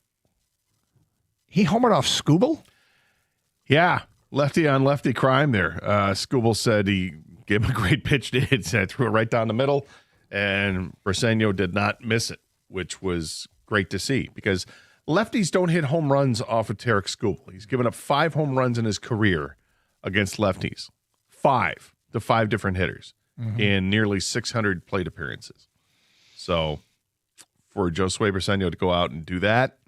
he homered off Skubal? Yeah, lefty on lefty crime there. Skubal said he gave him a great pitch to hit, threw it right down the middle, and Briseño did not miss it, which was great to see because lefties don't hit home runs off of Tarek Skubal. He's given up 5 home runs in his career against lefties. 5 to 5 different hitters in nearly 600 plate appearances. So for Josue Briseño to go out and do that,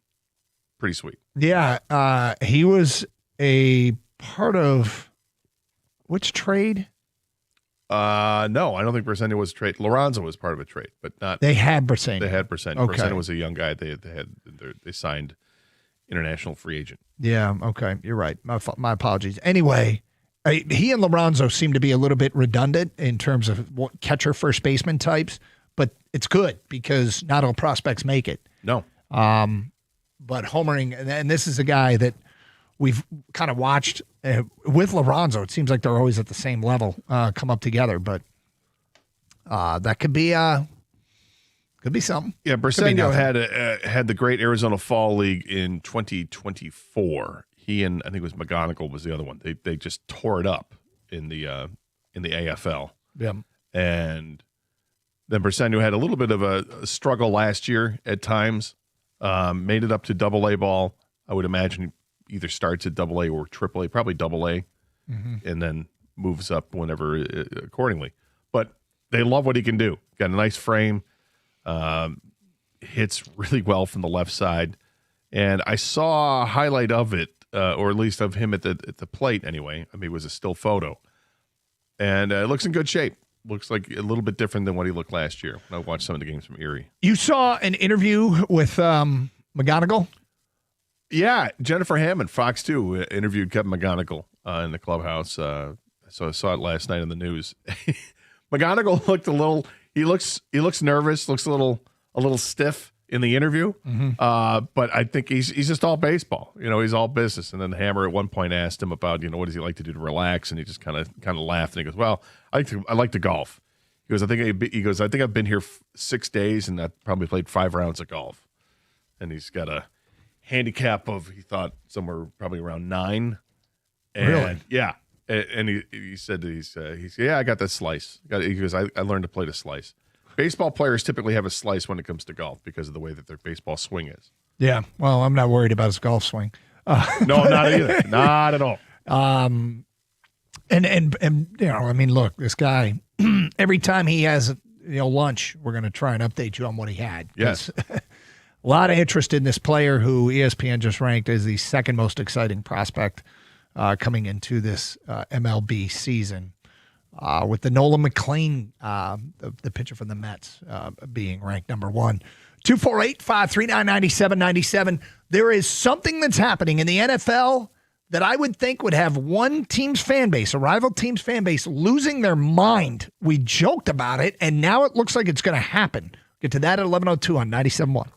pretty sweet. Yeah, he was a part of which trade? No, I don't think Briseño was a trade. Lorenzo was part of a trade, but not. They had Briseño. They had Briseño. Okay. Briseño was a young guy. They signed international free agent. Yeah. Okay, you're right. My apologies. Anyway, he and Lorenzo seem to be a little bit redundant in terms of catcher first baseman types, but it's good because not all prospects make it. No. But homering, and this is a guy that we've kind of watched with Lorenzo. It seems like they're always at the same level, come up together. But that could be something. Yeah, Briseño had the great Arizona Fall League in 2024. He and I think it was McGonigal was the other one. They just tore it up in the AFL. Yeah, and then Briseño had a little bit of a struggle last year at times. Made it up to Double-A ball. I would imagine he either starts at Double-A or Triple-A, probably Double-A, and then moves up whenever accordingly. But they love what he can do. Got a nice frame, hits really well from the left side, and I saw a highlight of it, or at least of him at the plate anyway. I mean, it was a still photo, and it looks in good shape. Looks like a little bit different than what he looked last year when I watched some of the games from Erie. You saw an interview with McGonigal? Yeah, Jennifer Hammond, Fox 2, interviewed Kevin McGonigal in the clubhouse. So I saw it last night in the news. McGonigal looked he looks nervous, looks a little stiff in the interview. But I think he's just all baseball. He's all business. And then Hammer at one point asked him about, what does he like to do to relax? And he just kind of laughed and he goes, well, I like to golf. He goes, I think I've been here 6 days and I probably played 5 rounds of golf. And he's got a handicap of, he thought, somewhere probably around 9. And, really? Yeah. And he said I got that slice. He goes, I learned to play the slice. Baseball players typically have a slice when it comes to golf because of the way that their baseball swing is. Yeah. Well, I'm not worried about his golf swing. No, not either. Not at all. And I mean, look, this guy, every time he has lunch, we're going to try and update you on what he had. Yes. A lot of interest in this player who ESPN just ranked as the second most exciting prospect coming into this MLB season, with the Nolan McLean, the pitcher from the Mets, being ranked number 1. 248-539-9797. There is something that's happening in the NFL that I would think would have one team's fan base, a rival team's fan base, losing their mind. We joked about it, and now it looks like it's going to happen. Get to that at 11:02 on 97.1.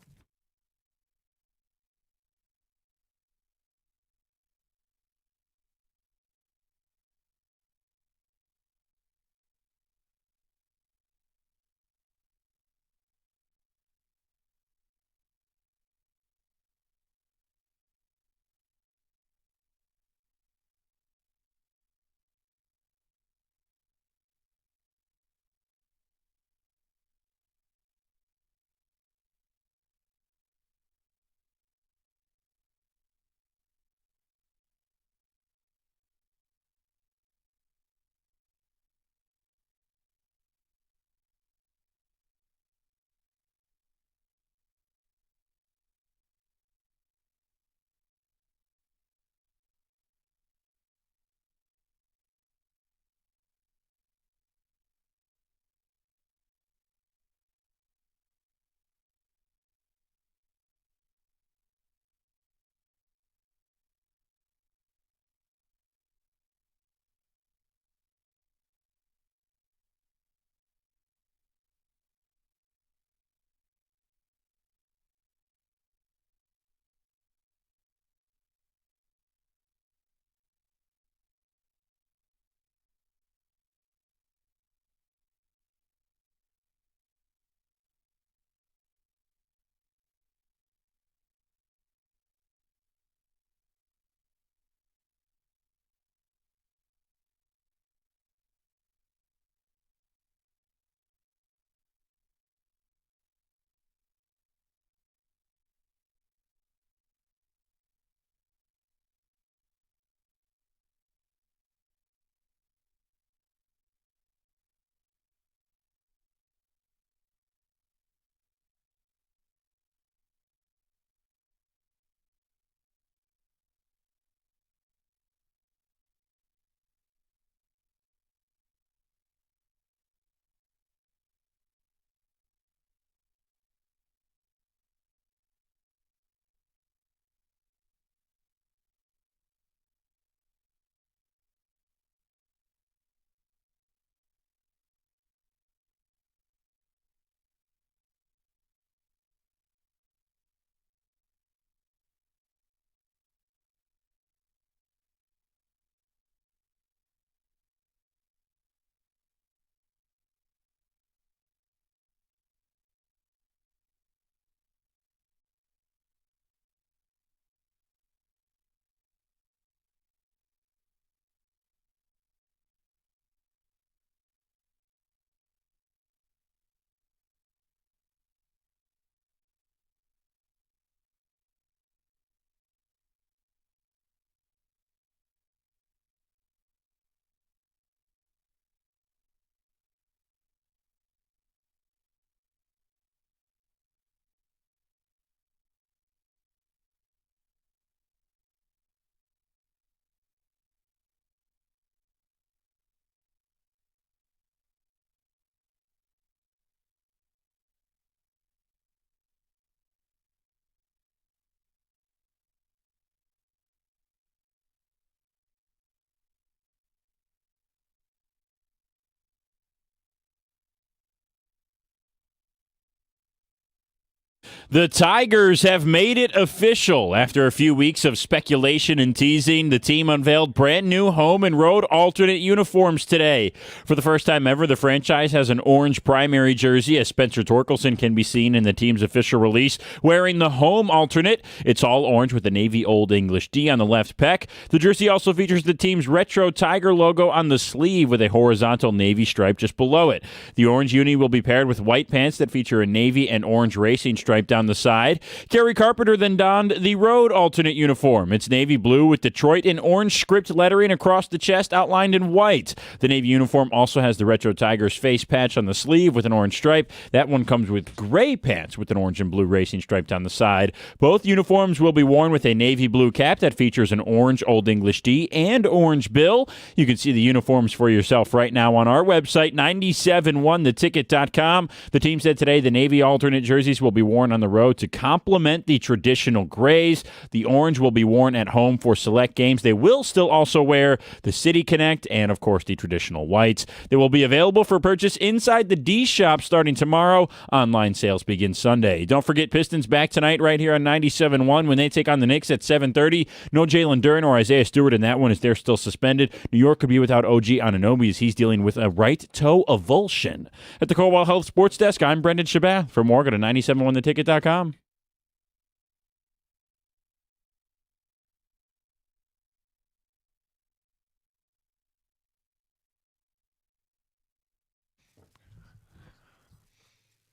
The Tigers have made it official. After a few weeks of speculation and teasing, the team unveiled brand new home and road alternate uniforms today. For the first time ever, the franchise has an orange primary jersey, as Spencer Torkelson can be seen in the team's official release wearing the home alternate. It's all orange with the Navy Old English D on the left pec. The jersey also features the team's retro Tiger logo on the sleeve with a horizontal Navy stripe just below it. The orange uni will be paired with white pants that feature a Navy and orange racing stripe down the side. Kerry Carpenter then donned the road alternate uniform. It's navy blue with Detroit and orange script lettering across the chest outlined in white. The Navy uniform also has the retro Tigers face patch on the sleeve with an orange stripe. That one comes with gray pants with an orange and blue racing stripe down the side. Both uniforms will be worn with a navy blue cap that features an orange Old English D and orange bill. You can see the uniforms for yourself right now on our website, 971theticket.com. The team said today the Navy alternate jerseys will be worn on the the road to complement the traditional grays. The orange will be worn at home for select games. They will still also wear the City Connect and, of course, the traditional whites. They will be available for purchase inside the D Shop starting tomorrow. Online sales begin Sunday. Don't forget Pistons back tonight right here on 97.1 when they take on the Knicks at 7:30. No Jalen Duren or Isaiah Stewart in that one as they're still suspended. New York could be without OG Anunoby as he's dealing with a right toe avulsion. At the Corewell Health Sports Desk, I'm Brendan Shabat. For more, go to 971theticket.com.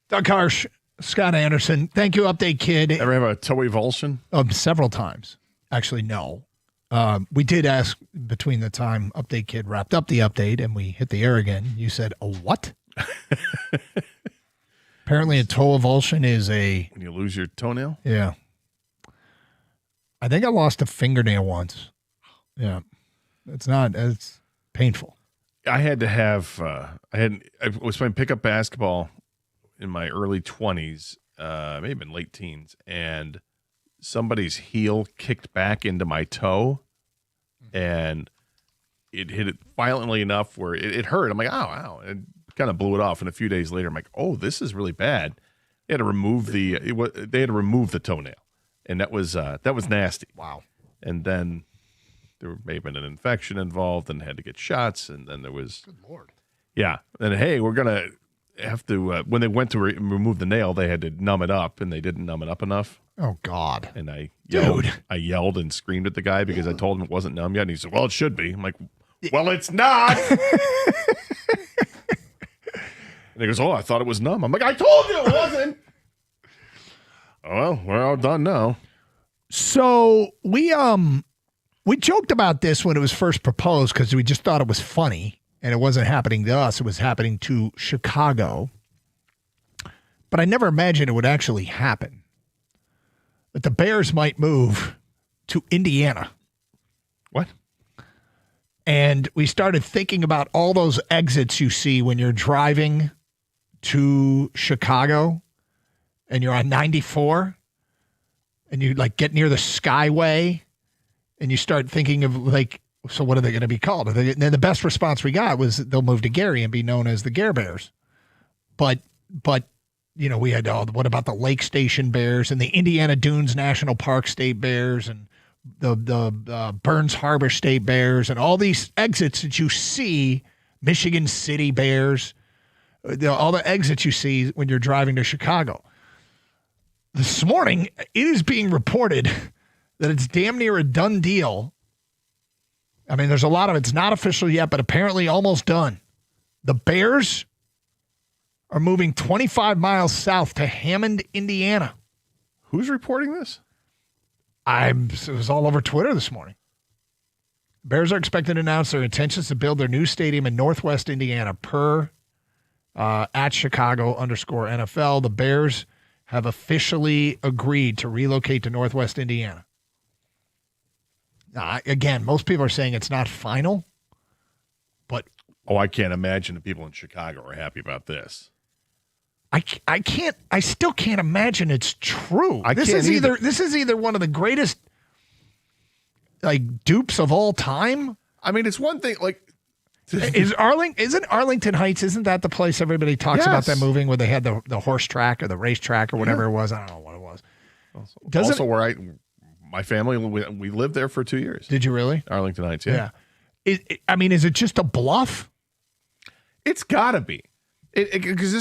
Doug Harsh, Scott Anderson. Thank you, Update Kid. Ever have a toe avulsion? Several times. Actually, no. We did ask between the time Update Kid wrapped up the update and we hit the air again. You said, a what? Apparently a toe avulsion is a... When you lose your toenail? Yeah. I think I lost a fingernail once. Yeah. It's painful. I had to have, I was playing pickup basketball in my early 20s, maybe in late teens, and somebody's heel kicked back into my toe, and it hit it violently enough where it hurt. I'm like, ow, and kind of blew it off. And a few days later, I'm like, oh, this is really bad. They had to remove the toenail, and that was nasty. Wow. And then there may have been an infection involved, and had to get shots, and then there was. Good Lord. Yeah, and hey, we're gonna have to. When they went to remove the nail, they had to numb it up, and they didn't numb it up enough. Oh God! And I yelled and screamed at the guy because I told him it wasn't numb yet, and he said, "Well, it should be." I'm like, "Well, it's not." And he goes, "Oh, I thought it was numb." I'm like, "I told you it wasn't." Oh, well, we're all done now. So we joked about this when it was first proposed because we just thought it was funny, and it wasn't happening to us. It was happening to Chicago. But I never imagined it would actually happen. That the Bears might move to Indiana. What? And we started thinking about all those exits you see when you're driving to Chicago and you're on 94 and you like get near the Skyway and you start thinking of like, so what are they going to be called? And then the best response we got was they'll move to Gary and be known as the Gare Bears. But you know, we had what about the Lake Station Bears and the Indiana Dunes National Park State Bears and the Burns Harbor State Bears and all these exits that you see, Michigan City Bears, all the exits you see when you're driving to Chicago. This morning, it is being reported that it's damn near a done deal. I mean, there's a lot of it's not official yet, but apparently almost done. The Bears are moving 25 miles south to Hammond, Indiana. Who's reporting this? It was all over Twitter this morning. Bears are expected to announce their intentions to build their new stadium in Northwest Indiana per at Chicago_NFL. The Bears have officially agreed to relocate to Northwest Indiana. Now, again, most people are saying it's not final, but I can't imagine the people in Chicago are happy about this. I still can't imagine it's true. This is either one of the greatest like dupes of all time. I mean, it's one thing like isn't Arlington Heights, isn't that the place everybody talks about them moving where they had the horse track or the race track or whatever it was? I don't know what it was. Also where my family, we lived there for 2 years. Did you really? Arlington Heights, yeah. Is it just a bluff? It's got to be. Because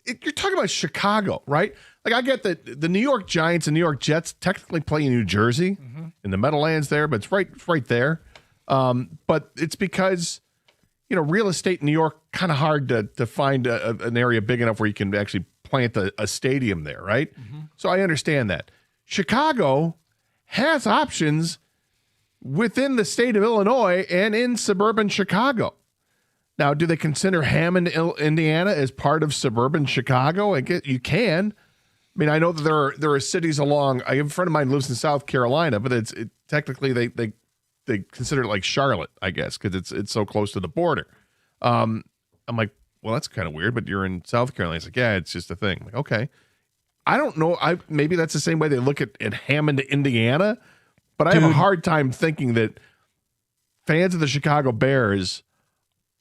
you're talking about Chicago, right? Like I get that the New York Giants and New York Jets technically play in New Jersey in the Meadowlands there, but it's right there. But it's because, you know, real estate in New York, kind of hard to find an area big enough where you can actually plant a stadium there, right? So I understand that. Chicago has options within the state of Illinois and in suburban Chicago. Now, do they consider Hammond, Indiana as part of suburban Chicago? I guess you can. I mean, I know that there are cities along. I have a friend of mine who lives in South Carolina, but technically they consider it like Charlotte, I guess, because it's so close to the border. I'm like, well, that's kind of weird, but you're in South Carolina. It's like, yeah, it's just a thing. I'm like, okay. I don't know. Maybe that's the same way they look at Hammond, Indiana, but I have a hard time thinking that fans of the Chicago Bears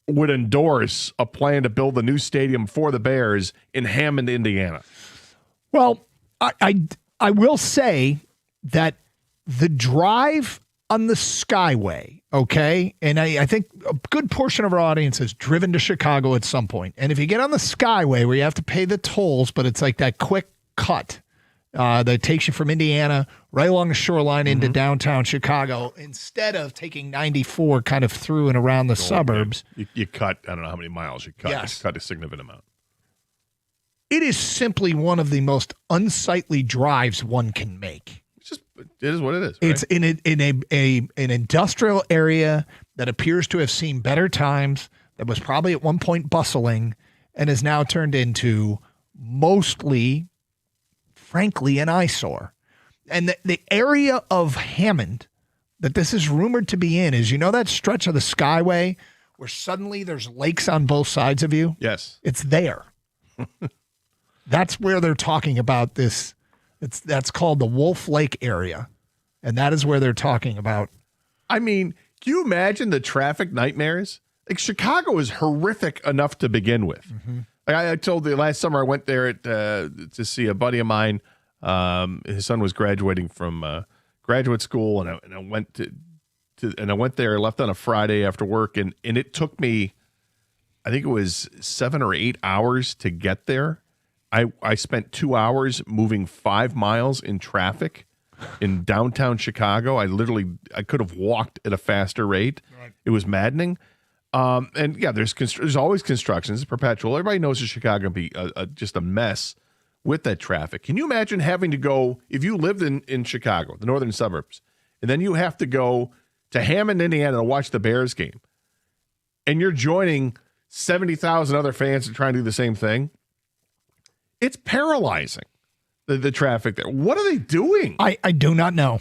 would endorse a plan to build a new stadium for the Bears in Hammond, Indiana. Well, I will say that the drive on the Skyway, okay, and I think a good portion of our audience has driven to Chicago at some point. And if you get on the Skyway where you have to pay the tolls, but it's like that quick cut that takes you from Indiana right along the shoreline into downtown Chicago, instead of taking 94 kind of through and around the suburbs. You cut, I don't know how many miles you cut. Yes. You cut a significant amount. It is simply one of the most unsightly drives one can make. It is what it is. Right? It's in an industrial area that appears to have seen better times, that was probably at one point bustling, and has now turned into mostly, frankly, an eyesore. And the area of Hammond that this is rumored to be in is, that stretch of the Skyway where suddenly there's lakes on both sides of you? Yes. It's there. That's where they're talking about this. That's called the Wolf Lake area, and that is where they're talking about. I mean, can you imagine the traffic nightmares? Like, Chicago is horrific enough to begin with. Like I told you last summer, I went there to see a buddy of mine. His son was graduating from graduate school, and I went I went there. Left on a Friday after work, and it took me, I think it was 7 or 8 hours to get there. I spent 2 hours moving 5 miles in traffic in downtown Chicago. I could have walked at a faster rate. Right. It was maddening. And yeah, there's always construction. It's perpetual. Everybody knows that Chicago can be just a mess with that traffic. Can you imagine having to go, if you lived in Chicago, the northern suburbs, and then you have to go to Hammond, Indiana to watch the Bears game, and you're joining 70,000 other fans to try and do the same thing? It's paralyzing, the traffic there. What are they doing? I do not know.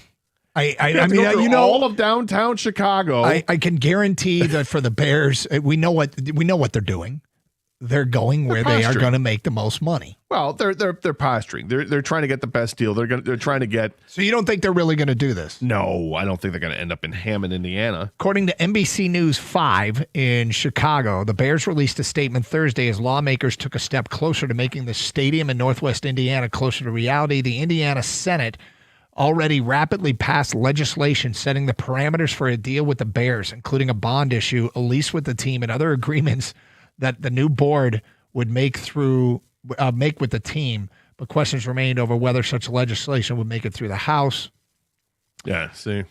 I mean, all of downtown Chicago. I can guarantee that for the Bears, we know what they're doing. They're going where they are going to make the most money. Well, they're posturing. They're trying to get the best deal. They're trying to get. So you don't think they're really going to do this? No, I don't think they're going to end up in Hammond, Indiana. According to NBC News 5 in Chicago, the Bears released a statement Thursday as lawmakers took a step closer to making the stadium in Northwest Indiana closer to reality. The Indiana Senate already rapidly passed legislation setting the parameters for a deal with the Bears, including a bond issue, a lease with the team, and other agreements that the new board would make with the team. But questions remained over whether such legislation would make it through the House. Yeah, see.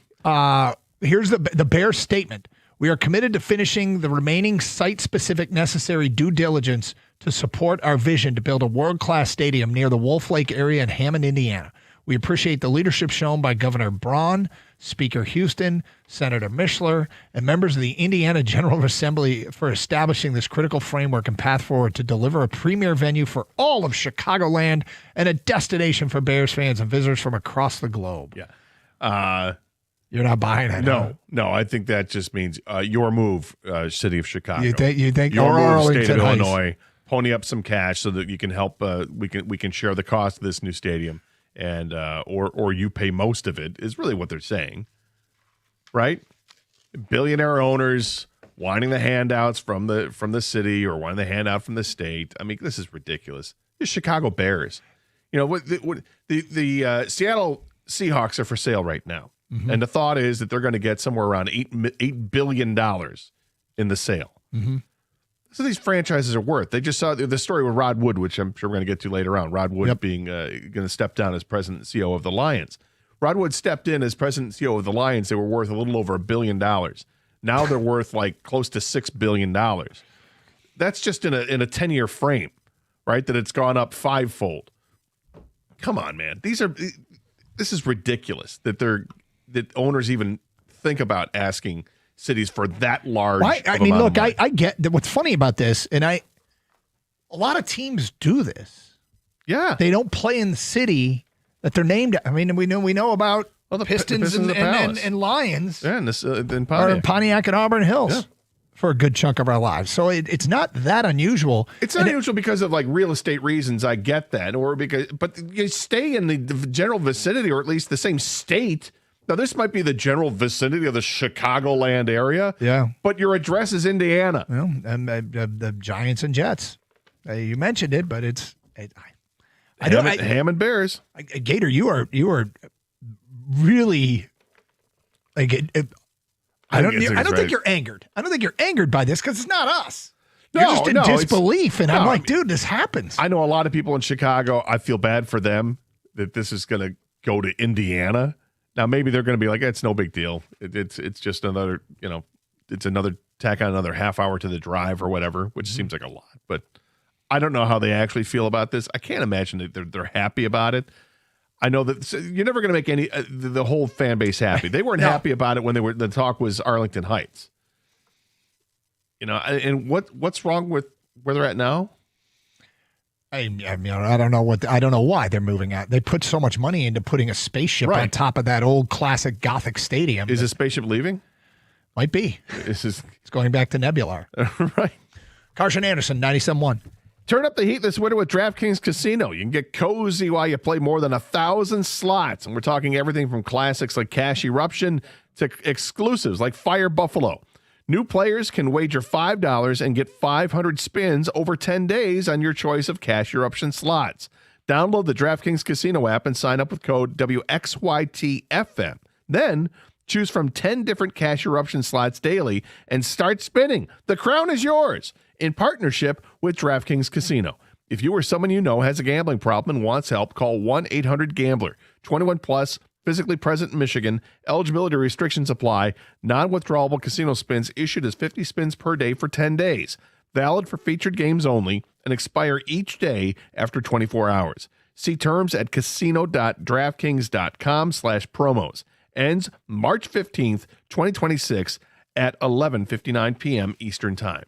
Here's the Bears statement. We are committed to finishing the remaining site-specific necessary due diligence to support our vision to build a world-class stadium near the Wolf Lake area in Hammond, Indiana. We appreciate the leadership shown by Governor Braun, Speaker Houston, Senator Mishler, and members of the Indiana General Assembly for establishing this critical framework and path forward to deliver a premier venue for all of Chicagoland and a destination for Bears fans and visitors from across the globe. Yeah. You're not buying it. No. I think that just means your move, city of Chicago. You think your or move, Arlington state of Heights. Illinois. Pony up some cash so that you can help. We can share the cost of this new stadium. And or you pay most of it is really what they're saying, right? Billionaire owners wanting the handouts from the city or wanting the handout from the state. I mean, this is ridiculous. The Chicago Bears, the Seattle Seahawks are for sale right now, and the thought is that they're going to get somewhere around $8 billion in the sale. So these franchises are worth. They just saw the story with Rod Wood, which I'm sure we're going to get to later on. Rod Wood being going to step down as president and CEO of the Lions. Rod Wood stepped in as president and CEO of the Lions. They were worth a little over $1 billion. Now they're worth like close to $6 billion. That's just in a 10-year frame, right? That it's gone up fivefold. Come on, man. This is ridiculous that owners even think about asking cities for that large. I mean, look, I get that. What's funny about this, and a lot of teams do this. Yeah, they don't play in the city that they're named. I mean, we know about the Pistons and Lions. Yeah, in Pontiac and Auburn Hills. Yeah. for a good chunk of our lives. So it's not that unusual. It's not unusual because of like real estate reasons. I get that, but you stay in the general vicinity, or at least the same state. Now, this might be the general vicinity of the Chicagoland area. Yeah. But your address is Indiana. Well, and the Giants and Jets. You mentioned it, but Ham and Bears. Gator, you are really like I don't think you're angered. I don't think you're angered by this because it's not us. You're just in disbelief, and I'm like, dude, this happens. I know a lot of people in Chicago. I feel bad for them that this is going to go to Indiana. Now, maybe they're going to be like, it's no big deal. It's just another, it's another tack on another half hour to the drive or whatever, which seems like a lot. But I don't know how they actually feel about this. I can't imagine that they're happy about it. I know that you're never going to make the whole fan base happy. They weren't happy about it when the talk was Arlington Heights. And what's wrong with where they're at now? I don't know why they're moving out. They put so much money into putting a spaceship on top of that old classic Gothic stadium. Is the spaceship leaving? Might be. It's going back to Nebular. Right. Carson Anderson, 97.1. Turn up the heat this winter with DraftKings Casino. You can get cozy while you play more than 1,000 slots. And we're talking everything from classics like Cash Eruption to exclusives like Fire Buffalo. New players can wager $5 and get 500 spins over 10 days on your choice of Cash Eruption slots. Download the DraftKings Casino app and sign up with code WXYTFM. Then choose from 10 different Cash Eruption slots daily and start spinning. The crown is yours in partnership with DraftKings Casino. If you or someone you know has a gambling problem and wants help, call 1-800-GAMBLER. 21 plus, physically present in Michigan. Eligibility restrictions apply. Non-withdrawable casino spins issued as 50 spins per day for 10 days. Valid for featured games only and expire each day after 24 hours. See terms at casino.draftkings.com/promos. Ends March 15th, 2026 at 11:59 p.m. Eastern Time.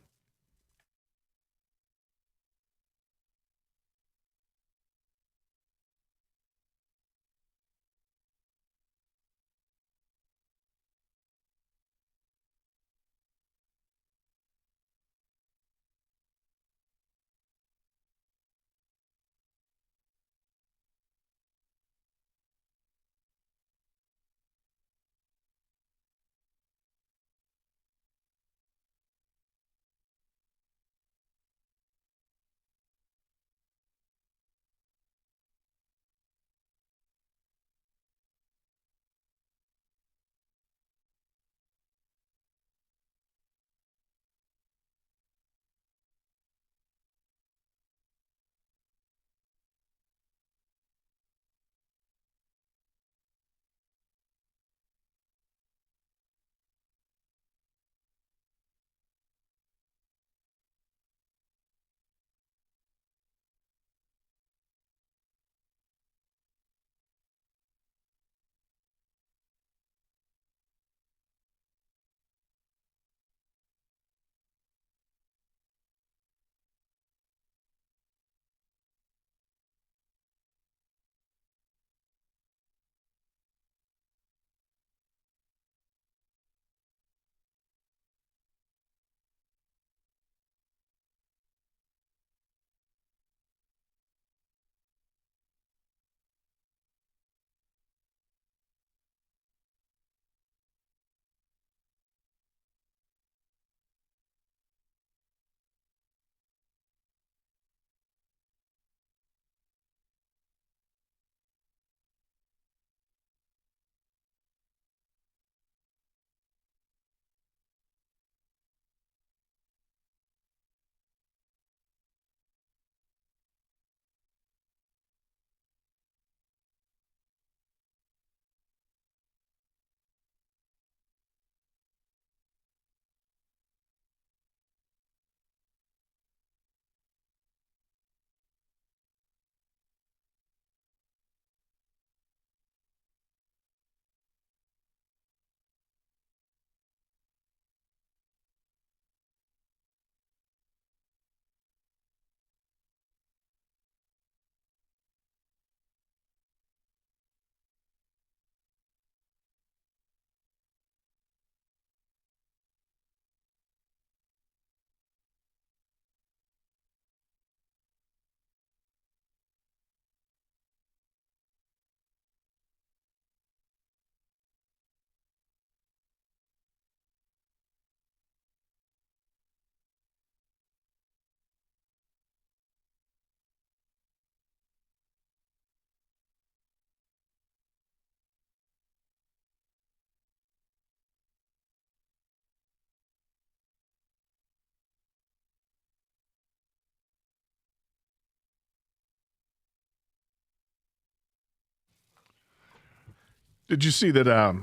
Did you see that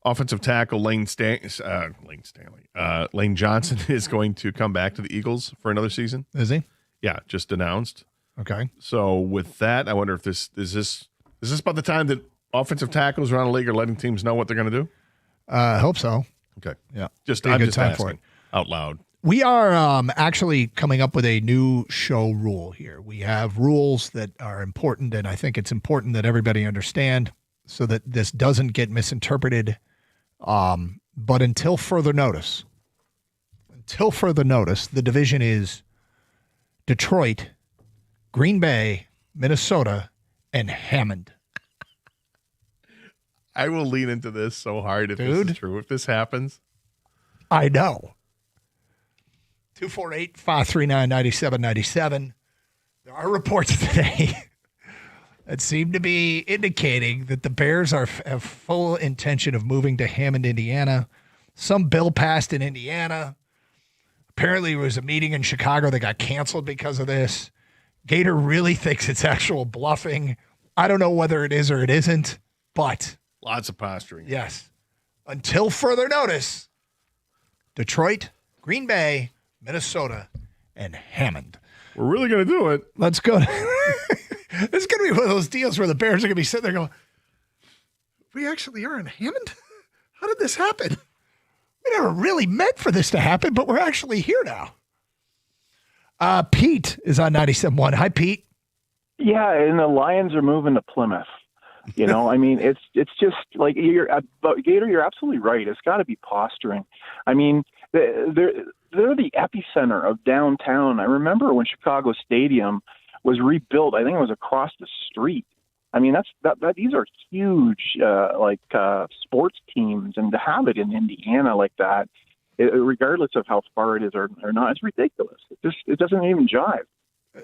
offensive tackle Lane Johnson is going to come back to the Eagles for another season? Is he? Yeah, just announced. Okay. So with that, I wonder if this is this about the time that offensive tackles around the league are letting teams know what they're going to do? I hope so. Okay. Yeah. Just Be a I'm good just time asking for it. out loud. We are actually coming up with a new show rule here. We have rules that are important, and I think it's important that everybody understand so that this doesn't get misinterpreted. But until further notice, the division is Detroit, Green Bay, Minnesota, and Hammond. I will lean into this so hard if this is true. If this happens. I know. 248-539-9797. There are reports today that seem to be indicating that the Bears have full intention of moving to Hammond, Indiana. Some bill passed in Indiana. Apparently, there was a meeting in Chicago that got canceled because of this. Gator really thinks it's actual bluffing. I don't know whether it is or it isn't, but lots of posturing. Yes. Until further notice, Detroit, Green Bay, Minnesota, and Hammond. We're really going to do it. Let's go. It's going to be one of those deals where the Bears are going to be sitting there going, we actually are in Hammond? How did this happen? We never really meant for this to happen, but we're actually here now. Pete is on 97.1. Hi, Pete. Yeah, and the Lions are moving to Plymouth. You know, I mean, it's just like Gator, you're absolutely right. It's got to be posturing. I mean, they're the epicenter of downtown. I remember when Chicago Stadium was rebuilt. I think it was across the street. I mean, these are huge sports teams, and to have it in Indiana like that, regardless of how far it is or not, it's ridiculous. It doesn't even jive.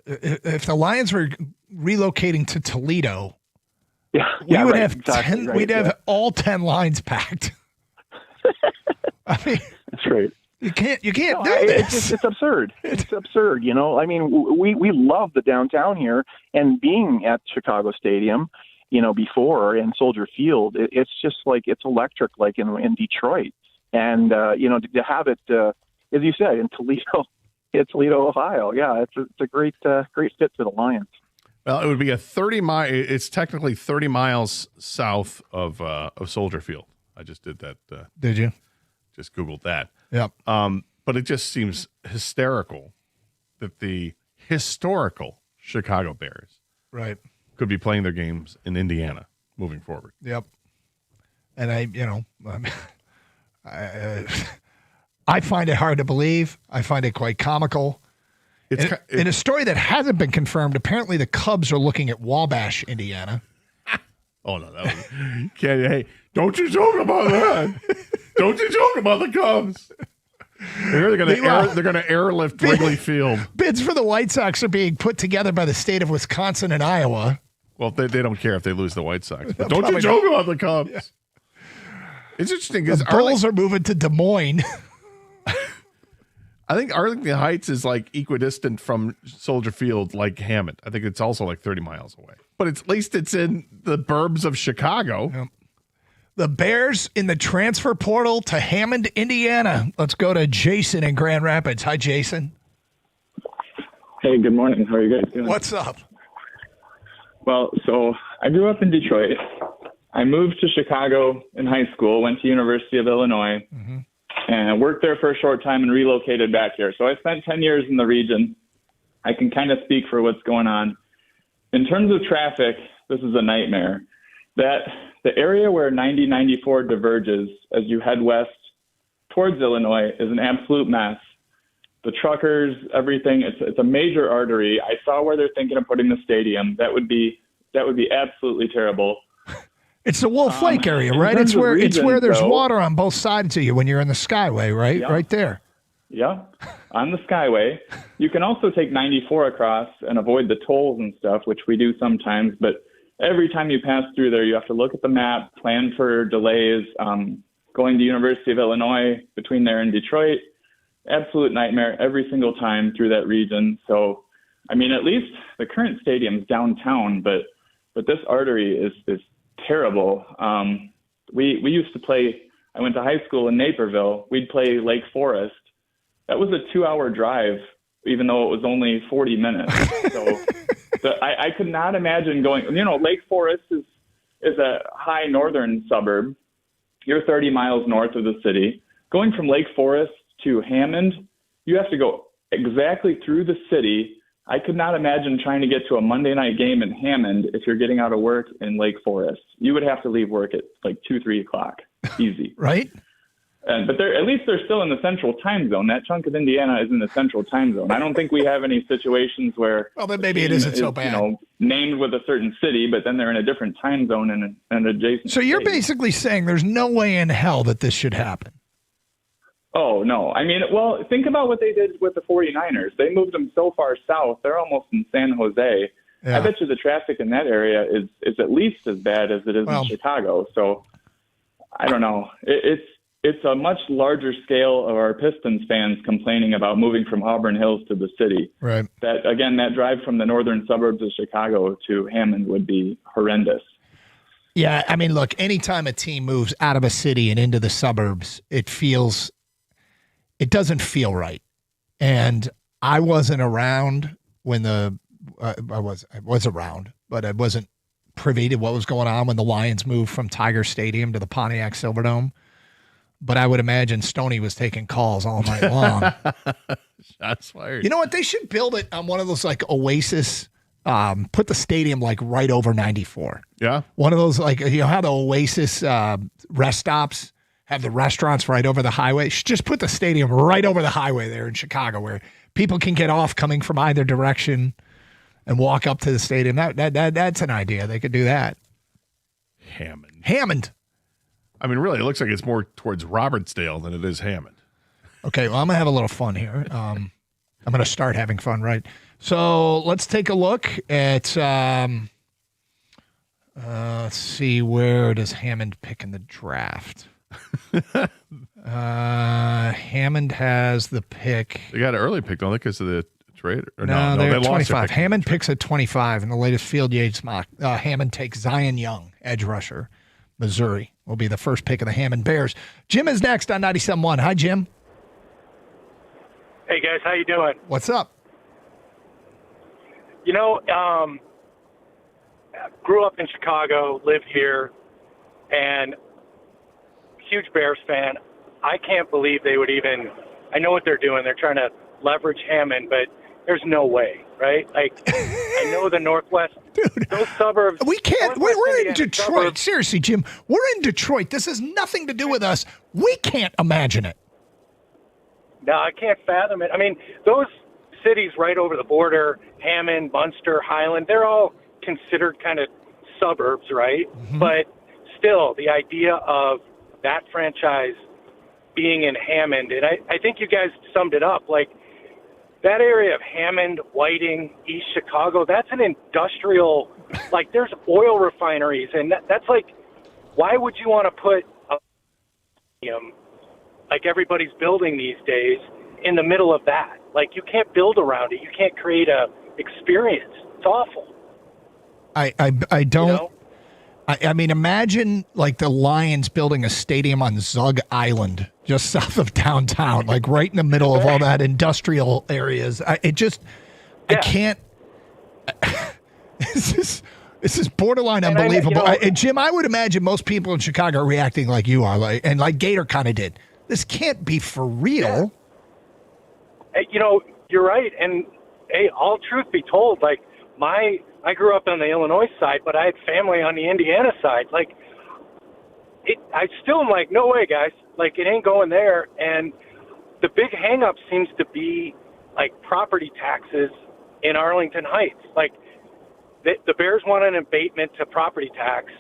If the Lions were relocating to Toledo, we would right, have exactly 10. Right, we'd have all 10 lines packed. I mean, that's right. You can't do this. It's absurd. It's absurd. You know, I mean, we love the downtown here, and being at Chicago Stadium, you know, before in Soldier Field, it's just like it's electric, like in Detroit, and you know, to have it, as you said, in Toledo, Ohio. Yeah, it's a great fit for the Lions. Well, it would be a 30-mile. It's technically 30 miles south of Soldier Field. I just did that. Did you? Just Googled that. Yep. But it just seems hysterical that the historical Chicago Bears right could be playing their games in Indiana moving forward. Yep. And I find it hard to believe. I find it quite comical. In a story that hasn't been confirmed, apparently the Cubs are looking at Wabash, Indiana. Oh no, that was hey, don't you joke about that. Don't you joke about the Cubs. They're gonna airlift Wrigley Field. Bids for the White Sox are being put together by the state of Wisconsin and Iowa. Well, they don't care if they lose the White Sox. But don't you joke about the Cubs. Yeah. It's interesting because the Bulls are moving to Des Moines. I think Arlington Heights is like equidistant from Soldier Field, like Hammond. I think it's also like 30 miles away. But at least it's in the burbs of Chicago. Yep. The Bears in the transfer portal to Hammond, Indiana. Let's go to Jason in Grand Rapids. Hi, Jason. Hey, good morning. How are you guys doing? What's up? Well, so I grew up in Detroit. I moved to Chicago in high school, went to University of Illinois, and worked there for a short time and relocated back here. So I spent 10 years in the region. I can kind of speak for what's going on. In terms of traffic, this is a nightmare. That the area where 90-94 diverges as you head west towards Illinois is an absolute mess. The truckers, everything, it's a major artery. I saw where they're thinking of putting the stadium. That would be absolutely terrible. It's the Wolf Lake area, right? It's where there's water on both sides of you when you're in the Skyway, right? Yeah. Right there. Yeah, on the Skyway. You can also take 94 across and avoid the tolls and stuff, which we do sometimes. But every time you pass through there, you have to look at the map, plan for delays. Going to University of Illinois between there and Detroit, absolute nightmare every single time through that region. So, I mean, at least the current stadium's downtown, but this artery is terrible. We used to play. I went to high school in Naperville. We'd play Lake Forest. That was a 2-hour drive, even though it was only 40 minutes. So I could not imagine going. Lake Forest is a high northern suburb. You're 30 miles north of the city. Going from Lake Forest to Hammond, you have to go exactly through the city. I could not imagine trying to get to a Monday night game in Hammond if you're getting out of work in Lake Forest. You would have to leave work at like 2-3 o'clock. Easy. Right? But at least they're still in the central time zone. That chunk of Indiana is in the central time zone. I don't think we have any situations where then maybe it isn't so bad. Named with a certain city, but then they're in a different time zone and an adjacent. So you're state. basically saying there's no way in hell that this should happen. Oh, no. I mean, well, think about what they did with the 49ers. They moved them so far south. They're almost in San Jose. Yeah. I bet you the traffic in that area is at least as bad as it is in Chicago. So I don't know. It's a much larger scale of our Pistons fans complaining about moving from Auburn Hills to the city. Right. That drive from the northern suburbs of Chicago to Hammond would be horrendous. Yeah, I mean, look, anytime a team moves out of a city and into the suburbs, it doesn't feel right. And I wasn't around when I was around, but I wasn't privy to what was going on when the Lions moved from Tiger Stadium to the Pontiac Silverdome. But I would imagine Stoney was taking calls all night long. Shots fired. You know what? They should build it on one of those like Oasis. Put the stadium like right over 94. Yeah. One of those like how the Oasis rest stops have the restaurants right over the highway. Just put the stadium right over the highway there in Chicago, where people can get off coming from either direction and walk up to the stadium. That's an idea. They could do that. Hammond. I mean, really, it looks like it's more towards Robertsdale than it is Hammond. Okay, well, I'm going to have a little fun here. I'm going to start having fun, right? So let's take a look at, let's see, where does Hammond pick in the draft? Hammond has the pick. They got an early pick, don't they, because of the trade? Or no, they're they 25. Hammond picks at 25 in the latest Field Yates mock. Hammond takes Zion Young, edge rusher. Missouri will be the first pick of the Hammond Bears. Jim is next on 97.1. Hi, Jim. Hey, guys. How you doing? What's up? Grew up in Chicago, lived here, and huge Bears fan. I can't believe they would even – I know what they're doing. They're trying to leverage Hammond, but there's no way, right? Like, I know the Northwest – dude, those suburbs. We can't. We're in Detroit. Suburbs. Seriously, Jim, we're in Detroit. This has nothing to do with us. We can't imagine it. No, I can't fathom it. I mean, those cities right over the border, Hammond, Munster, Highland, they're all considered kind of suburbs, right? Mm-hmm. But still, the idea of that franchise being in Hammond, and I think you guys summed it up, like, that area of Hammond, Whiting, East Chicago, that's an industrial, like there's oil refineries. And that's like, why would you want to put a like everybody's building these days in the middle of that? Like you can't build around it. You can't create a experience. It's awful. I don't. You know? I mean, imagine like the Lions building a stadium on Zug Island, just south of downtown, like right in the middle of all that industrial areas. I can't. This is borderline unbelievable. Jim, I would imagine most people in Chicago are reacting like you are, like Gator kind of did. This can't be for real. Yeah. You're right. And hey, all truth be told, like I grew up on the Illinois side, but I had family on the Indiana side. Like, I still am like, no way, guys. Like, it ain't going there. And the big hang-up seems to be, like, property taxes in Arlington Heights. Like, the Bears want an abatement to property tax.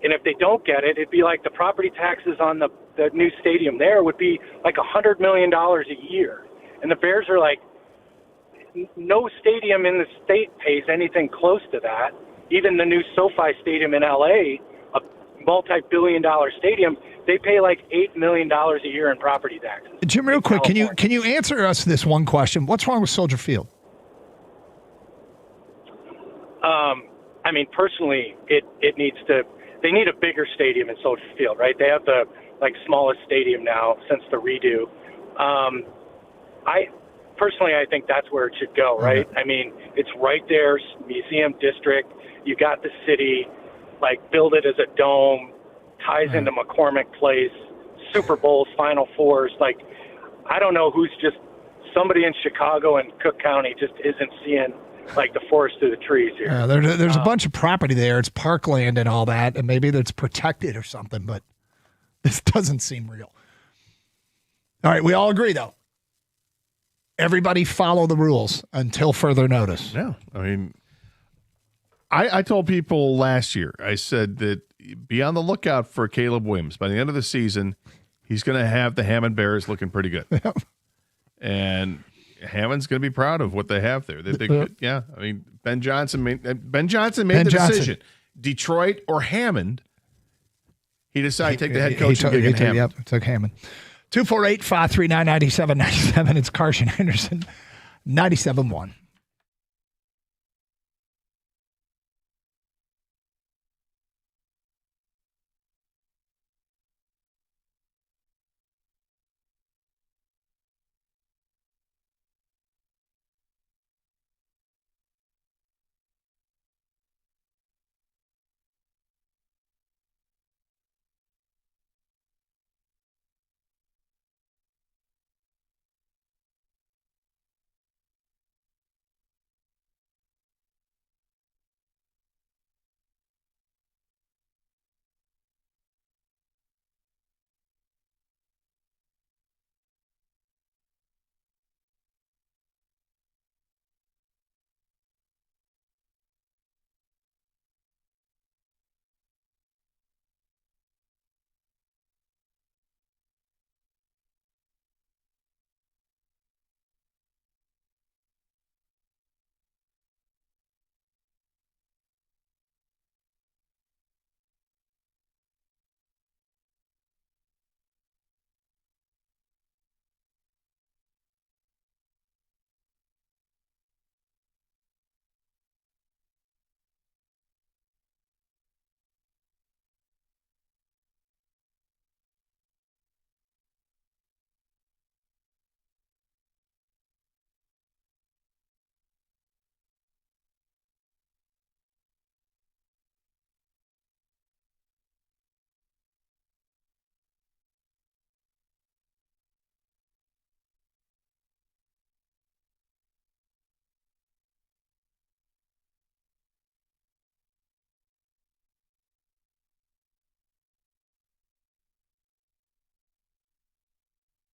And if they don't get it, it'd be like the property taxes on the new stadium there would be like $100 million a year. And the Bears are like, no stadium in the state pays anything close to that. Even the new SoFi Stadium in L.A., a multi-billion-dollar stadium, they pay like $8 million a year in property taxes. Jim, real quick, can you answer us this one question? What's wrong with Soldier Field? I mean, personally, it needs to. they need a bigger stadium in Soldier Field, right? They have the smallest stadium now since the redo. I think that's where it should go, right? I mean, it's right there, museum district. You got the city, build it as a dome, ties into McCormick Place, Super Bowls, Final Fours. I don't know who's just somebody in Chicago and Cook County just isn't seeing the forest through the trees here. There's a bunch of property there. It's parkland and all that, and maybe that's protected or something, but this doesn't seem real. All right, we all agree, though. Everybody follow the rules until further notice. Yeah, I mean, I told people last year, I said that be on the lookout for Caleb Williams. By the end of the season, he's going to have the Hammond Bears looking pretty good. Yep. And Hammond's going to be proud of what they have there. I mean, Ben Johnson made the decision. Detroit or Hammond. He decided to take the head coach and get Hammond. Yep, took Hammond. 248-539-9797. It's Carson Henderson, 97.1.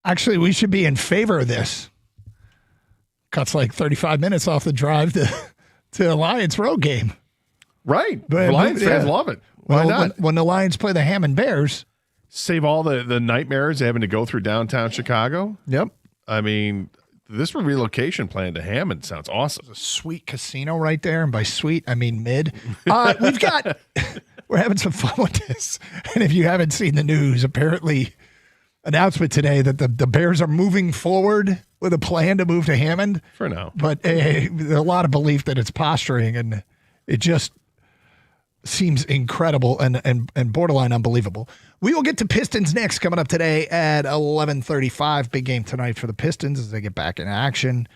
Actually, we should be in favor of this. Cuts 35 minutes off the drive to the Lions road game. Right. Lions fans love it. Why not? When the Lions play the Hammond Bears. Save all the nightmares of having to go through downtown Chicago. Yep. I mean, this relocation plan to Hammond sounds awesome. There's a sweet casino right there. And by sweet, I mean mid. We're having some fun with this. And if you haven't seen the news, apparently announcement today that the Bears are moving forward with a plan to move to Hammond. For now. But there's a lot of belief that it's posturing, and it just seems incredible and borderline unbelievable. We will get to Pistons next, coming up today at 11:35. Big game tonight for the Pistons as they get back in action.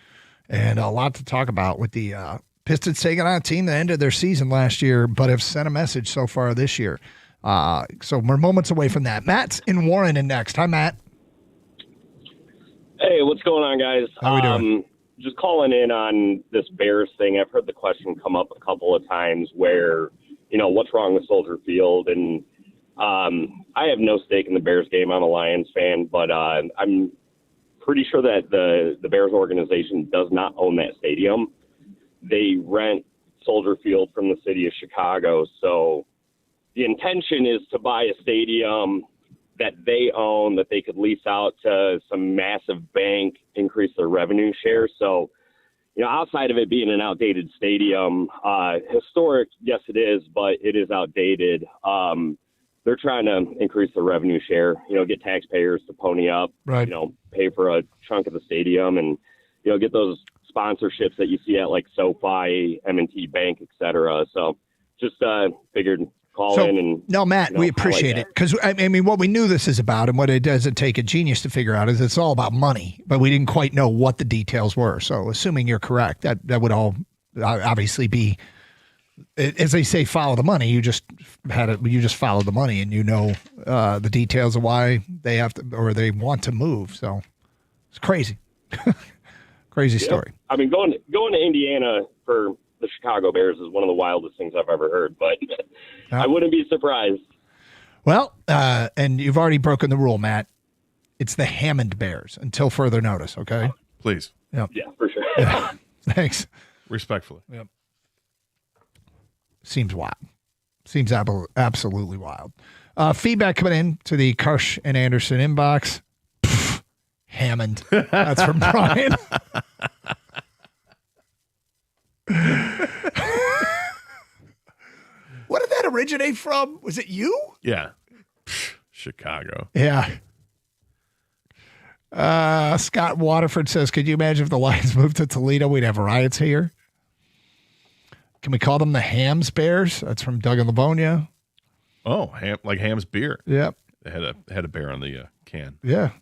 And a lot to talk about with the Pistons taking on a team that ended their season last year, but have sent a message so far this year. So we're moments away from that. Matt's in Warren and next. Hi, Matt. Hey, what's going on, guys? How we doing? Just calling in on this Bears thing. I've heard the question come up a couple of times where, what's wrong with Soldier Field? And I have no stake in the Bears game. I'm a Lions fan, but I'm pretty sure that the Bears organization does not own that stadium. They rent Soldier Field from the city of Chicago, so the intention is to buy a stadium that they own, that they could lease out to some massive bank, increase their revenue share. So, outside of it being an outdated stadium, historic, yes, it is, but it is outdated. They're trying to increase their revenue share, get taxpayers to pony up, right. Pay for a chunk of the stadium and, get those sponsorships that you see at SoFi, M&T Bank, et cetera. So just figured call in and no, Matt, we appreciate it because I mean, what we knew this is about, and what it doesn't take a genius to figure out is it's all about money, but we didn't quite know what the details were. So, assuming you're correct, that would all obviously be, as they say, follow the money. You just follow the money, and the details of why they have to or they want to move. So, it's crazy, crazy story. I mean, going to Indiana for the Chicago Bears is one of the wildest things I've ever heard, but I wouldn't be surprised. Well, and you've already broken the rule, Matt. It's the Hammond Bears until further notice, okay? Please. Yep. Yeah, for sure. Yeah. Thanks. Respectfully. Yep. Seems wild. Seems absolutely wild. Feedback coming in to the Karsh and Anderson inbox. Hammond. That's from Brian. What did that originate from? Was it you? Yeah. Chicago. Yeah. Scott Waterford says, could you imagine if the Lions moved to Toledo? We'd have riots here. Can we call them the Hams Bears? That's from Doug and Livonia. Oh, like Ham's beer. Yep. They had a bear on the can. Yeah.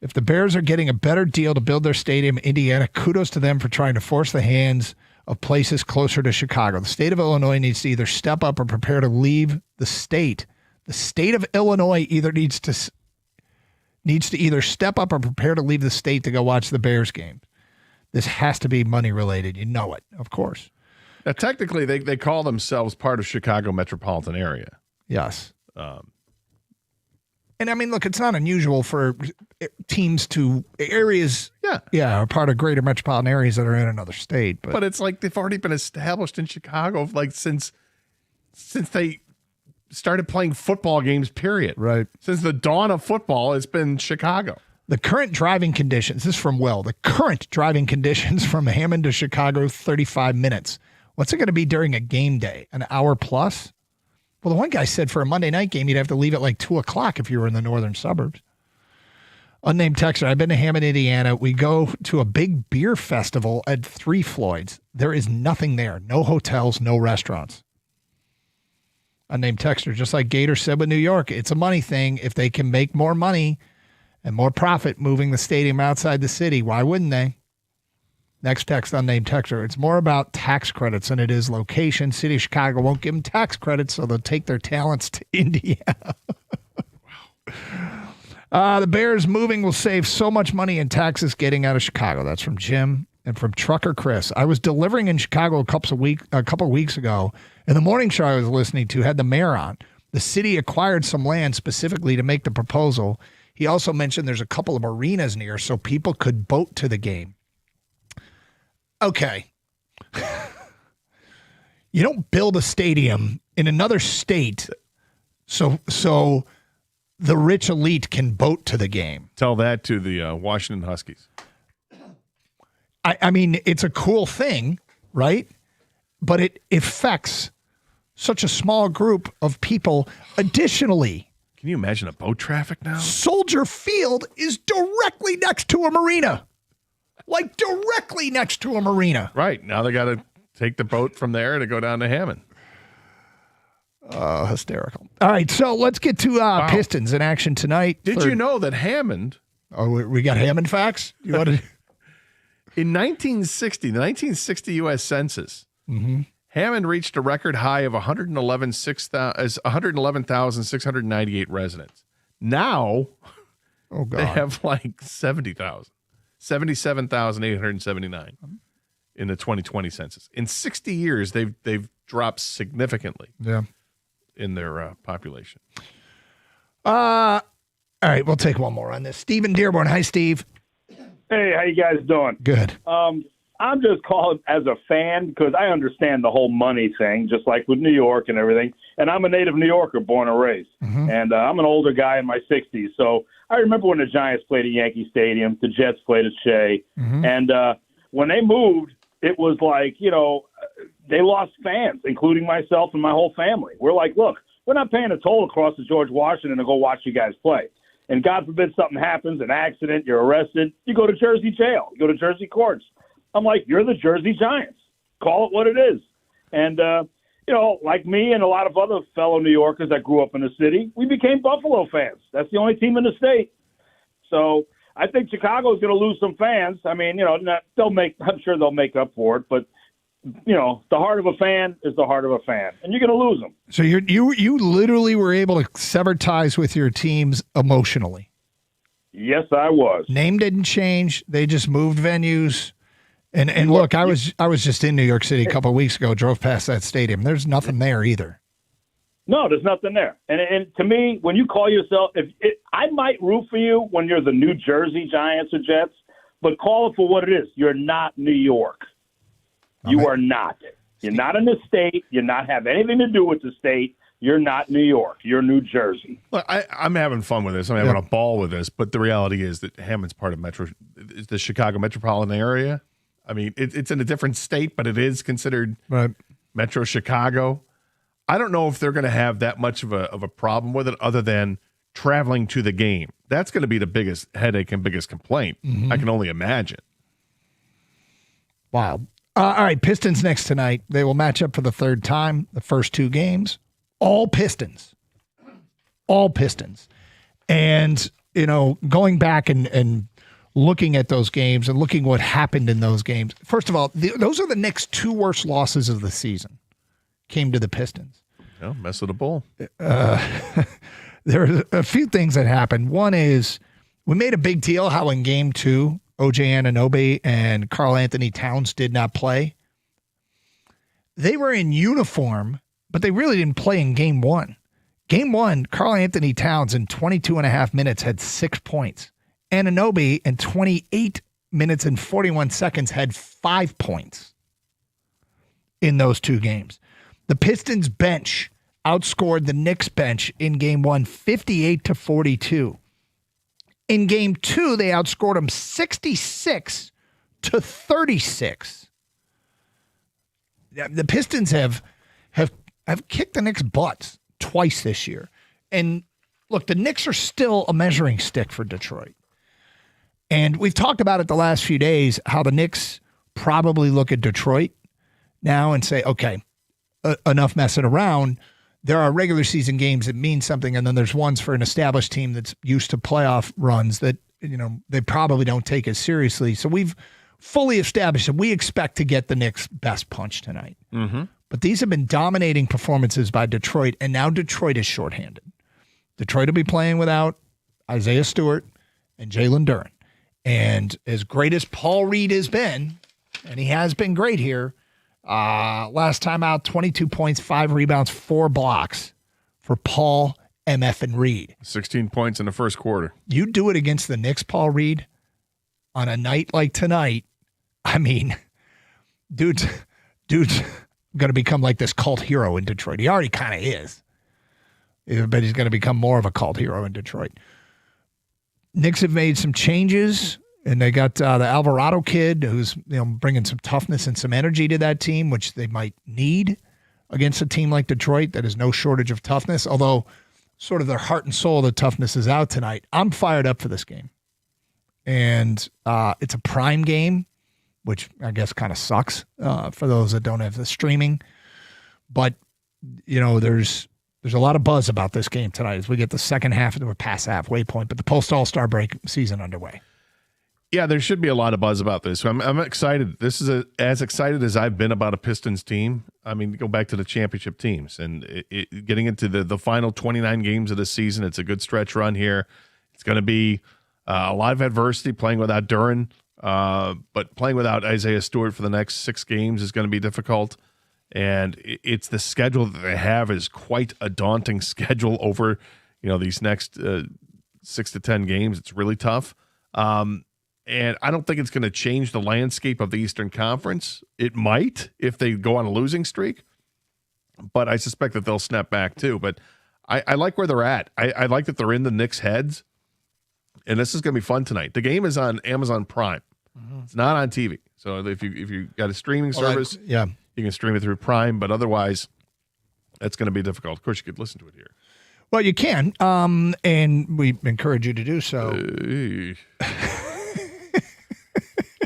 If the Bears are getting a better deal to build their stadium in Indiana, kudos to them for trying to force the hands of places closer to Chicago. The state of Illinois needs to either step up or prepare to leave the state. The state of Illinois needs to either step up or prepare to leave the state to go watch the Bears games. This has to be money related. You know it, of course. Now, technically, they call themselves part of Chicago metropolitan area. Yes. And I mean, look, it's not unusual for teams to areas, are part of greater metropolitan areas that are in another state. But it's like they've already been established in Chicago, like since they started playing football games. Period. Right. Since the dawn of football, it's been Chicago. The current driving conditions. This is from Will. The current driving conditions from Hammond to Chicago, 35 minutes. What's it going to be during a game day? An hour plus? Well, the one guy said for a Monday night game, you'd have to leave at like 2 o'clock if you were in the northern suburbs. Unnamed texter, I've been to Hammond, Indiana. We go to a big beer festival at Three Floyds. There is nothing there. No hotels, no restaurants. Unnamed texter, just like Gator said with New York, it's a money thing. If they can make more money and more profit moving the stadium outside the city, why wouldn't they? Next text, unnamed texter. It's more about tax credits than it is location. City of Chicago won't give them tax credits, so they'll take their talents to Indiana. The Bears moving will save so much money in taxes getting out of Chicago. That's from Jim and from Trucker Chris. I was delivering in Chicago a couple of weeks ago, and the morning show I was listening to had the mayor on. The city acquired some land specifically to make the proposal. He also mentioned there's a couple of marinas near, so people could boat to the game. Okay. You don't build a stadium in another state so the rich elite can boat to the game. Tell that to the Washington Huskies. I mean, it's a cool thing, right? But it affects such a small group of people. Additionally, can you imagine a boat traffic now? Soldier Field is directly next to a marina. Like directly next to a marina. Right. Now they got to take the boat from there to go down to Hammond. Hysterical. All right, so let's get to Pistons in action tonight. Did you know that Hammond... Oh, we got Hammond facts? You want to... In 1960, the 1960 U.S. Census, Hammond reached a record high of 111,698 residents. Now, they have like 70,000. 77,879 in the 2020 census. In 60 years, they've dropped significantly in their population. All right, we'll take one more on this. Stephen Dearborn. Hi, Steve. Hey, how you guys doing? Good. I'm just calling as a fan because I understand the whole money thing, just like with New York and everything. And I'm a native New Yorker, born and raised. And I'm an older guy in my 60s. So I remember when the Giants played at Yankee Stadium, the Jets played at Shea. And when they moved, it was like, they lost fans, including myself and my whole family. We're like, look, we're not paying a toll across the George Washington to go watch you guys play. And God forbid something happens, an accident, you're arrested, you go to Jersey jail, you go to Jersey courts. I'm like, you're the Jersey Giants. Call it what it is. And, like me and a lot of other fellow New Yorkers that grew up in the city, we became Buffalo fans. That's the only team in the state. So I think Chicago's going to lose some fans. I mean, I'm sure they'll make up for it, but the heart of a fan is the heart of a fan, and you're going to lose them. So you literally were able to sever ties with your teams emotionally. Yes, I was. Name didn't change. They just moved venues. And look, I was just in New York City a couple of weeks ago, drove past that stadium. There's nothing there either. No, there's nothing there. And to me, when you call yourself, I might root for you when you're the New Jersey Giants or Jets, but call it for what it is. You're not New York. You are not. You're not in the state. You're not have anything to do with the state. You're not New York. You're New Jersey. Look, I'm having fun with this. I'm having a ball with this. But the reality is that Hammond's part of the Chicago metropolitan area. I mean, it's in a different state, but it is considered Metro Chicago. I don't know if they're going to have that much of a problem with it other than traveling to the game. That's going to be the biggest headache and biggest complaint. Mm-hmm. I can only imagine. Wow. All right, Pistons next tonight. They will match up for the third time, the first two games. All Pistons. All Pistons. And, going back and looking at those games and looking what happened in those games. First of all, those are the Knicks' two worst losses of the season. Came to the Pistons. Oh, mess with the bull. There are a few things that happened. One is we made a big deal how in game 2, O.J. Anunoby and Karl Anthony Towns did not play. They were in uniform, but they really didn't play in game 1. Game 1, Karl Anthony Towns in 22 and a half minutes had 6 points. Anunoby in 28 minutes and 41 seconds had 5 points in those two games. The Pistons bench outscored the Knicks bench in game 1 58-42. In game 2, they outscored them 66-36. The Pistons have kicked the Knicks' butts twice this year. And look, the Knicks are still a measuring stick for Detroit. And we've talked about it the last few days, how the Knicks probably look at Detroit now and say, okay, enough messing around. There are regular season games that mean something, and then there's ones for an established team that's used to playoff runs that, they probably don't take as seriously. So we've fully established that we expect to get the Knicks' best punch tonight. Mm-hmm. But these have been dominating performances by Detroit, and now Detroit is shorthanded. Detroit will be playing without Isaiah Stewart and Jalen Duren. And as great as Paul Reed has been, and he has been great here, last time out, 22 points, 5 rebounds, 4 blocks for Paul MF and Reed. 16 points in the first quarter. You do it against the Knicks, Paul Reed, on a night like tonight. I mean, dude's going to become like this cult hero in Detroit. He already kind of is. But he's going to become more of a cult hero in Detroit. Knicks have made some changes, and they got the Alvarado kid who's bringing some toughness and some energy to that team, which they might need against a team like Detroit that has no shortage of toughness, although sort of their heart and soul of the toughness is out tonight. I'm fired up for this game. And it's a prime game, which I guess kind of sucks for those that don't have the streaming. But, there's a lot of buzz about this game tonight as we get the second half of the past halfway point, but the post-All-Star break season underway. Yeah, there should be a lot of buzz about this. I'm excited. This is as excited as I've been about a Pistons team. I mean, go back to the championship teams and getting into the final 29 games of the season. It's a good stretch run here. It's going to be a lot of adversity playing without Duren, but playing without Isaiah Stewart for the next 6 games is going to be difficult. And it's the schedule that they have is quite a daunting schedule over, these next 6 to 10 games. It's really tough. And I don't think it's going to change the landscape of the Eastern Conference. It might if they go on a losing streak, but I suspect that they'll snap back too. But I like where they're at. I like that they're in the Knicks' heads, and this is going to be fun tonight. The game is on Amazon Prime. Mm-hmm. It's not on TV. So if you got a streaming service, you can stream it through Prime, but otherwise that's going to be difficult. Of course, you could listen to it here. Well, you can, and we encourage you to do so.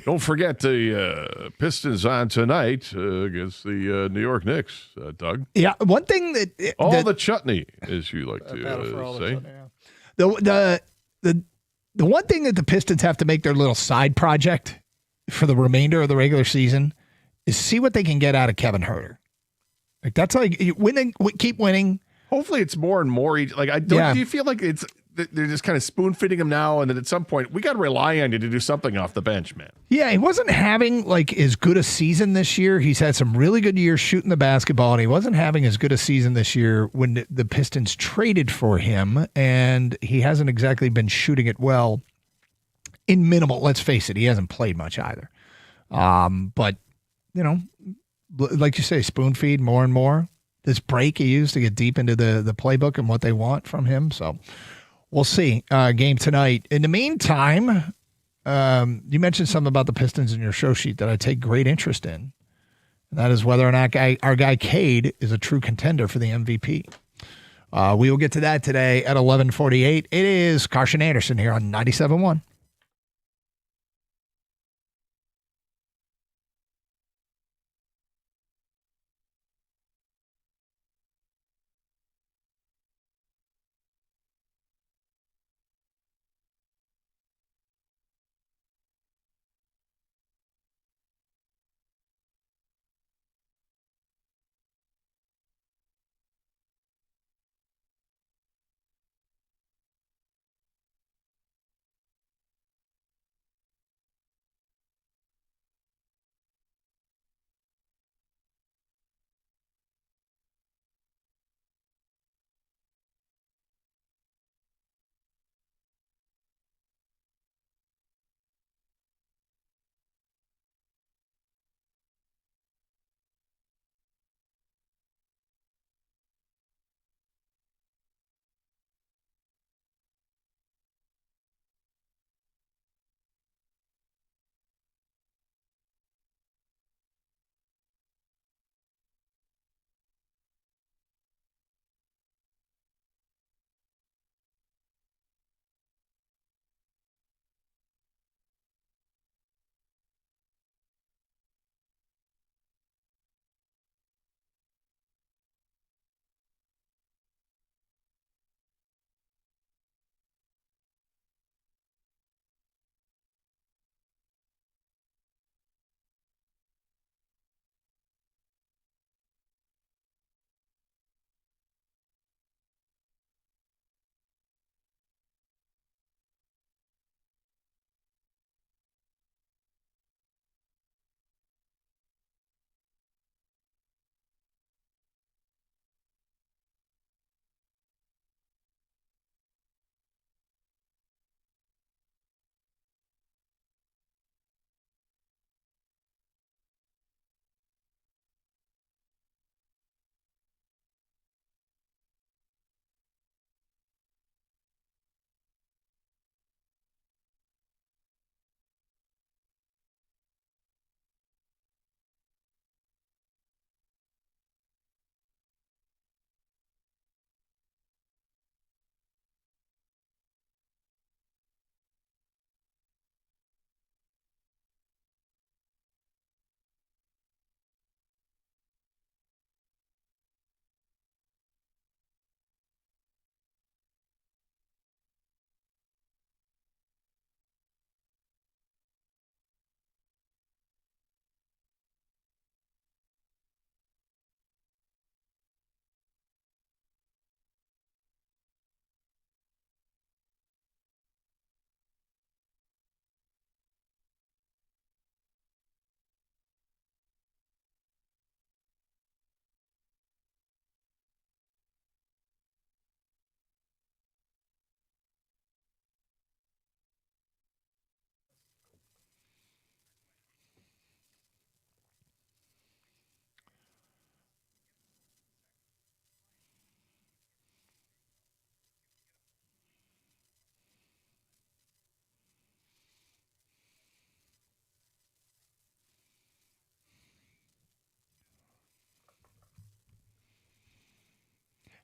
Don't forget the Pistons on tonight against the New York Knicks, Doug. Yeah, one thing that all the chutney, as you like to say. The one thing that the Pistons have to make their little side project for the remainder of the regular season is see what they can get out of Kevin Huerter. Like that's like winning, keep winning. Hopefully, it's more and more. Like, do you feel like they're just kind of spoon feeding him now, and then at some point we got to rely on you to do something off the bench, man? Yeah, he wasn't having like as good a season this year. He's had some really good years shooting the basketball, and he wasn't having as good a season this year when the Pistons traded for him, and he hasn't exactly been shooting it well in minimal. Let's face it, he hasn't played much either. But like you say, spoon feed more and more. This break he used to get deep into the playbook and what they want from him. So we'll see. Game tonight. In the meantime, you mentioned something about the Pistons in your show sheet that I take great interest in. And that is whether or not our guy Cade is a true contender for the MVP. We will get to that today at 11:48. It is Carson Anderson here on 97.1.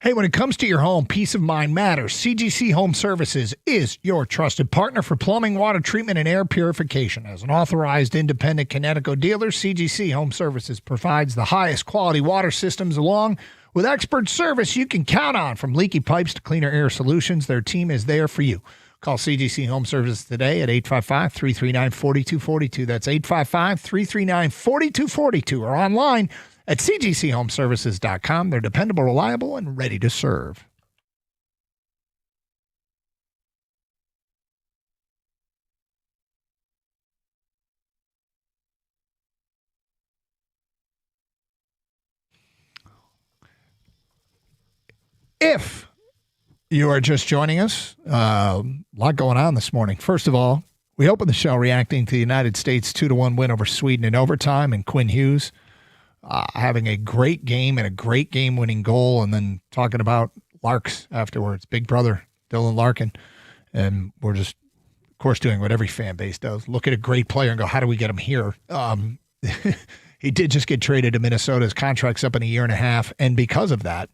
Hey, when it comes to your home, peace of mind matters. CGC Home Services is your trusted partner for plumbing, water treatment, and air purification. As an authorized independent Connecticut dealer, CGC Home Services provides the highest quality water systems along with expert service you can count on. From leaky pipes to cleaner air solutions, their team is there for you. Call CGC Home Services today at 855-339-4242. That's 855-339-4242 or online at cgchomeservices.com. They're dependable, reliable, and ready to serve. If you are just joining us, a lot going on this morning. First of all, we opened the show reacting to the United States 2-1 win over Sweden in overtime, and Quinn Hughes having a great game and a great game-winning goal, and then talking about Larks afterwards, big brother Dylan Larkin. And we're just, of course, doing what every fan base does. Look at a great player and go, how do we get him here? He did just get traded to Minnesota. His contract's up in a year and a half, and because of that,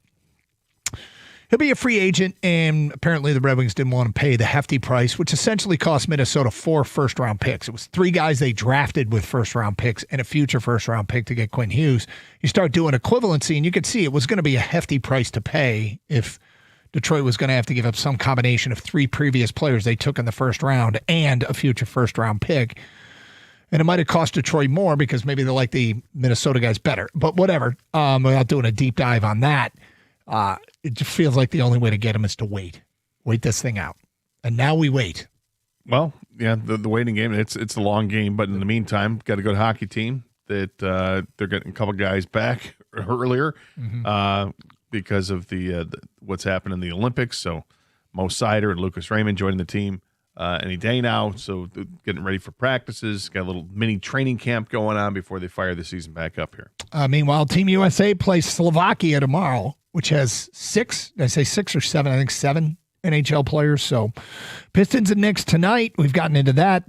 he'll be a free agent, and apparently the Red Wings didn't want to pay the hefty price, which essentially cost Minnesota 4 first-round picks. It was 3 guys they drafted with first-round picks and a future first-round pick to get Quinn Hughes. You start doing equivalency, and you could see it was going to be a hefty price to pay if Detroit was going to have to give up some combination of 3 previous players they took in the first round and a future first-round pick. And it might have cost Detroit more because maybe they like the Minnesota guys better. But whatever, without doing a deep dive on that, it just feels like the only way to get him is to wait this thing out. And now we wait. Well, yeah, the waiting game, it's a long game, but in the meantime, got a good hockey team that they're getting a couple guys back earlier because of the what's happened in the Olympics. So Mo Sider and Lucas Raymond joining the team any day now. So getting ready for practices, got a little mini training camp going on before they fire the season back up here. Meanwhile, Team USA plays Slovakia tomorrow, which has 6, did I say 6 or 7? I think 7 NHL players. So Pistons and Knicks tonight. We've gotten into that.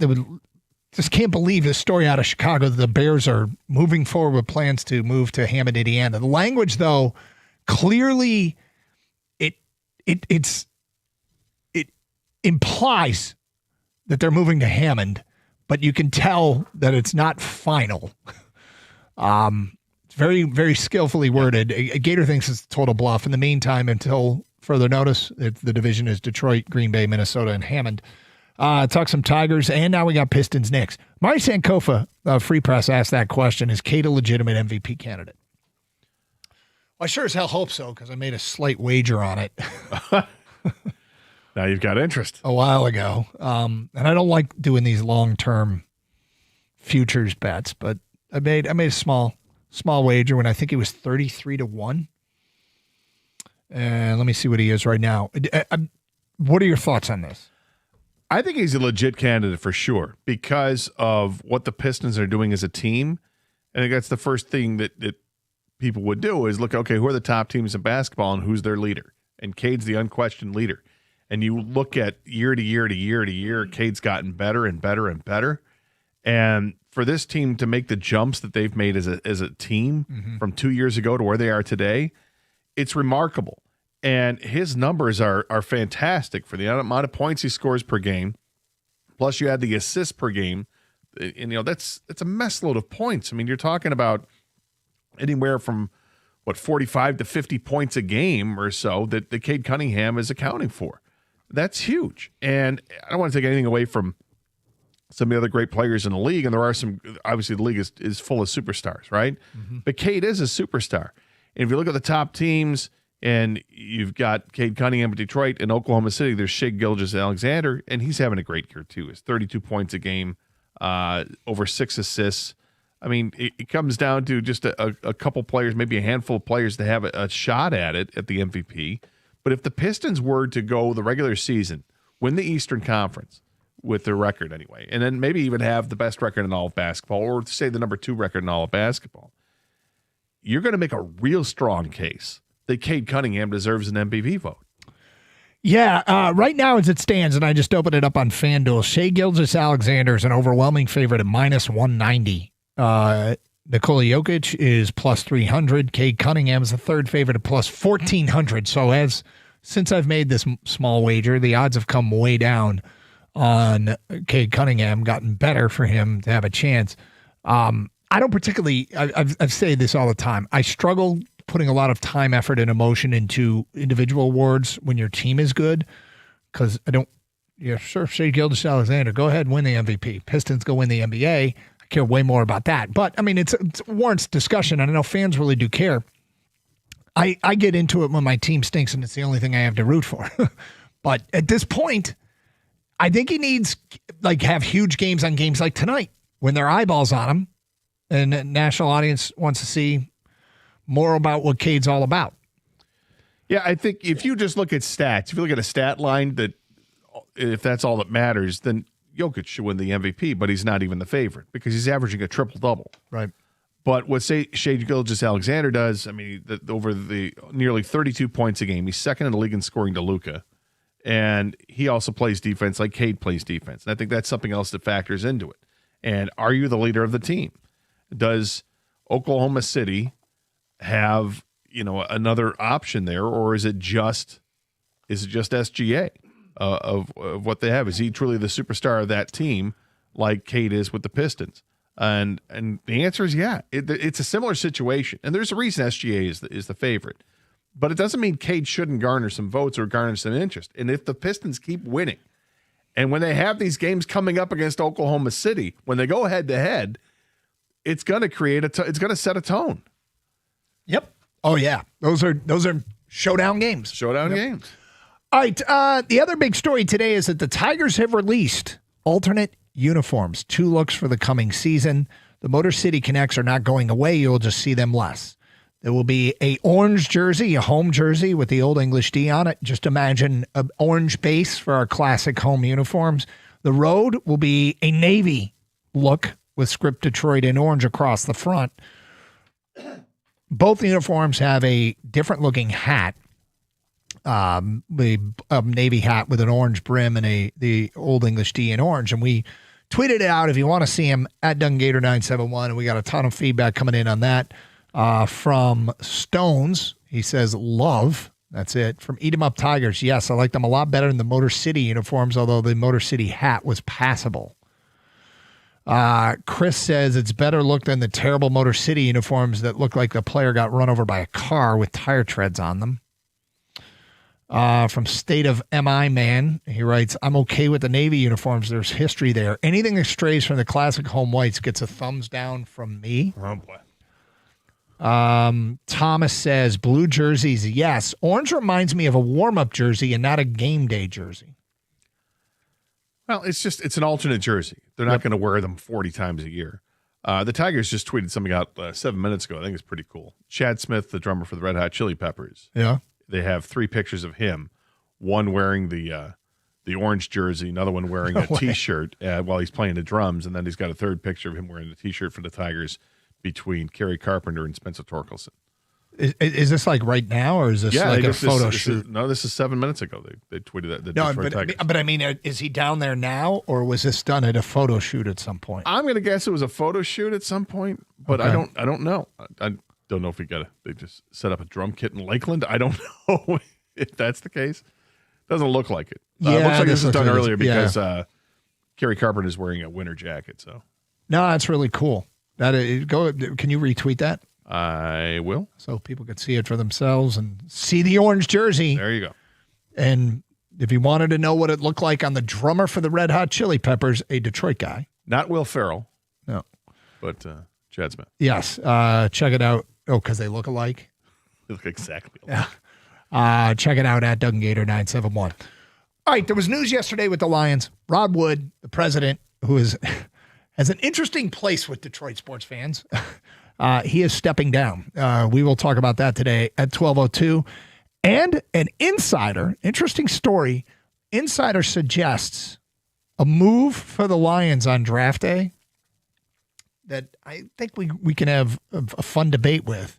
Just can't believe this story out of Chicago that the Bears are moving forward with plans to move to Hammond, Indiana. The language, though, clearly it implies that they're moving to Hammond, but you can tell that it's not final. Very, very skillfully worded. Gator thinks it's a total bluff. In the meantime, until further notice, the division is Detroit, Green Bay, Minnesota, and Hammond. Talk some Tigers, and now we got Pistons Knicks. Mari Sankofa, Free Press, asked that question. Is Cade a legitimate MVP candidate? Well, I sure as hell hope so, because I made a slight wager on it. Now you've got interest. A while ago. And I don't like doing these long-term futures bets, but I made a small wager when I think he was 33-1. And let me see what he is right now. What are your thoughts on this? I think he's a legit candidate for sure because of what the Pistons are doing as a team. I think that's the first thing that people would do is look, okay, who are the top teams in basketball and who's their leader? And Cade's the unquestioned leader. And you look at year to year to year to year, Cade's gotten better and better and better. And for this team to make the jumps that they've made as a team from 2 years ago to where they are today, it's remarkable. And his numbers are fantastic for the amount of points he scores per game. Plus, you add the assists per game, and that's a mess load of points. I mean, you're talking about anywhere from 45 to 50 points a game or so that the Cade Cunningham is accounting for. That's huge. And I don't want to take anything away from some of the other great players in the league, and there are some. Obviously, the league is full of superstars, right? But Cade is a superstar. And if you look at the top teams, and you've got Cade Cunningham at Detroit and Oklahoma City, there's Shai Gilgeous-Alexander, and he's having a great year too. It's 32 points a game, over 6 assists. I mean, it comes down to just a couple players, maybe a handful of players to have a shot at it at the MVP. But if the Pistons were to go the regular season, win the Eastern Conference with their record anyway, and then maybe even have the best record in all of basketball, or say the number 2 record in all of basketball, you're going to make a real strong case that Cade Cunningham deserves an MVP vote. Yeah, right now as it stands, and I just opened it up on FanDuel, Shai Gilgeous-Alexander is an overwhelming favorite at -190 Nikola Jokic is plus 300. Cade Cunningham is the third favorite at plus 1,400. So since I've made this small wager, the odds have come way down on Cade Cunningham, gotten better for him to have a chance. I don't particularly, I've said this all the time. I struggle putting a lot of time, effort, and emotion into individual awards when your team is good, because I don't, sure, Shea Gilgeous-Alexander, go ahead and win the MVP. Pistons go win the NBA. I care way more about that. But, I mean, it warrants discussion, and I know fans really do care. I get into it when my team stinks, and it's the only thing I have to root for. But at this point, I think he needs, have huge games on games like tonight when there are eyeballs on him and the national audience wants to see more about what Cade's all about. Yeah, I think if you just look at stats, if you look at a stat line that if that's all that matters, then Jokic should win the MVP, but he's not even the favorite because he's averaging a triple-double. Right. But what Shea Gilgeous-Alexander does, I mean, over the nearly 32 points a game, he's second in the league in scoring to Luka. And he also plays defense like Cade plays defense. And I think that's something else that factors into it. And are you the leader of the team? Does Oklahoma City have, another option there, or is it just SGA of what they have? Is he truly the superstar of that team like Cade is with the Pistons? And the answer is yeah. It's a similar situation. And there's a reason SGA is the favorite. But it doesn't mean Cade shouldn't garner some votes or garner some interest. And if the Pistons keep winning, and when they have these games coming up against Oklahoma City, when they go head to head, it's going to create it's going to set a tone. Yep. Oh yeah, those are showdown games. Games. All right. The other big story today is that the Tigers have released alternate uniforms, 2 looks for the coming season. The Motor City Connects are not going away. You'll just see them less. There will be a orange jersey, a home jersey with the Old English D on it. Just imagine an orange base for our classic home uniforms. The road will be a navy look with script Detroit in orange across the front. Both uniforms have a different looking hat. A navy hat with an orange brim and the Old English D in orange. And we tweeted it out if you want to see him at DunGator971. And we got a ton of feedback coming in on that. From Stones, he says, love. That's it. From Eat 'em Up Tigers, yes, I like them a lot better than the Motor City uniforms, although the Motor City hat was passable. Chris says it's better look than the terrible Motor City uniforms that look like the player got run over by a car with tire treads on them. From State of MI Man, he writes, I'm okay with the Navy uniforms. There's history there. Anything that strays from the classic home whites gets a thumbs down from me. Oh, boy. Thomas says blue jerseys, yes. Orange reminds me of a warm-up jersey and not a game day jersey. Well, it's an alternate jersey. They're not going to wear them 40 times a year. The Tigers just tweeted something out 7 minutes ago. I think it's pretty cool. Chad Smith, the drummer for the Red Hot Chili Peppers. Yeah. They have 3 pictures of him. One wearing the orange jersey, another one wearing a T-shirt while he's playing the drums, and then he's got a third picture of him wearing the T-shirt for the Tigers between Kerry Carpenter and Spencer Torkelson. Is this like right now, or is this a photo shoot? This is 7 minutes ago. They tweeted that. No, but I mean, is he down there now, or was this done at a photo shoot at some point? I'm going to guess it was a photo shoot at some point, but Okay. I don't know. I don't know if they just set up a drum kit in Lakeland. I don't know if that's the case. Doesn't look like it. Looks like this was done earlier because Kerry Carpenter is wearing a winter jacket. So no, that's really cool. Can you retweet that? I will. So people could see it for themselves and see the orange jersey. There you go. And if you wanted to know what it looked like on the drummer for the Red Hot Chili Peppers, a Detroit guy. Not Will Ferrell. No. But Chad Smith. Yes. Check it out. Oh, because they look alike? They look exactly alike. Yeah. Check it out at DunGator971. All right. There was news yesterday with the Lions. Rod Wood, the president, who has an interesting place with Detroit sports fans. He is stepping down. We will talk about that today at 12:02. And an insider, interesting story, insider suggests a move for the Lions on draft day that I think we can have a fun debate with,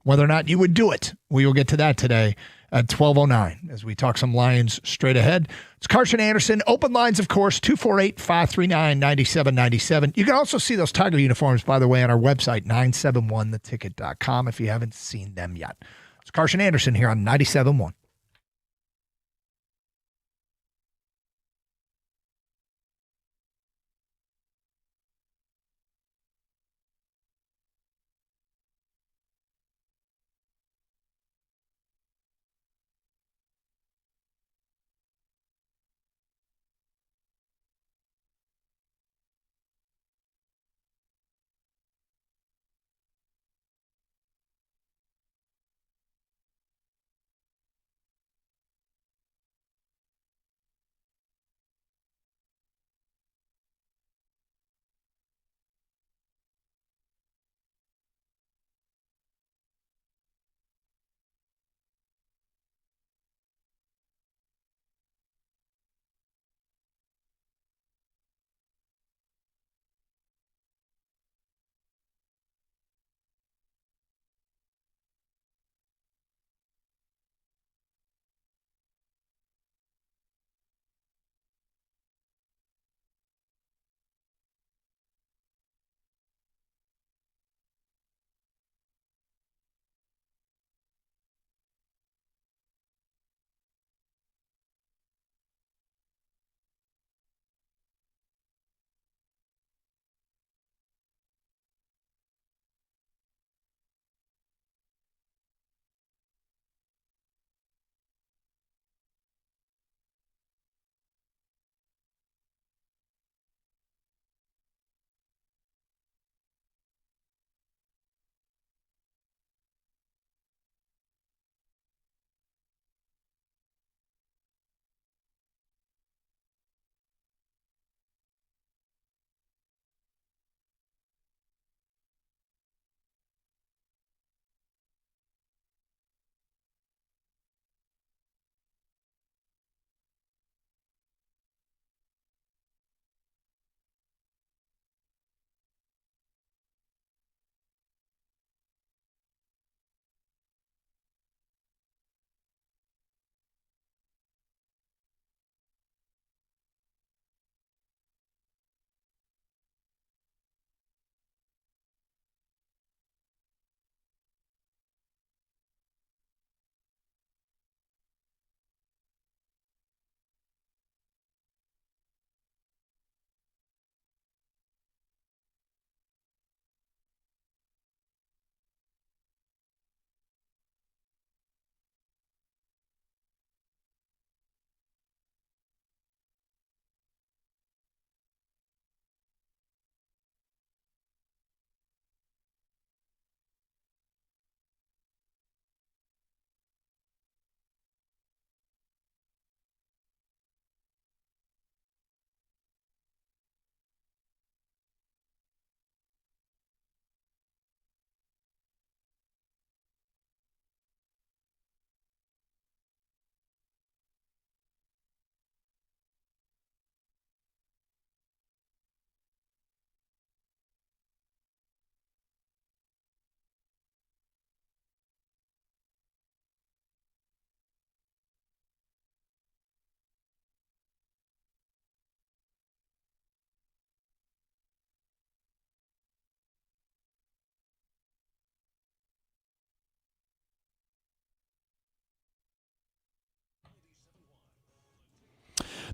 whether or not you would do it. We will get to that today at 12:09 as we talk some Lions straight ahead. It's Carson Anderson. Open lines, of course, 248-539-9797. You can also see those Tiger uniforms, by the way, on our website, 971theticket.com, if you haven't seen them yet. It's Carson Anderson here on 97.1.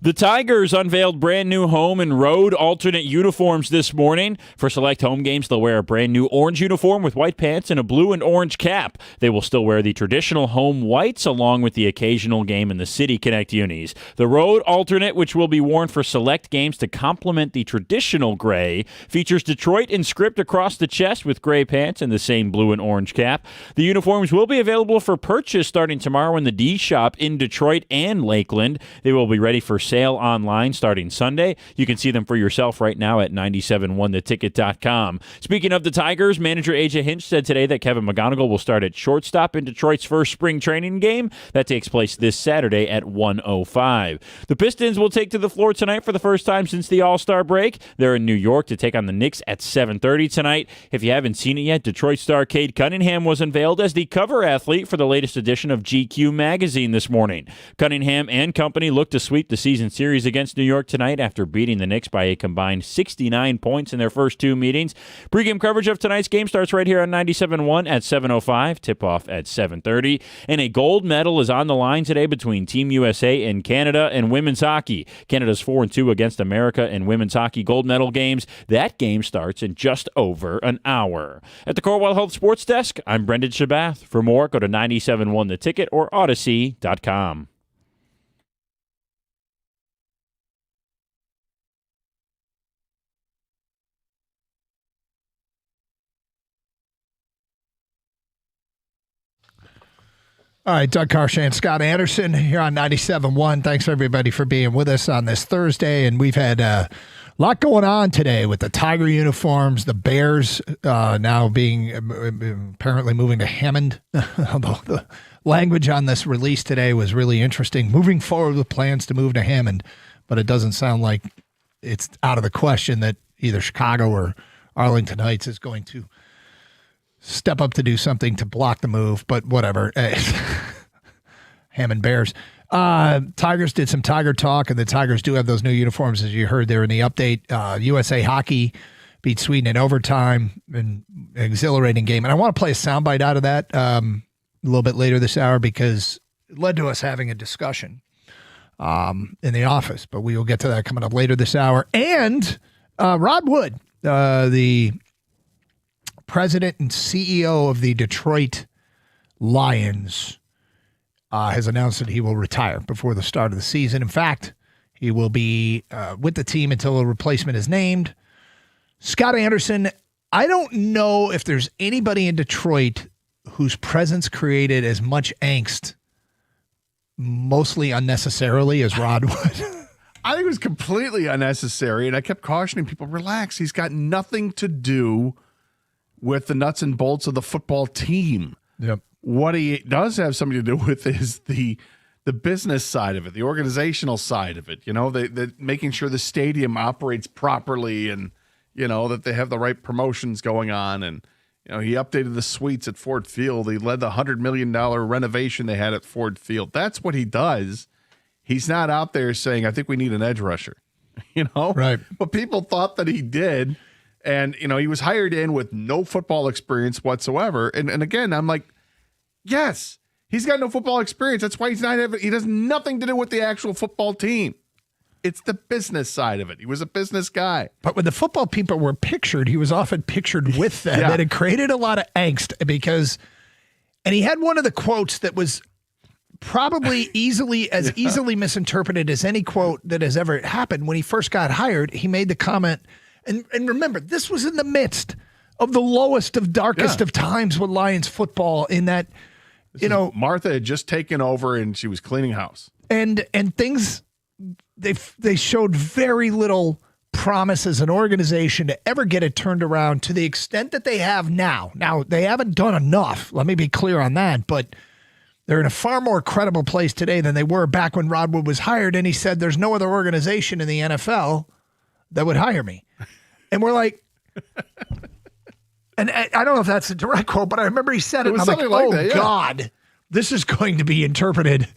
The Tigers unveiled brand new home and road alternate uniforms this morning. For select home games, they'll wear a brand new orange uniform with white pants and a blue and orange cap. They will still wear the traditional home whites along with the occasional game in the City Connect unis. The road alternate, which will be worn for select games to complement the traditional gray, features Detroit in script across the chest with gray pants and the same blue and orange cap. The uniforms will be available for purchase starting tomorrow in the D Shop in Detroit and Lakeland. They will be ready for sale online starting Sunday. You can see them for yourself right now at 971theticket.com. Speaking of the Tigers, manager AJ Hinch said today that Kevin McGonigal will start at shortstop in Detroit's first spring training game. That takes place this Saturday at 1:05. The Pistons will take to the floor tonight for the first time since the All-Star break. They're in New York to take on the Knicks at 7:30 tonight. If you haven't seen it yet, Detroit star Cade Cunningham was unveiled as the cover athlete for the latest edition of GQ magazine this morning. Cunningham and company look to sweep the season series against New York tonight after beating the Knicks by a combined 69 points in their first two meetings. Pre-game coverage of tonight's game starts right here on 97.1 at 7:05, tip-off at 7:30. And a gold medal is on the line today between Team USA and Canada and women's hockey. Canada's 4-2 against America in women's hockey gold medal games. That game starts in just over an hour. At the Corewell Health Sports Desk, I'm Brendan Shabath. For more, go to 971 The Ticket or Odyssey.com. All right, Doug Carshan, Scott Anderson here on 97.1. Thanks, everybody, for being with us on this Thursday. And we've had a lot going on today with the Tiger uniforms, the Bears now being apparently moving to Hammond, although the language on this release today was really interesting. Moving forward with plans to move to Hammond, but it doesn't sound like it's out of the question that either Chicago or Arlington Heights is going to step up to do something to block the move, but whatever. Hammond Bears. Tigers did some Tiger talk, and the Tigers do have those new uniforms, as you heard there in the update. USA Hockey beat Sweden in overtime, an exhilarating game. And I want to play a soundbite out of that a little bit later this hour because it led to us having a discussion in the office, but we will get to that coming up later this hour. And Rod Wood, the president and CEO of the Detroit Lions, has announced that he will retire before the start of the season. In fact, he will be with the team until a replacement is named. Scott Anderson, I don't know if there's anybody in Detroit whose presence created as much angst, mostly unnecessarily, as Rod Wood. I think it was completely unnecessary, and I kept cautioning people, relax. He's got nothing to do with the nuts and bolts of the football team. Yep. What he does have something to do with is the business side of it, the organizational side of it. You know, the making sure the stadium operates properly, and you know that they have the right promotions going on. And you know, he updated the suites at Ford Field. He led the $100 million renovation they had at Ford Field. That's what he does. He's not out there saying, "I think we need an edge rusher," you know. Right. But people thought that he did. And, you know, he was hired in with no football experience whatsoever. And again, I'm like, yes, he's got no football experience. That's why he does nothing to do with the actual football team. It's the business side of it. He was a business guy. But when the football people were pictured, he was often pictured with them. Yeah. And it created a lot of angst because, and he had one of the quotes that was probably easily misinterpreted as any quote that has ever happened. When he first got hired, he made the comment, and remember, this was in the midst of the lowest of darkest of times with Lions football, in that, Martha had just taken over and she was cleaning house. And things, they showed very little promise as an organization to ever get it turned around to the extent that they have now. Now, they haven't done enough. Let me be clear on that, but they're in a far more credible place today than they were back when Rod Wood was hired, and he said, there's no other organization in the NFL that would hire me. And we're like, and I don't know if that's a direct quote, but I remember he said it, and I'm like, that, yeah. God, this is going to be interpreted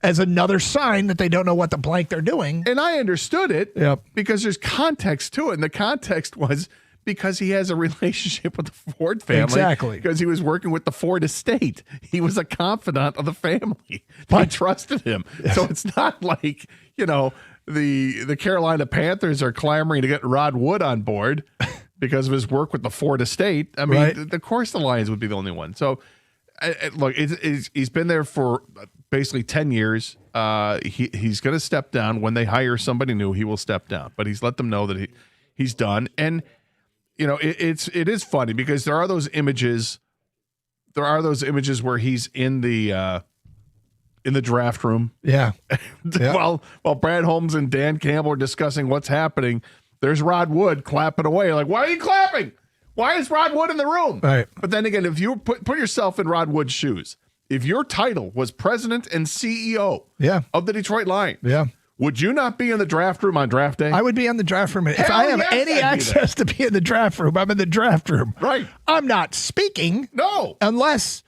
as another sign that they don't know what the blank they're doing. And I understood it because there's context to it. And the context was because he has a relationship with the Ford family. Exactly. Because he was working with the Ford estate. He was a confidant of the family. They trusted him. So it's not like, the Carolina Panthers are clamoring to get Rod Wood on board because of his work with the Ford estate. I mean, of course the Lions would be the only one. So, look, he's been there for basically 10 years. He's going to step down. When they hire somebody new, he will step down. But he's let them know that he's done. And, it is funny because there are those images. There are those images where he's in the in the draft room. Yeah. While Brad Holmes and Dan Campbell are discussing what's happening, there's Rod Wood clapping away. Like, why are you clapping? Why is Rod Wood in the room? Right. But then again, if you put yourself in Rod Wood's shoes, if your title was president and CEO of the Detroit Lions, would you not be in the draft room on draft day? I would be in the draft room. If I have any access to be in the draft room, I'm in the draft room. Right. I'm not speaking. No. Unless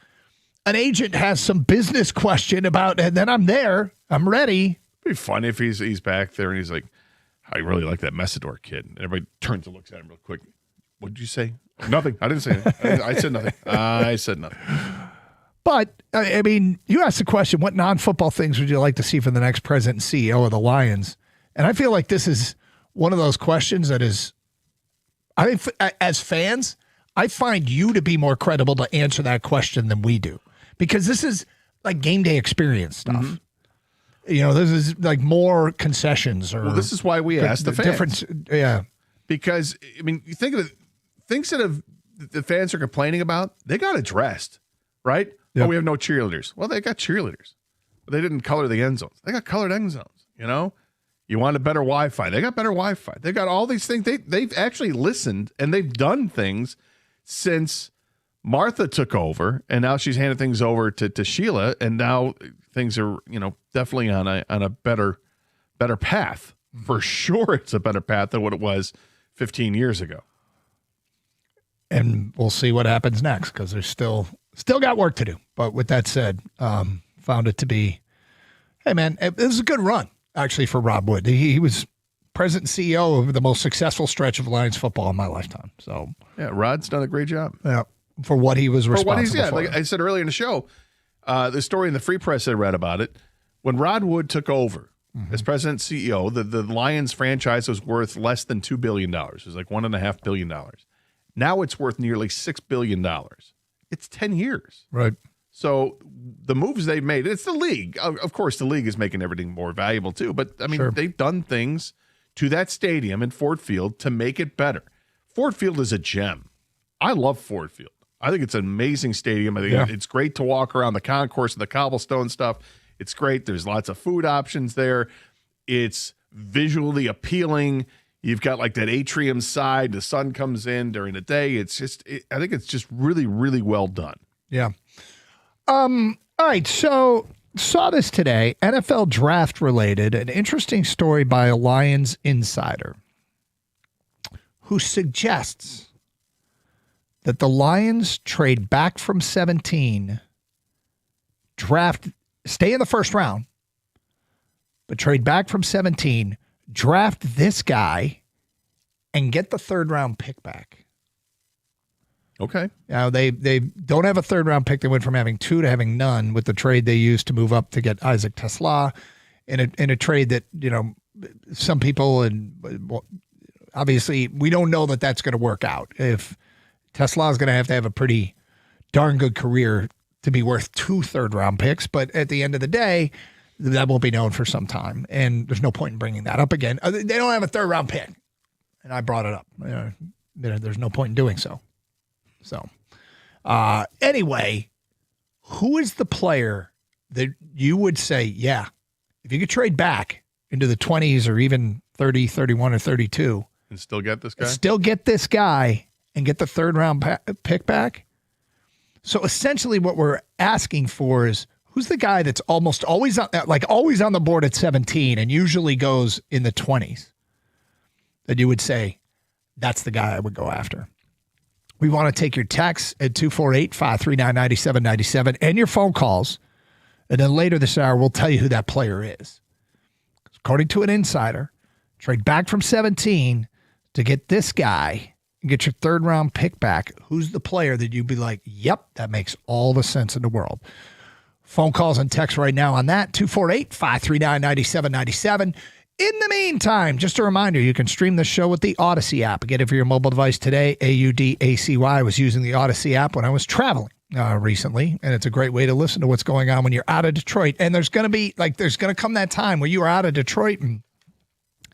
an agent has some business question about, and then I'm there. I'm ready. It'd be fun if he's back there and he's like, I really like that Messidor kid. And everybody turns and looks at him real quick. What did you say? Nothing. I didn't say anything. I said nothing. I said nothing. But, I mean, you asked the question, what non-football things would you like to see from the next president and CEO of the Lions? And I feel like this is one of those questions that is, I think, as fans, I find you to be more credible to answer that question than we do. Because this is like game day experience stuff. Mm-hmm. You know, this is like more concessions. Well, this is why we asked the fans. Yeah. Because, I mean, you think of it, things that the fans are complaining about, they got addressed, right? Yep. Oh, we have no cheerleaders. Well, they got cheerleaders. But they didn't color the end zones. They got colored end zones, you know? You wanted better Wi-Fi. They got better Wi-Fi. They got all these things. They've actually listened, and they've done things since Martha took over, and now she's handed things over to Sheila, and now things are, you know, definitely on a better path. For sure it's a better path than what it was 15 years ago. And we'll see what happens next because there's still got work to do. But with that said, found it to be, hey, man, it was a good run, actually, for Rob Wood. He was president and CEO of the most successful stretch of Lions football in my lifetime. So yeah, Rod's done a great job. Yeah, for what he was responsible for. Like I said earlier in the show, the story in the Free Press I read about it, when Rod Wood took over as president and CEO, the Lions franchise was worth less than $2 billion. It was like $1.5 billion. Now it's worth nearly $6 billion. It's 10 years. Right. So the moves they've made, it's the league. Of course, the league is making everything more valuable too. But, I mean, they've done things to that stadium in Ford Field to make it better. Ford Field is a gem. I love Ford Field. I think it's an amazing stadium. I think it's great to walk around the concourse and the cobblestone stuff. It's great. There's lots of food options there. It's visually appealing. You've got like that atrium side. The sun comes in during the day. It's just, I think it's just really, really well done. Yeah. All right. So saw this today, NFL draft related, an interesting story by a Lions insider who suggests that the Lions trade back from 17, stay in the first round, but trade back from 17, draft this guy, and get the third round pick back. Okay. Now they don't have a third round pick. They went from having 2 to having none with the trade they used to move up to get Isaac Tesla in a trade that, you know, some people, and obviously we don't know that that's going to work out. If Tesla is going to have a pretty darn good career to be worth 2 third round picks, but at the end of the day, that won't be known for some time, and there's no point in bringing that up again. They don't have a third round pick, and I brought it up. There's no point in doing so. So, anyway, who is the player that you would say, yeah, if you could trade back into the 20s or even 30, 31, or 32, and still get this guy, and get the third round pick back? So essentially what we're asking for is, who's the guy that's almost always on the board at 17 and usually goes in the 20s that you would say, that's the guy I would go after? We want to take your texts at 248-539-9797 and your phone calls. And then later this hour, we'll tell you who that player is. According to an insider, trade back from 17 to get this guy and get your third round pick back. Who's the player that you'd be like, yep, that makes all the sense in the world? Phone calls and texts right now on that, 248-539-9797. In the meantime, just a reminder, you can stream the show with the Odyssey app. Get it for your mobile device today, AUDACY. I was using the Odyssey app when I was traveling recently, and it's a great way to listen to what's going on when you're out of Detroit. And there's going to come that time where you are out of Detroit, and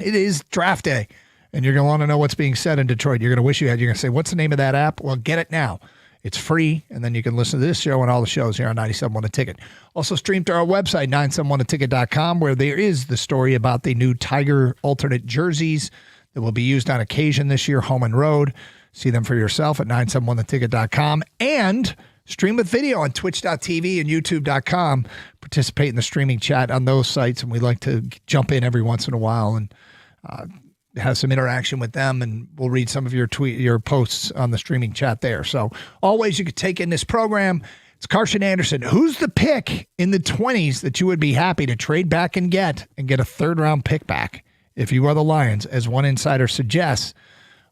it is draft day, and you're going to want to know what's being said in Detroit. You're going to wish you had. You're going to say, what's the name of that app? Well, get it now. It's free, and then you can listen to this show and all the shows here on 97.1 The Ticket. Also stream to our website, 971theticket.com, where there is the story about the new Tiger alternate jerseys that will be used on occasion this year, home and road. See them for yourself at 971theticket.com. And stream with video on twitch.tv and youtube.com. Participate in the streaming chat on those sites, and we like to jump in every once in a while and have some interaction with them, and we'll read some of your posts on the streaming chat there. So always you could take in this program. It's Carson Anderson. Who's the pick in the 20s that you would be happy to trade back and get a third-round pick back if you are the Lions, as one insider suggests?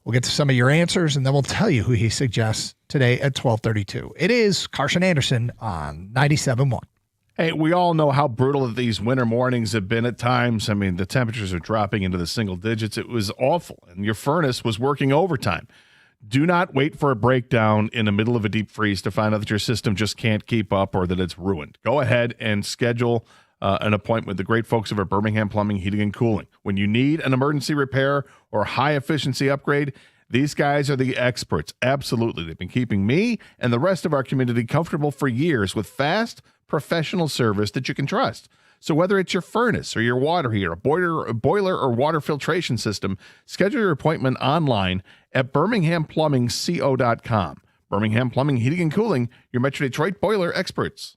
We'll get to some of your answers, and then we'll tell you who he suggests today at 12:32. It is Carson Anderson on 97.1. Hey, we all know how brutal these winter mornings have been at times. I mean, the temperatures are dropping into the single digits. It was awful, and your furnace was working overtime. Do not wait for a breakdown in the middle of a deep freeze to find out that your system just can't keep up or that it's ruined. Go ahead and schedule an appointment with the great folks over at Birmingham Plumbing, Heating, and Cooling. When you need an emergency repair or high-efficiency upgrade, these guys are the experts. Absolutely. They've been keeping me and the rest of our community comfortable for years with fast, professional service that you can trust. So whether it's your furnace or your water heater, a boiler or water filtration system, schedule your appointment online at birminghamplumbingco.com. Birmingham Plumbing, Heating, and Cooling, your Metro Detroit boiler experts.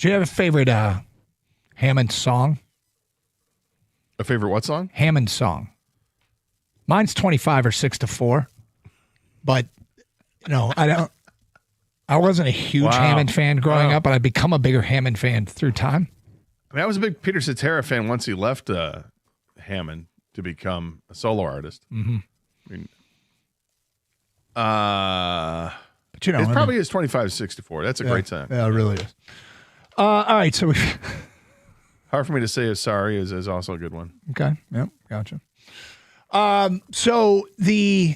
Do you have a favorite Hammond song? A favorite what song? Hammond song. Mine's 25 or 6 to 4. But, I wasn't a huge Hammond fan growing up, but I've become a bigger Hammond fan through time. I mean, I was a big Peter Cetera fan once he left Hammond to become a solo artist. Mm-hmm. I mean, but it's probably his 25 6 to 4. That's a great song. Yeah, it really is. All right, so hard for me to say sorry is also a good one. Okay, yep, gotcha. So the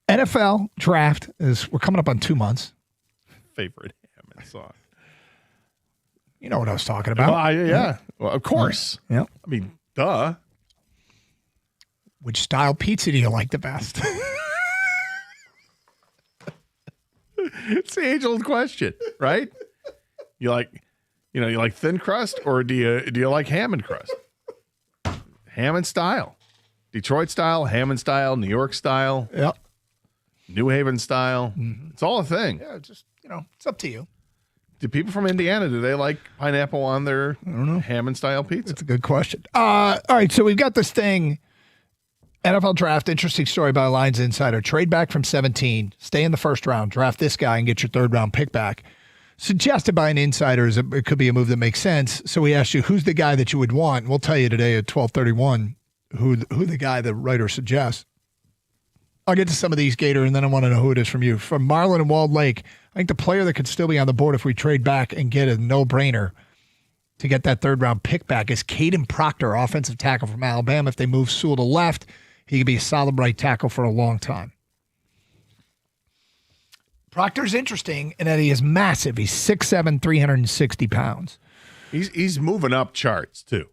NFL draft we're coming up on 2 months. Favorite Hammond song. You know what I was talking about. Well, yeah. Well, of course. Yep. I mean, duh. Which style pizza do you like the best? It's the age-old question, right? You like thin crust, or do you like Hammond crust? Hammond style, Detroit style, Hammond style, New York style, yep, New Haven style. Mm-hmm. It's all a thing. Yeah, just it's up to you. Do people from Indiana, do they like pineapple on their Hammond style pizza? That's a good question. All right, so we've got this thing. NFL draft, interesting story by a Lions insider. Trade back from 17, stay in the first round, draft this guy, and get your third round pick back. Suggested by an insider is it could be a move that makes sense. So we asked you, who's the guy that you would want? And we'll tell you today at 12:31 who the guy the writer suggests. I'll get to some of these, Gator, and then I want to know who it is from you. From Marlon and Walled Lake, I think the player that could still be on the board if we trade back and get a no-brainer to get that third-round pick back is Caden Proctor, offensive tackle from Alabama. If they move Sewell to left, he could be a solid right tackle for a long time. Proctor's interesting in that he is massive. He's 6'7", 360 pounds. He's moving up charts, too.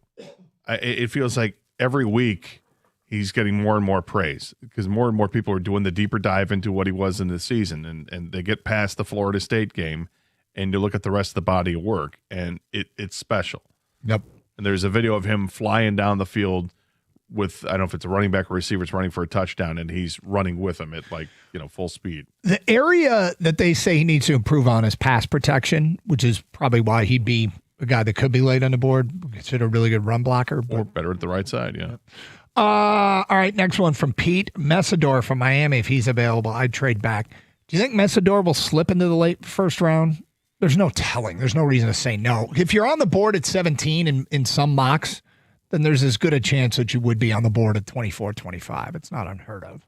It feels like every week he's getting more and more praise because more and more people are doing the deeper dive into what he was in the season, and they get past the Florida State game, and you look at the rest of the body of work, and it's special. Yep. And there's a video of him flying down the field with, I don't know if it's a running back or receiver, it's running for a touchdown, and he's running with him at full speed. The area that they say he needs to improve on is pass protection, which is probably why he'd be a guy that could be late on the board, considered a really good run blocker. Or better at the right side, yeah. All right, next one from Pete Messidor from Miami. If he's available, I'd trade back. Do you think Messidor will slip into the late first round? There's no telling. There's no reason to say no. If you're on the board at 17 in some mocks, then there's as good a chance that you would be on the board at 24, 25. It's not unheard of.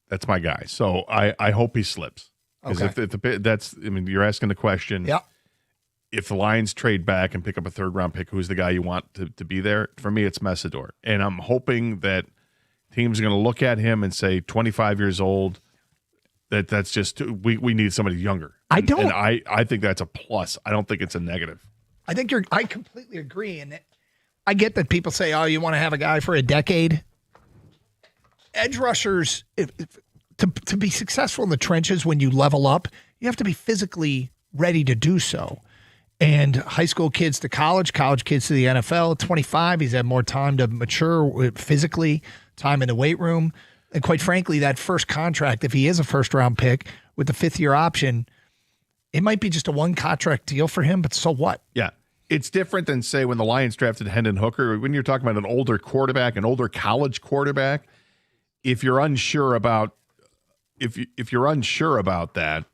That's my guy. So I hope he slips. Because Okay. you're asking the question. Yeah. If the Lions trade back and pick up a third-round pick, who's the guy you want to be there? For me, it's Messidor. And I'm hoping that teams are going to look at him and say, 25 years old, that's just we need somebody younger. I think that's a plus. I don't think it's a negative. I completely agree. And I get that people say, oh, you want to have a guy for a decade. Edge rushers, to be successful in the trenches when you level up, you have to be physically ready to do so. And high school kids to college kids to the NFL. At 25, he's had more time to mature physically, time in the weight room. And quite frankly, that first contract, if he is a first-round pick with the fifth-year option, it might be just a one-contract deal for him, but so what? Yeah. It's different than, say, when the Lions drafted Hendon Hooker. When you're talking about an older quarterback, an older college quarterback, if you're unsure about you're unsure about that,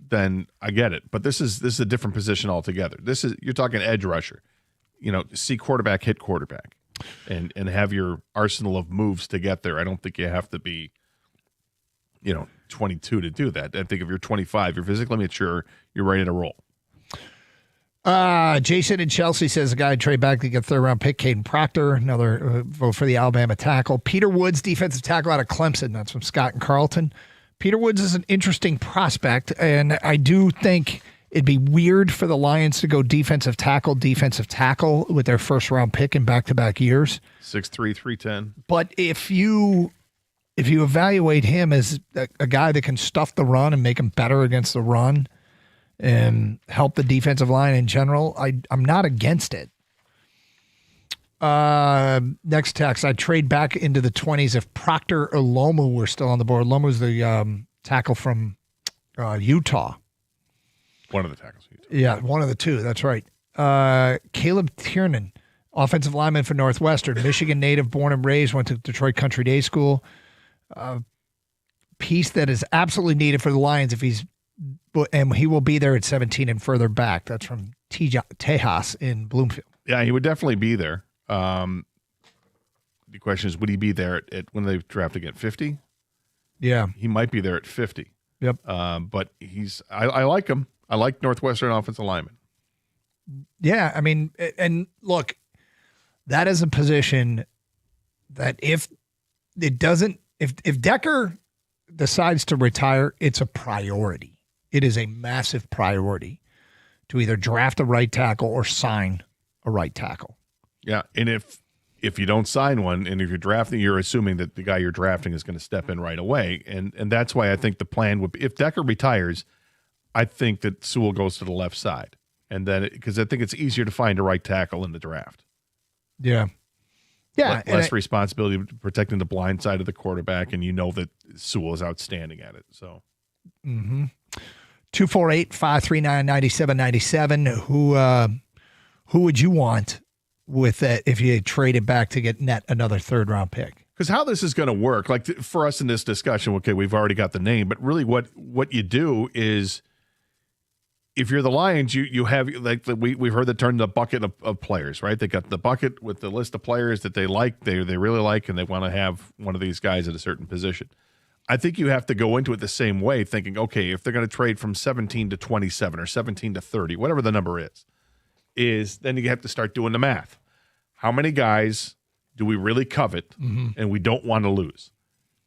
then I get it. But this is a different position altogether. You're talking edge rusher. See quarterback hit quarterback, and have your arsenal of moves to get there. I don't think you have to be, 22 to do that. I think if you're 25, you're physically mature, you're ready to roll. Jason in Chelsea says a guy trade back to get third-round pick, Caden Proctor, another vote for the Alabama tackle. Peter Woods, defensive tackle out of Clemson. That's from Scott and Carlton. Peter Woods is an interesting prospect, and I do think it'd be weird for the Lions to go defensive tackle with their first-round pick in back-to-back years. 6'3", 310. But if you evaluate him as a guy that can stuff the run and make him better against the run and help the defensive line in general, I'm not against it. Next text, I'd trade back into the 20s if Proctor or Lomu were still on the board. Lomu's the tackle from Utah. One of the tackles from Utah. Yeah, one of the two. That's right. Caleb Tiernan, offensive lineman for Northwestern, Michigan native, born and raised, went to Detroit Country Day School. Piece that is absolutely needed for the Lions and he will be there at 17 and further back. That's from Tejas in Bloomfield. Yeah, he would definitely be there. The question is, would he be there at when they draft again, 50? Yeah. He might be there at 50. Yep. But I like him. I like Northwestern offensive lineman. Yeah, I mean, and look, that is a position that if Decker decides to retire, it's a priority. It is a massive priority to either draft a right tackle or sign a right tackle. Yeah, and if you don't sign one, and if you're drafting, you're assuming that the guy you're drafting is going to step in right away, and that's why I think the plan would be, if Decker retires, I think that Sewell goes to the left side, and then because I think it's easier to find a right tackle in the draft. Yeah. Yeah. Less responsibility protecting the blind side of the quarterback, and you know that Sewell is outstanding at it. So 248-539-9797. Who would you want with that if you traded back to get net another third round pick? Because how this is going to work, like for us in this discussion, okay, we've already got the name, but really what you do is, if you're the Lions, you have, like we've heard the term, the bucket of players, right? They got the bucket with the list of players that they like, they really like, and they want to have one of these guys at a certain position. I think you have to go into it the same way, thinking, okay, if they're going to trade from 17 to 27 or 17 to 30, whatever the number is then you have to start doing the math. How many guys do we really covet and we don't want to lose?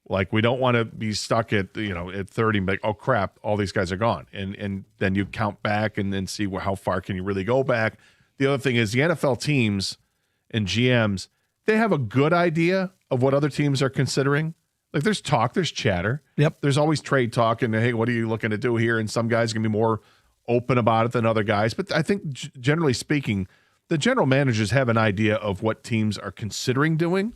Like, we don't want to be stuck at 30 and be like, oh crap, all these guys are gone. And then you count back and then see how far can you really go back. The other thing is the NFL teams and GMs, they have a good idea of what other teams are considering. Like, there's talk, there's chatter. Yep. There's always trade talk and, hey, what are you looking to do here? And some guys are going to be more open about it than other guys. But I think generally speaking, the general managers have an idea of what teams are considering doing.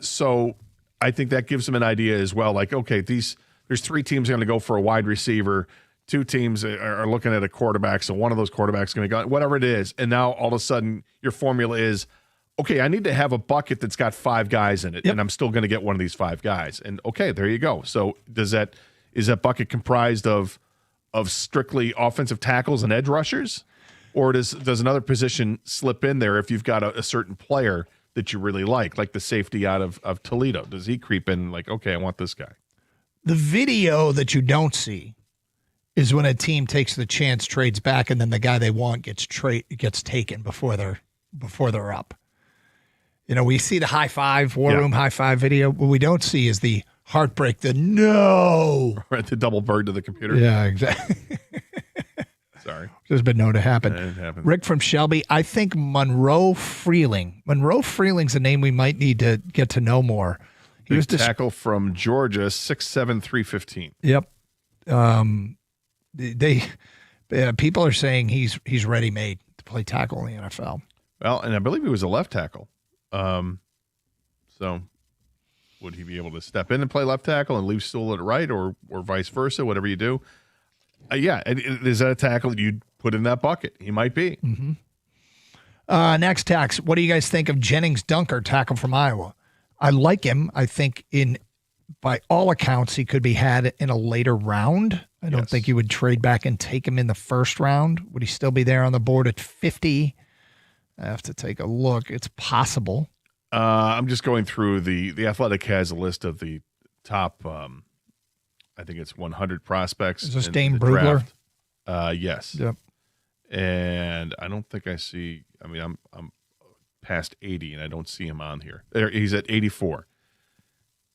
So I think that gives them an idea as well. Like, okay, there's 3 teams going to go for a wide receiver. 2 teams are looking at a quarterback. So one of those quarterbacks is going to go, whatever it is. And now all of a sudden your formula is, okay, I need to have a bucket that's got 5 guys in it, and I'm still going to get one of these 5 guys. And okay, there you go. So is that bucket comprised of strictly offensive tackles and edge rushers? Or does another position slip in there if you've got a certain player that you really like the safety out of Toledo? Does he creep in like, okay, I want this guy? The video that you don't see is when a team takes the chance, trades back, and then the guy they want gets taken before they're up. We see the high five, war room high five video. What we don't see is the heartbreak, the no. Right, the double bird to the computer. Yeah, exactly. Sorry. There's been known to happen. It happens. Rick from Shelby, I think Monroe Freeling. Monroe Freeling's a name we might need to get to know more. He was tackle from Georgia, 6'7", 315. Yep. People are saying he's ready made to play tackle in the NFL. Well, and I believe he was a left tackle. So would he be able to step in and play left tackle and leave Sewell at right, or vice versa, whatever you do? Yeah. And is that a tackle that you'd put in that bucket? He might be. Mm-hmm. Next tax. What do you guys think of Jennings Dunker, tackle from Iowa? I like him. I think by all accounts, he could be had in a later round. I don't think you would trade back and take him in the first round. Would he still be there on the board at 50? I have to take a look. It's possible. I'm just going through the Athletic has a list of the top, I think it's 100 prospects. Is this Dane Brugler? Yes. Yep. And I don't think I see. I mean, I'm past 80, and I don't see him on here. There, he's at 84.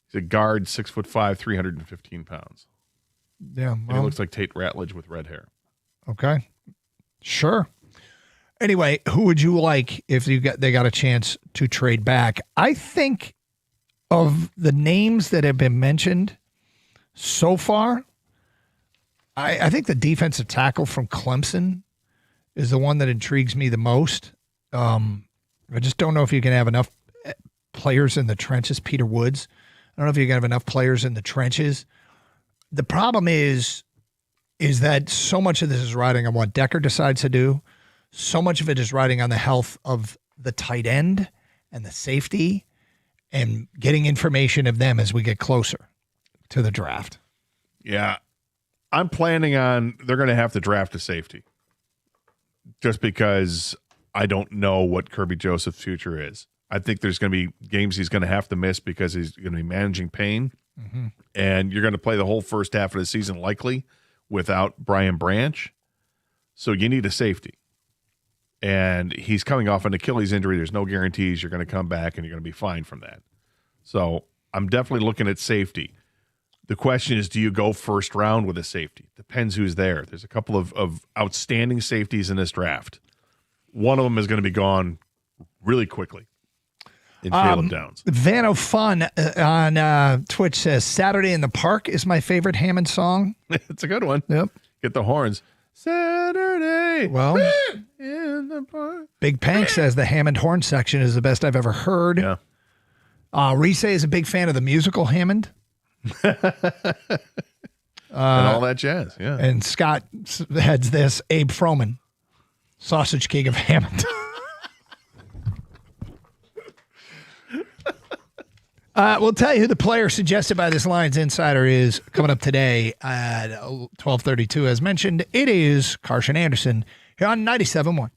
He's a guard, 6'5", 315 pounds. Yeah, and he looks like Tate Ratledge with red hair. Okay, sure. Anyway, who would you like if they got a chance to trade back? I think of the names that have been mentioned so far, I think the defensive tackle from Clemson is the one that intrigues me the most. I just don't know if you can have enough players in the trenches. Peter Woods. I don't know if you can have enough players in the trenches. The problem is is that so much of this is riding on what Decker decides to do. So much of it is riding on the health of the tight end and the safety and getting information of them as we get closer to the draft. Yeah. I'm planning on they're going to have to draft a safety just because I don't know what Kirby Joseph's future is. I think there's going to be games he's going to have to miss because he's going to be managing pain. Mm-hmm. And you're going to play the whole first half of the season likely without Brian Branch. So you need a safety. And he's coming off an Achilles injury. There's no guarantees you're going to come back and you're going to be fine from that. So I'm definitely looking at safety. The question is, do you go first round with a safety? Depends who's there. There's a couple of outstanding safeties in this draft. One of them is going to be gone really quickly. In Caleb Downs. Van O'Fun on Twitch says, Saturday in the Park is my favorite Hammond song. It's a good one. Yep. Get the horns. Saturday. Well, in the park. Big Pank says the Hammond horn section is the best I've ever heard. Yeah. Reese is a big fan of the musical Hammond. And all that jazz. Yeah. And Scott heads this, Abe Froman, Sausage King of Hammond. We'll tell you who the player suggested by this Lions Insider is coming up today at 12:32. As mentioned, it is Carson Anderson here on 97.1.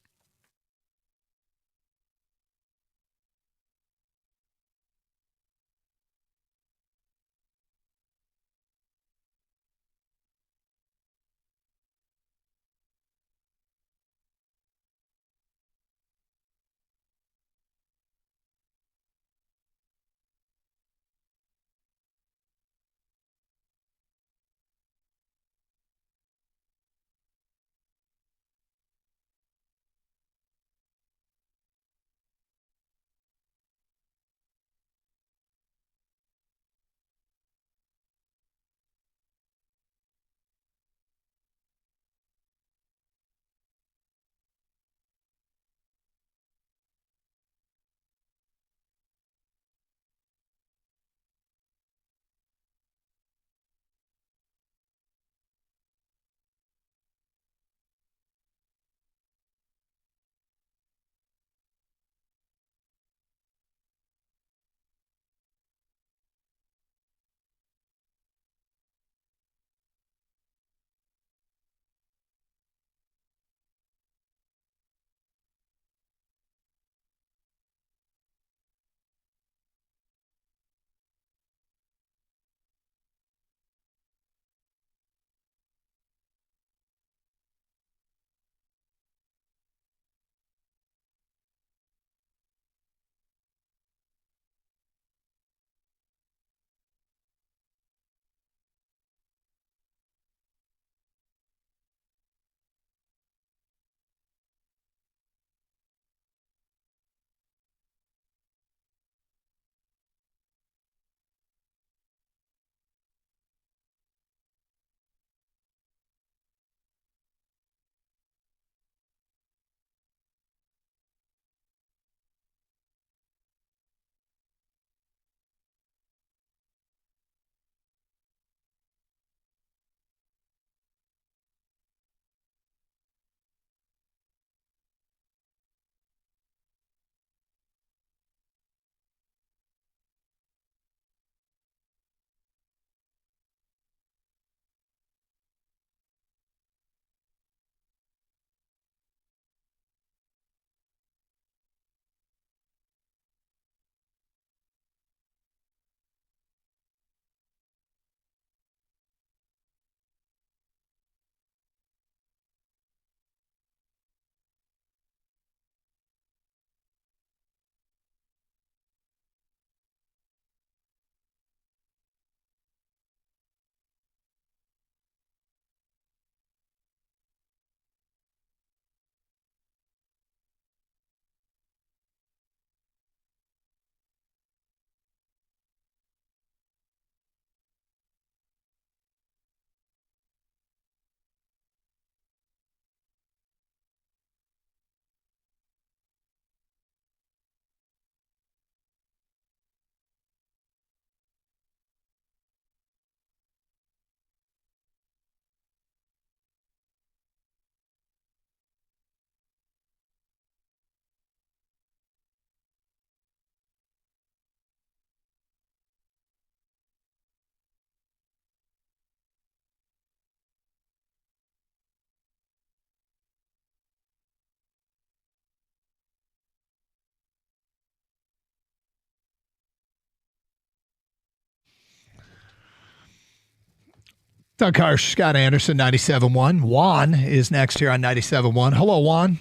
Doug Harsh, Scott Anderson, 97.1. Juan is next here on 97.1. Hello, Juan.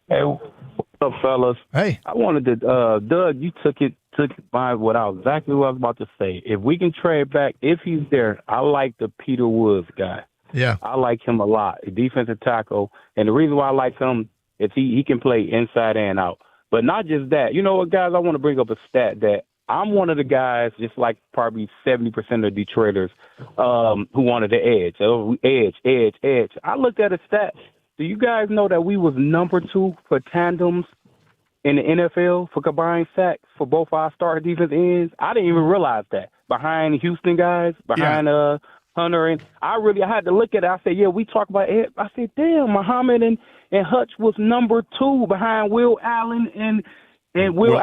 Hey, what's up, fellas? Hey. I wanted to, Doug, you took it by exactly what I was about to say. If we can trade back, if he's there, I like the Peter Woods guy. Yeah. I like him a lot, a defensive tackle. And the reason why I like him is he can play inside and out. But not just that. You know what, guys? I want to bring up a stat that I'm one of the guys, just like probably 70% of Detroiters, who wanted the edge. Oh, edge. I looked at a stat. Do you guys know that we was number 2 for tandems in the NFL for combined sacks for both our star defense ends? I didn't even realize that. Behind Houston guys, behind Hunter, and I had to look at it. I said, yeah, we talk about it. I said, damn, Muhammad and Hutch was number 2 behind Will Allen and Will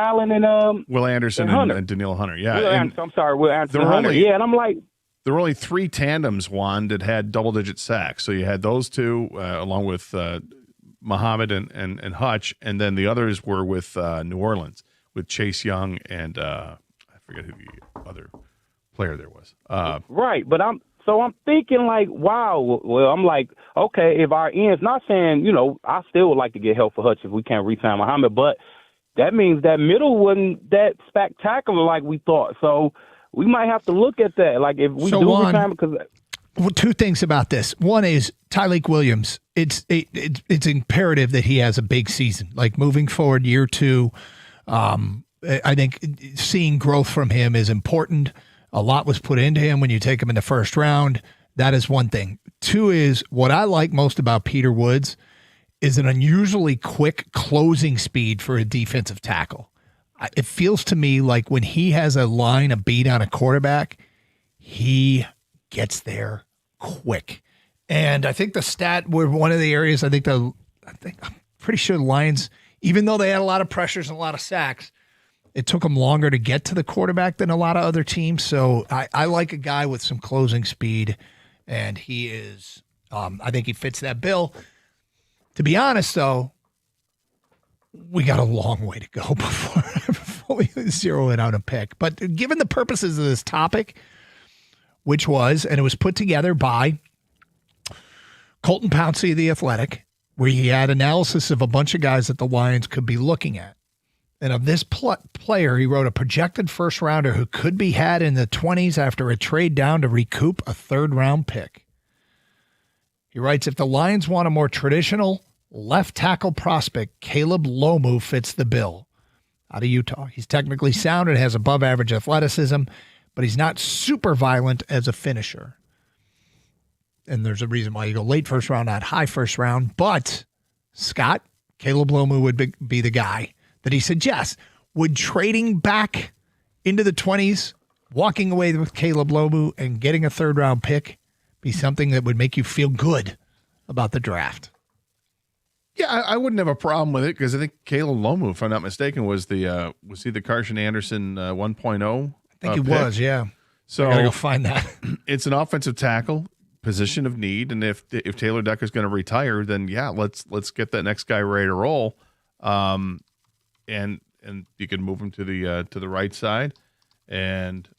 Anderson and Danielle Hunter. Yeah. I'm sorry, Will Anderson and Hunter. And I'm like, there were only 3 tandems, Juan, that had double-digit sacks. So you had those two, along with Muhammad and Hutch, and then the others were with New Orleans, with Chase Young and I forget who the other player there was. Right, but I'm thinking like, wow. Well, I'm like, okay, if our ends, not saying, I still would like to get help for Hutch if we can't re-sign Muhammad, but that means that middle wasn't that spectacular like we thought. So we might have to look at that. Like if we do re-sign, because. Well, 2 things about this. One is Tyleik Williams. It's imperative that he has a big season. Like moving forward, year 2, I think seeing growth from him is important. A lot was put into him when you take him in the first round. That is one thing. 2 is what I like most about Peter Woods is an unusually quick closing speed for a defensive tackle. It feels to me like when he has a line of beat on a quarterback, he gets there quick. And I think the stat were one of the areas I'm pretty sure the Lions, even though they had a lot of pressures and a lot of sacks, it took them longer to get to the quarterback than a lot of other teams. So I like a guy with some closing speed, and he is, I think he fits that bill. To be honest, though, we got a long way to go before we zero in on a pick. But given the purposes of this topic, which was, and it was put together by Colton Pouncey of The Athletic, where he had analysis of a bunch of guys that the Lions could be looking at. And of this player, he wrote a projected first rounder who could be had in the 20s after a trade down to recoup a 3rd-round pick. He writes, if the Lions want a more traditional left tackle prospect, Caleb Lomu fits the bill. Out of Utah. He's technically sound and has above average athleticism, but he's not super violent as a finisher. And there's a reason why you go late first round, not high first round. But, Scott, Caleb Lomu would be the guy that he suggests. Would trading back into the 20s, walking away with Caleb Lomu and getting a 3rd-round pick be something that would make you feel good about the draft? Yeah, I wouldn't have a problem with it because I think Caleb Lomu, if I'm not mistaken, was he the Carson Anderson 1.0? I think he was, yeah. So I gotta go find that. It's an offensive tackle, position of need, and if Taylor Decker's going to retire, then yeah, let's get that next guy ready to roll, and you can move him to the right side, and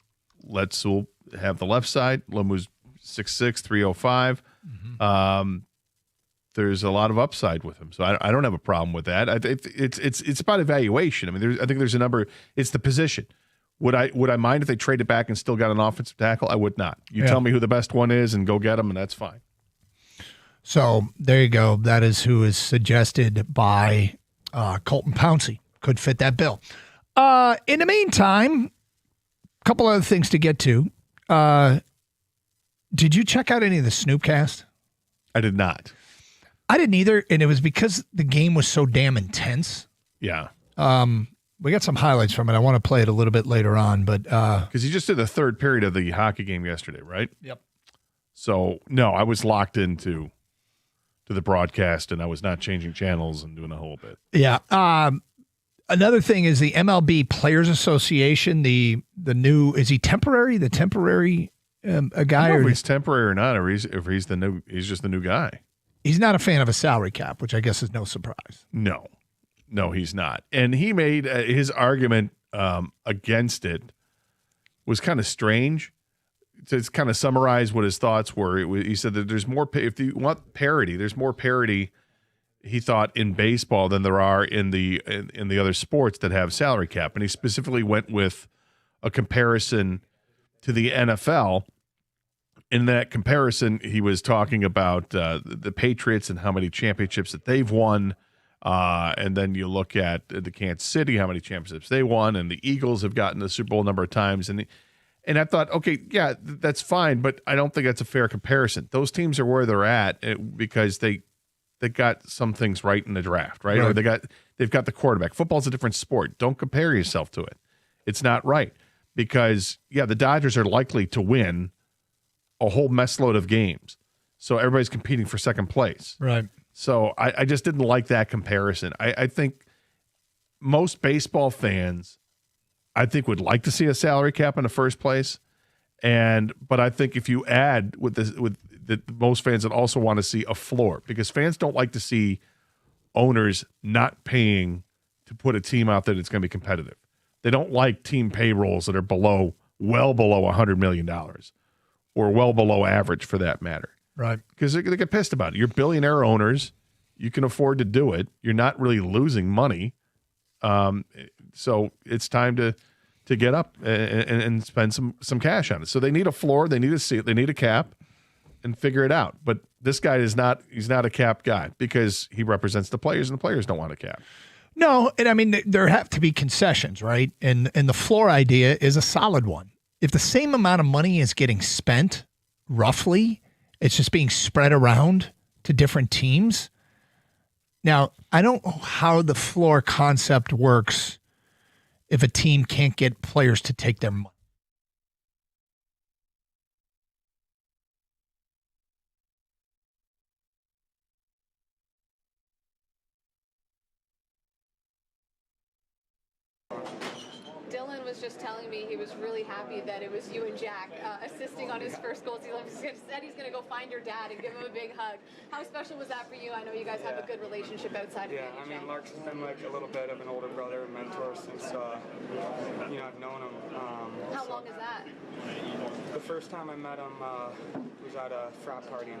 let Sewell have the left side. Lomu's 6'6", 305. There's a lot of upside with him, so I don't have a problem with that. It's about evaluation. I mean, I think there's a number. It's the position. Would I mind if they traded back and still got an offensive tackle? I would not. You tell me who the best one is and go get them, and that's fine. So there you go. That is who is suggested by Colton Pouncey. Could fit that bill. In the meantime, a couple other things to get to. Did you check out any of the Snoopcast? I did not. I didn't either, and it was because the game was so damn intense. Yeah. We got some highlights from it. I want to play it a little bit later on, but because you just did the 3rd period of the hockey game yesterday, right? Yep. So no, I was locked into the broadcast, and I was not changing channels and doing a whole bit. Yeah. Another thing is the MLB Players Association. The new, is he temporary? The temporary a guy, I don't know or if he's temporary or not, or he's just the new guy. He's not a fan of a salary cap, which I guess is no surprise. No, he's not. And he made his argument against it was kind of strange. to kind of summarize what his thoughts were, he said that there's more, if you want parity, there's more parity, he thought, in baseball than there are in the other sports that have salary cap. And he specifically went with a comparison to the NFL. In that comparison, he was talking about the Patriots and how many championships that they've won. And then you look at the Kansas City, how many championships they won, and the Eagles have gotten the Super Bowl a number of times. And I thought, okay, yeah, that's fine, but I don't think that's a fair comparison. Those teams are where they're at because they got some things right in the draft, right? Or they've got the quarterback. Football's a different sport. Don't compare yourself to it. It's not right because, yeah, the Dodgers are likely to win a whole mess load of games. So everybody's competing for second place. Right. So I just didn't like that comparison. I think most baseball fans, I think, would like to see a salary cap in the first place. But I think if you add most fans that also want to see a floor, because fans don't like to see owners not paying to put a team out there that's going to be competitive. They don't like team payrolls that are well below $100 million or well below average for that matter. Right. Because they get pissed about it. You're billionaire owners. You can afford to do it. You're not really losing money. So it's time to get up and spend some cash on it. So they need a floor. They need a seat. They need a cap and figure it out. But this guy he's not a cap guy because he represents the players, and the players don't want a cap. No, and I mean, there have to be concessions, right? And the floor idea is a solid one. If the same amount of money is getting spent, roughly, it's just being spread around to different teams. Now, I don't know how the floor concept works if a team can't get players to take their money. Dylan was just telling me he was really happy that it was you and Jack assisting on his first goal. He said he's going to go find your dad and give him a big hug. How special was that for you? I know you guys have a good relationship outside of the NHL. I mean, Mark's been like a little bit of an older brother and mentor since, I've known him. How long is that? The first time I met him was at a frat party.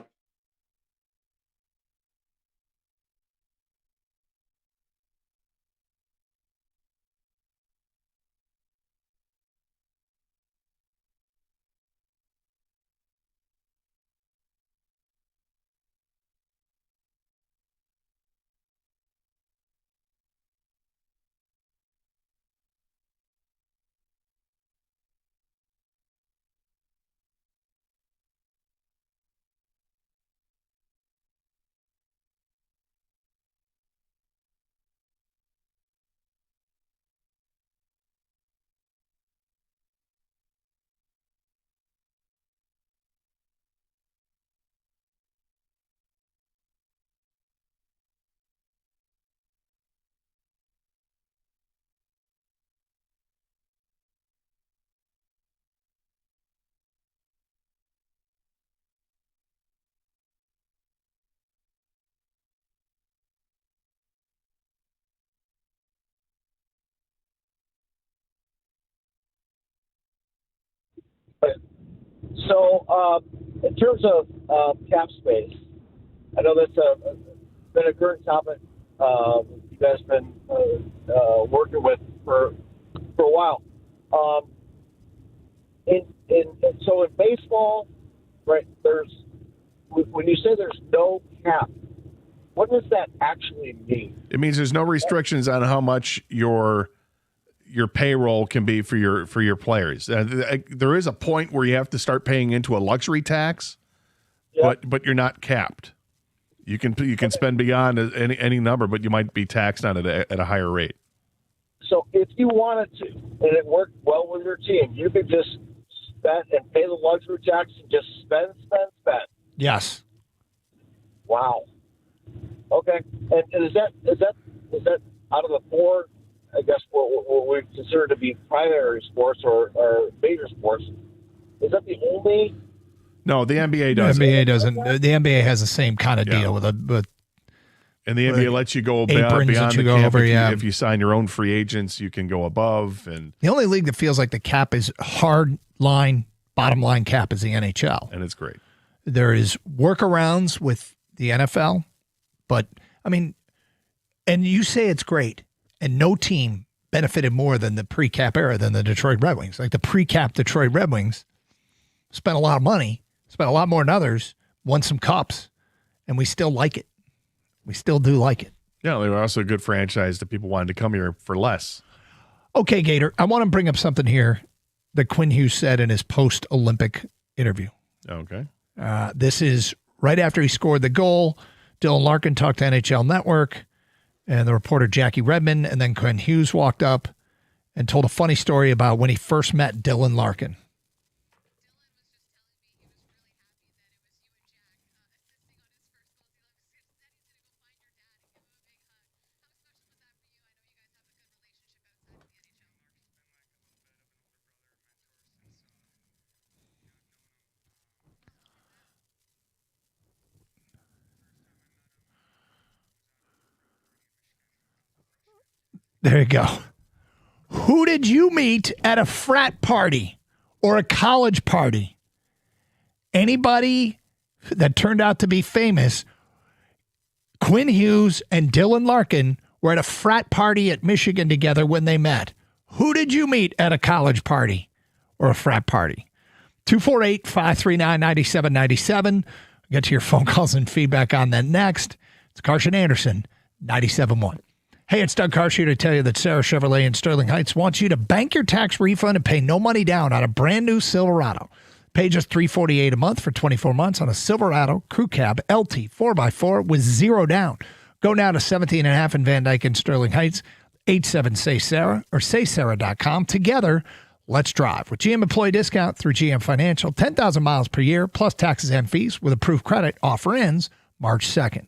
So, in terms of cap space, I know that's been a current topic you guys have been working with for a while. So in baseball, right? When you say there's no cap, what does that actually mean? It means there's no restrictions on how much your payroll can be for your players. There is a point where you have to start paying into a luxury tax, but you're not capped. You can spend beyond any number, but you might be taxed on it at a higher rate. So if you wanted to, and it worked well with your team, you could just spend and pay the luxury tax and just spend. Yes. Wow. Okay. And is that out of the four, I guess, what we consider to be primary sports or major sports? Is that the only? No, the NBA doesn't. The NBA doesn't. The NBA has the same kind of deal with and the NBA lets you go beyond the cap. If you sign your own free agents, you can go above. And the only league that feels like the cap is hard line bottom line cap is the NHL. And it's great. There is workarounds with the NFL, but I mean, and you say it's great, and no team benefited more than the pre-cap era than the Detroit Red Wings. Like the pre-cap Detroit Red Wings spent a lot of money, spent a lot more than others, won some cups, and we still like it. We still do like it. Yeah, they were also a good franchise that people wanted to come here for less. Okay, Gator, I want to bring up something here that Quinn Hughes said in his post-Olympic interview. Okay. This is right after he scored the goal. Dylan Larkin talked to NHL Network and the reporter Jackie Redmond, and then Quinn Hughes walked up and told a funny story about when he first met Dylan Larkin. There you go. Who did you meet at a frat party or a college party? Anybody that turned out to be famous? Quinn Hughes and Dylan Larkin were at a frat party at Michigan together when they met. Who did you meet at a college party or a frat party? 248-539-9797. Get to your phone calls and feedback on that next. It's Carson Anderson, 97.1. Hey, it's Doug Karsh here to tell you that Sarah Chevrolet in Sterling Heights wants you to bank your tax refund and pay no money down on a brand new Silverado. Pay just $348 a month for 24 months on a Silverado Crew Cab LT 4x4 with zero down. Go now to 17.5 in Van Dyke and Sterling Heights, 87-SAY-SARAH or saysarah.com. Together, let's drive. With GM Employee Discount through GM Financial, 10,000 miles per year, plus taxes and fees with approved credit. Offer ends March 2nd.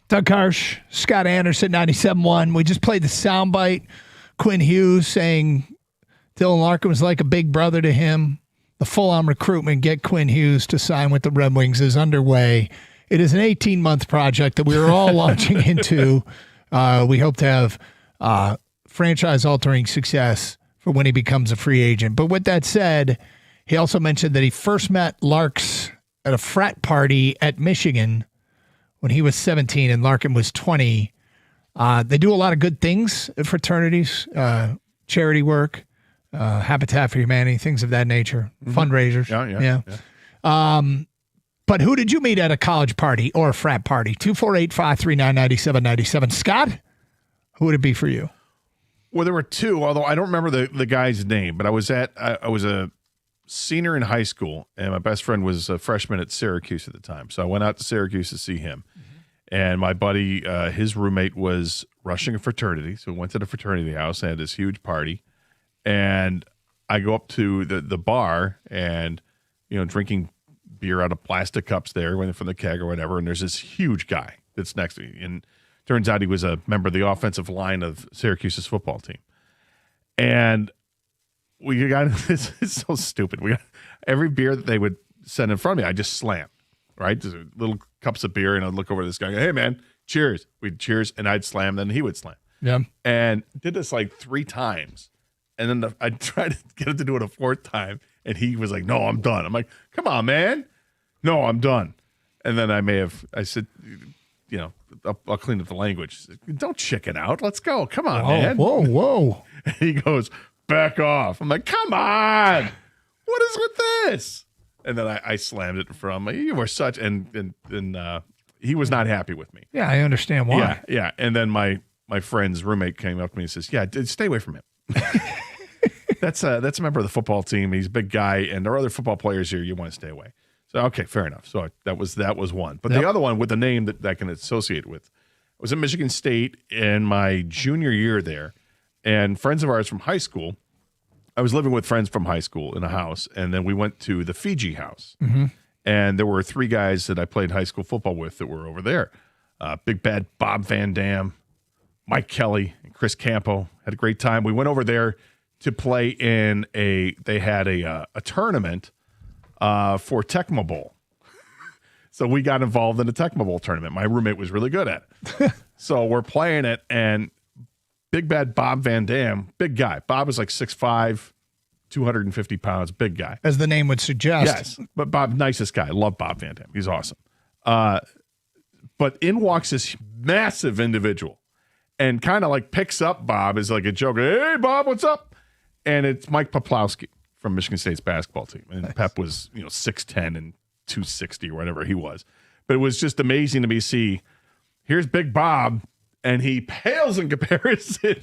Doug Harsh, Scott Anderson, 97.1. We just played the soundbite. Quinn Hughes saying Dylan Larkin was like a big brother to him. The full-on recruitment, get Quinn Hughes to sign with the Red Wings, is underway. It is an 18-month project that we are all launching into. We hope to have franchise-altering success for when he becomes a free agent. But with that said, he also mentioned that he first met Larks at a frat party at Michigan when he was 17 and Larkin was 20. They do a lot of good things at fraternities, charity work, Habitat for Humanity, things of that nature, fundraisers. Yeah. But who did you meet at a college party or a frat party? 248-539-9797. Scott, who would it be for you? Well, there were two, although I don't remember the guy's name, but I was a senior in high school, and my best friend was a freshman at Syracuse at the time. So I went out to Syracuse to see him. And my buddy, his roommate was rushing a fraternity. So we went to the fraternity house and had this huge party. And I go up to the bar and, drinking beer out of plastic cups there, went from the keg or whatever. And there's this huge guy that's next to me. And turns out he was a member of the offensive line of Syracuse's football team. And we got this is so stupid. We got every beer that they would send in front of me, I just slammed. Right? Just little cups of beer, and I'd look over at this guy and go, hey man, cheers. We'd cheers, and I'd slam, then he would slam. Yeah. And did this like 3 times. And then I tried to get him to do it a 4th time, and he was like, no, I'm done. I'm like, come on, man. No, I'm done. And then I said, I'll clean up the language. Don't chicken out. Let's go. Come on, man. Whoa. And he goes, back off. I'm like, come on. What is with this? And then I slammed it from you were such and he was not happy with me. Yeah, I understand why. Yeah. And then my friend's roommate came up to me and says, yeah, stay away from him. That's a member of the football team. He's a big guy, and there are other football players here. You want to stay away. So okay, fair enough. So that was one. But the other one with the name that I can associate with was at Michigan State in my junior year there, and friends of ours from high school. I was living with friends from high school in a house, and then we went to the Fiji house. And there were 3 guys that I played high school football with that were over there. Big Bad Bob Van Dam, Mike Kelly, and Chris Campo. Had a great time. We went over there to play in they had a tournament for Tecmo Bowl. So we got involved in the Tecmo Bowl tournament. My roommate was really good at it. So we're playing it, and Big Bad Bob Van Dam, big guy. Bob was like 6'5", 250 pounds, big guy. As the name would suggest. Yes, but Bob, nicest guy. Love Bob Van Dam. He's awesome. But in walks this massive individual and kind of like picks up Bob as like a joke. Hey, Bob, what's up? And it's Mike Poplawski from Michigan State's basketball team. And Pep was 6'10" and 260 or whatever he was. But it was just amazing to me see, here's Big Bob, and he pales in comparison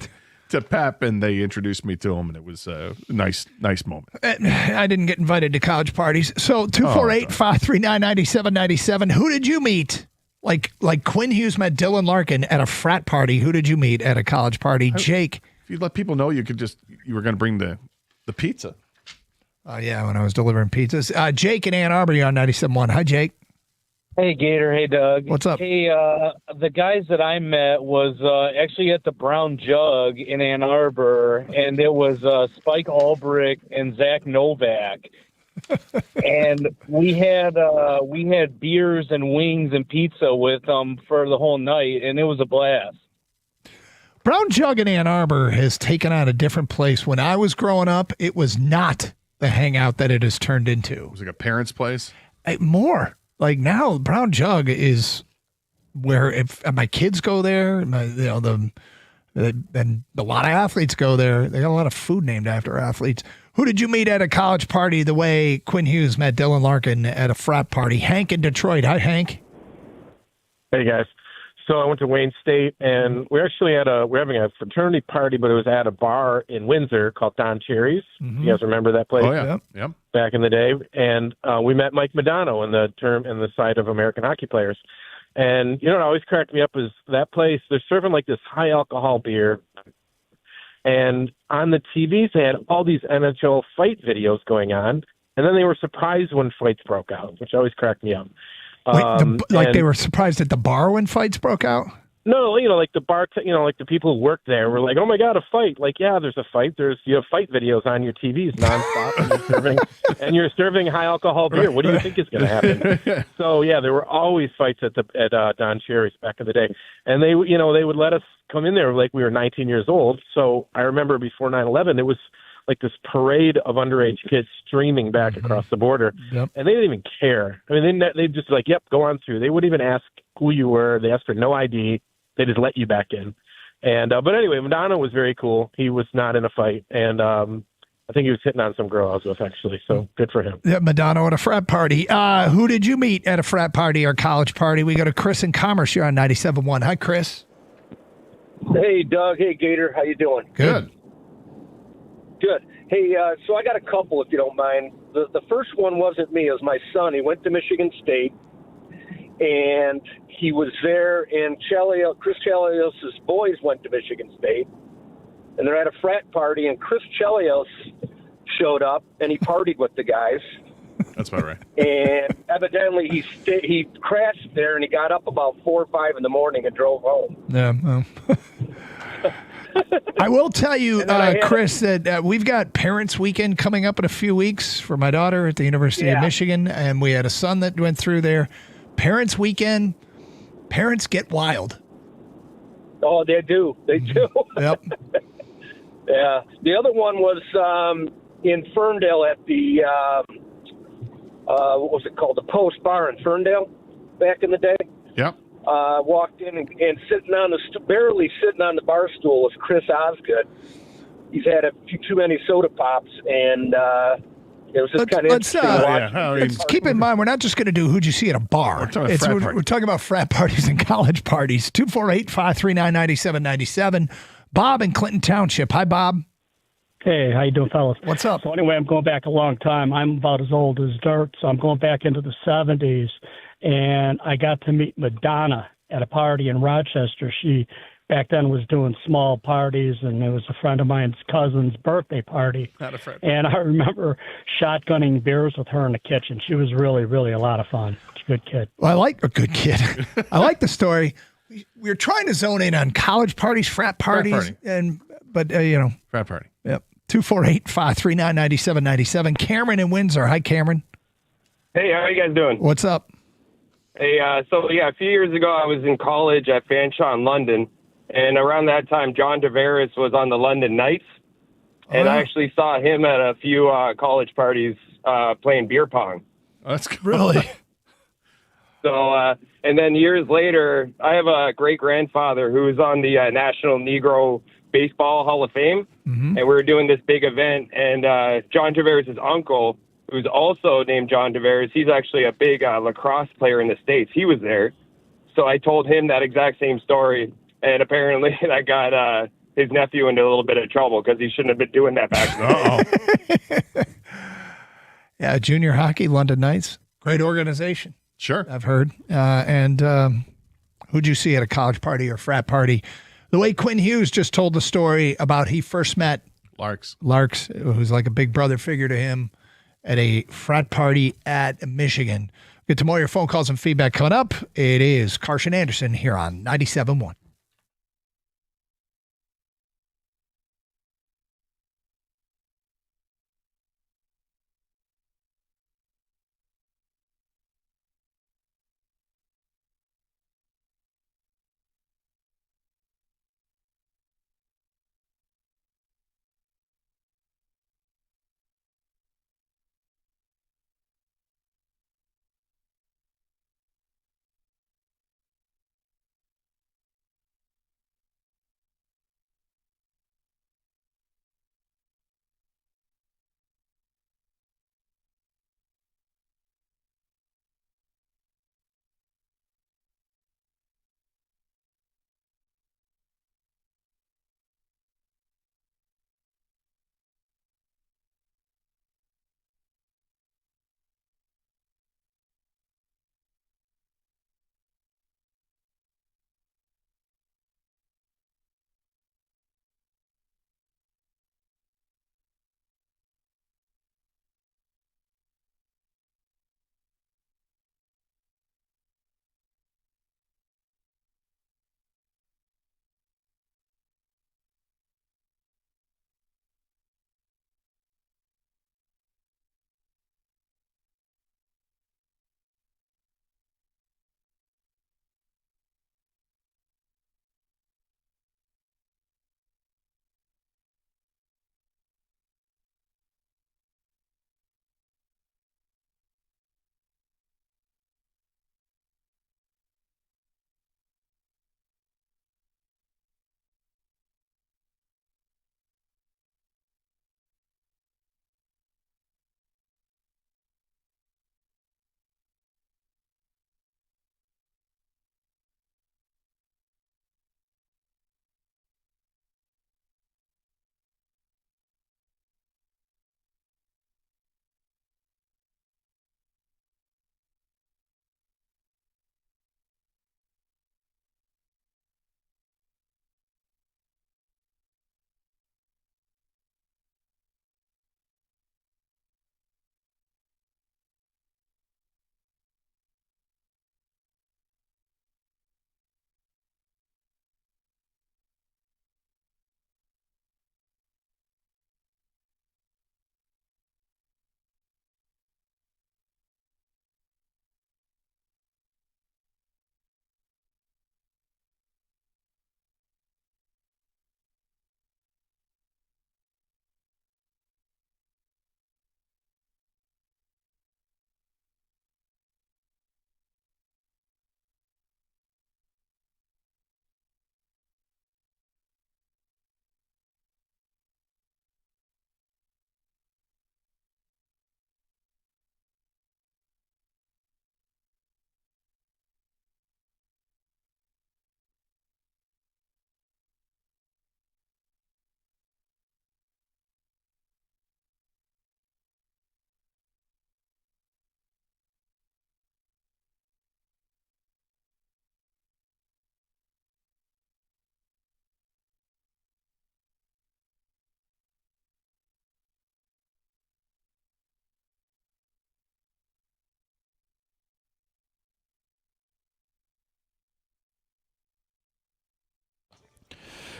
to Pep, and they introduced me to him, and it was a nice moment. I didn't get invited to college parties. So 248-539-9797. Who did you meet? Like Quinn Hughes met Dylan Larkin at a frat party. Who did you meet at a college party? Jake. If you let people know you were going to bring the pizza. Yeah, when I was delivering pizzas. Jake in Ann Arbor, you're on 97.1. Hi, Jake. Hey, Gator. Hey, Doug. What's up? Hey, the guys that I met was actually at the Brown Jug in Ann Arbor, and it was Spike Albrick and Zach Novak. And we had beers and wings and pizza with them for the whole night, and it was a blast. Brown Jug in Ann Arbor has taken on a different place. When I was growing up, it was not the hangout that it has turned into. It was like a parent's place? More. Like now, Brown Jug is where if my kids go there, and a lot of athletes go there. They got a lot of food named after athletes. Who did you meet at a college party the way Quinn Hughes met Dylan Larkin at a frat party? Hank in Detroit. Hi, Hank. Hey, guys. So I went to Wayne State, and we're having a fraternity party, but it was at a bar in Windsor called Don Cherry's. Mm-hmm. You guys remember that place? Oh, yeah. Yep. Back in the day. And we met Mike Modano in the side of American hockey players. And, what always cracked me up is that place, they're serving like this high alcohol beer. And on the TVs, they had all these NHL fight videos going on. And then they were surprised when fights broke out, which always cracked me up. Like they and- were surprised at the bar when fights broke out? No, like the like the people who work there were like, "Oh my god, a fight!" Like, yeah, there's a fight. You have fight videos on your TVs nonstop, and you're serving high alcohol beer. What do you think is going to happen? So yeah, there were always fights at Don Cherry's back in the day, and they would let us come in there like we were 19 years old. So I remember before 9/11, it was like this parade of underage kids streaming back across the border, Yep. and they didn't even care. I mean, they just like, "Yep, go on through." They wouldn't even ask who you were. They asked for no ID. They just let you back in. And but anyway, Madonna was very cool. He was not in a fight, and I think he was hitting on some girl I was with, actually. So good for him. Yeah, Madonna at a frat party. Who did you meet at a frat party or college party? We go to Chris in Commerce here on 97.1. Hi, Chris. Hey, Doug. Hey, Gator. How you doing? Good. Good. Hey, so I got a couple, if you don't mind. The first one wasn't me. It was my son. He went to Michigan State, and he was there, and Chris Chelios' boys went to Michigan State, and they're at a frat party, and Chris Chelios showed up, and he partied with the guys. That's about right. And evidently he crashed there, and he got up about 4 or 5 in the morning and drove home. Yeah. Well. I will tell you, Chris, that we've got Parents Weekend coming up in a few weeks for my daughter at the University of Michigan, and we had a son that went through there. Parents Weekend, parents get wild. Oh, they do. They do. Yep. Yeah. The other one was in Ferndale at the, what was it called? The Post Bar in Ferndale back in the day. Yep. Walked in and sitting on barely sitting on the bar stool was Chris Osgood. He's had a few too many soda pops, and it was just kind of interesting to watch. Let's keep in mind, we're not just going to do who'd you see at a bar. We're talking about frat parties and college parties. 248-539-9797. Bob in Clinton Township. Hi, Bob. Hey, how you doing, fellas? What's up? So anyway, I'm going back a long time. I'm about as old as dirt, so I'm going back into the 70s, and I got to meet Madonna at a party in Rochester. She back then was doing small parties, and it was a friend of mine's cousin's birthday party. Not a friend. And I remember shotgunning beers with her in the kitchen. She was really, really a lot of fun. She's a good kid. Well, I like a good kid. I like the story. We were trying to zone in on college parties, frat parties, but frat party. Yep. 248-539-9797. Cameron in Windsor. Hi, Cameron. Hey, how are you guys doing? What's up? Hey, a few years ago, I was in college at Fanshawe in London, and around that time, John Tavares was on the London Knights, and I actually saw him at a few college parties playing beer pong. Oh, that's cool. Really? So, and then years later, I have a great-grandfather who was on the National Negro Baseball Hall of Fame, and we were doing this big event, and John Tavares' uncle, who's also named John Tavares, he's actually a big lacrosse player in the States. He was there. So I told him that exact same story, and apparently that got his nephew into a little bit of trouble because he shouldn't have been doing that back then. Yeah, junior hockey, London Knights. Great organization. Sure. I've heard. And who'd you see at a college party or frat party? The way Quinn Hughes just told the story about he first met Larks, who's like a big brother figure to him, at a frat party at Michigan. Get to more of your phone calls and feedback coming up. It is Carson Anderson here on 97.1.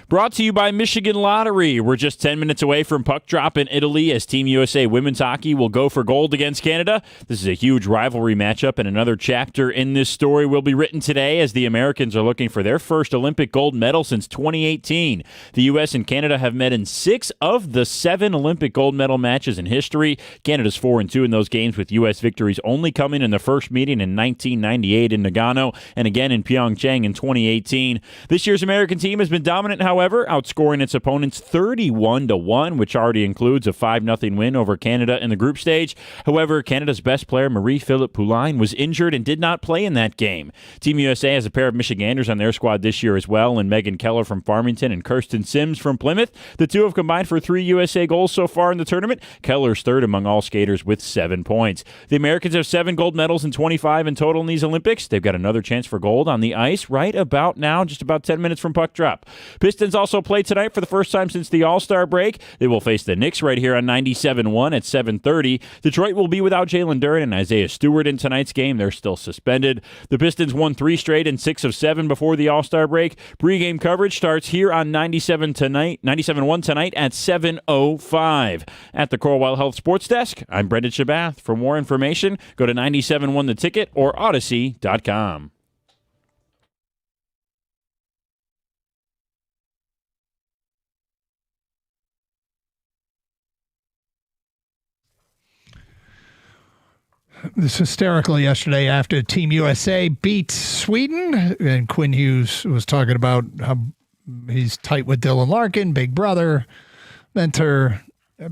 Brought to you by Michigan Lottery. We're just 10 minutes away from puck drop in Italy as Team USA women's hockey will go for gold against Canada. This is a huge rivalry matchup, and another chapter in this story will be written today as the Americans are looking for their first Olympic gold medal since 2018. The U.S. and Canada have met in 6 of the 7 Olympic gold medal matches in history. Canada's 4-2 in those games, with U.S. victories only coming in the first meeting in 1998 in Nagano and again in Pyeongchang in 2018. This year's American team has been dominant, however, outscoring its opponents 31-1, which already includes a 5-0 win over Canada in the group stage. However, Canada's best player, Marie-Philip Poulin, was injured and did not play in that game. Team USA has a pair of Michiganders on their squad this year as well, and Megan Keller from Farmington and Kirsten Sims from Plymouth. The two have combined for 3 USA goals so far in the tournament. Keller's third among all skaters with 7 points. The Americans have 7 gold medals and 25 in total in these Olympics. They've got another chance for gold on the ice right about now, just about 10 minutes from puck drop. Pistons also play tonight for the first time since the All-Star break. They will face the Knicks right here on 97.1 at 7:30. Detroit will be without Jalen Duren and Isaiah Stewart in tonight's game. They're still suspended. The Pistons won 3 straight and 6 of 7 before the All-Star break. Pre-game coverage starts here on 97.1 tonight at 7:05. At the Corwell Health Sports Desk, I'm Brendan Shabath. For more information, go to 97.1 The Ticket or Odyssey.com. This was hysterical yesterday after Team USA beat Sweden, and Quinn Hughes was talking about how he's tight with Dylan Larkin, big brother, mentor.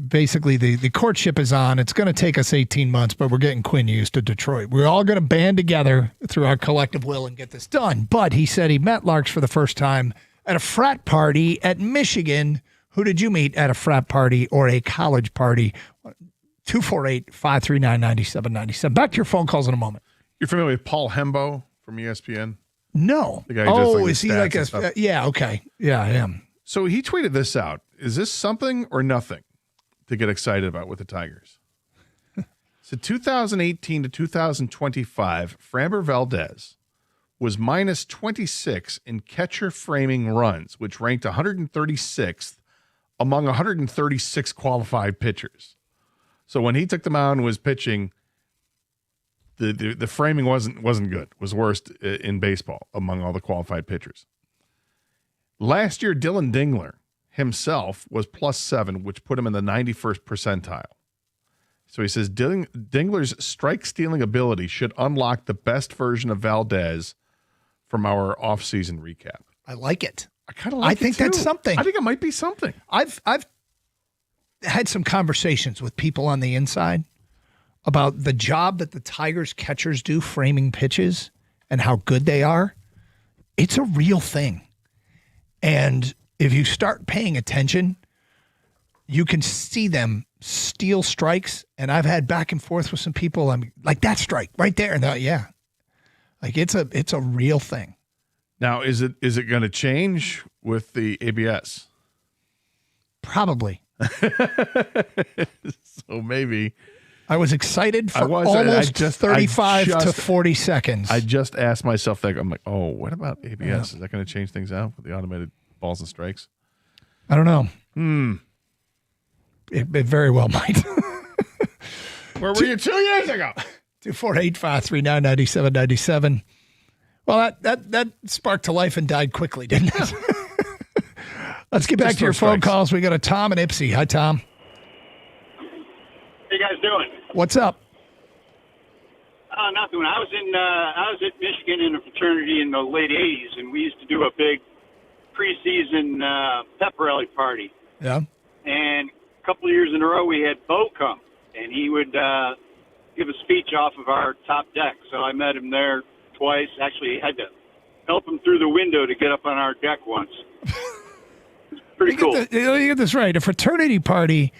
Basically, the courtship is on. It's going to take us 18 months, but we're getting Quinn Hughes to Detroit. We're all going to band together through our collective will and get this done. But he said he met Larks for the first time at a frat party at Michigan. Who did you meet at a frat party or a college party? 248-539-9797. Back to your phone calls in a moment. You're familiar with Paul Hembo from ESPN? No. The guy who does, is he like a... yeah, okay. Yeah, I am. So he tweeted this out. Is this something or nothing to get excited about with the Tigers? So 2018 to 2025, Framber Valdez was minus 26 in catcher framing runs, which ranked 136th among 136 qualified pitchers. So when he took the mound and was pitching, the framing wasn't good. It was worst in baseball among all the qualified pitchers. Last year, Dylan Dingler himself was +7, which put him in the 91st percentile. So he says Dingler's strike-stealing ability should unlock the best version of Valdez from our off-season recap. I like it. I kind of like it, I think too. that's something. I think it might be something. I've had some conversations with people on the inside about the job that the Tigers catchers do framing pitches and how good they are. It's a real thing. And if you start paying attention, you can see them steal strikes. And I've had back and forth with some people. I'm like, that strike right there. And yeah, like it's a real thing. Now, is it going to change with the ABS? Probably. So maybe. I was excited for almost 35 to 40 seconds. I just asked myself that. I'm like, oh, what about ABS? Yeah. Is that going to change things out with the automated balls and strikes? I don't know. It very well might. Where were you 2 years ago? 248-539-9797. Well, that sparked to life and died quickly, didn't it? Let's get back to your phone calls. We got a Tom and Ipsy. Hi, Tom. How you guys doing? What's up? Nothing. I was at Michigan in a fraternity in the late '80s, and we used to do a big preseason pep rally party. Yeah. And a couple of years in a row, we had Bo come, and he would give a speech off of our top deck. So I met him there twice. Actually, had to help him through the window to get up on our deck once. Pretty cool. You get this right. A fraternity party.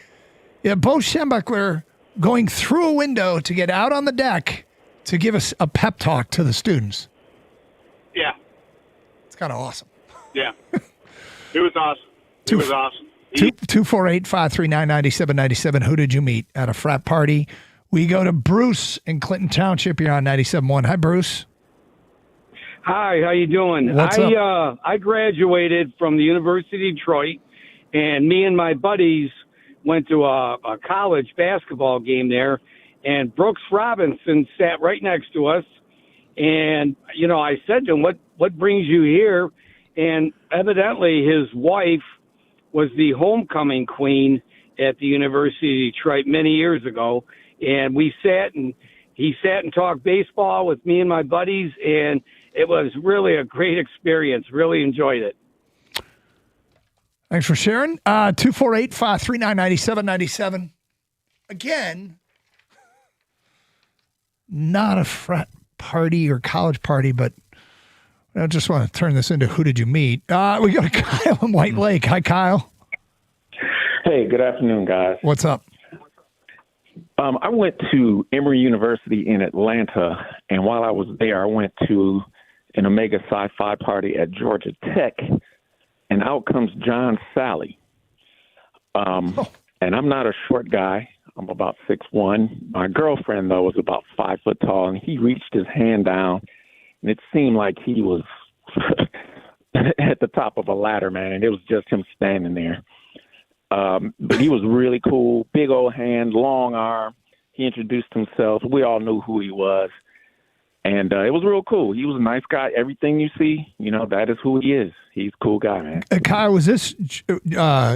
Yeah, Bo Schembechler going through a window to get out on the deck to give us a pep talk to the students. Yeah. It's kind of awesome. Yeah. It was awesome. It was awesome. 248-539-9797. Who did you meet at a frat party? We go to Bruce in Clinton Township. You're on 97.1. Hi, Bruce. Hi, how you doing? What's up? I graduated from the University of Detroit, and me and my buddies went to a college basketball game there, and Brooks Robinson sat right next to us. And, I said to him, what brings you here? And evidently his wife was the homecoming queen at the University of Detroit many years ago. And he sat and talked baseball with me and my buddies, and it was really a great experience. Really enjoyed it. Thanks for sharing. 248-539-9797. Again, not a frat party or college party, but I just want to turn this into who did you meet? We got Kyle in White Lake. Hi, Kyle. Hey, good afternoon, guys. What's up? I went to Emory University in Atlanta, and while I was there, I went to an Omega Psi Phi party at Georgia Tech, and out comes John Sally. And I'm not a short guy. I'm about 6'1". My girlfriend, though, was about 5 foot tall, and he reached his hand down, and it seemed like he was at the top of a ladder, man, and it was just him standing there. But he was really cool, big old hand, long arm. He introduced himself. We all knew who he was. And it was real cool. He was a nice guy. Everything you see, that is who he is. He's a cool guy, man. Kyle, was this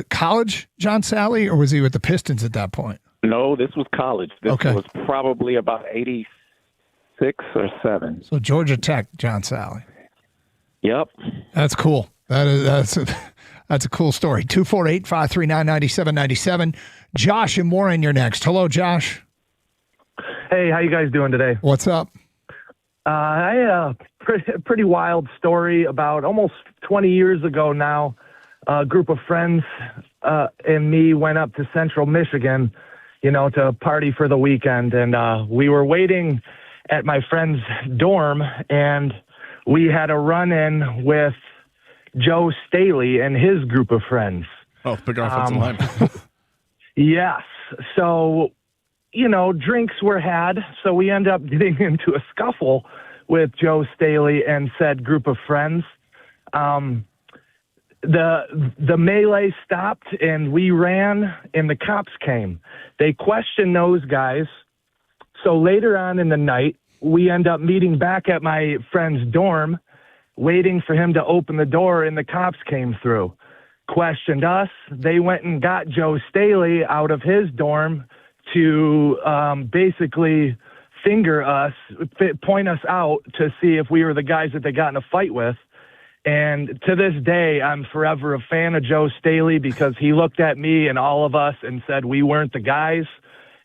college John Sally, or was he with the Pistons at that point? No, this was college. This was probably about 86 or 7. So Georgia Tech, John Sally. Yep. That's cool. That's a cool story. 248-539-9797. Josh and Warren, you're next. Hello, Josh. Hey, how you guys doing today? What's up? I had a pretty wild story about almost 20 years ago now. A group of friends and me went up to Central Michigan, to party for the weekend. And we were waiting at my friend's dorm, and we had a run-in with Joe Staley and his group of friends. Oh, big offensive lineman. Yes. So, drinks were had. So we end up getting into a scuffle with Joe Staley and said group of friends. The melee stopped, and we ran, and the cops came. They questioned those guys. So later on in the night, we end up meeting back at my friend's dorm, waiting for him to open the door, and the cops came through, questioned us. They went and got Joe Staley out of his dorm to basically finger us, point us out to see if we were the guys that they got in a fight with. And to this day, I'm forever a fan of Joe Staley because he looked at me and all of us and said we weren't the guys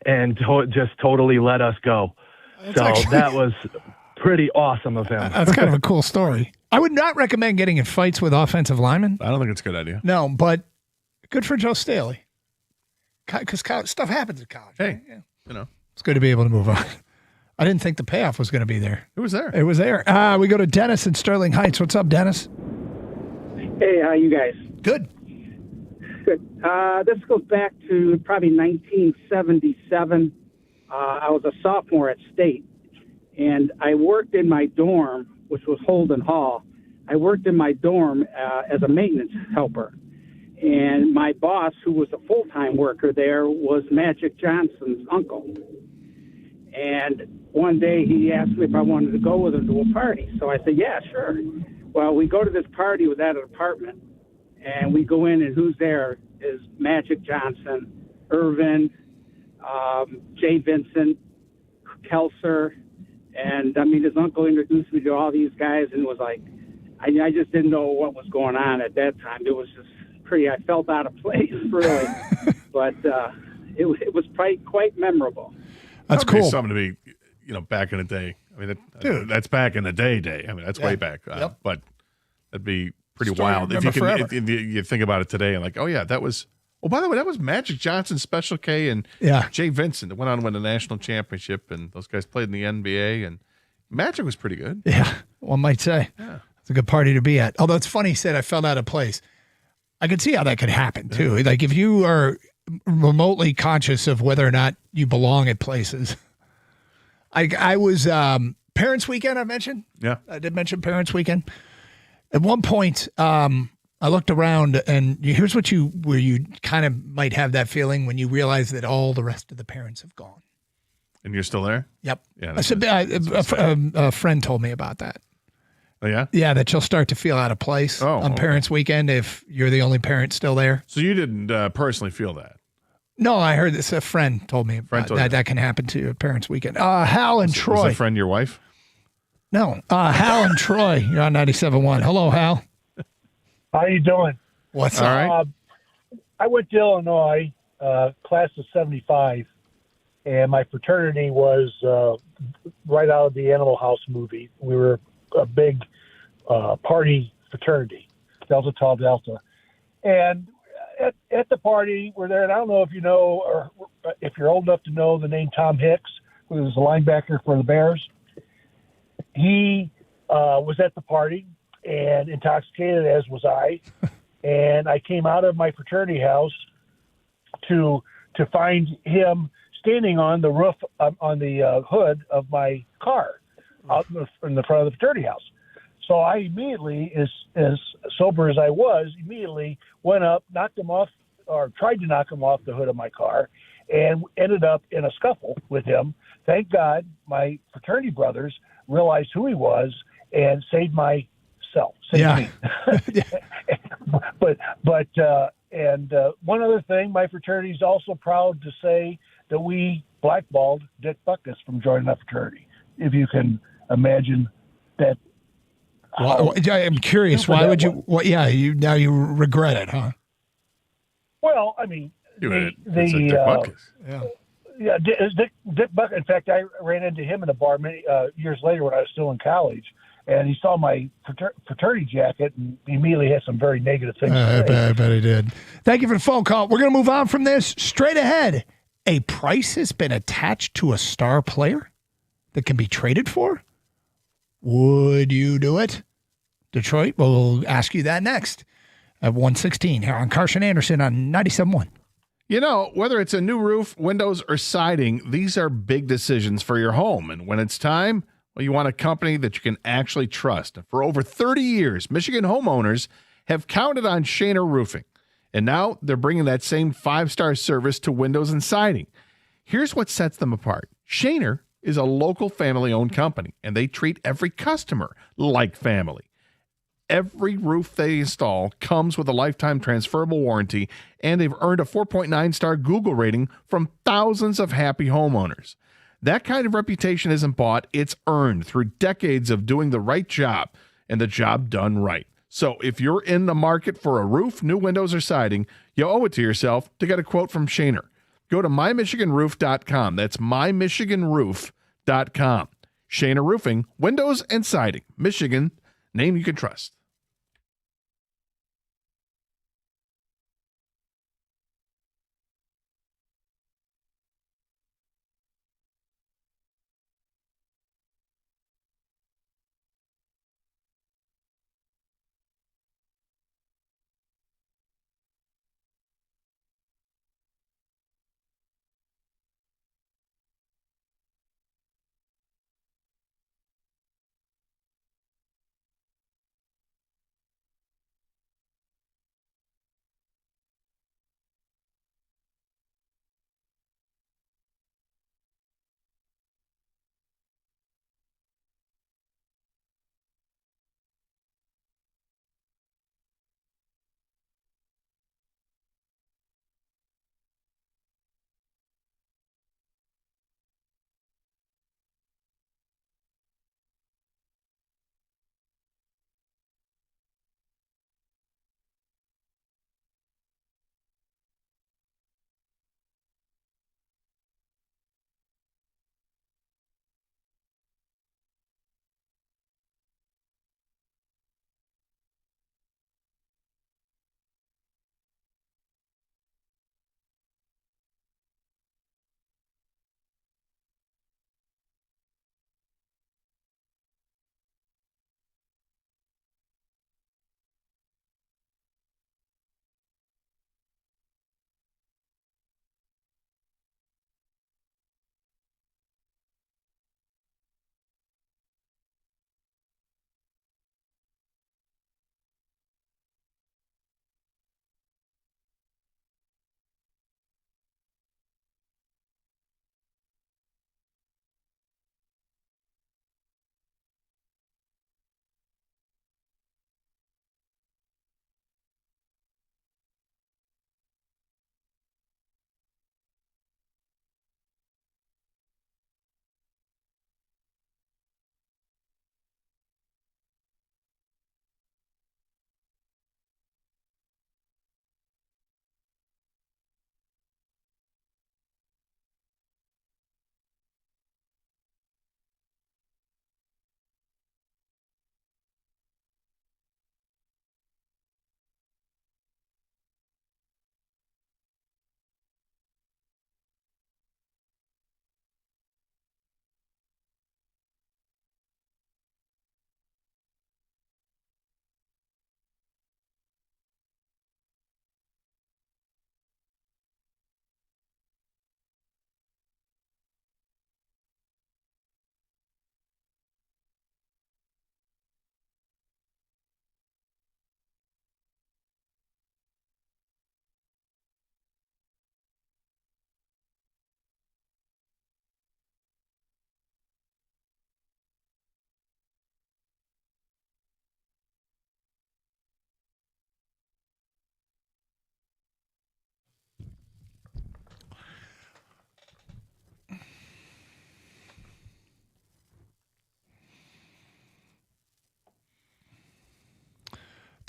and just totally let us go. That was pretty awesome of him. That's kind of a cool story. I would not recommend getting in fights with offensive linemen. I don't think it's a good idea. No, but good for Joe Staley. Because stuff happens at college. Hey, right? It's good to be able to move on. I didn't think the payoff was going to be there. It was there. It was there. We go to Dennis in Sterling Heights. What's up, Dennis? Hey, how you guys? Good. Good. This goes back to probably 1977. I was a sophomore at State, and I worked in my dorm, which was Holden Hall. I worked in my dorm as a maintenance helper. And my boss, who was a full-time worker there, was Magic Johnson's uncle. And one day he asked me if I wanted to go with him to a party. So I said, yeah, sure. Well, we go to this party with that apartment, and we go in, and who's there is Magic Johnson, Irvin, Jay Vincent, Kelser. And, his uncle introduced me to all these guys and was like, I just didn't know what was going on at that time. It was just I felt out of place, really. But it was quite memorable. That's cool. Something to be, back in the day. That's back in the day. That's way back. But that'd be pretty wild if you think about it today and like, oh yeah, that was. Oh, by the way, that was Magic Johnson, Special K, and Jay Vincent that went on to win the national championship, and those guys played in the NBA, and Magic was pretty good. Yeah, one might say. Yeah. It's a good party to be at. Although it's funny he said I felt out of place. I could see how that could happen too. Like if you are remotely conscious of whether or not you belong at places. I was Parents Weekend, I mentioned. Yeah. I did mention Parents Weekend. At one point, I looked around, and here's where you kind of might have that feeling when you realize that all the rest of the parents have gone. And you're still there? Yep. Yeah. A friend told me about that. Oh, yeah? Yeah, that you'll start to feel out of place on Parents Weekend if you're the only parent still there. So you didn't personally feel that? No, I heard this. A friend told me about that can happen to you Parents Weekend. Hal and Troy. Was a friend your wife? No. Hal and Troy. You're on 97.1. Hello, Hal. How you doing? What's up? All right. I went to Illinois, class of 75, and my fraternity was right out of the Animal House movie. We were a big party fraternity, Delta Tau Delta. And at the party, we're there, and I don't know if you know or if you're old enough to know the name Tom Hicks, who was the linebacker for the Bears. He was at the party and intoxicated, as was I. And I came out of my fraternity house to find him standing on the roof, on the hood of my car out in the front of the fraternity house. So I immediately, as sober as I was, immediately went up, knocked him off, or tried to knock him off the hood of my car, and ended up in a scuffle with him. Thank God my fraternity brothers realized who he was and saved myself. Saved me. But one other thing, my fraternity is also proud to say that we blackballed Dick Buckus from joining that fraternity. If you can imagine that. Well, I'm curious. Why would you? Well, yeah, you regret it, huh? Well, I mean, Dick Buckus. Yeah, Dick Buckus. In fact, I ran into him in a bar many years later when I was still in college, and he saw my fraternity jacket and he immediately had some very negative things to say. I bet he did. Thank you for the phone call. We're going to move on from this. Straight ahead, a price has been attached to a star player that can be traded for? Would you do it? Detroit, we'll ask you that next at 1:16 here on Carson Anderson on 97.1. You know, whether it's a new roof, windows, or siding, these are big decisions for your home. And when it's time, well, you want a company that you can actually trust. And for over 30 years, Michigan homeowners have counted on Shaner Roofing. And now they're bringing that same 5-star service to windows and siding. Here's what sets them apart. Shaner is a local family-owned company, and they treat every customer like family. Every roof they install comes with a lifetime transferable warranty, and they've earned a 4.9-star Google rating from thousands of happy homeowners. That kind of reputation isn't bought, it's earned through decades of doing the right job, and the job done right. So if you're in the market for a roof, new windows, or siding, you owe it to yourself to get a quote from Shaner. Go to mymichiganroof.com. That's mymichiganroof.com. Shaner Roofing, windows and siding. Michigan, name you can trust.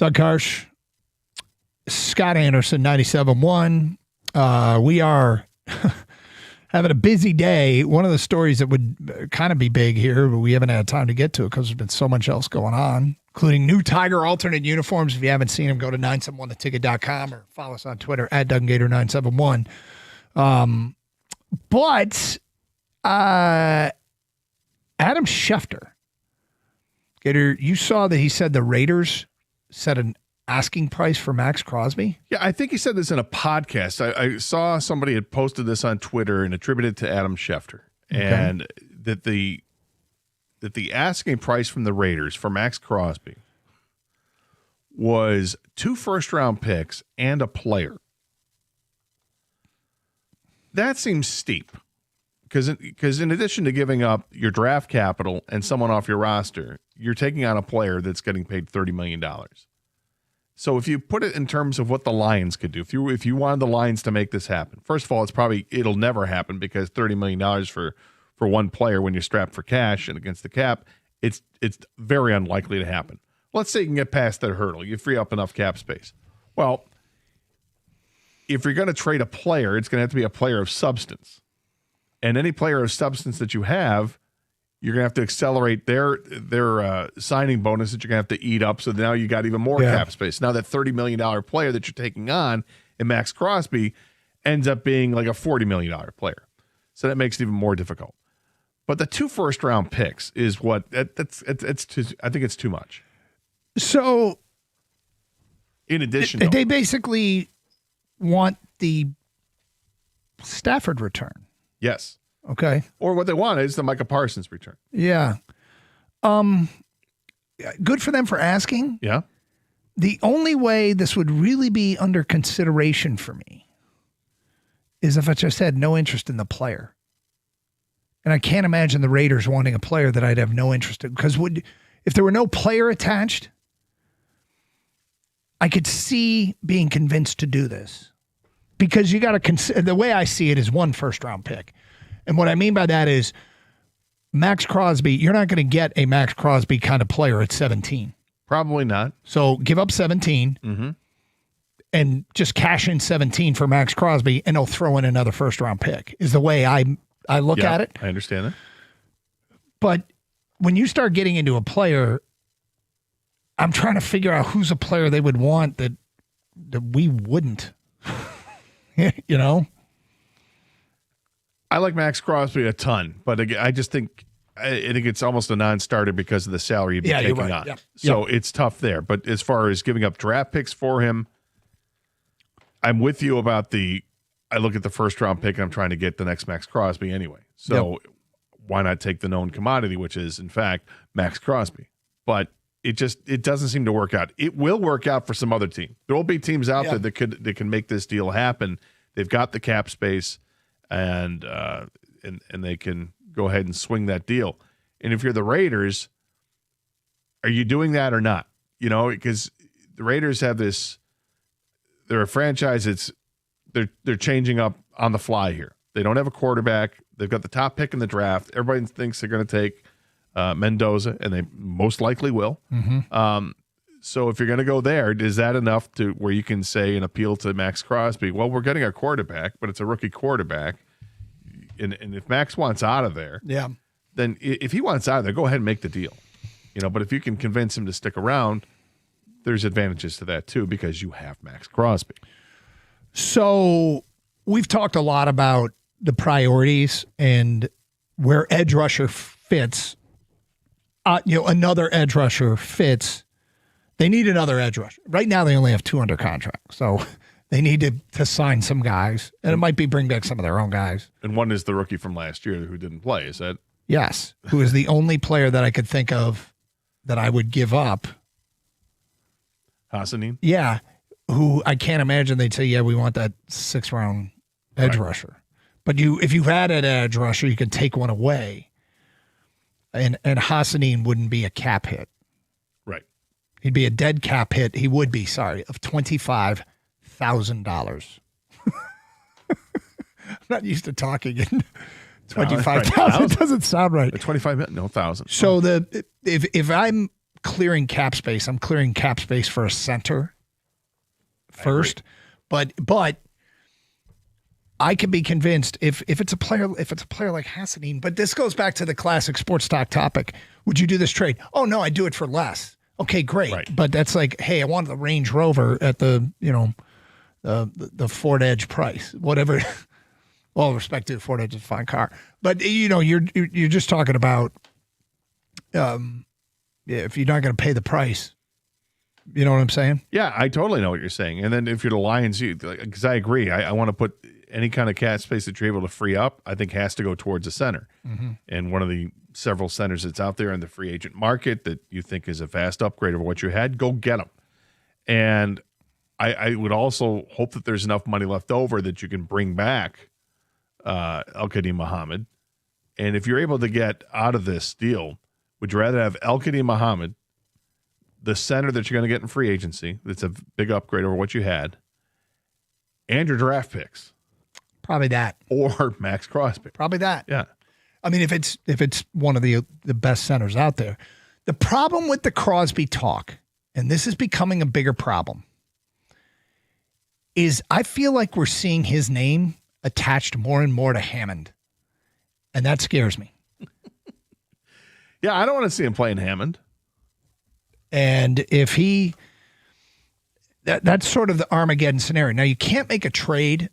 Doug Karsh, Scott Anderson, 97.1. We are having a busy day. One of the stories that would kind of be big here, but we haven't had time to get to it because there's been so much else going on, including new Tiger alternate uniforms. If you haven't seen them, go to 971theticket.com or follow us on Twitter at DougAndGator971. But Adam Schefter, Gator, you saw that he said the Raiders set an asking price for Max Crosby? Yeah, I think he said this in a podcast. I saw somebody had posted this on Twitter and attributed it to Adam Schefter. Okay. And that the asking price from the Raiders for Max Crosby was 2 first-round picks and a player. That seems steep. Because in addition to giving up your draft capital and someone off your roster, you're taking on a player that's getting paid $30 million. So if you put it in terms of what the Lions could do, if you wanted the Lions to make this happen, first of all, it'll never happen because $30 million for one player when you're strapped for cash and against the cap, it's very unlikely to happen. Let's say you can get past that hurdle. You free up enough cap space. Well, if you're going to trade a player, it's going to have to be a player of substance. And any player of substance that you have, you're going to have to accelerate their signing bonus that you're going to have to eat up. So now you got even more cap space. Now that $30 million player that you're taking on in Max Crosby ends up being like a $40 million player. So that makes it even more difficult. But the 2 first-round picks is what it's too, I think it's too much. So, in addition, they basically want the Stafford return. Yes. Okay. Or what they want is the Micah Parsons return. Yeah. Good for them for asking. Yeah. The only way this would really be under consideration for me is if I just had no interest in the player. And I can't imagine the Raiders wanting a player that I'd have no interest in. Because if there were no player attached, I could see being convinced to do this. Because you got to consider, the way I see it is 1 first-round pick. And what I mean by that is Max Crosby, you're not going to get a Max Crosby kind of player at 17. Probably not. So give up 17 and just cash in 17 for Max Crosby, and they'll throw in another first-round pick is the way I look at it. I understand that. But when you start getting into a player, I'm trying to figure out who's a player they would want that we wouldn't. You know? I like Max Crosby a ton, but again, I think it's almost a non-starter because of the salary you'd be taking on. Yep. So it's tough there. But as far as giving up draft picks for him, I'm with you about I look at the first-round pick and I'm trying to get the next Max Crosby anyway. So why not take the known commodity, which is, in fact, Max Crosby? But it doesn't seem to work out. It will work out for some other team. There will be teams out there that can make this deal happen. They've got the cap space, and they can go ahead and swing that deal. And if you're the Raiders, are you doing that or not? You know, because the Raiders have this. They're a franchise. They're changing up on the fly here. They don't have a quarterback. They've got the top pick in the draft. Everybody thinks they're going to take Mendoza, and they most likely will. So if you're going to go there, is that enough to where you can say and appeal to Max Crosby? Well, we're getting our quarterback, but it's a rookie quarterback, and if Max wants out of there, then if he wants out of there, go ahead and make the deal. You know, but if you can convince him to stick around, there's advantages to that too because you have Max Crosby. So we've talked a lot about the priorities and where edge rusher fits. Another edge rusher fits. They need another edge rusher. Right now, they only have 2 under contract. So they need to sign some guys. And it might be bring back some of their own guys. And one is the rookie from last year who didn't play. Is that? Yes. Who is the only player that I could think of that I would give up. Hassanin? Yeah. Who I can't imagine they'd say, yeah, we want that 6th-round edge rusher. But if you had an edge rusher, you could take one away. And Hassanin wouldn't be a cap hit. Right. He'd be a dead cap hit. He would be, of $25,000. I'm not used to talking in 25,000. Doesn't sound right. 25 million, no, 1,000. So if I'm clearing cap space, I'm clearing cap space for a center first. But I can be convinced if it's a player like Hassanine, but this goes back to the classic sports talk topic. Would you do this trade? Oh no, I do it for less. Okay, great. Right. But that's like, hey, I want the Range Rover at the Ford Edge price, whatever. All respect to Ford Edge is a fine car, but you're just talking about if you're not going to pay the price. You know what I'm saying? Yeah, I totally know what you're saying. And then if you're the Lions, because I agree, I want to put any kind of cap space that you're able to free up, I think has to go towards a center. Mm-hmm. And one of the several centers that's out there in the free agent market that you think is a vast upgrade over what you had, go get them. And I would also hope that there's enough money left over that you can bring back El-Kadim Muhammad. And if you're able to get out of this deal, would you rather have El-Kadim Muhammad, the center that you're going to get in free agency, that's a big upgrade over what you had, and your draft picks? Probably that. Or Max Crosby. Probably that. Yeah. I mean, if it's one of the best centers out there. The problem with the Crosby talk, and this is becoming a bigger problem, is I feel like we're seeing his name attached more and more to Hammond. And that scares me. Yeah, I don't want to see him playing Hammond. And if that's sort of the Armageddon scenario. Now, you can't make a trade.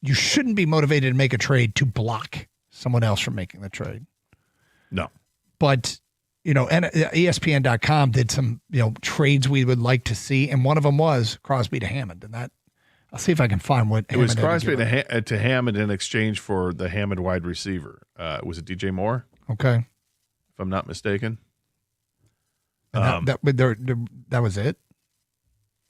You shouldn't be motivated to make a trade to block someone else from making the trade. No. But, and ESPN.com did some, trades we would like to see. And one of them was Crosby to Hammond. And that, I'll see if I can find what it was. Crosby to Hammond in exchange for the Hammond wide receiver. Was it DJ Moore? Okay. If I'm not mistaken. And that was it?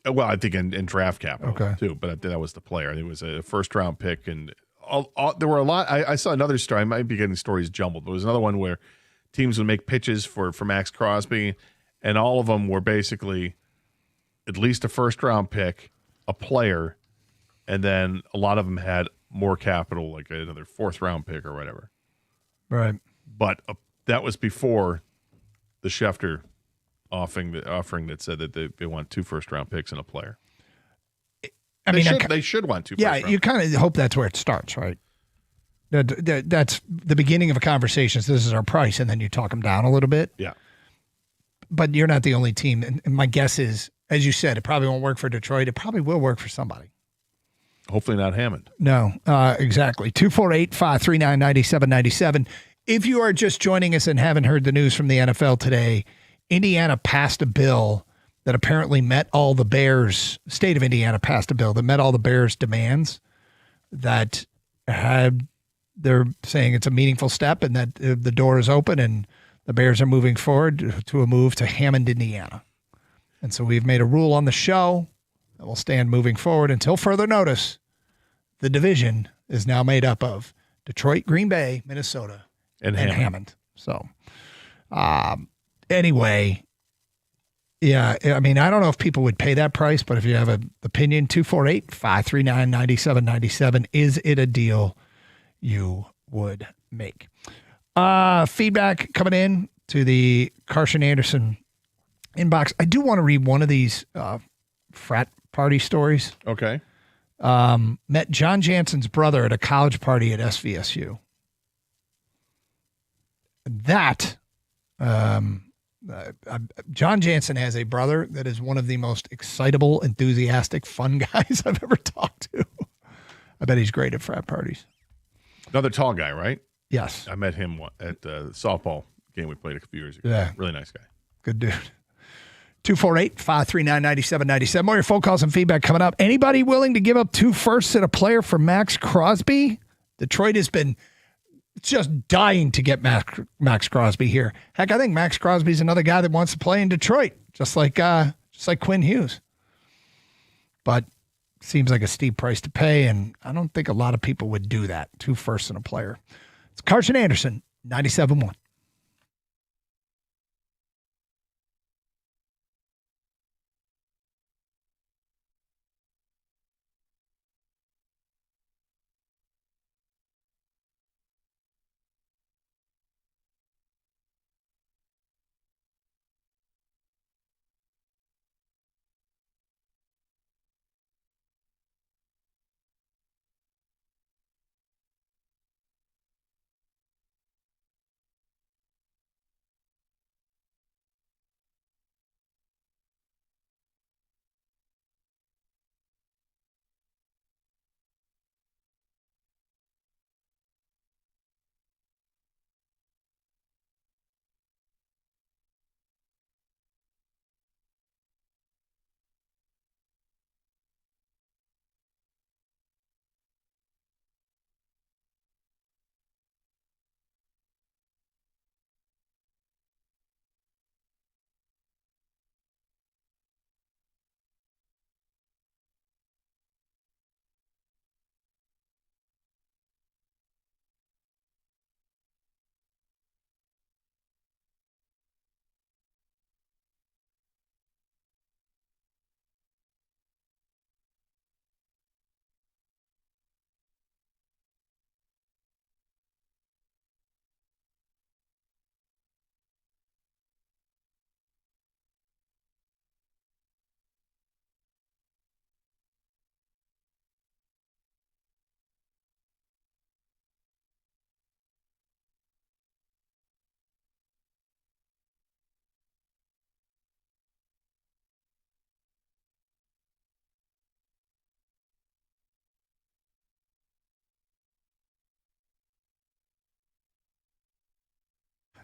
Well, I think in draft capital too, but that was the player. It was a first-round pick, and there were a lot. I saw another story. I might be getting stories jumbled. There was another one where teams would make pitches for Max Crosby, and all of them were basically at least a first-round pick, a player, and then a lot of them had more capital, like another fourth-round pick or whatever. Right. But that was before the Schefter offering that said that they want 2 first-round picks and a player. They should want 2 Yeah, you kind of hope that's where it starts, right? That's the beginning of a conversation. So this is our price, and then you talk them down a little bit. Yeah. But you're not the only team. And my guess is, as you said, it probably won't work for Detroit. It probably will work for somebody. Hopefully not Hammond. No, exactly. 248-539-9797. If you are just joining us and haven't heard the news from the NFL today, Indiana passed a bill that apparently met all the Bears. State of Indiana passed a bill that met all the Bears' demands. That they're saying it's a meaningful step and that the door is open and the Bears are moving forward to a move to Hammond, Indiana. And so we've made a rule on the show that will stand moving forward until further notice. The division is now made up of Detroit, Green Bay, Minnesota, and Hammond. So, anyway, yeah, I mean, I don't know if people would pay that price, but if you have an opinion, 248-539-9797, is it a deal you would make? Feedback coming in to the Carson Anderson inbox. I do want to read one of these frat party stories. Okay. Met John Jansen's brother at a college party at SVSU. That, John Jansen has a brother that is one of the most excitable, enthusiastic, fun guys I've ever talked to. I bet he's great at frat parties. Another tall guy, right? Yes. I met him at the softball game we played a few years ago. Yeah. Really nice guy. Good dude. 248-539-9797. More of your phone calls and feedback coming up. Anybody willing to give up 2 firsts and a player for Max Crosby? Detroit has been just dying to get Max Crosby here. Heck, I think Max Crosby's another guy that wants to play in Detroit, just like Quinn Hughes. But seems like a steep price to pay, and I don't think a lot of people would do that. 2 firsts and a player. It's Carson Anderson, 97.1.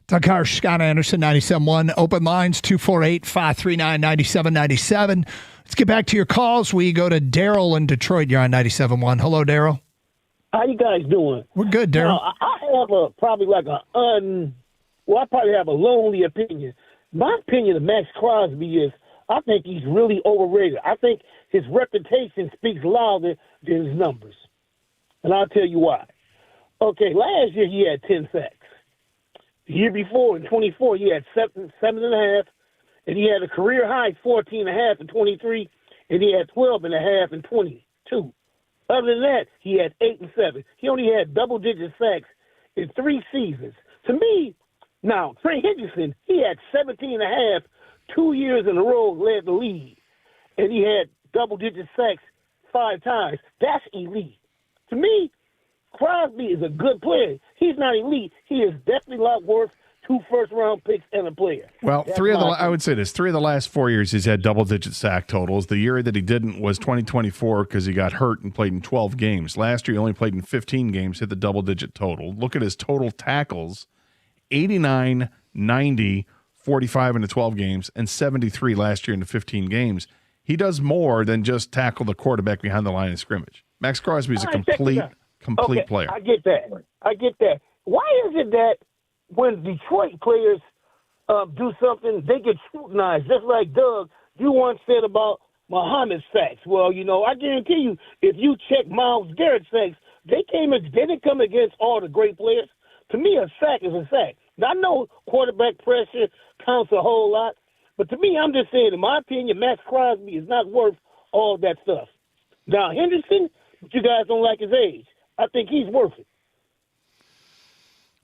Doug Harsh, Scott Anderson, 97.1. Open lines, 248-539-9797. Let's get back to your calls. We go to Daryl in Detroit. You're on 97.1. Hello, Daryl. How you guys doing? We're good, Daryl. I have I probably have a lonely opinion. My opinion of Max Crosby is I think he's really overrated. I think his reputation speaks louder than his numbers. And I'll tell you why. Okay, last year he had 10 sacks. The year before, in 24, he had 7.5, and he had a career high 14.5 in 23, and he had 12.5 in 22. Other than that, he had 8 and 7. He only had double-digit sacks in 3 seasons. To me, now, Trey Hendrickson, he had 17.5, 2 years in a row, led the league, and he had double-digit sacks 5 times. That's elite. To me, Crosby is a good player. He's not elite. He is definitely a lot worth 2 first-round picks and a player. Well, I would say this. 3 of the last 4 years he's had double-digit sack totals. The year that he didn't was 2024 because he got hurt and played in 12 games. Last year he only played in 15 games, hit the double-digit total. Look at his total tackles, 89, 90, 45 in the 12 games, and 73 last year in the 15 games. He does more than just tackle the quarterback behind the line of scrimmage. Max Crosby is a complete player. I get that. Why is it that when Detroit players do something, they get scrutinized? Just like Doug, you once said about Muhammad's sacks. Well, I guarantee you, if you check Myles Garrett's sacks, they didn't come against all the great players. To me, a sack is a sack. Now, I know quarterback pressure counts a whole lot, but to me, I'm just saying, in my opinion, Max Crosby is not worth all that stuff. Now, Henderson, you guys don't like his age. I think he's worth it.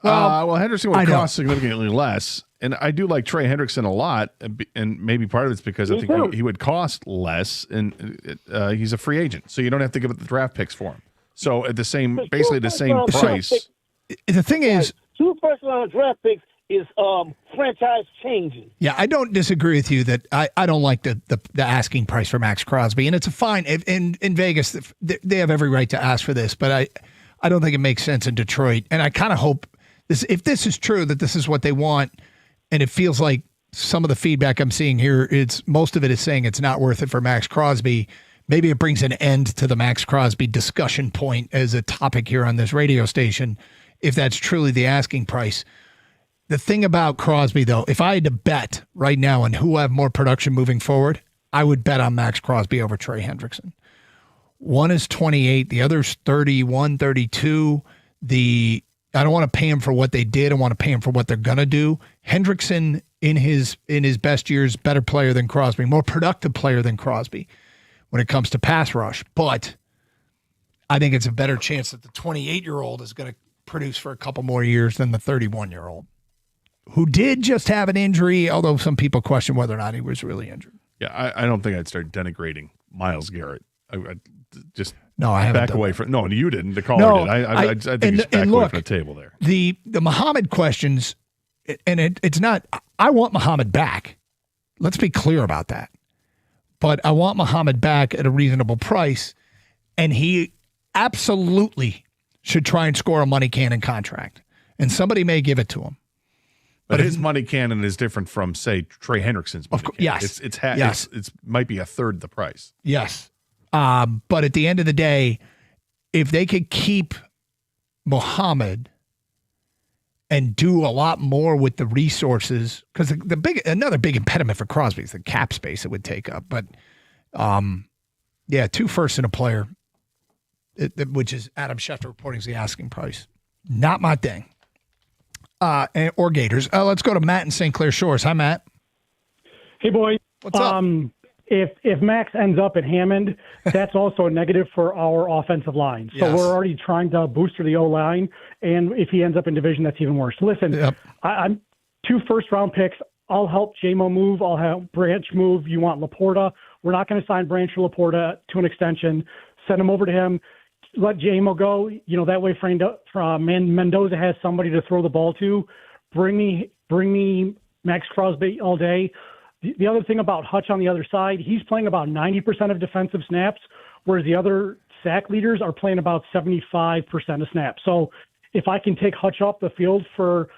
Well, Henderson would cost significantly less, and I do like Trey Hendrickson a lot, and maybe part of it's because I think he would cost less, and he's a free agent, so you don't have to give up the draft picks for him. So at basically the same price. The thing is, 2 first-round draft picks is franchise changing. Yeah, I don't disagree with you that I don't like the asking price for Max Crosby, and it's a fine in Vegas. They have every right to ask for this, but I don't think it makes sense in Detroit, and I kind of hope if this is true that this is what they want, and it feels like some of the feedback I'm seeing here, most of it is saying it's not worth it for Max Crosby. Maybe it brings an end to the Max Crosby discussion point as a topic here on this radio station, if that's truly the asking price. The thing about Crosby, though, if I had to bet right now on who will have more production moving forward, I would bet on Max Crosby over Trey Hendrickson. One is 28, the other's 31, 32. I don't want to pay him for what they did. I want to pay him for what they're going to do. Hendrickson, in his best years, better player than Crosby, more productive player than Crosby when it comes to pass rush. But I think it's a better chance that the 28-year-old is going to produce for a couple more years than the 31-year-old, who did just have an injury, although some people question whether or not he was really injured. Yeah, I don't think I'd start denigrating Myles Garrett. I'd just I haven't back away from. No, you didn't. The caller did. I think he's back away from the table there. The Muhammad questions, and it's not. I want Muhammad back. Let's be clear about that. But I want Muhammad back at a reasonable price, and he absolutely should try and score a money cannon contract, and somebody may give it to him. But his money cannon is different from, say, Trey Hendrickson's money cannon. Yes. It's might be a third the price. Yes. But at the end of the day, if they could keep Muhammad and do a lot more with the resources, because another big impediment for Crosby is the cap space it would take up. But 2 firsts and a player, which is Adam Schefter reporting is the asking price. Not my thing. Or Gators. Let's go to Matt in St. Clair Shores. Hi, Matt. Hey, boy. What's up? If Max ends up at Hammond, that's also a negative for our offensive line. So we're already trying to booster the O-line, and if he ends up in division, that's even worse. Listen, I'm 2 first-round picks. I'll help J-Mo move. I'll help Branch move. You want Laporta. We're not going to sign Branch or Laporta to an extension. Send him over to him. Let J-Mo go. That way Mendoza has somebody to throw the ball to. Bring me Max Crosby all day. The other thing about Hutch on the other side, he's playing about 90% of defensive snaps, whereas the other sack leaders are playing about 75% of snaps. So if I can take Hutch off the field for,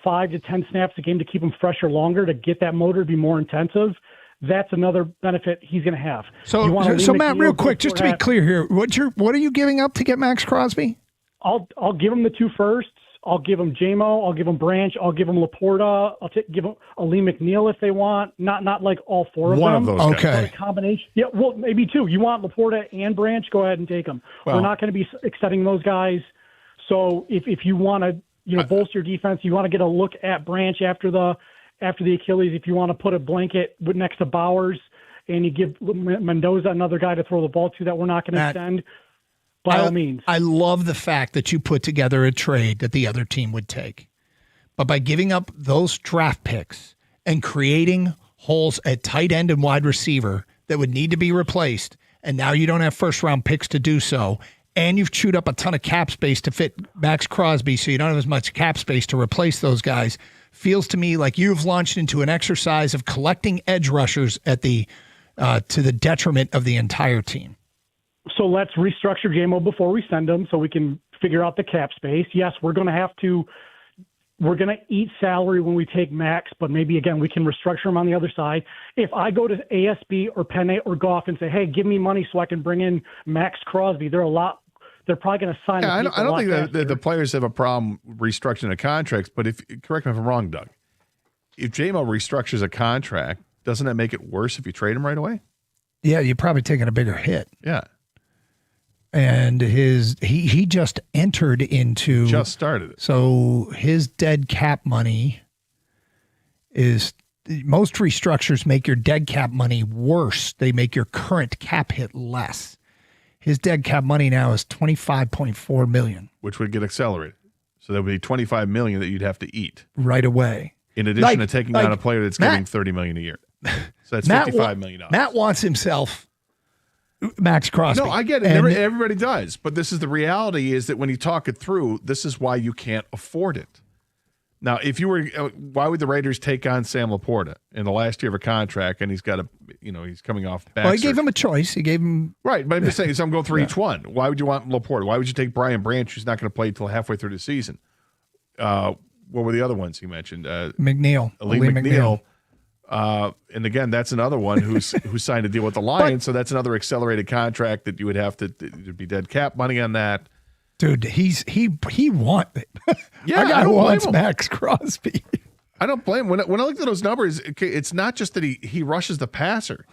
5 to 10 snaps a game to keep him fresher longer, to get that motor to be more intensive, that's another benefit he's going to have. So Matt, real quick, just to be clear here, what are you giving up to get Max Crosby? I'll give him the 2 firsts. I'll give him JMO. I'll give him Branch. I'll give him Laporta. I'll give him Ali McNeil if they want. Not like all 4 of them. One of those guys. Okay. A combination. Yeah, well, maybe 2. You want Laporta and Branch? Go ahead and take them. Well, we're not going to be extending those guys. So if you want to bolster your defense, you want to get a look at Branch after the Achilles. If you want to put a blanket next to Bowers and you give Mendoza another guy to throw the ball to that we're not going to extend. By all means. I love the fact that you put together a trade that the other team would take. But by giving up those draft picks and creating holes at tight end and wide receiver that would need to be replaced, and now you don't have first-round picks to do so, and you've chewed up a ton of cap space to fit Max Crosby so you don't have as much cap space to replace those guys, feels to me like you've launched into an exercise of collecting edge rushers at the to the detriment of the entire team. So let's restructure JMO before we send them so we can figure out the cap space. Yes, we're going to eat salary when we take Max, but maybe, again, we can restructure him on the other side. If I go to ASB or Penne or Goff and say, hey, give me money so I can bring in Max Crosby, they're probably going to sign. Yeah, I don't think that the players have a problem restructuring the contracts, but correct me if I'm wrong, Doug, if JMO restructures a contract, doesn't that make it worse if you trade him right away? Yeah, you're probably taking a bigger hit. Yeah. And he just entered into just started it. So his dead cap money is, most restructures make your dead cap money worse. They make your current cap hit less. His dead cap money now is $25.4 million, which would get accelerated. So there would be $25 million that you'd have to eat right away. In addition to taking on a player that's getting $30 million a year. So that's $55 million. Matt wants himself Max Crosby. No, I get it. Everybody does. But this is the reality, is that when you talk it through, this is why you can't afford it. Now, if you were, why would the Raiders take on Sam Laporta in the last year of a contract, and he's got he's coming off back? Well, he gave him a choice. He gave him right, but I'm just saying, so I'm going through each one. Why would you want Laporta? Why would you take Brian Branch, who's not going to play until halfway through the season? What were the other ones he mentioned? McNeil, Ali McNeil. And again, that's another one who signed a deal with the Lions, so that's another accelerated contract that you would have to be dead cap money on that. Dude, he want it. Yeah, I got wants Max Crosby. I don't blame him. When I looked at those numbers, it's not just that he rushes the passer.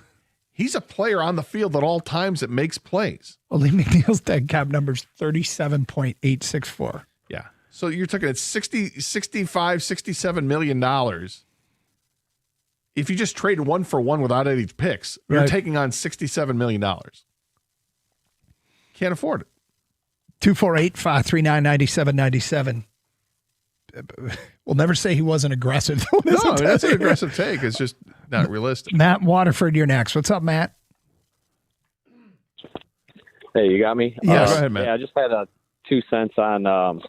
He's a player on the field at all times that makes plays. Lee McNeil's dead cap number is 37.864. Yeah. So you're talking at $65, $67 million. If you just trade 1-for-1 without any picks, you're taking on $67 million. Can't afford it. 248-539-9797. We'll never say he wasn't aggressive. No, that's an aggressive take. It's just not realistic. Matt Waterford, you're next. What's up, Matt? Hey, you got me? Yes. Go ahead, Matt. Yeah, I just had 2 cents on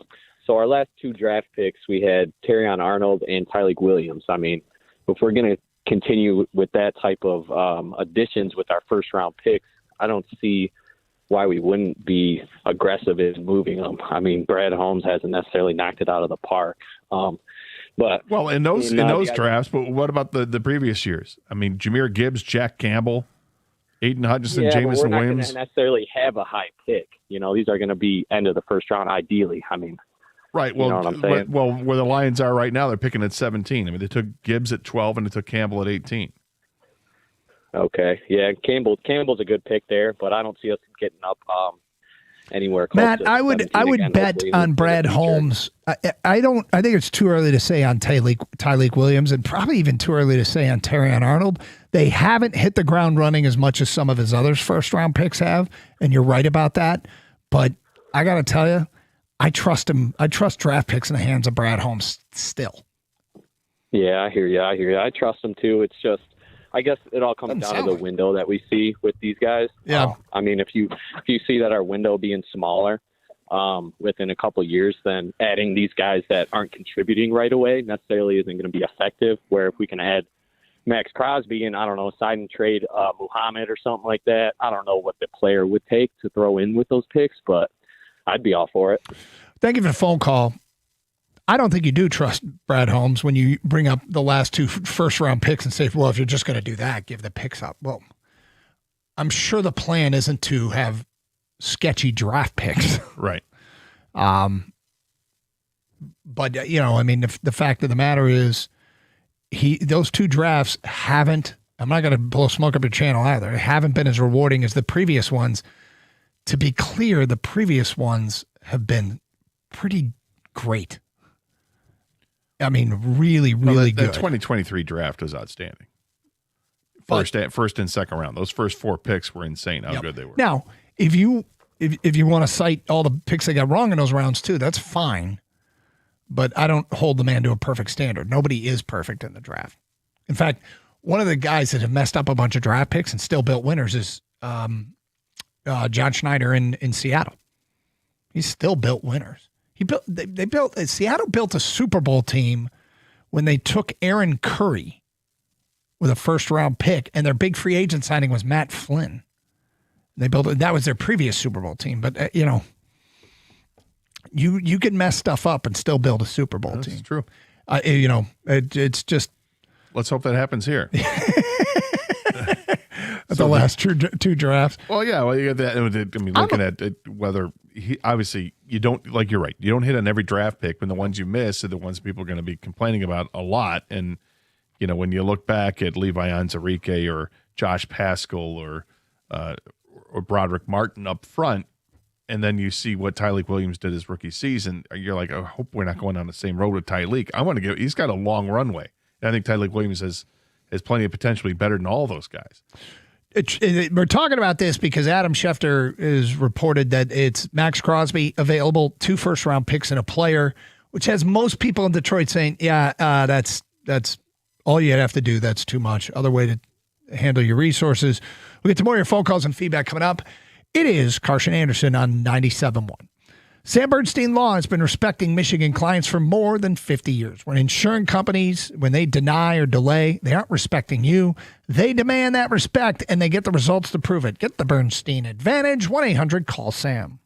so our last 2 draft picks, we had Terrion Arnold and Tyleik Williams. I mean, if we're going to continue with that type of additions with our first-round picks, I don't see why we wouldn't be aggressive in moving them. I mean, Brad Holmes hasn't necessarily knocked it out of the park. But well, in those drafts, but what about the previous years? I mean, Jahmyr Gibbs, Jack Campbell, Aiden Hutchinson, Jamison Williams. We're not Williams. going to necessarily have a high pick. These are going to be end of the first round, ideally. I mean, right. Well, you know what I'm saying? well, where the Lions are right now, they're picking at 17. I mean, they took Gibbs at 12 and they took Campbell at 18. Okay. Yeah, Campbell's a good pick there, but I don't see us getting up anywhere close. Matt, to I would bet on Brad Holmes. I think it's too early to say on Tyleik Williams, and probably even too early to say on Terrion Arnold. They haven't hit the ground running as much as some of his other first round picks have, and you're right about that. But I got to tell you, I trust him. I trust draft picks in the hands of Brad Holmes still. Yeah, I hear you. I trust him too. It's just, I guess it all comes down to the window that we see with these guys. Yeah. I mean, if you see that our window being smaller within a couple of years, then adding these guys that aren't contributing right away necessarily isn't going to be effective. Where if we can add Max Crosby and, I don't know, sign and trade Muhammad or something like that, I don't know what the player would take to throw in with those picks, but I'd be all for it. Thank you for the phone call. I don't think you do trust Brad Holmes when you bring up the last 2 first-round picks and say, well, if you're just going to do that, give the picks up. Well, I'm sure the plan isn't to have sketchy draft picks. Right. But, I mean, the fact of the matter is those 2 drafts haven't, I'm not going to blow smoke up your channel either, haven't been as rewarding as the previous ones. To be clear, the previous ones have been pretty great. I mean, really, really good. The 2023 draft was outstanding. First and second round. Those first 4 picks were insane how good they were. Now, if you want to cite all the picks they got wrong in those rounds too, that's fine. But I don't hold the man to a perfect standard. Nobody is perfect in the draft. In fact, one of the guys that have messed up a bunch of draft picks and still built winners is John Schneider in Seattle. He's still built winners. Seattle built a Super Bowl team when they took Aaron Curry with a first-round pick, and their big free agent signing was Matt Flynn. That was their previous Super Bowl team. But you can mess stuff up and still build a Super Bowl team. That's true. It's just. Let's hope that happens here. The last 2 drafts. Well, yeah. Well, you got that. I mean, looking at whether obviously you don't, like, you're right. You don't hit on every draft pick, when the ones you miss are the ones people are going to be complaining about a lot. And when you look back at Levi Onwuzurike or Josh Paschal or Broderick Martin up front, and then you see what Tyleik Williams did his rookie season, you're like, I hope we're not going on the same road with Tyleik. He's got a long runway. And I think Tyleik Williams has plenty of potential to be better than all those guys. We're talking about this because Adam Schefter has reported that it's Max Crosby available, 2 first-round picks and a player, which has most people in Detroit saying, that's all you'd have to do. That's too much. Other way to handle your resources. We'll get to more of your phone calls and feedback coming up. It is Carson Anderson on 97.1. Sam Bernstein Law has been respecting Michigan clients for more than 50 years. When insurance companies, when they deny or delay, they aren't respecting you. They demand that respect, and they get the results to prove it. Get the Bernstein advantage. 1-800-CALL-SAM.